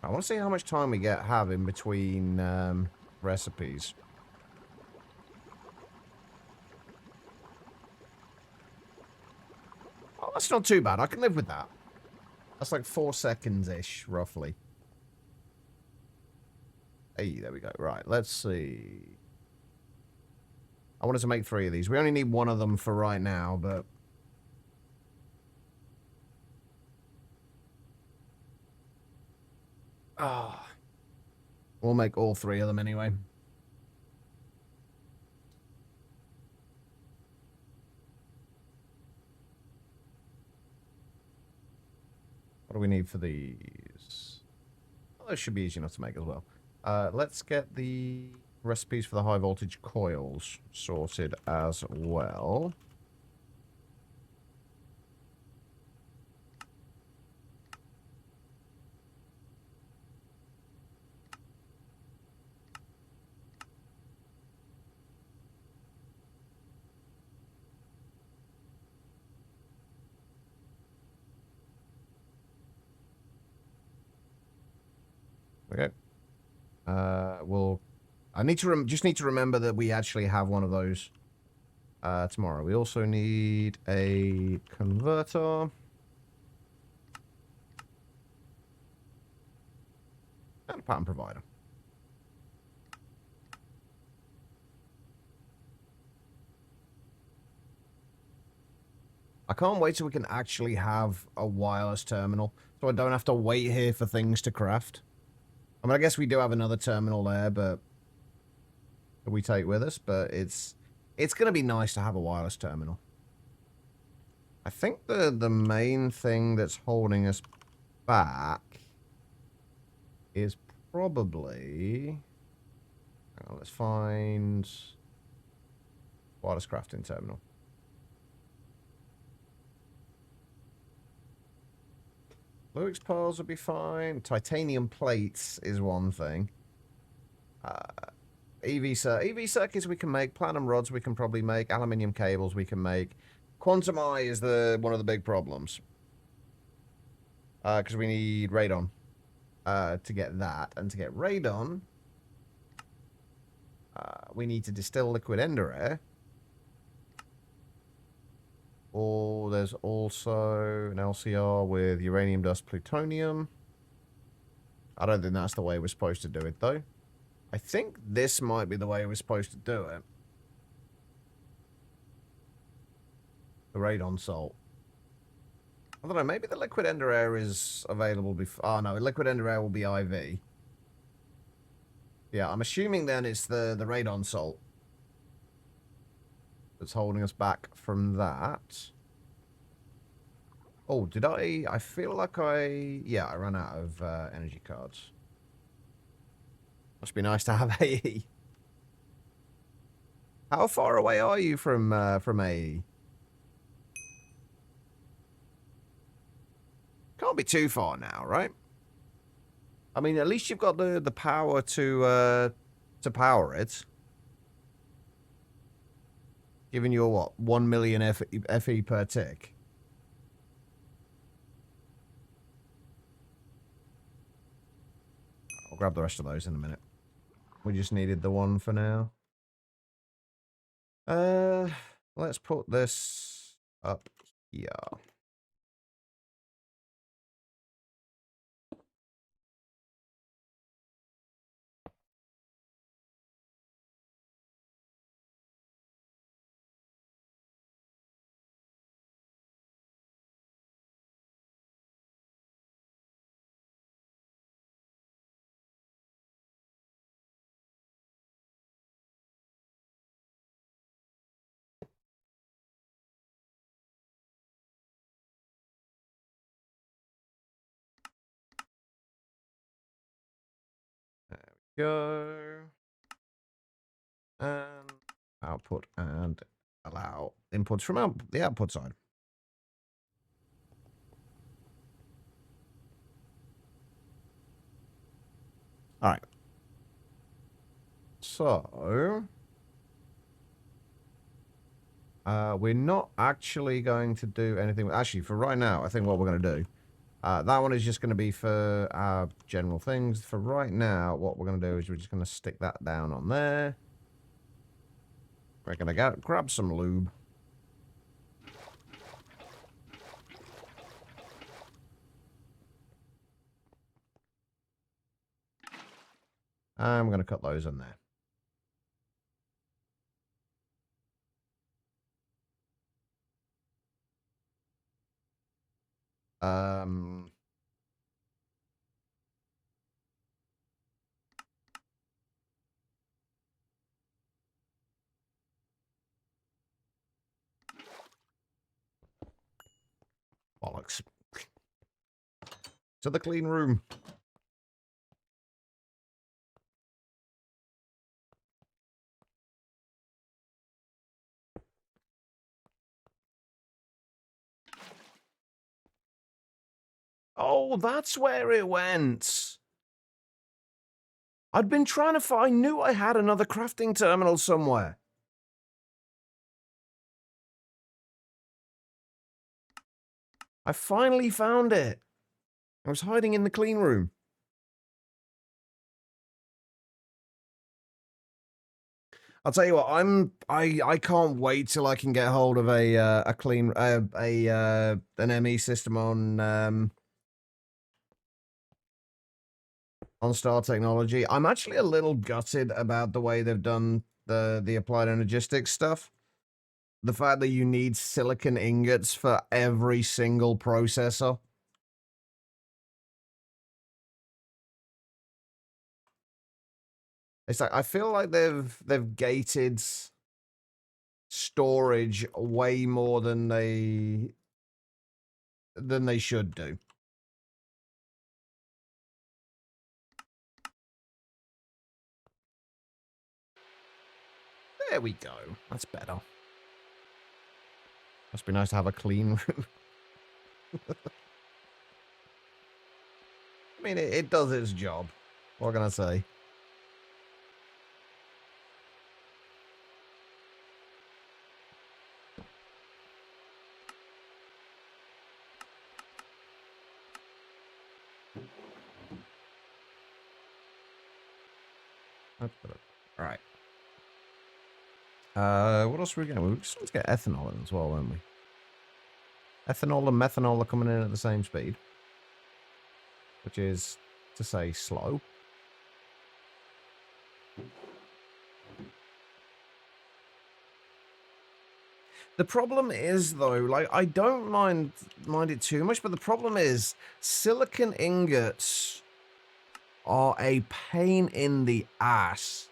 I want to see how much time we have in between recipes. Oh, that's not too bad. I can live with that. That's like 4 seconds-ish, roughly. Hey, there we go. Right, let's see. I wanted to make 3 of these. We only need 1 of them for right now, but... Ah. We'll make all 3 of them anyway. What do we need for these? Oh, those should be easy enough to make as well. Let's get the recipes for the high voltage coils sorted as well. Okay. I just need to remember that we actually have one of those. tomorrow. We also need a converter. And a pattern provider. I can't wait till we can actually have a wireless terminal, so I don't have to wait here for things to craft. I mean, I guess we do have another terminal there, but that we take with us, but it's going to be nice to have a wireless terminal. I think the main thing that's holding us back is probably... Hang on, let's find wireless crafting terminal. Luix piles would be fine. Titanium plates is one thing. EV circuits we can make. Platinum rods we can probably make. Aluminium cables we can make. Quantum eye is one of the big problems. Because we need radon to get that. And to get radon, we need to distill liquid ender air. Or there's also an LCR with uranium dust plutonium. I don't think that's the way we're supposed to do it, though. I think this might be the way we're supposed to do it. The radon salt. I don't know, maybe the liquid ender air is available before... Oh, no, liquid ender air will be IV. Yeah, I'm assuming then it's the radon salt that's holding us back from that. Oh, did I feel like yeah, I ran out of energy cards. Must be nice to have AE. How far away are you from AE? Can't be too far now, right? I mean, at least you've got the power to power it. Giving you, what, 1 million FE per tick? I'll grab the rest of those in a minute. We just needed the one for now. Let's put this up here. Go. And output and allow inputs from the output side. All right. So, we're not actually going to do anything. Actually, for right now, I think what we're going to do, that one is just going to be for our general things. For right now, what we're going to do is we're just going to stick that down on there. We're going to grab some lube. I'm going to cut those in there. Bollocks. To the clean room. Oh, that's where it went. I'd been trying to find... I knew I had another crafting terminal somewhere. I finally found it. I was hiding in the clean room. I'll tell you what. I can't wait till I can get hold of a clean an ME system on Star Technology. I'm actually a little gutted about the way they've done the applied energistics stuff. The fact that you need silicon ingots for every single processor. It's like I feel like they've gated storage way more than they should do. There we go. That's better. Must be nice to have a clean room. I mean, it does its job. What can I say? That's better. All right. What else are we getting? We just want to get ethanol in as well, won't we? Ethanol and methanol are coming in at the same speed, which is to say slow. The problem is, though, like, I don't mind it too much, but the problem is silicon ingots are a pain in the ass.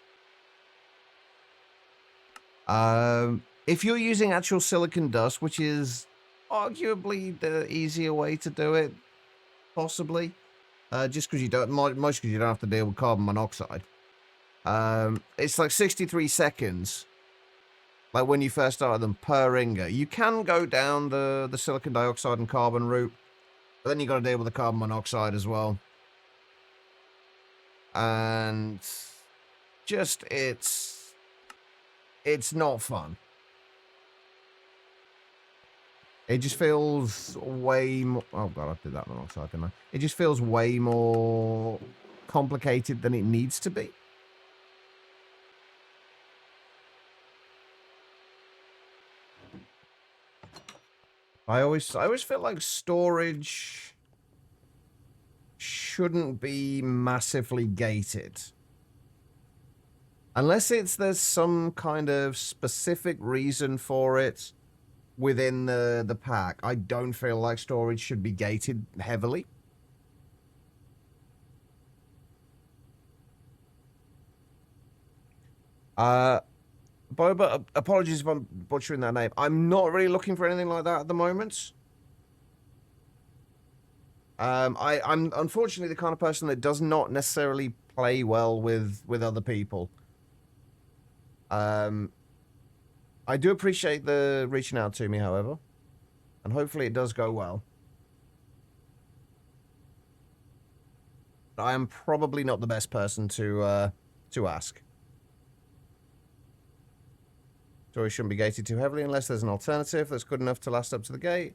If you're using actual silicon dust, which is arguably the easier way to do it, possibly, just because you don't, most because you don't have to deal with carbon monoxide. It's like 63 seconds. Like when you first started them per ingot. You can go down the silicon dioxide and carbon route, but then you got to deal with the carbon monoxide as well. And just it's not fun. It just feels way more. Oh god, I did that monoxide, didn't I? It just feels way more complicated than it needs to be. I always feel like storage shouldn't be massively gated. Unless there's some kind of specific reason for it within the pack, I don't feel like storage should be gated heavily. Boba, apologies if I'm butchering that name. I'm not really looking for anything like that at the moment. I'm unfortunately the kind of person that does not necessarily play well with other people. I do appreciate the reaching out to me, however, and hopefully it does go well. I am probably not the best person to ask. So it shouldn't be gated too heavily unless there's an alternative that's good enough to last up to the gate.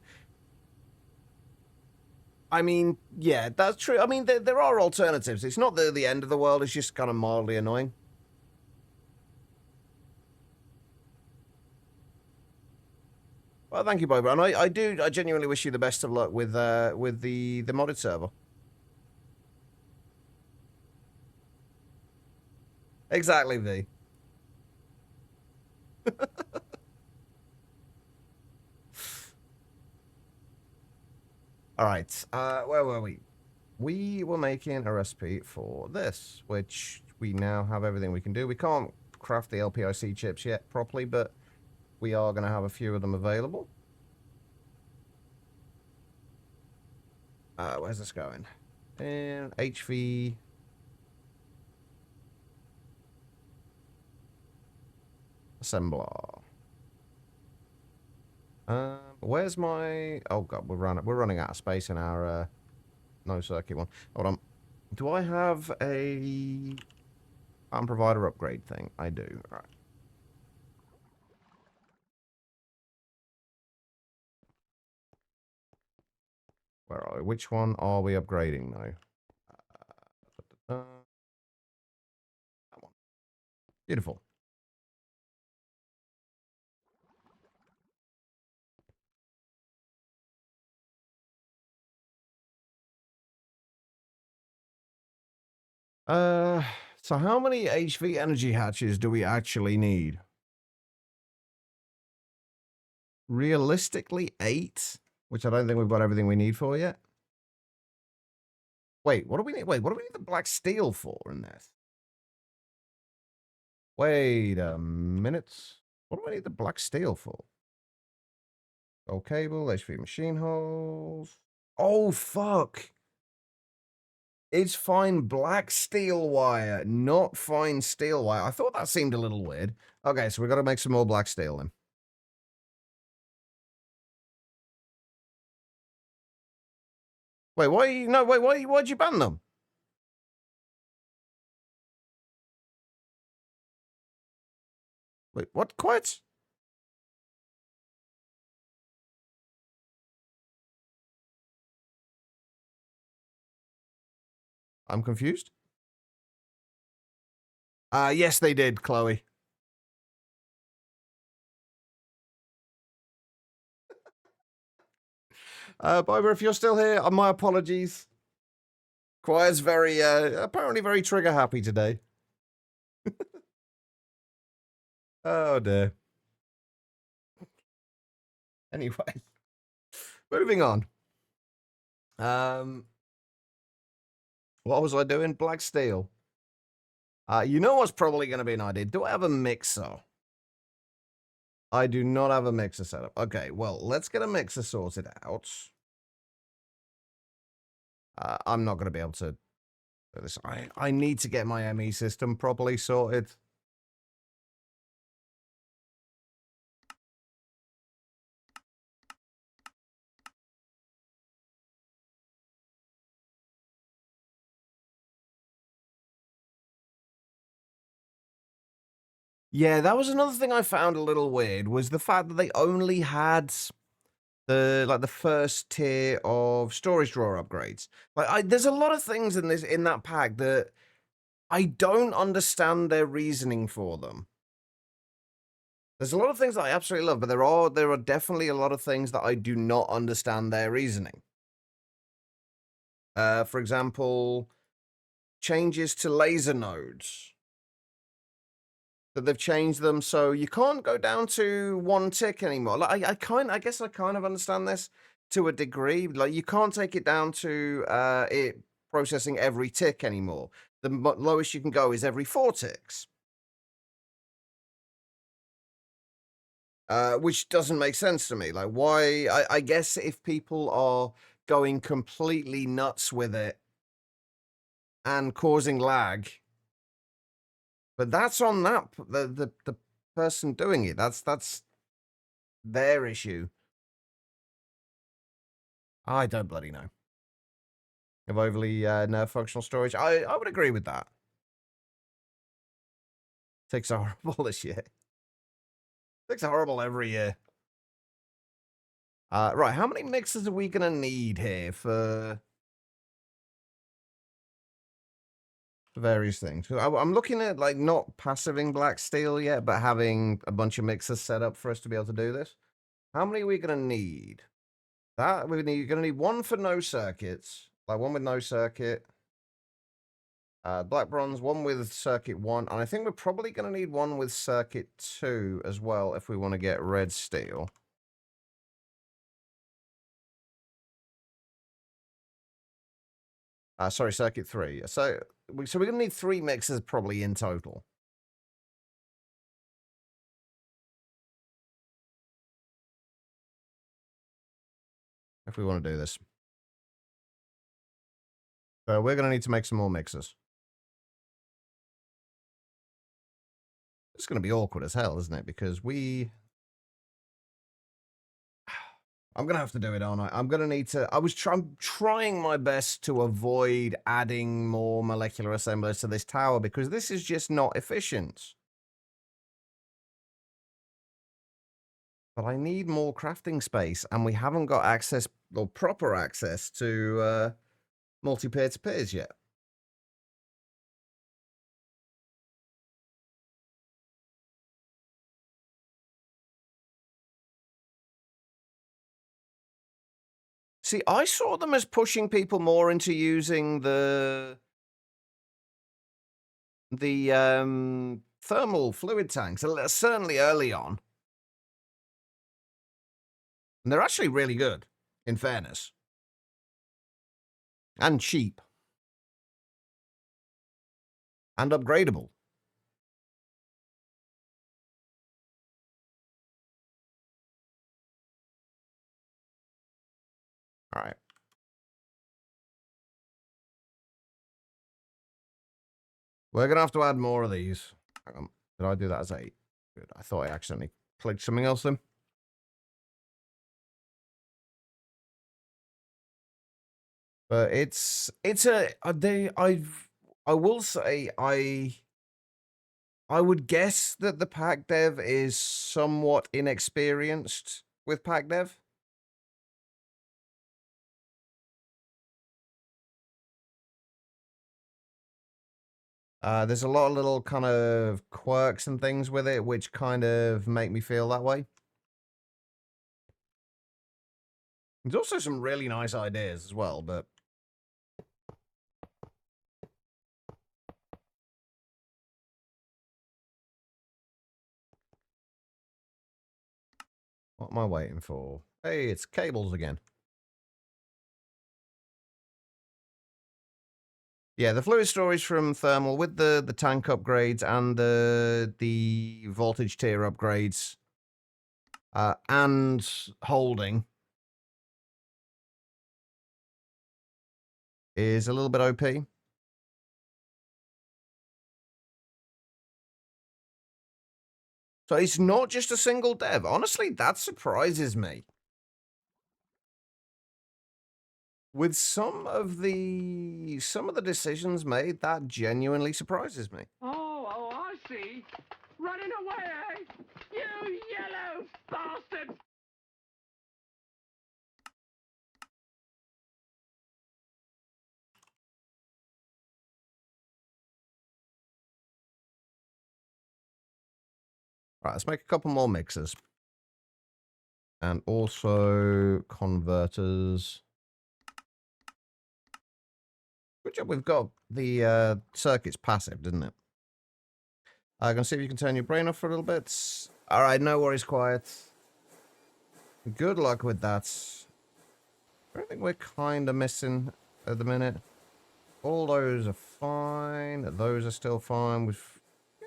I mean, yeah, that's true. I mean, there are alternatives. It's not the end of the world. It's just kind of mildly annoying. Well, thank you, Boba. And I genuinely wish you the best of luck with the modded server. Exactly, V. All right. Where were we? We were making a recipe for this, which we now have everything we can do. We can't craft the LPIC chips yet properly, but we are going to have a few of them available. Where's this going? And HV. Assembler. Where's my... Oh, God, we're running out of space in our no circuit one. Hold on. Do I have a pattern provider upgrade thing? I do. All right. Where are we? Which one are we upgrading now? That one. Beautiful. So how many HV energy hatches do we actually need? Realistically, 8, which I don't think we've got everything we need for yet. Wait, what do we need? Wait, what do we need the black steel for in this? Wait a minute. What do I need the black steel for? Gold cable, HV machine holes. Oh, fuck. It's fine black steel wire, not fine steel wire. I thought that seemed a little weird. Okay, so we've got to make some more black steel then. Wait, why? No, wait, why'd you ban them? Wait, what? Quit? I'm confused. Yes, they did, Chloe. Barbara, if you're still here, my apologies. Quiet's very, apparently very trigger happy today. Oh dear. Anyway, moving on. What was I doing? Black steel. You know what's probably going to be an idea? Do I have a mixer? I do not have a mixer set up. Okay, well, let's get a mixer sorted out. I'm not going to be able to do this. I need to get my ME system properly sorted. Yeah, that was another thing I found a little weird, was the fact that they only had the first tier of storage drawer upgrades. Like, there's a lot of things in that pack that I don't understand their reasoning for them. There's a lot of things that I absolutely love, but there are definitely a lot of things that I do not understand their reasoning. For example, changes to laser nodes. That they've changed them so you can't go down to 1 tick anymore. Like I guess I kind of understand this to a degree. Like you can't take it down to it processing every tick anymore. The lowest you can go is every 4 ticks. Which doesn't make sense to me. Like, why? I guess if people are going completely nuts with it and causing lag, but that's on the person doing it. That's their issue. I don't bloody know. Of overly nerf functional storage, I would agree with that. Ticks are horrible this year. Ticks are horrible every year. Right, how many mixers are we gonna need here for various things? I'm looking at like not passiving black steel yet, but having a bunch of mixers set up for us to be able to do this. How many are we gonna need? We're gonna need one for no circuits, like one with no circuit. Black bronze, one with circuit 1, and I think we're probably gonna need one with circuit 2 as well if we want to get red steel. Sorry, circuit 3. So we're going to need 3 mixers probably in total. If we want to do this. So we're going to need to make some more mixers. It's going to be awkward as hell, isn't it? Because I'm going to have to do it, aren't I? I'm going to need to... I'm trying my best to avoid adding more molecular assemblers to this tower because this is just not efficient. But I need more crafting space, and we haven't got access, or proper access, to multi-peer-to-peers yet. See, I saw them as pushing people more into using the the thermal fluid tanks, certainly early on. And they're actually really good, in fairness. And cheap. And upgradable. All right. We're going to have to add more of these. Hang on. Did I do that as 8? Good. I thought I accidentally clicked something else then. But I will say I would guess that the pack dev is somewhat inexperienced with pack dev. There's a lot of little kind of quirks and things with it, which kind of make me feel that way. There's also some really nice ideas as well, but... What am I waiting for? Hey, it's cables again. Yeah, the fluid storage from thermal with the tank upgrades and the voltage tier upgrades and holding is a little bit OP. So it's not just a single dev. Honestly, that surprises me. With some of the decisions made, that genuinely surprises me. Oh, I see. Running away, eh? You yellow bastard! Right, let's make a couple more mixers. And also converters. Good job we've got the circuits passive, didn't it? I'm going to see if you can turn your brain off for a little bit. All right, no worries, quiet. Good luck with that. I think we're kind of missing at the minute. All those are fine. Those are still fine. We've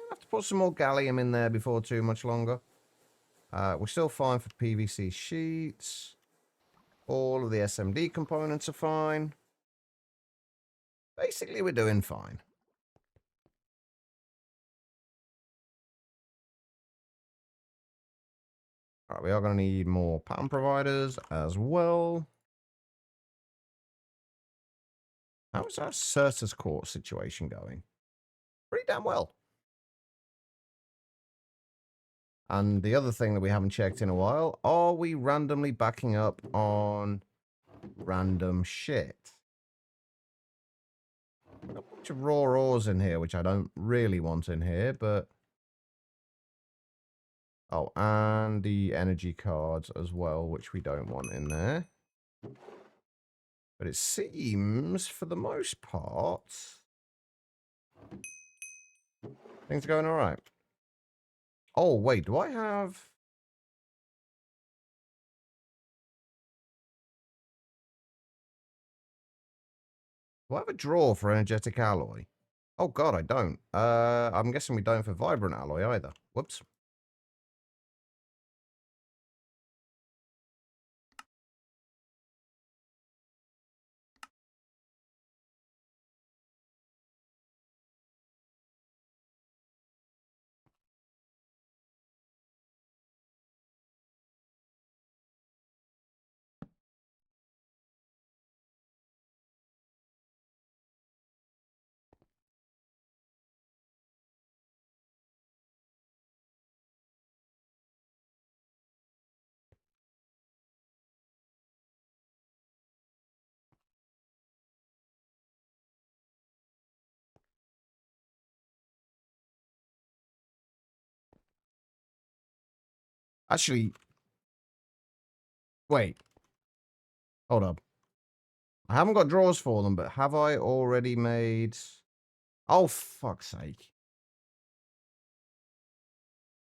have to put some more gallium in there before too much longer. We're still fine for PVC sheets. All of the SMD components are fine. Basically, we're doing fine. All right, we are going to need more pattern providers as well. How's our Certus Court situation going? Pretty damn well. And the other thing that we haven't checked in a while, are we randomly backing up on random shit? A bunch of raw ores in here, which I don't really want in here, but... Oh, and the energy cards as well, which we don't want in there. But it seems, for the most part, things are going all right. Oh, wait, do I have... Do I have a drawer for energetic alloy? Oh, God, I don't. I'm guessing we don't for vibrant alloy either. Whoops. Actually, wait. Hold up. I haven't got drawers for them, but have I already made... Oh, fuck's sake.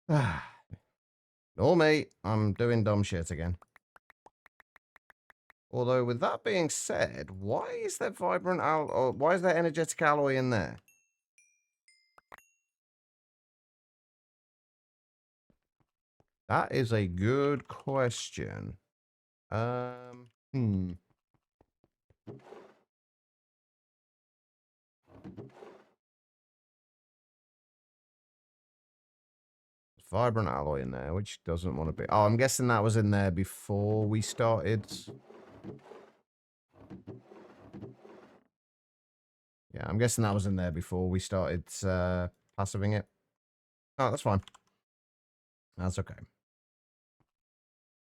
Nor me. I'm doing dumb shit again. Although, with that being said, why is there why is there energetic alloy in there? That is a good question. Vibrant alloy in there, which doesn't want to be. Oh, I'm guessing that was in there before we started. Yeah, I'm guessing that was in there before we started passiving it. Oh, that's fine. That's okay.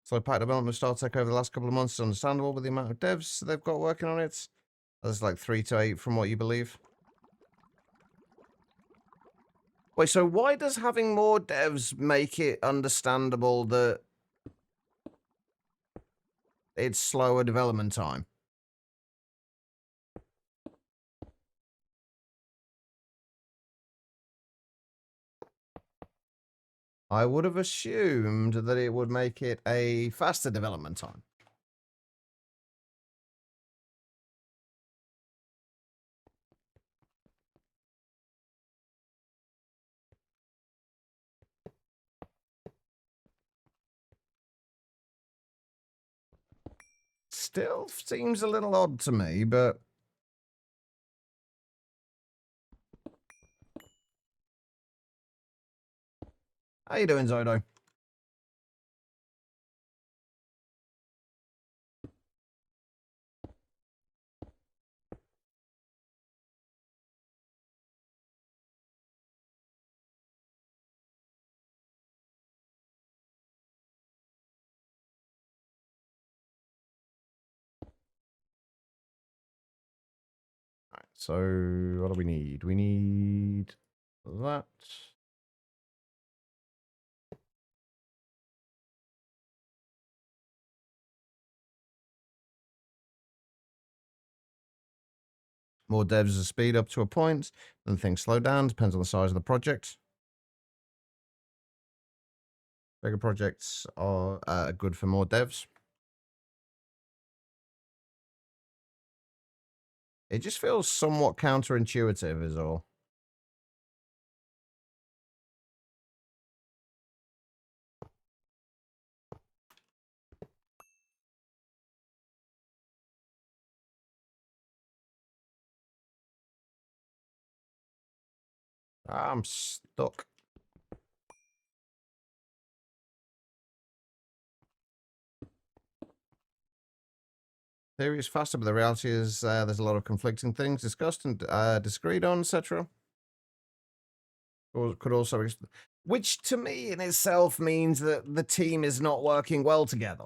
So pack development StarTech over the last couple of months is understandable with the amount of devs they've got working on it. That's like 3 to 8 from what you believe. Wait, so why does having more devs make it understandable that it's slower development time? I would have assumed that it would make it a faster development time. Still seems a little odd to me, but... How you doing, Zodo? Alright, so what do we need? We need that. More devs to speed up to a point, then things slow down, depends on the size of the project. Bigger projects are good for more devs. It just feels somewhat counterintuitive is all. I'm stuck. Theory is faster, but the reality is there's a lot of conflicting things discussed and disagreed on, etc. Or could also, which to me in itself means that the team is not working well together.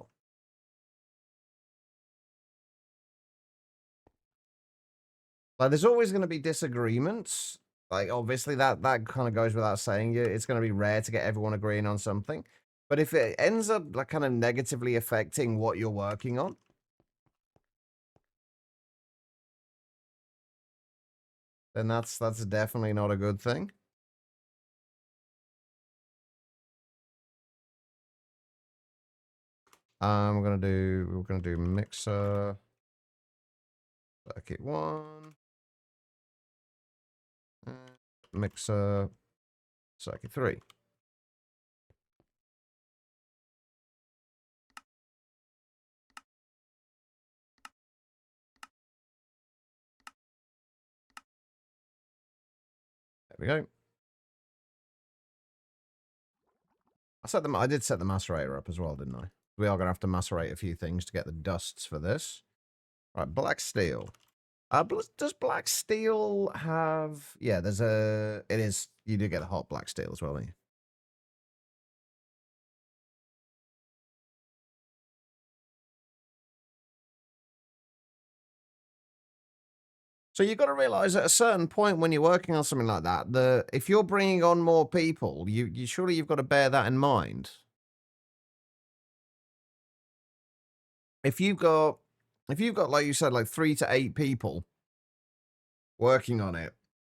Like, there's always going to be disagreements. Like, obviously, that kind of goes without saying. It's going to be rare to get everyone agreeing on something. But if it ends up like kind of negatively affecting what you're working on, then that's definitely not a good thing. we're gonna do mixer circuit 1, mixer circuit 3. There we go. I did set the macerator up as well, didn't I? We are gonna have to macerate a few things to get the dusts for this. All right, black steel. Does black steel have... Yeah, there's a... It is... You do get a hot black steel as well, don't you? So you've got to realize at a certain point when you're working on something like that, if you're bringing on more people, you surely you've got to bear that in mind. If you've got, like you said, like 3 to 8 people working on it,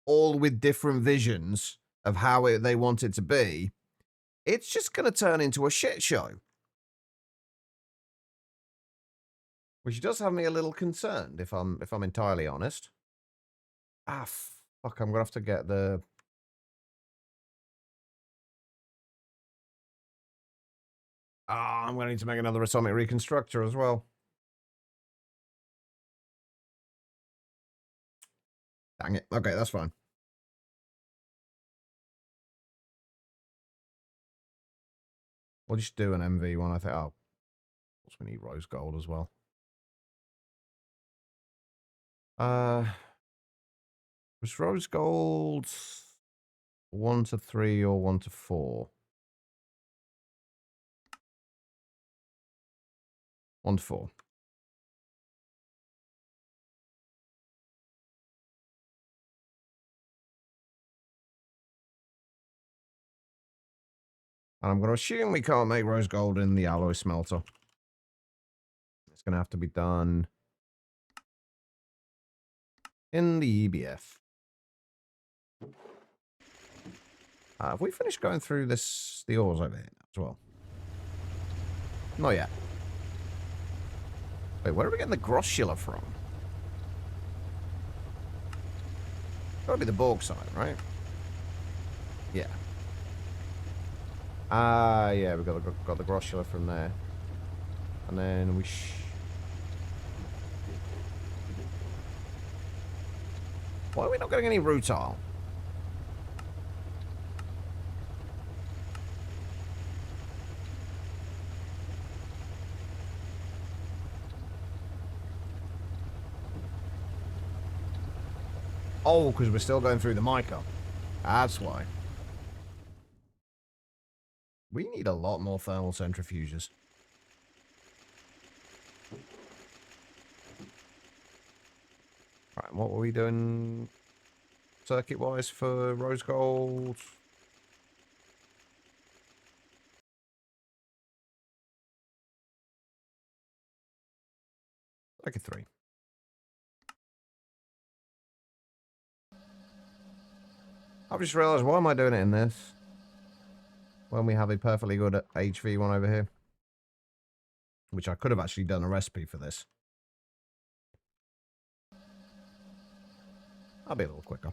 all with different visions of how they want it to be, it's just going to turn into a shit show. Which does have me a little concerned, if I'm entirely honest. Ah, fuck! I'm gonna have to get the. Ah, I'm gonna need to make another atomic reconstructor as well. Dang it. Okay, that's fine. We'll just do an MV one. I think. Oh, of course we need rose gold as well. Was rose gold 1 to 3 or 1 to 4? 1 to 4. And I'm going to assume we can't make rose gold in the alloy smelter. It's going to have to be done in the EBF. Have we finished going through the ores over here as well? Not yet. Wait, where are we getting the grossula from? Gotta be the bauxite, right? Yeah. Yeah, we got the grossula from there. And then we why are we not getting any rutile? Oh, because we're still going through the mica. That's why. We need a lot more thermal centrifuges. Right, what were we doing circuit-wise for rose gold? Like a 3. I've just realised, why am I doing it in this? When we have a perfectly good HV one over here. Which I could have actually done a recipe for this. I'll be a little quicker.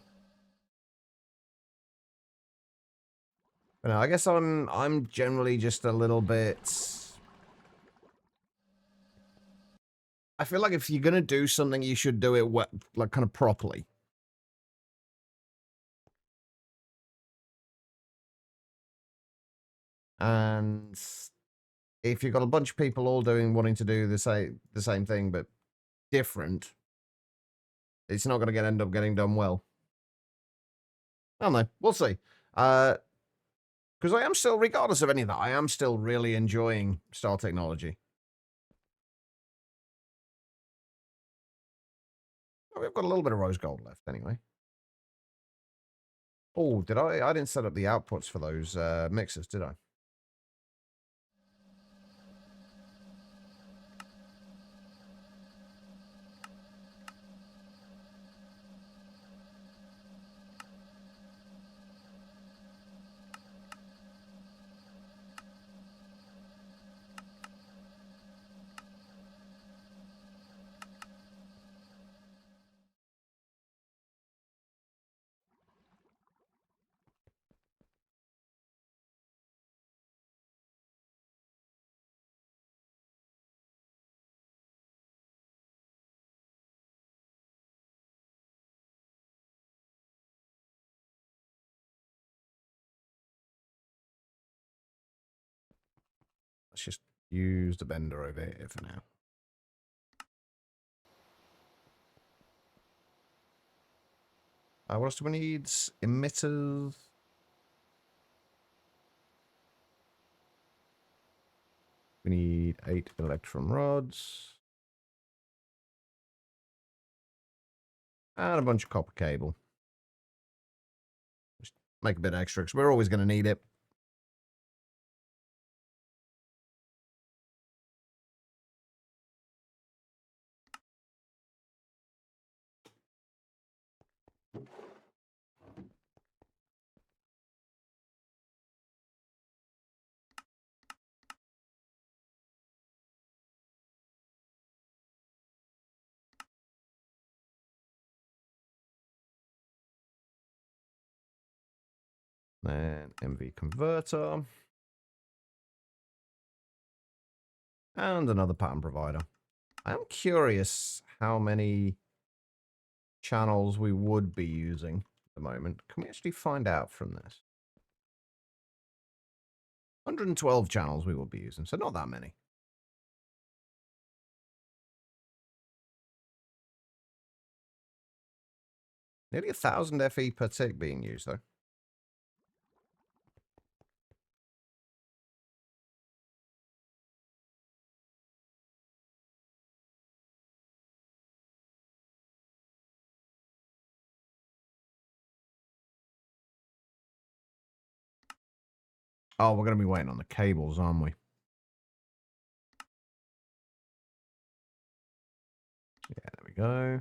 But no, I guess I'm generally just a little bit. I feel like if you're gonna do something, you should do it like kind of properly. And if you've got a bunch of people all wanting to do the same thing but different, it's not going to end up getting done well. I don't know. We'll see. Because I am still, regardless of any of that, I am still really enjoying Star Technology. Oh, we've got a little bit of rose gold left anyway. Oh, did I? I didn't set up the outputs for those mixers, did I? Let's just use the bender over here for now. What else do we need? Emitters. We need 8 electron rods. And a bunch of copper cable. Just make a bit extra, because we're always going to need it. Then MV converter. And another pattern provider. I'm curious how many channels we would be using at the moment. Can we actually find out from this? 112 channels we will be using, so not that many. Nearly 1,000 FE per tick being used, though. Oh, we're going to be waiting on the cables, aren't we? Yeah, there we go.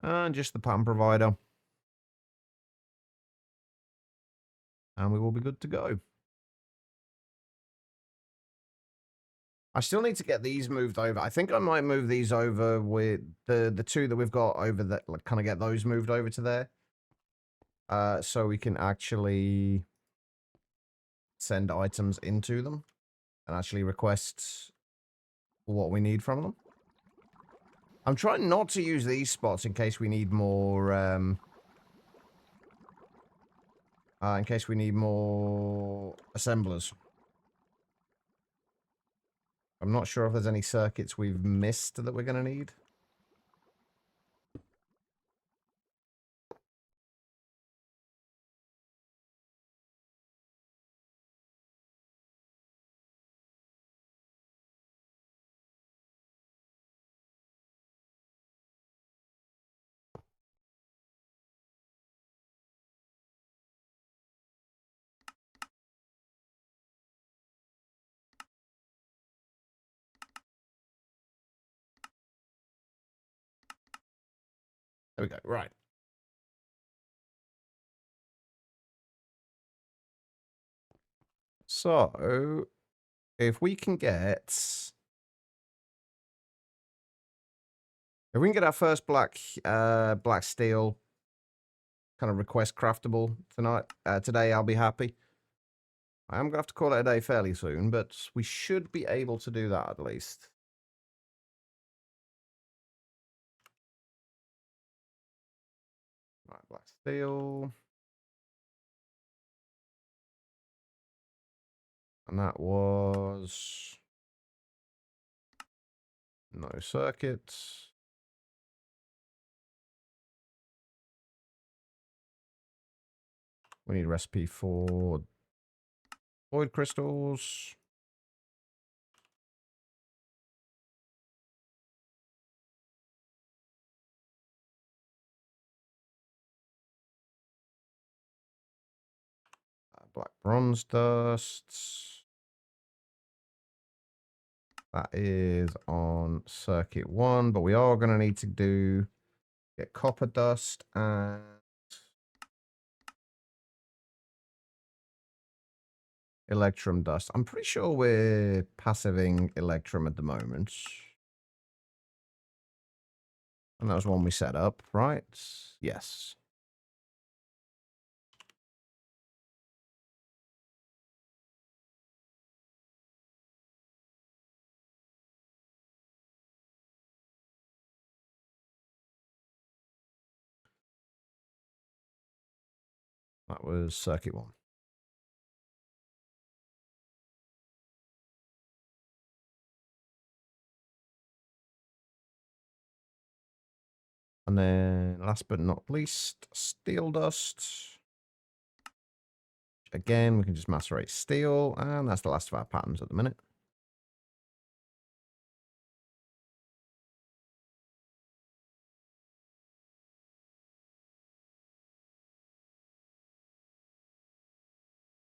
And just the pattern provider. And we will be good to go. I still need to get these moved over. I think I might move these over with the two that we've got over that, like, kind of get those moved over to there. So we can actually send items into them and actually request what we need from them. I'm trying not to use these spots in case we need more, assemblers. I'm not sure if there's any circuits we've missed that we're going to need. There we go. Right. So, if we can get... If we can get our first black steel kind of request craftable today, I'll be happy. I am going to have to call it a day fairly soon, but we should be able to do that at least. Right, black steel. And that was... no circuits. We need a recipe for void crystals. Black bronze dust. That is on circuit 1, but we are going to need to get copper dust and electrum dust. I'm pretty sure we're passiving electrum at the moment. And that was one we set up, right? Yes. That was circuit 1. And then, last but not least, steel dust. Again, we can just macerate steel, and that's the last of our patterns at the minute.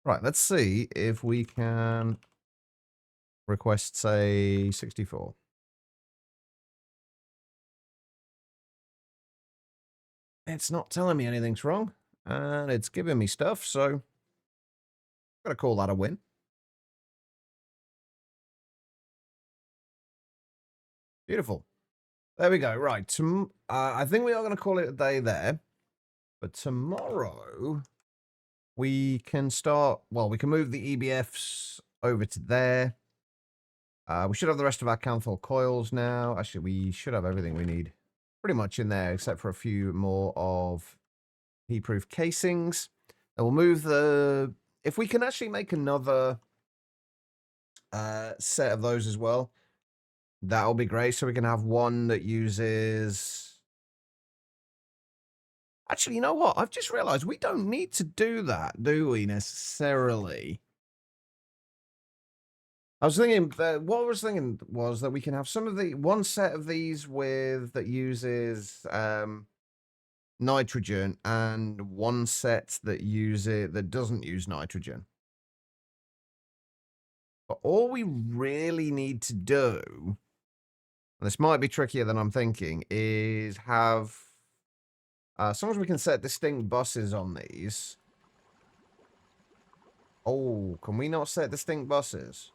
Right, let's see if we can request, say, 64. It's not telling me anything's wrong, and it's giving me stuff, so I'm going to call that a win. Beautiful. There we go. Right. I think we are going to call it a day there, but tomorrow we can start. Well, we can move the EBFs over to there. We should have the rest of our Canthol coils now. Actually, we should have everything we need pretty much in there, except for a few more of heat-proof casings. And we'll move the... If we can actually make another set of those as well, that'll be great. So we can have one that uses... Actually, you know what? I've just realized we don't need to do that, do we, necessarily? I was thinking that what I was thinking was that we can have some of the one set of these with that uses nitrogen and one set that doesn't use nitrogen. But all we really need to do, and this might be trickier than I'm thinking, is have as long as we can set distinct buses on these. Oh, can we not set distinct buses?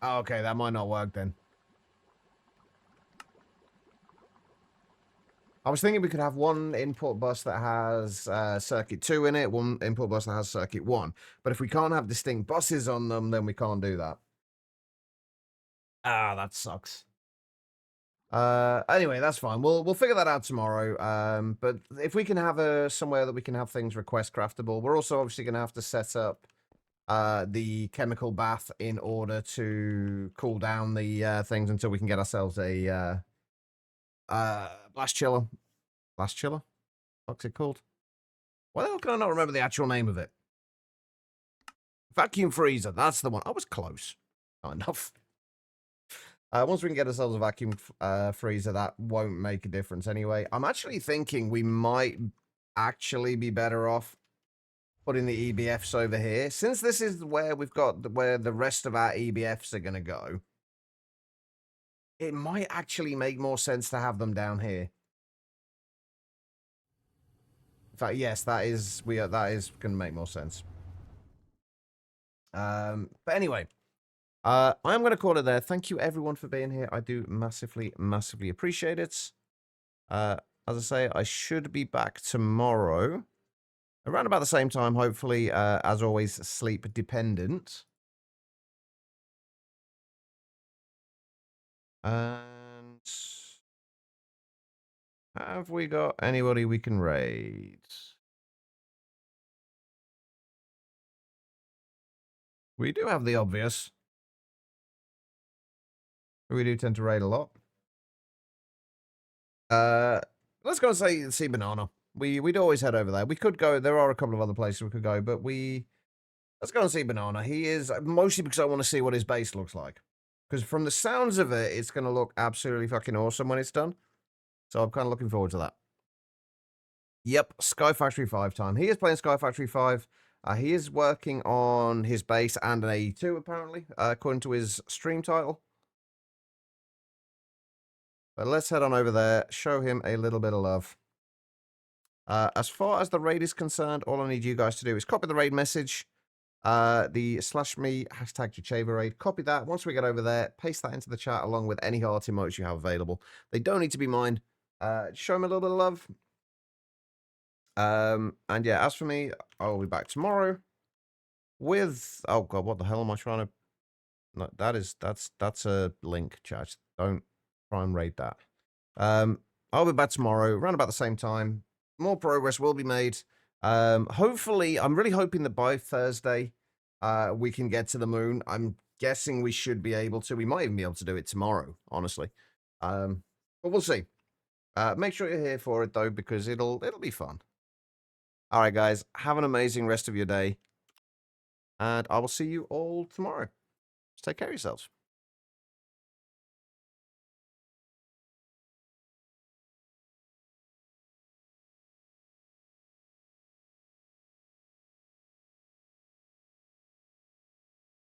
Oh, okay, that might not work then. I was thinking we could have one input bus that has circuit 2 in it, one input bus that has circuit 1. But if we can't have distinct buses on them, then we can't do that. Ah, that sucks. Anyway, that's fine. We'll figure that out tomorrow. But if we can have somewhere that we can have things request craftable, we're also obviously going to have to set up the chemical bath in order to cool down the things until we can get ourselves a blast chiller. Blast chiller? What's it called? Why the hell can I not remember the actual name of it? Vacuum freezer. That's the one. I was close. Not enough. Once we can get ourselves a vacuum freezer, that won't make a difference anyway. I'm actually thinking we might actually be better off putting the EBFs over here. Since this is where we've got where the rest of our EBFs are going to go, it might actually make more sense to have them down here. In fact, yes, that is going to make more sense. But anyway, I'm going to call it there. Thank you everyone for being here. I do massively, massively appreciate it. As I say, I should be back tomorrow around about the same time, hopefully, as always, sleep dependent. And have we got anybody we can raid? We do have the obvious. We do tend to raid a lot. Let's go and see Banana. We'd always head over there. We could go. There are a couple of other places we could go, but let's go and see Banana. He is mostly because I want to see what his base looks like. Because from the sounds of it, it's going to look absolutely fucking awesome when it's done. So I'm kind of looking forward to that. Yep, Sky Factory 5 time. He is playing Sky Factory 5. He is working on his base and an AE2, apparently, according to his stream title. But let's head on over there, show him a little bit of love. As far as the raid is concerned, all I need you guys to do is copy the raid message, the /me #Jacheva raid. Copy that. Once we get over there, paste that into the chat along with any heart emotes you have available. They don't need to be mine. Show him a little bit of love. And yeah, as for me, I'll be back tomorrow with, oh god, what the hell am I trying to, no, that's a link, chat. Don't try and raid that. I'll be back tomorrow around about the same time. More progress will be made. Hopefully, I'm really hoping that by Thursday, we can get to the moon. I'm guessing we should be able to. We might even be able to do it tomorrow, honestly. But we'll see. Make sure you're here for it though, because it'll be fun. All right, guys, have an amazing rest of your day, and I will see you all tomorrow. Just take care of yourselves.